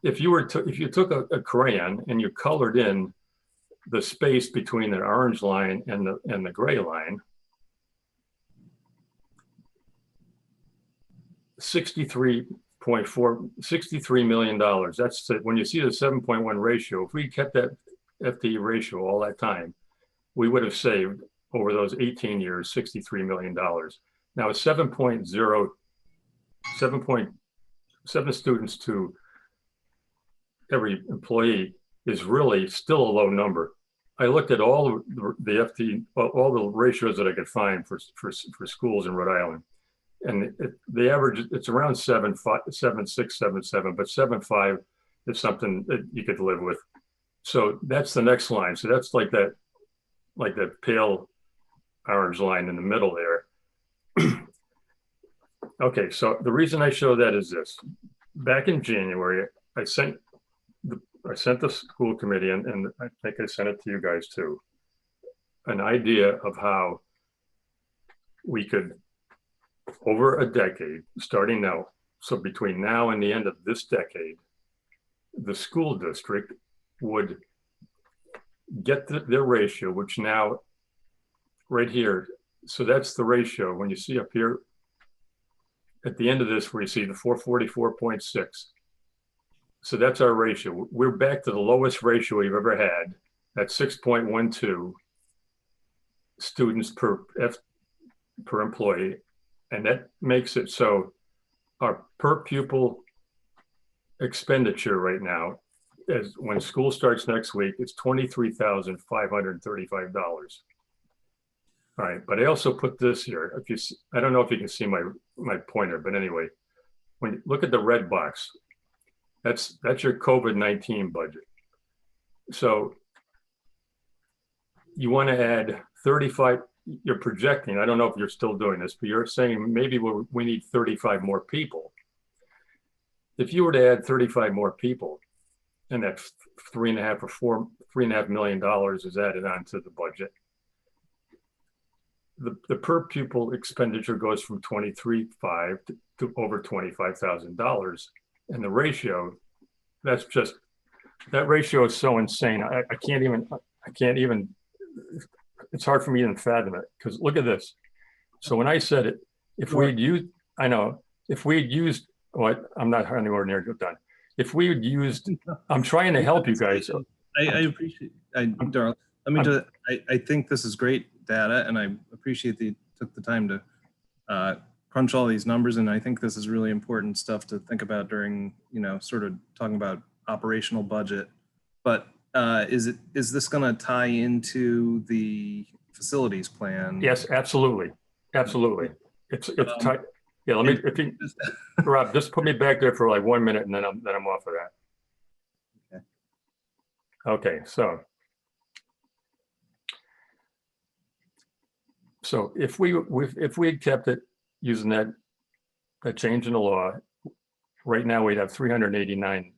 if you took a crayon and you colored in the space between the orange line and the gray line, $63 million. That's when you see the 7.1 ratio. If we kept that FTE ratio all that time, we would have saved over those 18 years $63 million. Now, 7.7 students to every employee is really still a low number. I looked at all the FTE, all the ratios that I could find for schools in Rhode Island, and the average, it's around 7.6, 7.7, but 7.5 is something that you could live with. So that's the next line. So that's like that pale orange line in the middle there. Okay, so the reason I show that is this. Back in January, I sent the school committee, and I think I sent it to you guys too, an idea of how we could, over a decade, starting now, so between now and the end of this decade, the school district would get their ratio, which now, right here, so that's the ratio. When you see up here, at the end of this, where you see the 444.6. So that's our ratio. We're back to the lowest ratio we've ever had at 6.12 students per employee. And that makes it so our per pupil expenditure right now, as when school starts next week, it's $23,535. All right, but I also put this here. If you, I don't know if you can see my pointer, but anyway, when you look at the red box, that's your COVID-19 budget. So you want to add 35. You're projecting. I don't know if you're still doing this, but you're saying maybe we need 35 more people. If you were to add 35 more people, and that $3.5 million is added onto the budget, the per pupil expenditure goes from $23,500 to over $25,000, and the ratio, that ratio is so insane. I can't even. It's hard for me to even fathom it, because look at this. So when I said it, if we had used, I know, if we had used, what, I'm not anywhere near done. If we had used, I'm trying to help you guys. I appreciate, Darrell, I think this is great data, and I appreciate that you took the time to crunch all these numbers. And I think this is really important stuff to think about during, sort of talking about operational budget. But is this going to tie into the facilities plan? Yes, absolutely, absolutely. It's tight. Yeah, let me. If you, Rob, just put me back there for like 1 minute, and then I'm off of that. Okay. So if we had kept it using that change in the law, right now we'd have 389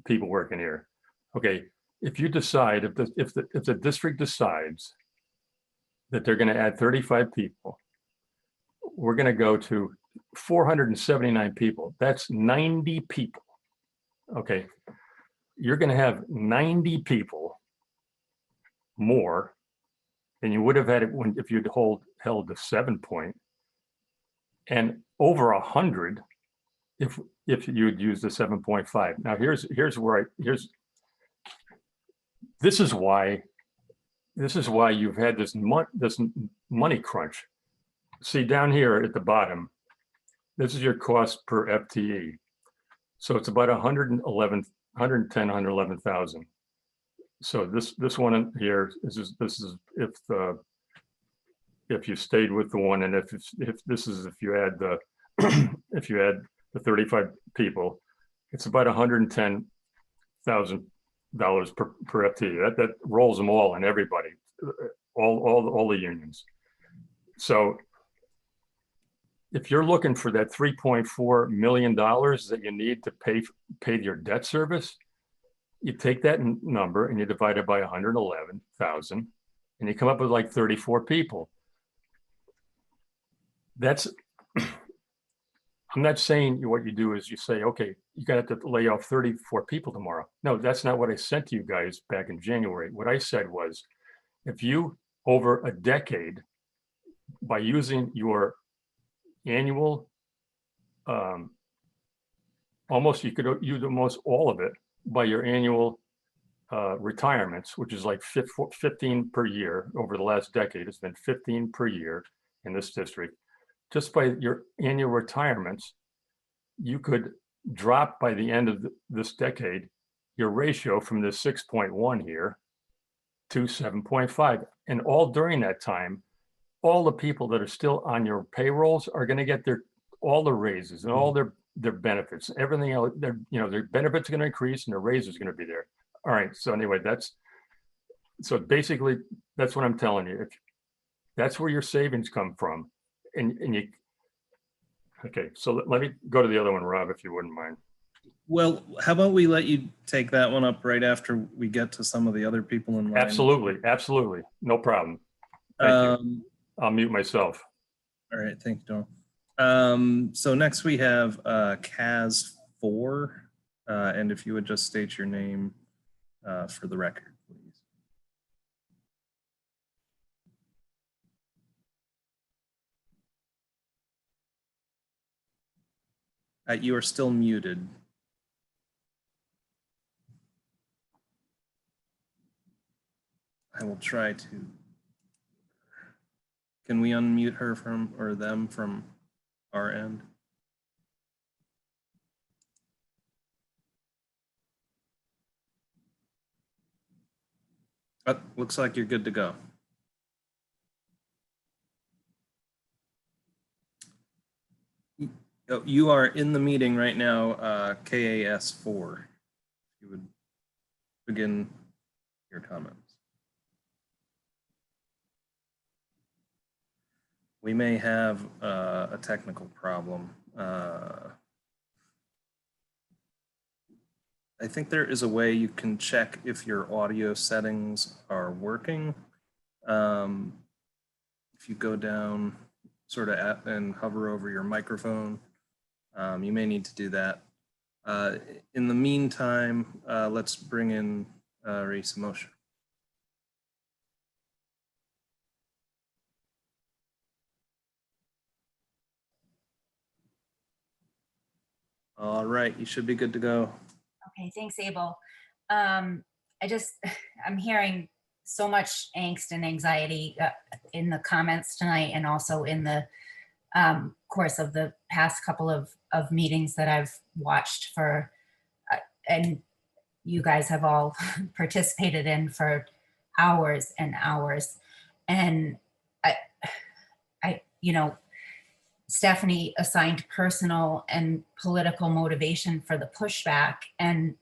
people working here. Okay. If you decide, if the district decides that they're going to add 35 people, we're going to go to 479 people. That's 90 people. Okay. You're going to have 90 people more than you would have had if you'd held the 7 point, and over 100 if you'd used the 7.5. Now here's this is why you've had this money crunch. See down here at the bottom, this is your cost per FTE. So it's about 111,000. So this one here this is if you stayed with the one, and if you add the if you add the 35 people, it's about $110,000 per FTE. That rolls them all and everybody, all the unions. So if you're looking for that $3.4 million that you need to pay your debt service, you take that number and you divide it by 111,000, and you come up with like 34 people. I'm not saying what you do is you say, okay, you're gonna have to lay off 34 people tomorrow. No, that's not what I sent to you guys back in January. What I said was, if you, over a decade, by using your annual, you could use almost all of it by your annual retirements, which is like 15 per year over the last decade. It's been 15 per year in this district. Just by your annual retirements, you could drop by the end of this decade your ratio from the 6.1 here to 7.5. And all during that time, all the people that are still on your payrolls are going to get all the raises and all their benefits, everything else. Their benefits are going to increase and their raises are going to be there. All right. So anyway, so basically that's what I'm telling you. If that's where your savings come from. Okay, so let me go to the other one, Rob, if you wouldn't mind. Well, how about we let you take that one up right after we get to some of the other people in line? Absolutely, no problem. Thank you. I'll mute myself. All right, thank you, Dawn. So next we have CAS 4, and if you would just state your name for the record. You are still muted. I will try to. Can we unmute her from, or them from our end? Oh, looks like you're good to go. You are in the meeting right now, KAS 4. You would begin your comments. We may have a technical problem. I think there is a way you can check if your audio settings are working. If you go down sort of and hover over your microphone, you may need to do that. In the meantime, let's bring in Raisa Moshe. All right, you should be good to go. Okay, thanks, Abel. I'm hearing so much angst and anxiety in the comments tonight, and also in the course of the past couple of meetings that I've watched for, and you guys have all participated in for hours and hours. And Stephanie assigned personal and political motivation for the pushback, and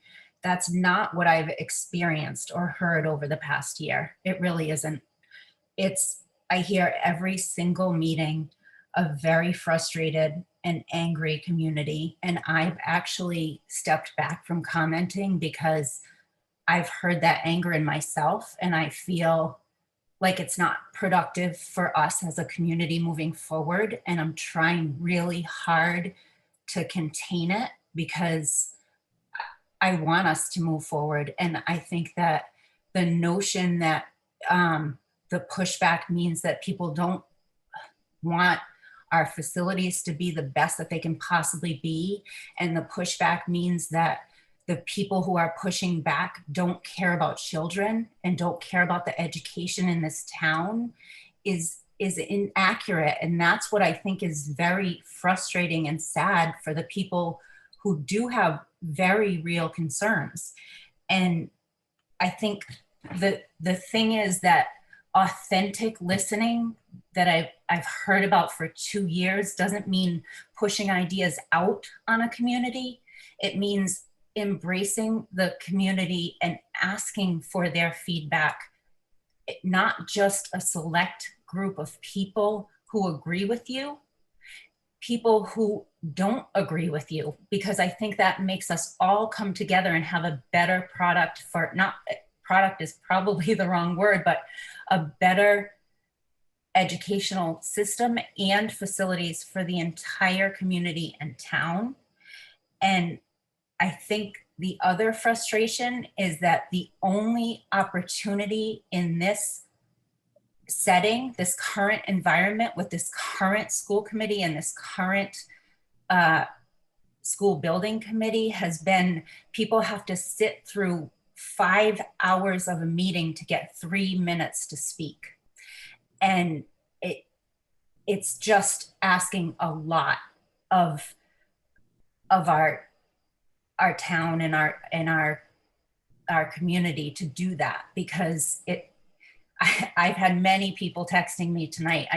that's not what I've experienced or heard over the past year. It really isn't. I hear every single meeting a very frustrated and angry community, and I've actually stepped back from commenting because I've heard that anger in myself, and I feel like it's not productive for us as a community moving forward. And I'm trying really hard to contain it because I want us to move forward. And I think that the notion that the pushback means that people don't want our facilities to be the best that they can possibly be, and the pushback means that the people who are pushing back don't care about children and don't care about the education in this town is inaccurate. And that's what I think is very frustrating and sad for the people who do have very real concerns. And I think the thing is that authentic listening that I've heard about for 2 years doesn't mean pushing ideas out on a community. It means embracing the community and asking for their feedback, not just a select group of people who agree with you, people who don't agree with you, because I think that makes us all come together and have a better product for, not product is probably the wrong word, but a better educational system and facilities for the entire community and town. And I think the other frustration is that the only opportunity in this setting, this current environment with this current school committee and this current school building committee has been people have to sit through 5 hours of a meeting to get 3 minutes to speak. And it's just asking a lot of our town and our community to do that, because I've had many people texting me tonight,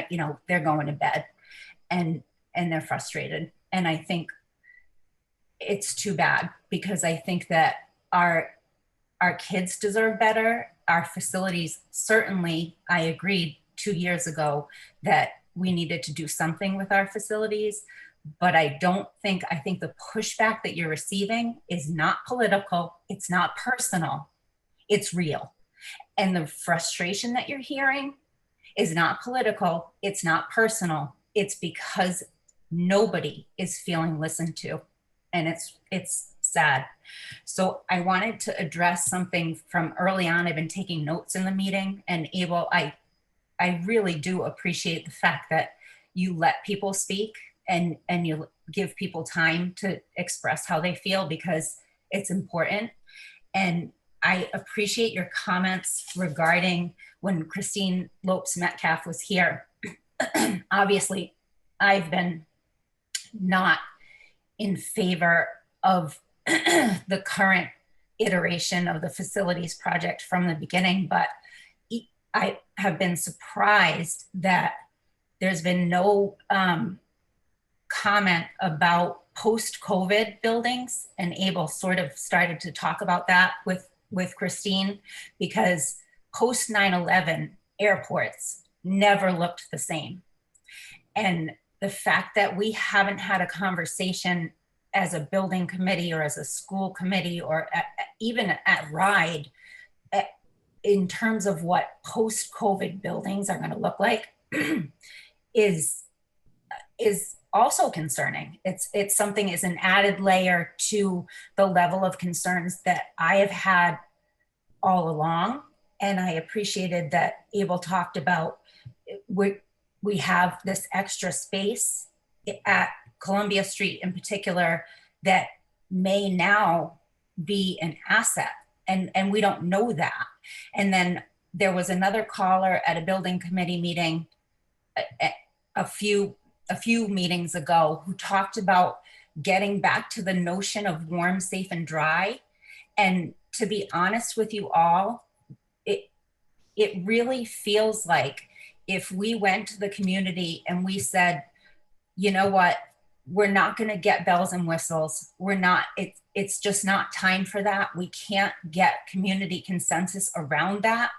they're going to bed and they're frustrated. And I think it's too bad, because I think that our kids deserve better. Our facilities, certainly, I agreed 2 years ago that we needed to do something with our facilities. But I think the pushback that you're receiving is not political, it's not personal, it's real. And the frustration that you're hearing is not political, it's not personal, it's because nobody is feeling listened to. And it's sad. So I wanted to address something from early on. I've been taking notes in the meeting, and Abel, I really do appreciate the fact that you let people speak and you give people time to express how they feel because it's important. And I appreciate your comments regarding when Christine Lopes Metcalf was here. Obviously, I've been not in favor of the current iteration of the facilities project from the beginning, but I have been surprised that there's been no comment about post-COVID buildings, and Abel sort of started to talk about that with Christine, because post 9/11 airports never looked the same. And the fact that we haven't had a conversation as a building committee or as a school committee or even at RIDE in terms of what post-COVID buildings are going to look like is also concerning. It's something is an added layer to the level of concerns that I have had all along. And I appreciated that Abel talked about we have this extra space at Columbia Street in particular that may now be an asset, and we don't know that. And then there was another caller at a building committee meeting a few meetings ago who talked about getting back to the notion of warm, safe, and dry. And to be honest with you all, it really feels like if we went to the community and we said, you know what, we're not going to get bells and whistles. It's just not time for that. We can't get community consensus around that,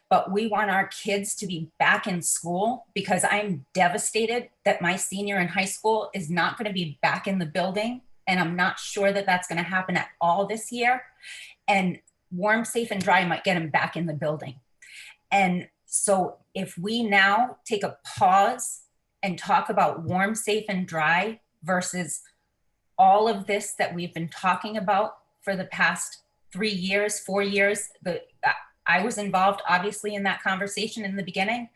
but we want our kids to be back in school, because I'm devastated that my senior in high school is not going to be back in the building. And I'm not sure that that's going to happen at all this year. And warm, safe, and dry might get him back in the building. And so if we now take a pause and talk about warm, safe, and dry versus all of this that we've been talking about for the past 3 years, 4 years, I was involved obviously in that conversation in the beginning,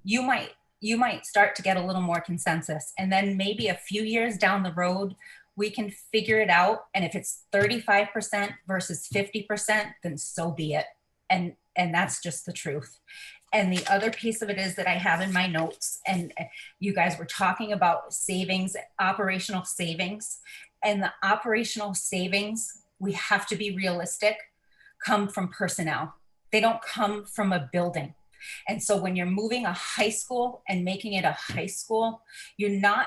you might start to get a little more consensus. And then maybe a few years down the road, we can figure it out. And if it's 35% versus 50%, then so be it. And that's just the truth. And the other piece of it is that I have in my notes, and you guys were talking about savings, operational savings, and the operational savings, we have to be realistic, come from personnel. They don't come from a building. And so when you're moving a high school and making it a high school, you're not,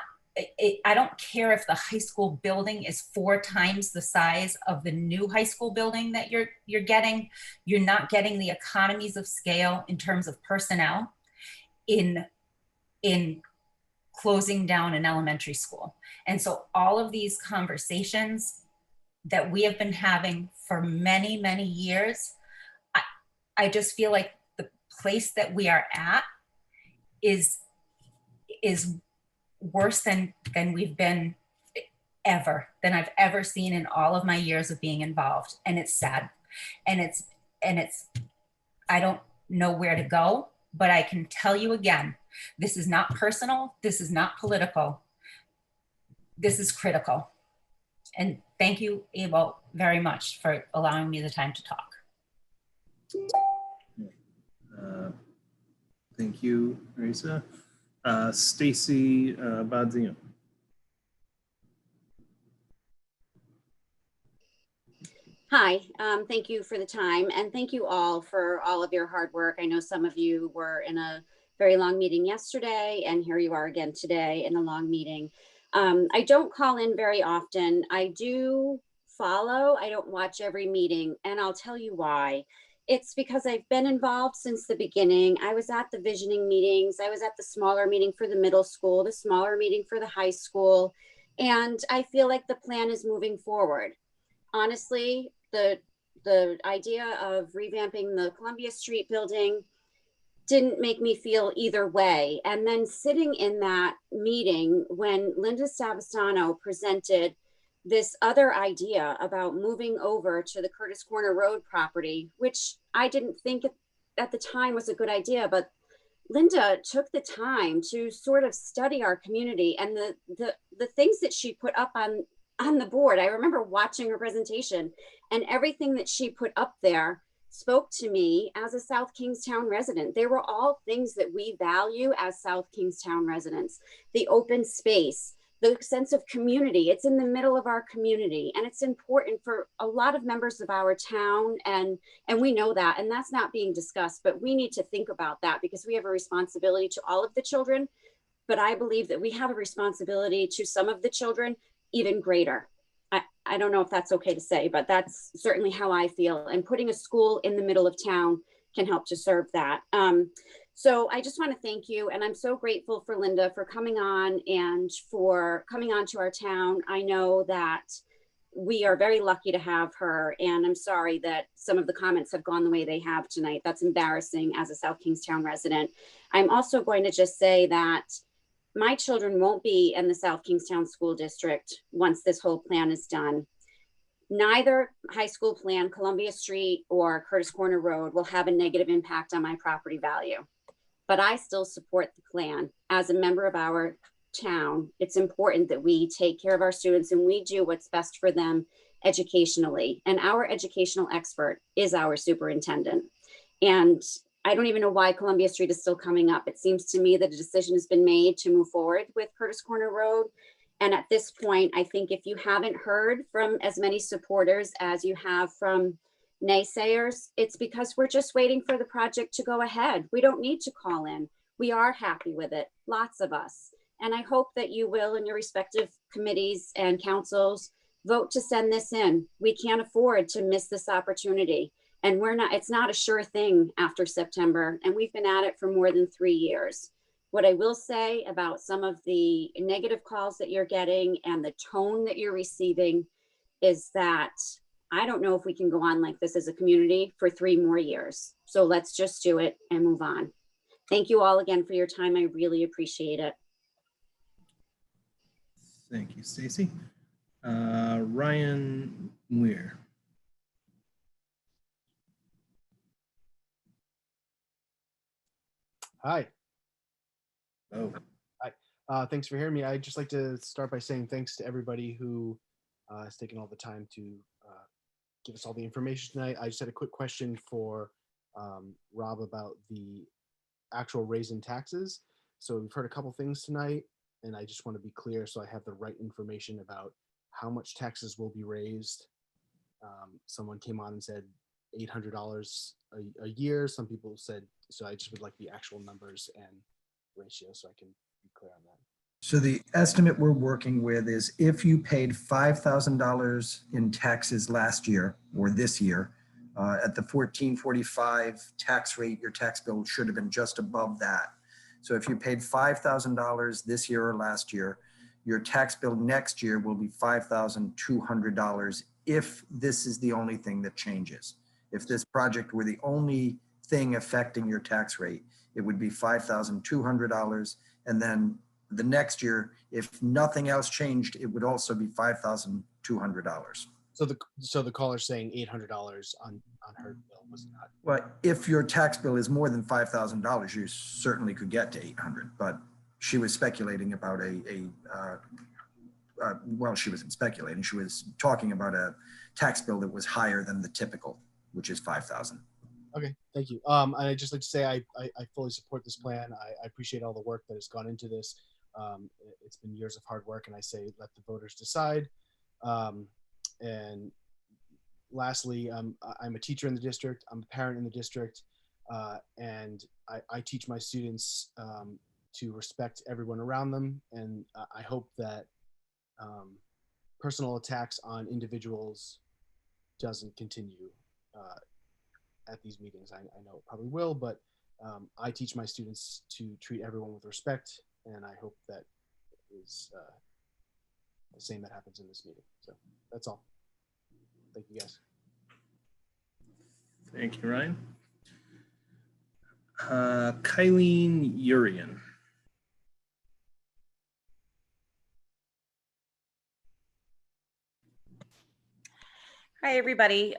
I don't care if the high school building is 4 times the size of the new high school building that you're getting. You're not getting the economies of scale in terms of personnel in closing down an elementary school. And so all of these conversations that we have been having for many, many years, I just feel like the place that we are at is worse than we've been than I've ever seen in all of my years of being involved. And it's sad. And it's, I don't know where to go, but I can tell you again, this is not personal. This is not political. This is critical. And thank you, Abel, very much for allowing me the time to talk. Thank you, Marisa. Stacy Badzino. Hi, thank you for the time, and thank you all for all of your hard work. I know some of you were in a very long meeting yesterday, and here you are again today in a long meeting. I don't call in very often. I do follow, I don't watch every meeting, and I'll tell you why. It's because I've been involved since the beginning. I was at the visioning meetings. I was at the smaller meeting for the middle school, the smaller meeting for the high school. And I feel like the plan is moving forward. Honestly, the idea of revamping the Columbia Street building didn't make me feel either way. And then sitting in that meeting when Linda Savastano presented this other idea about moving over to the Curtis Corner Road property, which I didn't think at the time was a good idea, but Linda took the time to sort of study our community, and the things that she put up on the board. I remember watching her presentation, and everything that she put up there spoke to me as a South Kingstown resident. They were all things that we value as South Kingstown residents. The open space, the sense of community. It's in the middle of our community, and it's important for a lot of members of our town, and we know that, and that's not being discussed, but we need to think about that because we have a responsibility to all of the children, but I believe that we have a responsibility to some of the children even greater. I don't know if that's okay to say, but that's certainly how I feel, and putting a school in the middle of town can help to serve that. So I just want to thank you, and I'm so grateful for Linda for coming on and for coming on to our town. I know that we are very lucky to have her, and I'm sorry that some of the comments have gone the way they have tonight. That's embarrassing as a South Kingstown resident. I'm also going to just say that my children won't be in the South Kingstown School District once this whole plan is done. Neither high school plan, Columbia Street or Curtis Corner Road, will have a negative impact on my property value. But I still support the plan. As a member of our town, it's important that we take care of our students and we do what's best for them educationally. And our educational expert is our superintendent. And I don't even know why Columbia Street is still coming up. It seems to me that a decision has been made to move forward with Curtis Corner Road. And at this point, I think if you haven't heard from as many supporters as you have from naysayers, it's because we're just waiting for the project to go ahead. We don't need to call in. We are happy with it, lots of us. And I hope that you will, in your respective committees and councils, vote to send this in. We can't afford to miss this opportunity. And it's not a sure thing after September. And we've been at it for more than 3 years. What I will say about some of the negative calls that you're getting and the tone that you're receiving is that I don't know if we can go on like this as a community for 3 more years. So let's just do it and move on. Thank you all again for your time. I really appreciate it. Thank you, Stacy. Ryan Muir. Hi. Oh. Hi. Thanks for hearing me. I'd just like to start by saying thanks to everybody who has taken all the time to give us all the information tonight. I just had a quick question for Rob about the actual raise in taxes. So we've heard a couple things tonight, and I just want to be clear so I have the right information about how much taxes will be raised. Someone came on and said $800 a year. Some people said, so I just would like the actual numbers and ratios so I can be clear on that. So the estimate we're working with is if you paid $5,000 in taxes last year or this year, at the 1445 tax rate, your tax bill should have been just above that. So if you paid $5,000 this year or last year, your tax bill next year will be $5,200 if this is the only thing that changes. If this project were the only thing affecting your tax rate, it would be $5,200. And then the next year, if nothing else changed, it would also be $5,200. So the caller's saying $800 on her bill was not. Well, if your tax bill is more than $5,000, you certainly could get to 800. But she was speculating about well, she wasn't speculating. She was talking about a tax bill that was higher than the typical, which is 5,000. Okay, thank you. And I'd just like to say I fully support this plan. I appreciate all the work that has gone into this. It's been years of hard work, and I say let the voters decide. And lastly, I'm a teacher in the district. I'm a parent in the district, and I teach my students to respect everyone around them. And I hope that personal attacks on individuals doesn't continue at these meetings. I know it probably will, but I teach my students to treat everyone with respect, and I hope that is the same that happens in this meeting. So that's all. Thank you, guys. Thank you, Ryan. Kylene Urian. Hi, everybody.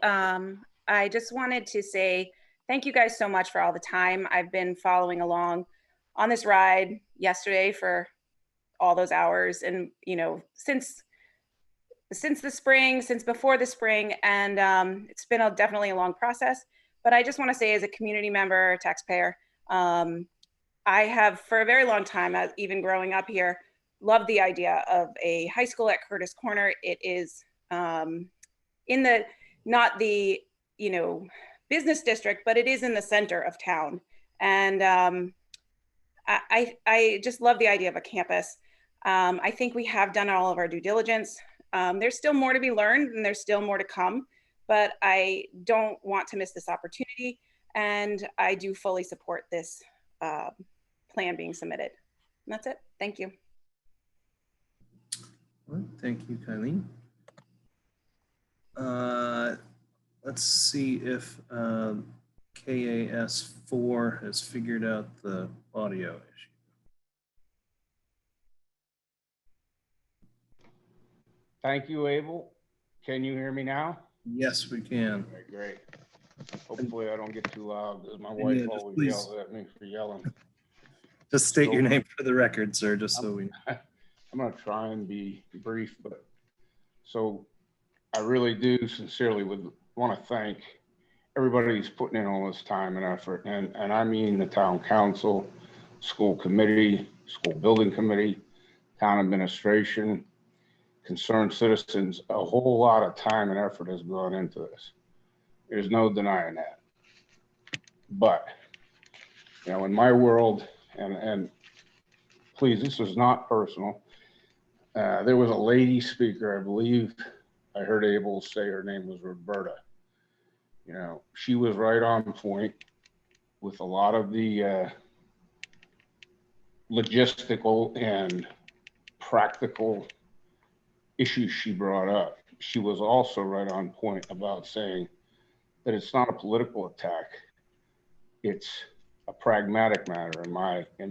I just wanted to say thank you guys so much for all the time. I've been following along on this ride yesterday for all those hours, and since the spring, since before the spring, and it's been definitely a long process. But I just want to say, as a community member, taxpayer, I have for a very long time, even growing up here, loved the idea of a high school at Curtis Corner. It is in the, not the, business district, but it is in the center of town. And I just love the idea of a campus. I think we have done all of our due diligence. There's still more to be learned and there's still more to come, but I don't want to miss this opportunity. And I do fully support this plan being submitted. And that's it. Thank you. All right, thank you, Kylene. Let's see if KAS4 has figured out the audio issue. Thank you, Abel. Can you hear me now? Yes, we can. Okay, great. Hopefully I don't get too loud because my wife just always please. yells at me for yelling. Just state So- your name for the record, sir, just so we. I'm gonna try and be brief, but so I really do sincerely want to thank everybody who's putting in all this time and effort, and I mean the town council, school committee, school building committee, town administration, concerned citizens. A whole lot of time and effort has gone into this. There's no denying that. But in my world, and please, this is not personal. There was a lady speaker, I believe I heard Abel say her name was Roberta. She was right on point with a lot of the logistical and practical issues she brought up. She was also right on point about saying that it's not a political attack. It's a pragmatic matter in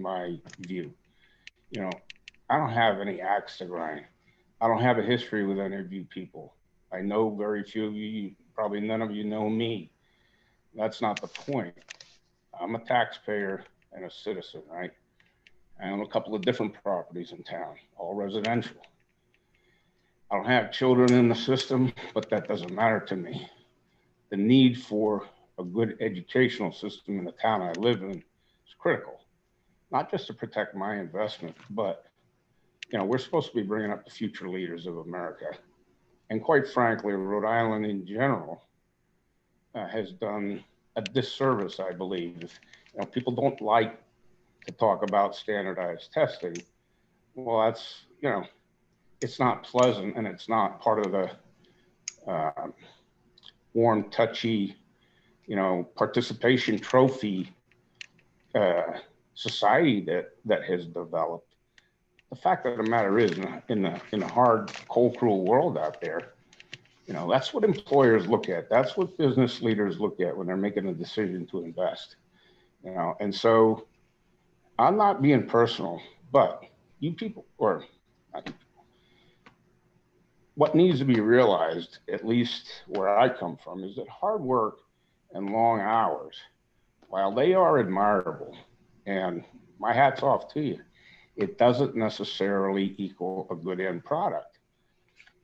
my view. I don't have any axe to grind. I don't have a history with any of you people. I know very few of you, probably none of you know me. That's not the point. I'm a taxpayer and a citizen, right? I own a couple of different properties in town, all residential. I don't have children in the system, but that doesn't matter to me. The need for a good educational system in the town I live in is critical, not just to protect my investment, but we're supposed to be bringing up the future leaders of America. And quite frankly, Rhode Island in general has done a disservice, I believe. People don't like to talk about standardized testing. Well, that's, it's not pleasant and it's not part of the warm, touchy, participation trophy society that has developed. The fact of the matter is, in the hard, cold, cruel world out there, that's what employers look at. That's what business leaders look at when they're making a decision to invest. And so I'm not being personal, but you people, or not you people, what needs to be realized, at least where I come from, is that hard work and long hours, while they are admirable, and my hat's off to you, it doesn't necessarily equal a good end product.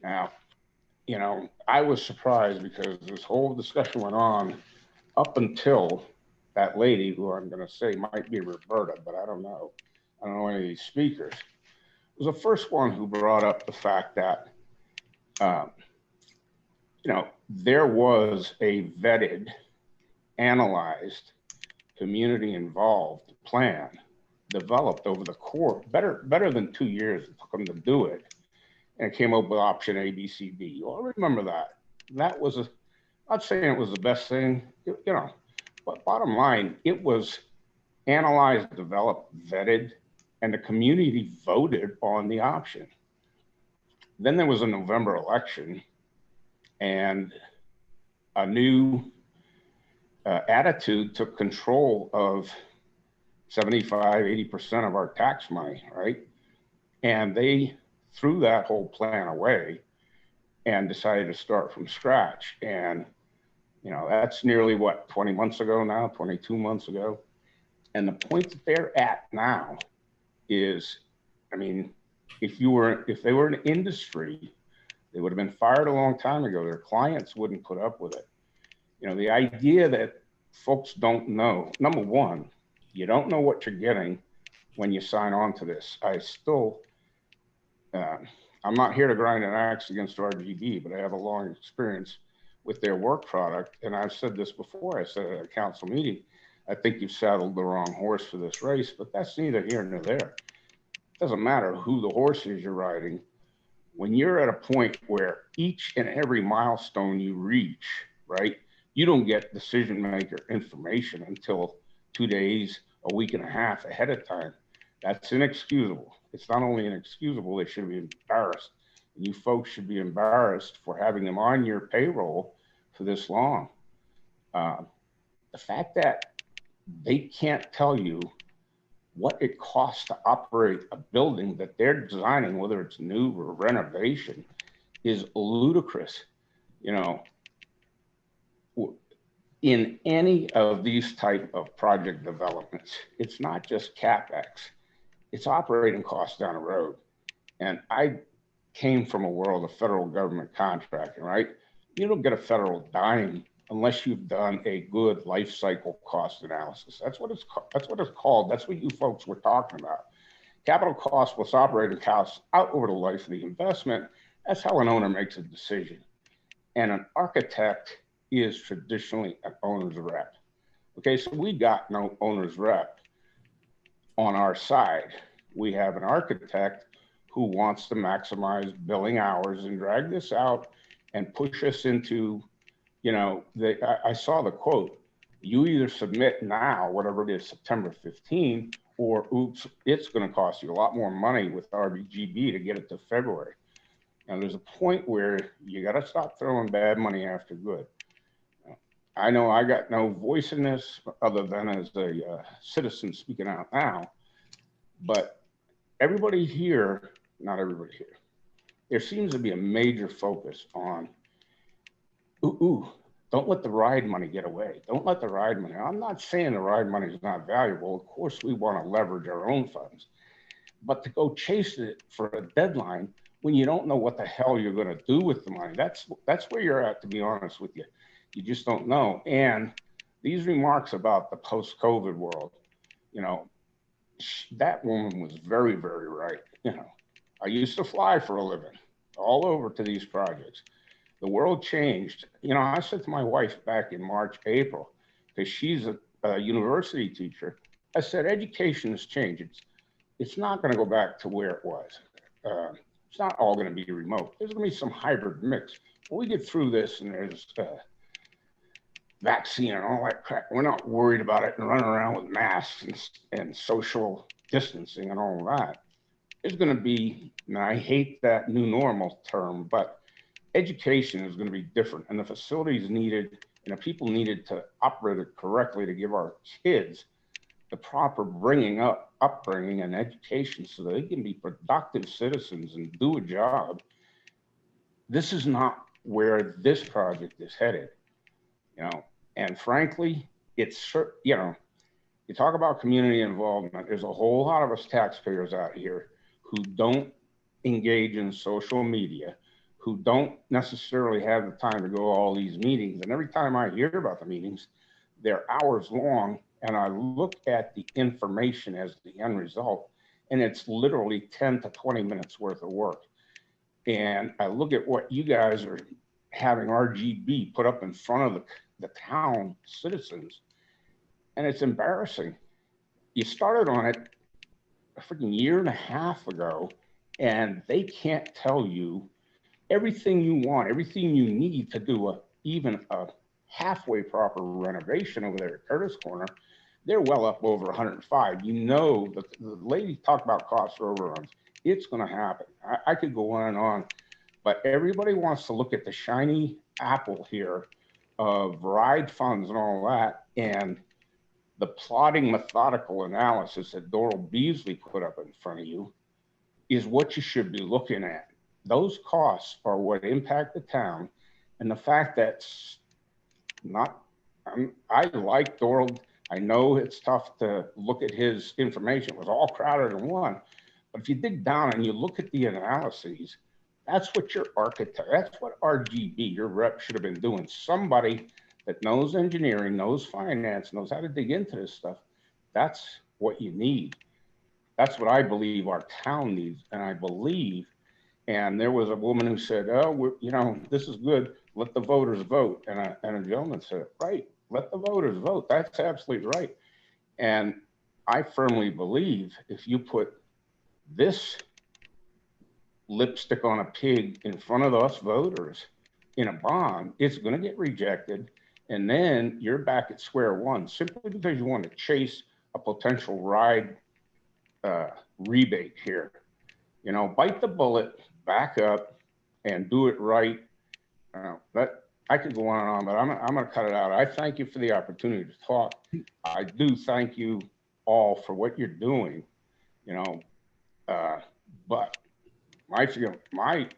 Now, I was surprised because this whole discussion went on up until that lady, who I'm going to say might be Roberta, but I don't know. I don't know any of these speakers, was the first one who brought up the fact that, there was a vetted, analyzed, community involved plan developed over the course, better than 2 years it took them to do it, and it came up with option A, B, C, D. Well, I remember that. That was not saying it was the best thing, but bottom line, it was analyzed, developed, vetted, and the community voted on the option. Then there was a November election, and a new attitude took control of 75, 80% of our tax money, right? And they threw that whole plan away and decided to start from scratch. And, that's nearly what, 20 months ago now, 22 months ago. And the point that they're at now is, I mean, if they were an industry, they would have been fired a long time ago. Their clients wouldn't put up with it. You know, the idea that folks don't know, number one, you don't know what you're getting when you sign on to this. I still, I'm not here to grind an axe against RGB, but I have a long experience with their work product. And I've said this before, I said at a council meeting, I think you've saddled the wrong horse for this race, but that's neither here nor there. It doesn't matter who the horse is you're riding. When you're at a point where each and every milestone you reach, right, you don't get decision maker information until 2 days, a week and a half ahead of time. That's inexcusable. It's not only inexcusable, they should be embarrassed. You folks should be embarrassed for having them on your payroll for this long. The fact that they can't tell you what it costs to operate a building that they're designing, whether it's new or renovation, is ludicrous. You know, in any of these type of project developments, it's not just CapEx, it's operating costs down the road. And I came from a world of federal government contracting, right? You don't get a federal dime unless you've done a good life cycle cost analysis. That's what it's called. That's what you folks were talking about. Capital costs plus operating costs out over the life of the investment. That's how an owner makes a decision. And an architect is traditionally an owner's rep. Okay, so we got no owner's rep on our side. We have an architect who wants to maximize billing hours and drag this out and push us into, you know, I saw the quote, you either submit now, whatever it is, September 15, or oops, it's going to cost you a lot more money with RBGB to get it to February. And there's a point where you got to stop throwing bad money after good. I know I got no voice in this other than as a citizen speaking out now, but everybody here, not everybody here, there seems to be a major focus on, don't let the ride money get away. Don't let the ride money. I'm not saying the ride money is not valuable. Of course, we want to leverage our own funds, but to go chase it for a deadline when you don't know what the hell you're going to do with the money, that's where you're at, to be honest with you. You just don't know. And these remarks about the post-COVID world, you know, that woman was very, very right. You know, I used to fly for a living all over to these projects. The world changed. You know, I said to my wife back in March, April, because she's a university teacher, I said, education has changed. It's not going to go back to where it was. It's not all going to be remote. There's going to be some hybrid mix. When we get through this and there's vaccine and all that crap, we're not worried about it and running around with masks and social distancing and all that. There's going to be, and I hate that new normal term, but education is going to be different, and the facilities needed and the people needed to operate it correctly to give our kids the proper upbringing and education so that they can be productive citizens and do a job. This is not where this project is headed, you know, and frankly, it's, you know, you talk about community involvement. There's a whole lot of us taxpayers out here who don't engage in social media, who don't necessarily have the time to go to all these meetings. And every time I hear about the meetings, they're hours long. And I look at the information as the end result, and it's literally 10 to 20 minutes worth of work. And I look at what you guys are having RGB put up in front of the town citizens, and it's embarrassing. You started on it a freaking year and a half ago, and they can't tell you everything you want, everything you need to do even a halfway proper renovation over there at Curtis Corner. They're well up over 105. You know, the lady talked about cost overruns. It's going to happen. I could go on and on, but everybody wants to look at the shiny apple here of RIDE funds and all that, and the plodding methodical analysis that Doral Beasley put up in front of you is what you should be looking at. Those costs are what impact the town, and the fact that I like Doral I know it's tough to look at his information. It was all crowded in one. But if you dig down and you look at the analyses, that's what your architect, that's what RGB, your rep, should have been doing. Somebody that knows engineering, knows finance, knows how to dig into this stuff. That's what you need. That's what I believe our town needs. And I believe, and there was a woman who said, oh, you know, this is good. Let the voters vote. And a gentleman said, right, let the voters vote. That's absolutely right. And I firmly believe if you put this lipstick on a pig in front of us voters in a bond, it's going to get rejected. And then you're back at square one simply because you want to chase a potential ride rebate here. You know, bite the bullet, back up, and do it right. But I could go on and on, but I'm going to cut it out. I thank you for the opportunity to talk. I do thank you all for what you're doing, you know, but my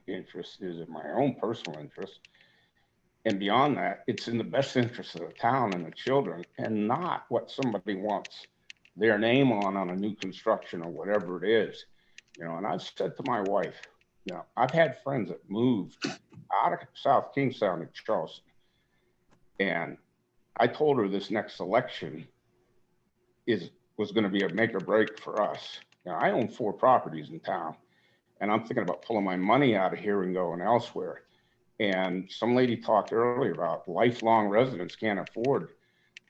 interest is in my own personal interest. And beyond that, it's in the best interest of the town and the children, and not what somebody wants their name on a new construction or whatever it is. You know, and I've said to my wife, you know, I've had friends that moved out of South Kingstown to Charleston. And I told her this next election was going to be a make or break for us. You know, I own 4 properties in town, and I'm thinking about pulling my money out of here and going elsewhere. And some lady talked earlier about lifelong residents can't afford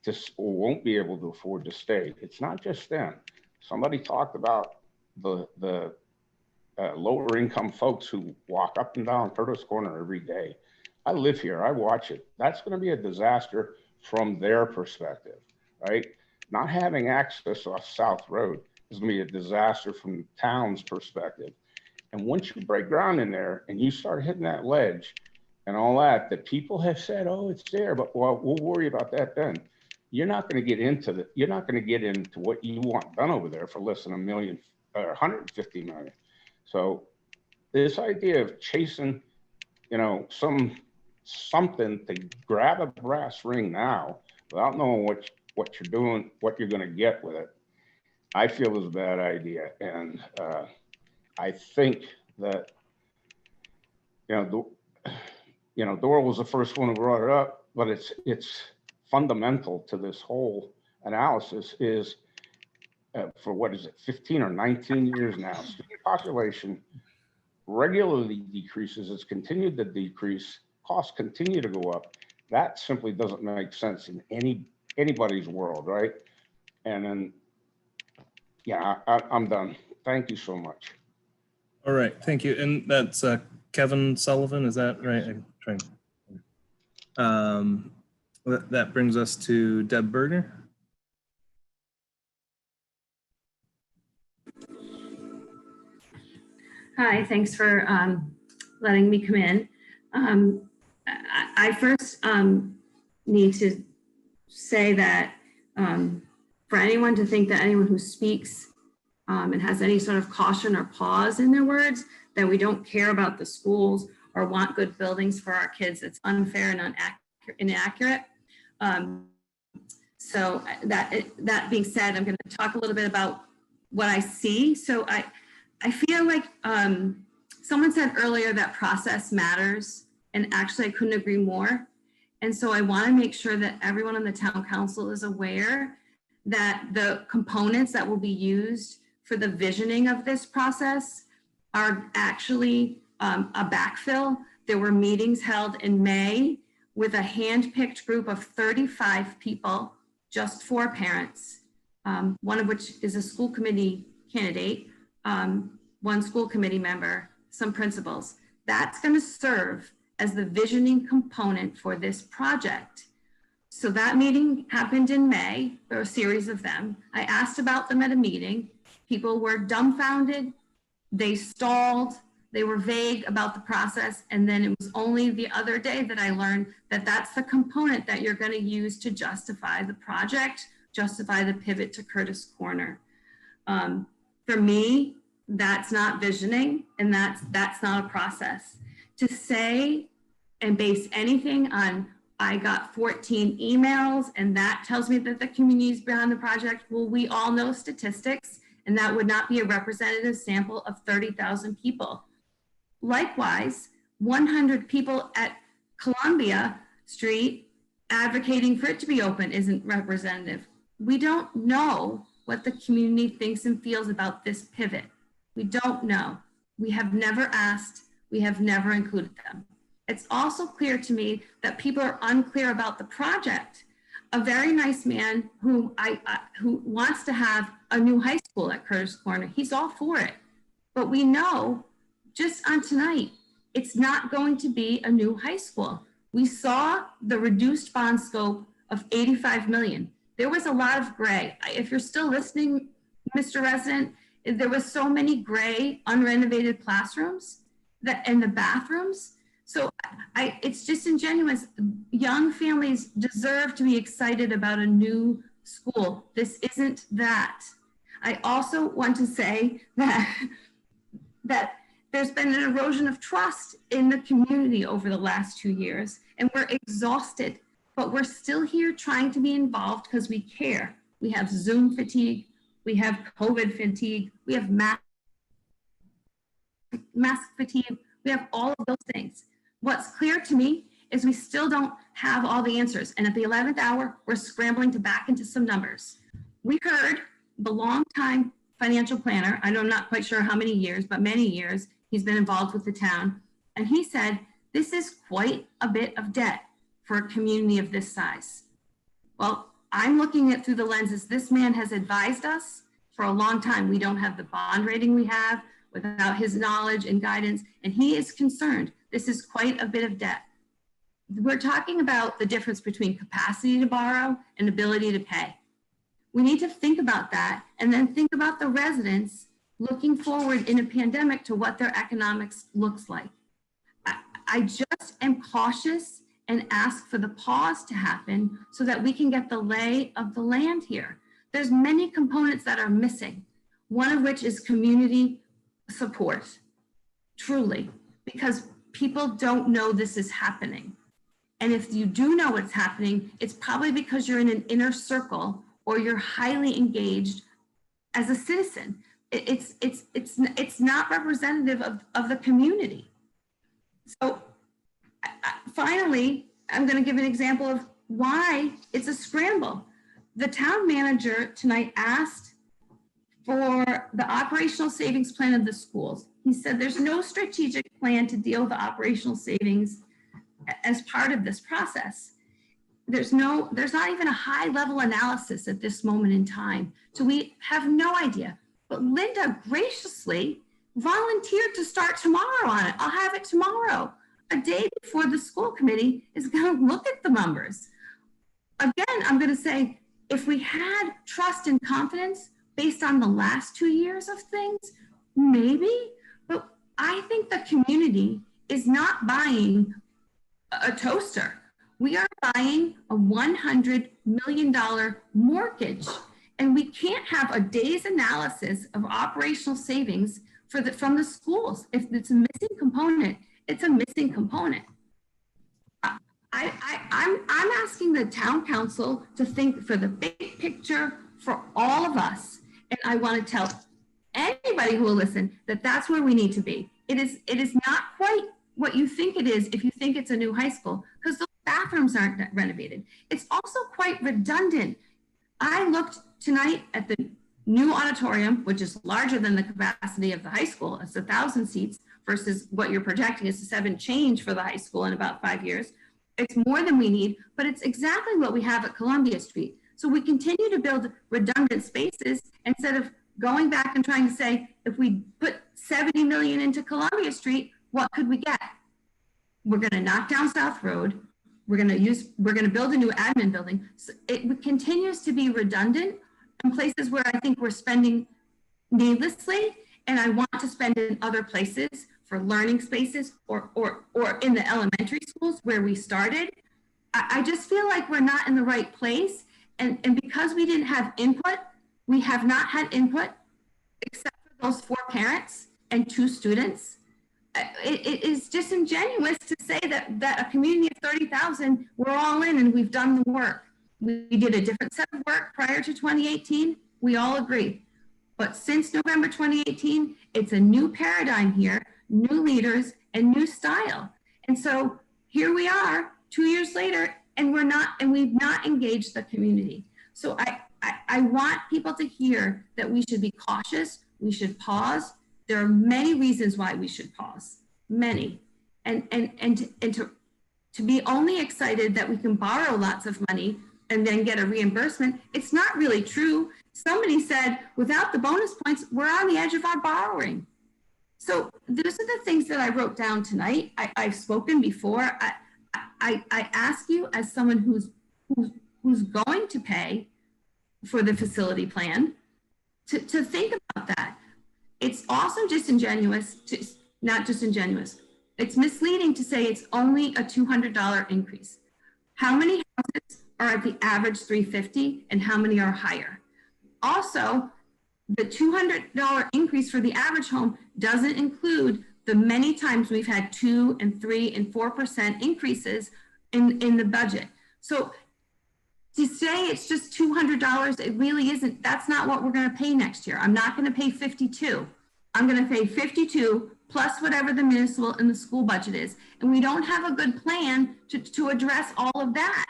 to, or won't be able to afford to stay. It's not just them. Somebody talked about the lower income folks who walk up and down Curtis Corner every day. I live here, I watch it. That's going to be a disaster from their perspective, right? Not having access off South Road is going to be a disaster from the town's perspective. And once you break ground in there and you start hitting that ledge and all that, that people have said, oh, it's there, but well, we'll worry about that then. You're not going to get into you're not going to get into what you want done over there for less than $1 million or 150 million. So this idea of chasing, you know, something to grab a brass ring now without knowing what you're doing, what you're going to get with it, I feel is a bad idea. And I think that, Dora was the first one who brought it up, but it's fundamental to this whole analysis is for what is it, 15 or 19 years now, student population regularly decreases. It's continued to decrease. Costs continue to go up. That simply doesn't make sense in anybody's world, right? And then, yeah, I'm done. Thank you so much. All right, thank you. And that's Kevin Sullivan, is that right? I'm trying. That brings us to Deb Berger. Hi, thanks for letting me come in. I first need to say that for anyone to think that anyone who speaks and has any sort of caution or pause in their words, that we don't care about the schools or want good buildings for our kids, it's unfair and inaccurate. So that being said, I'm going to talk a little bit about what I see. So I feel like someone said earlier that process matters, and actually I couldn't agree more. And so I want to make sure that everyone on the town council is aware that the components that will be used for the visioning of this process are actually a backfill. There were meetings held in May with a hand-picked group of 35 people, just 4 parents, one of which is a school committee candidate, 1 school committee member, some principals. That's going to serve as the visioning component for this project. So that meeting happened in May. There were a series of them. I asked about them at a meeting. People were dumbfounded. They stalled. They were vague about the process. And then it was only the other day that I learned that that's the component that you're going to use to justify the project, justify the pivot to Curtis Corner. For me, that's not visioning, and that's not a process. To say and base anything on I got 14 emails, and that tells me that the community is behind the project. Well, we all know statistics, and that would not be a representative sample of 30,000 people. Likewise, 100 people at Columbia Street advocating for it to be open isn't representative. We don't know what the community thinks and feels about this pivot. We don't know. We have never asked. We have never included them. It's also clear to me that people are unclear about the project. A very nice man who wants to have a new high school at Curtis Corner, he's all for it. But we know just on tonight, it's not going to be a new high school. We saw the reduced bond scope of 85 million. There was a lot of gray. If you're still listening, Mr. Resident, there was so many gray, unrenovated classrooms and the bathrooms. So it's disingenuous. Young families deserve to be excited about a new school. This isn't that. I also want to say that there's been an erosion of trust in the community over the last 2 years, and we're exhausted, but we're still here trying to be involved because we care. We have Zoom fatigue, we have COVID fatigue, we have mask fatigue, we have all of those things. What's clear to me is we still don't have all the answers. And at the 11th hour, we're scrambling to back into some numbers. We heard the longtime financial planner, I'm not quite sure how many years, but many years, he's been involved with the town. And he said, this is quite a bit of debt for a community of this size. Well, I'm looking at through the lenses, this man has advised us for a long time. We don't have the bond rating we have without his knowledge and guidance. And he is concerned. This is quite a bit of debt. We're talking about the difference between capacity to borrow and ability to pay. We need to think about that and then think about the residents looking forward in a pandemic to what their economics looks like. I just am cautious and ask for the pause to happen so that we can get the lay of the land here. There's many components that are missing, one of which is community support, truly, because people don't know this is happening. And if you do know what's happening, it's probably because you're in an inner circle or you're highly engaged as a citizen. It's not representative of the community. So finally, I'm going to give an example of why it's a scramble. The town manager tonight asked for the operational savings plan of the schools. He said there's no strategic plan to deal with the operational savings as part of this process. There's not even a high level analysis at this moment in time. So we have no idea. But Linda graciously volunteered to start tomorrow on it. I'll have it tomorrow, a day before the school committee is going to look at the numbers. Again, I'm going to say, if we had trust and confidence based on the last 2 years of things, maybe, but I think the community is not buying a toaster. We are buying a $100 million mortgage, and we can't have a day's analysis of operational savings from the schools. If it's a missing component, it's a missing component. I'm asking the town council to think for the big picture for all of us. And I want to tell anybody who will listen that that's where we need to be. It is not quite what you think it is if you think it's a new high school, because those bathrooms aren't renovated. It's also quite redundant. I looked tonight at the new auditorium, which is larger than the capacity of the high school. It's 1,000 seats versus what you're projecting is 7 change for the high school in about 5 years. It's more than we need, but it's exactly what we have at Columbia Street. So we continue to build redundant spaces instead of going back and trying to say, if we put 70 million into Columbia Street, what could we get? We're going to knock down South Road. We're going to build a new admin building. So it continues to be redundant in places where I think we're spending needlessly, and I want to spend in other places for learning spaces or in the elementary schools where we started. I just feel like we're not in the right place. And because we didn't have input, we have not had input except for those 4 parents and 2 students. it is disingenuous to say that a community of 30,000, we're all in and we've done the work. We did a different set of work prior to 2018. We all agree. But since November 2018, it's a new paradigm here, new leaders and new style. And so here we are 2 years later, and we've not engaged the community. So I want people to hear that we should be cautious. We should pause. There are many reasons why we should pause, many. And to be only excited that we can borrow lots of money and then get a reimbursement, it's not really true. Somebody said, without the bonus points, we're on the edge of our borrowing. So those are the things that I wrote down tonight. I've spoken before. I ask you as someone who's going to pay for the facility plan to think about that. It's also disingenuous, not disingenuous. It's misleading to say it's only a $200 increase. How many houses are at the average 350 and how many are higher? Also, the $200 increase for the average home doesn't include the many times we've had 2 and 3 and 4% increases in the budget. So to say it's just $200, it really isn't. That's not what we're going to pay next year. I'm not going to pay 52. I'm going to pay 52 plus whatever the municipal and the school budget is. And we don't have a good plan to address all of that.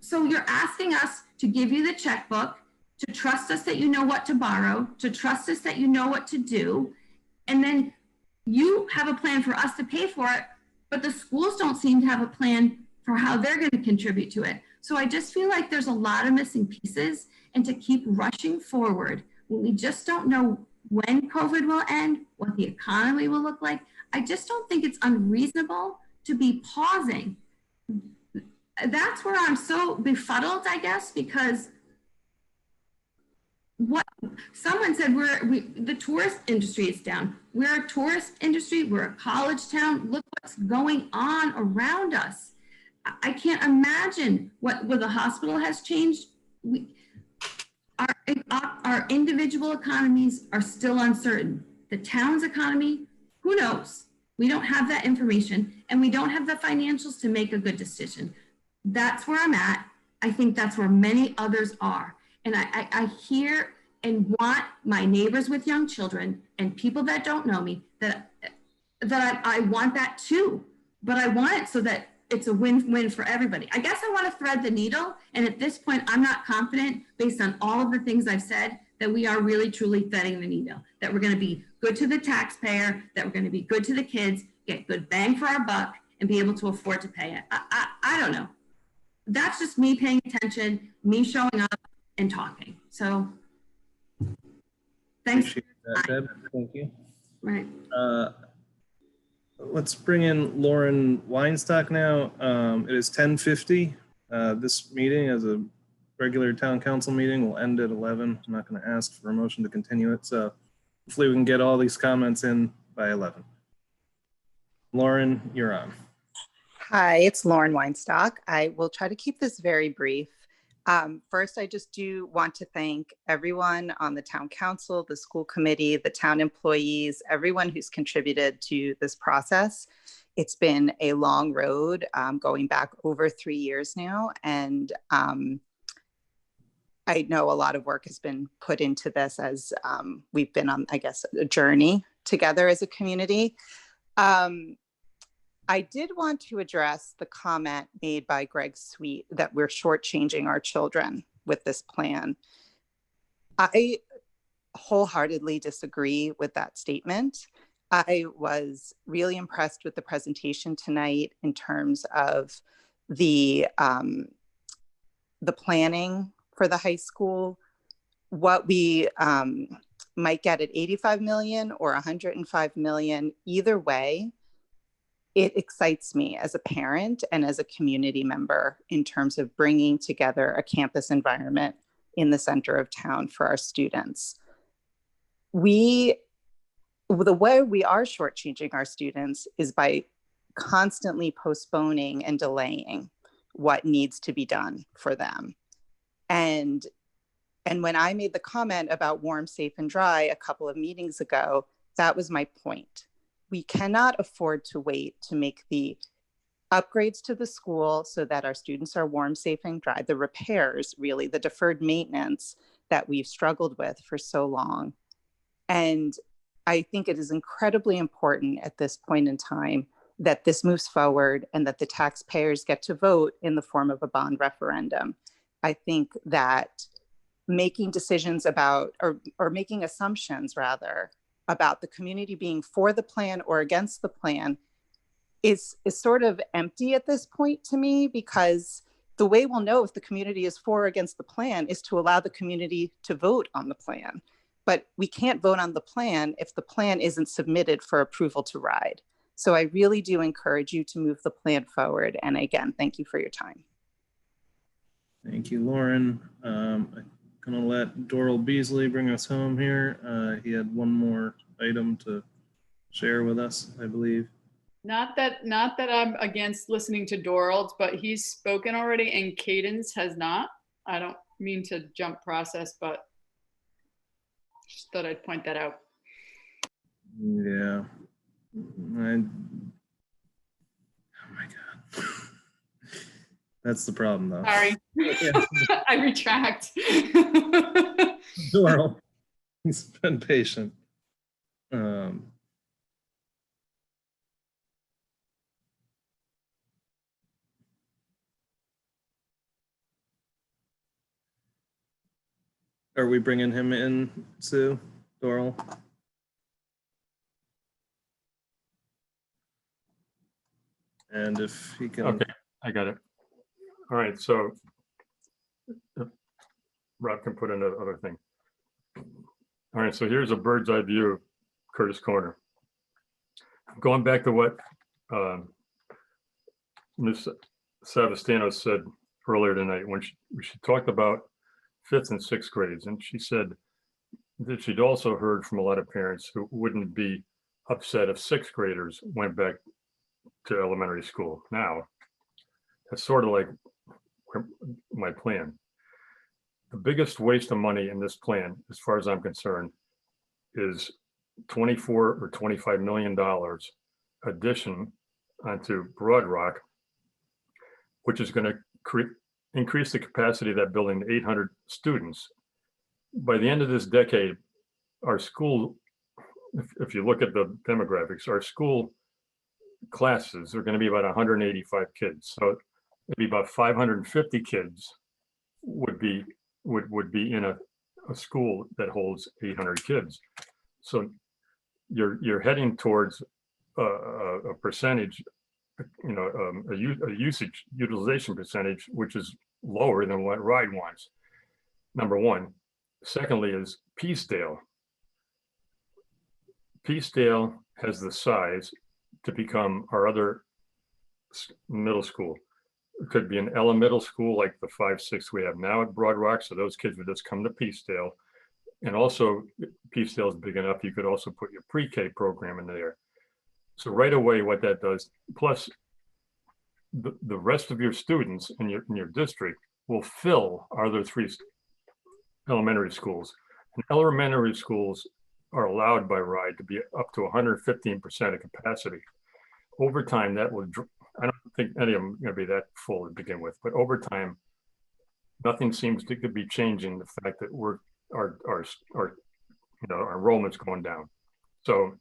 So you're asking us to give you the checkbook, to trust us that you know what to borrow, to trust us that you know what to do. And then you have a plan for us to pay for it, but the schools don't seem to have a plan for how they're going to contribute to it. So I just feel like there's a lot of missing pieces, and to keep rushing forward when we just don't know when COVID will end, what the economy will look like. I just don't think it's unreasonable to be pausing. That's where I'm so befuddled, I guess, because what someone said, the tourist industry is down. We're a tourist industry. We're a college town. Look what's going on around us. I can't imagine what the hospital has changed. Our individual economies are still uncertain. The town's economy, who knows? We don't have that information, and we don't have the financials to make a good decision. That's where I'm at. I think that's where many others are. And I hear and want my neighbors with young children and people that don't know me, that I want that too. But I want it so that it's a win-win for everybody. I guess I want to thread the needle. And at this point, I'm not confident, based on all of the things I've said, that we are really, truly threading the needle, that we're going to be good to the taxpayer, that we're going to be good to the kids, get good bang for our buck, and be able to afford to pay it. I don't know. That's just me paying attention, me showing up and talking. So thanks. Appreciate that, Deb. Thank you. Right. Let's bring in Lauren Weinstock now. It is 10:50. This meeting, as a regular town council meeting, will end at 11. I'm not going to ask for a motion to continue it. So hopefully we can get all these comments in by 11. Lauren, you're on. Hi, it's Lauren Weinstock. I will try to keep this very brief. First, I just do want to thank everyone on the town council, the school committee, the town employees, everyone who's contributed to this process. It's been a long road, going back over 3 years now. And I know a lot of work has been put into this as we've been on, I guess, a journey together as a community. I did want to address the comment made by Greg Sweet that we're shortchanging our children with this plan. I wholeheartedly disagree with that statement. I was really impressed with the presentation tonight in terms of the planning for the high school, what we might get at 85 million or 105 million, either way. It excites me as a parent and as a community member in terms of bringing together a campus environment in the center of town for our students. The way we are shortchanging our students is by constantly postponing and delaying what needs to be done for them. And when I made the comment about warm, safe, and dry a couple of meetings ago, That was my point. We cannot afford to wait to make the upgrades to the school so that our students are warm, safe, and dry, the repairs, really, the deferred maintenance that we've struggled with for so long. And I think it is incredibly important at this point in time that this moves forward and that the taxpayers get to vote in the form of a bond referendum. I think that making decisions about, or making assumptions rather, about the community being for the plan or against the plan is sort of empty at this point to me, because the way we'll know if the community is for or against the plan is to allow the community to vote on the plan. But we can't vote on the plan if the plan isn't submitted for approval to RIDE. So I really do encourage you to move the plan forward. And again, thank you for your time. Thank you, Lauren. I'm gonna let Doral Beasley bring us home here. He had one more item to share with us, I believe. Not that I'm against listening to Doral, but he's spoken already and Cadence has not. I don't mean to jump process, but just thought I'd point that out. Yeah. Oh my God. That's the problem though. Sorry. I retract. Doral, he's been patient. Are we bringing him in, Sue? Doral? And if he can. Okay, I got it. All right, so Rob can put in the other thing. All right, so here's a bird's eye view of Curtis Corner. Going back to what Ms. Savastano said earlier tonight when she talked about 5th and 6th grades, and she said that she'd also heard from a lot of parents who wouldn't be upset if 6th graders went back to elementary school. Now, that's sort of like my plan. The biggest waste of money in this plan, as far as I'm concerned, is $24 or $25 million addition onto Broad Rock, which is going to increase the capacity of that building to 800 students. By the end of this decade, our school, if you look at the demographics, our school classes are going to be about 185 kids. So maybe about 550 kids would be in a school that holds 800 kids. So you're heading towards a percentage, a usage utilization percentage, which is lower than what RIDE wants. Number one. Secondly is Peacedale. Peacedale has the size to become our other middle school. It could be an middle school like the 5, 6 we have now at Broad Rock. So those kids would just come to Peacedale. And also Peacedale is big enough, you could also put your pre-K program in there. So right away what that does, plus the rest of your students in your district will fill our other 3 elementary schools. And elementary schools are allowed by RIDE to be up to 115% of capacity. Over time, that will, I don't think any of them are going to be that full to begin with, but over time, nothing seems to be changing the fact that our enrollment's going down. So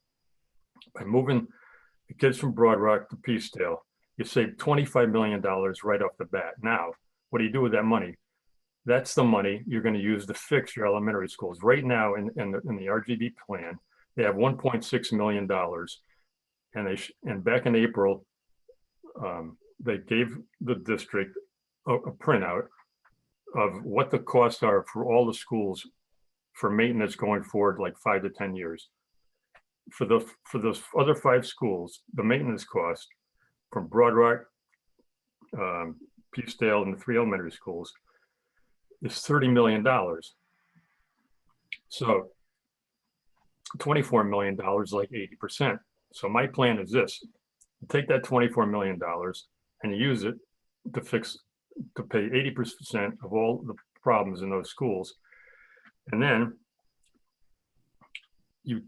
by moving the kids from Broad Rock to Peacedale, you save $25 million right off the bat. Now, what do you do with that money? That's the money you're going to use to fix your elementary schools. Right now in the RGB plan, they have $1.6 million. And back in April, they gave the district a printout of what the costs are for all the schools for maintenance going forward, like 5 to 10 years. For those other 5 schools, the maintenance cost from Broad Rock, Peacedale, and the 3 elementary schools is $30 million. So $24 million is like 80%. So my plan is this: take that $24 million and use it to pay 80% of all the problems in those schools. And then you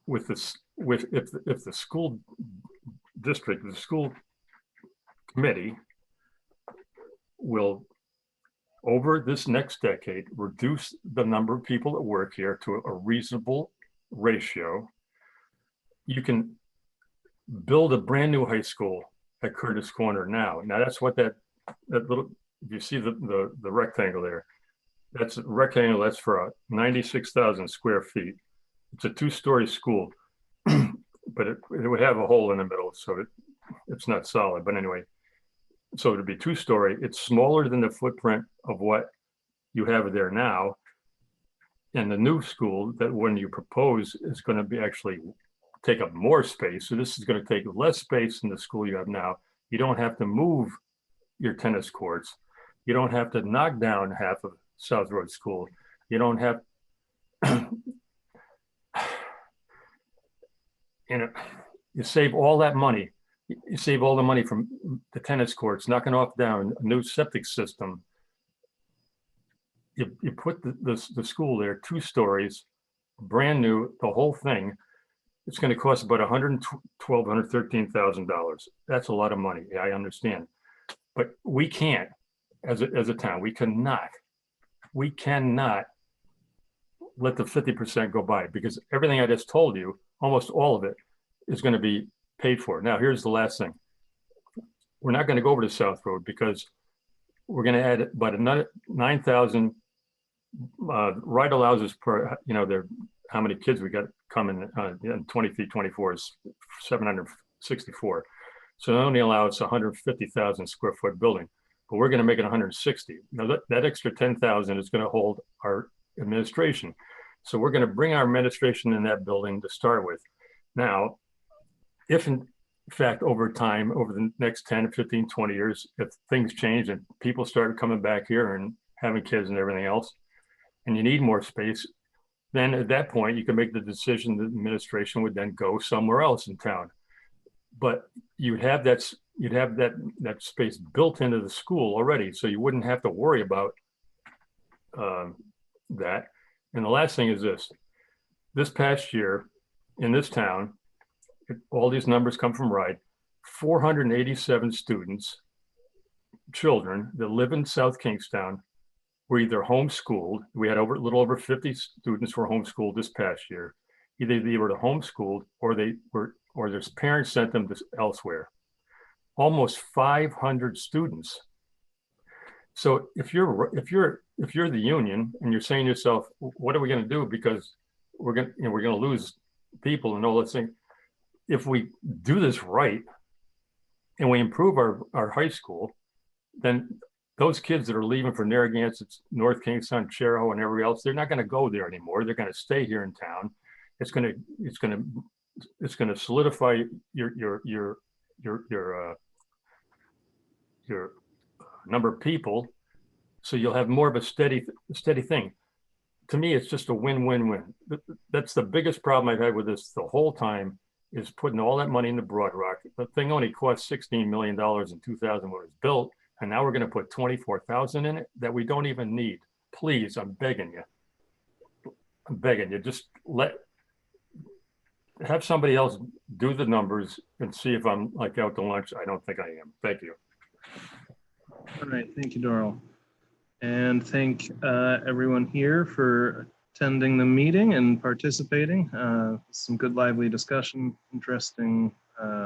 with this, if the school district, the school committee will, over this next decade, reduce the number of people that work here to a reasonable ratio, you can build a brand new high school at Curtis Corner now. Now that's what that little, if you see the rectangle there, that's a rectangle that's for 96,000 square feet. It's a 2-story school, but it would have a hole in the middle, so it's not solid. But anyway, so it'd be 2-story. It's smaller than the footprint of what you have there now. And the new school that when you propose is going to be actually take up more space. So this is going to take less space than the school you have now. You don't have to move your tennis courts. You don't have to knock down half of South Road School. You don't have, you save all that money. You save all the money from the tennis courts, knocking off down a new septic system. You put the school there, 2 stories, brand new, the whole thing. It's going to cost about $113,000. That's a lot of money. Yeah, I understand, but we can't, as a town, we cannot let the 50% go by, because everything I just told you, almost all of it, is going to be paid for. Now, here's the last thing. We're not going to go over to South Road because we're going to add about another 9,000 ride allowances per, how many kids we got coming in 20 feet 24 is 764. So it only allows 150,000 square foot building, but we're going to make it 160. Now that extra 10,000 is going to hold our administration. So we're going to bring our administration in that building to start with. Now, if in fact, over time, over the next 10, 15, 20 years, if things change and people start coming back here and having kids and everything else, and you need more space, then at that point, you can make the decision that the administration would then go somewhere else in town. But you'd have that space built into the school already, so you wouldn't have to worry about that. And the last thing is this past year in this town, all these numbers come from RIDE, 487 students, children that live in South Kingstown were either homeschooled. We had a little over 50 students were homeschooled this past year. Either they were homeschooled or their parents sent them elsewhere. Almost 500 students. So if you're the union and you're saying to yourself, what are we going to do, because we're going to lose people and all that thing. If we do this right and we improve our high school, then those kids that are leaving for Narragansett, North Kingstown, Chariho, and everywhere else, they're not going to go there anymore. They're going to stay here in town. It's going to solidify your number of people, so you'll have more of a steady thing. To me, it's just a win-win-win. That's the biggest problem I've had with this the whole time, is putting all that money into Broad Rock. The thing only cost $16 million in 2000 when it was built, and now we're going to put 24,000 in it that we don't even need. Please, I'm begging you. Just have somebody else do the numbers and see if I'm like out to lunch. I don't think I am. Thank you. All right, thank you, Doral. And thank everyone here for attending the meeting and participating. Some good lively discussion, interesting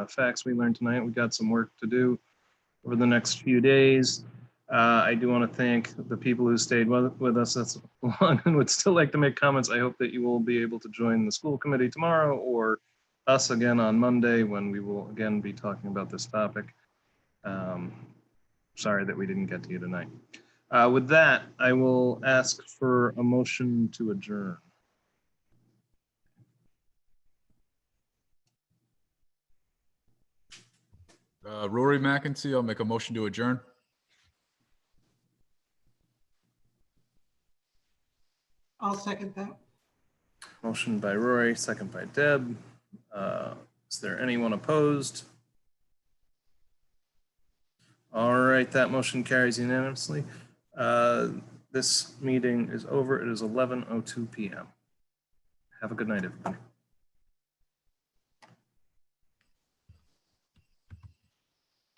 facts we learned tonight. We got some work to do over the next few days. I do want to thank the people who stayed with us that's long and would still like to make comments. I hope that you will be able to join the school committee tomorrow or us again on Monday, when we will again be talking about this topic. Sorry that we didn't get to you tonight. With that, I will ask for a motion to adjourn. Rory McEntee, I'll make a motion to adjourn. I'll second that. Motion by Rory, second by Deb. Is there anyone opposed? All right, that motion carries unanimously. This meeting is over. It is 11:02 p.m. Have a good night, everybody.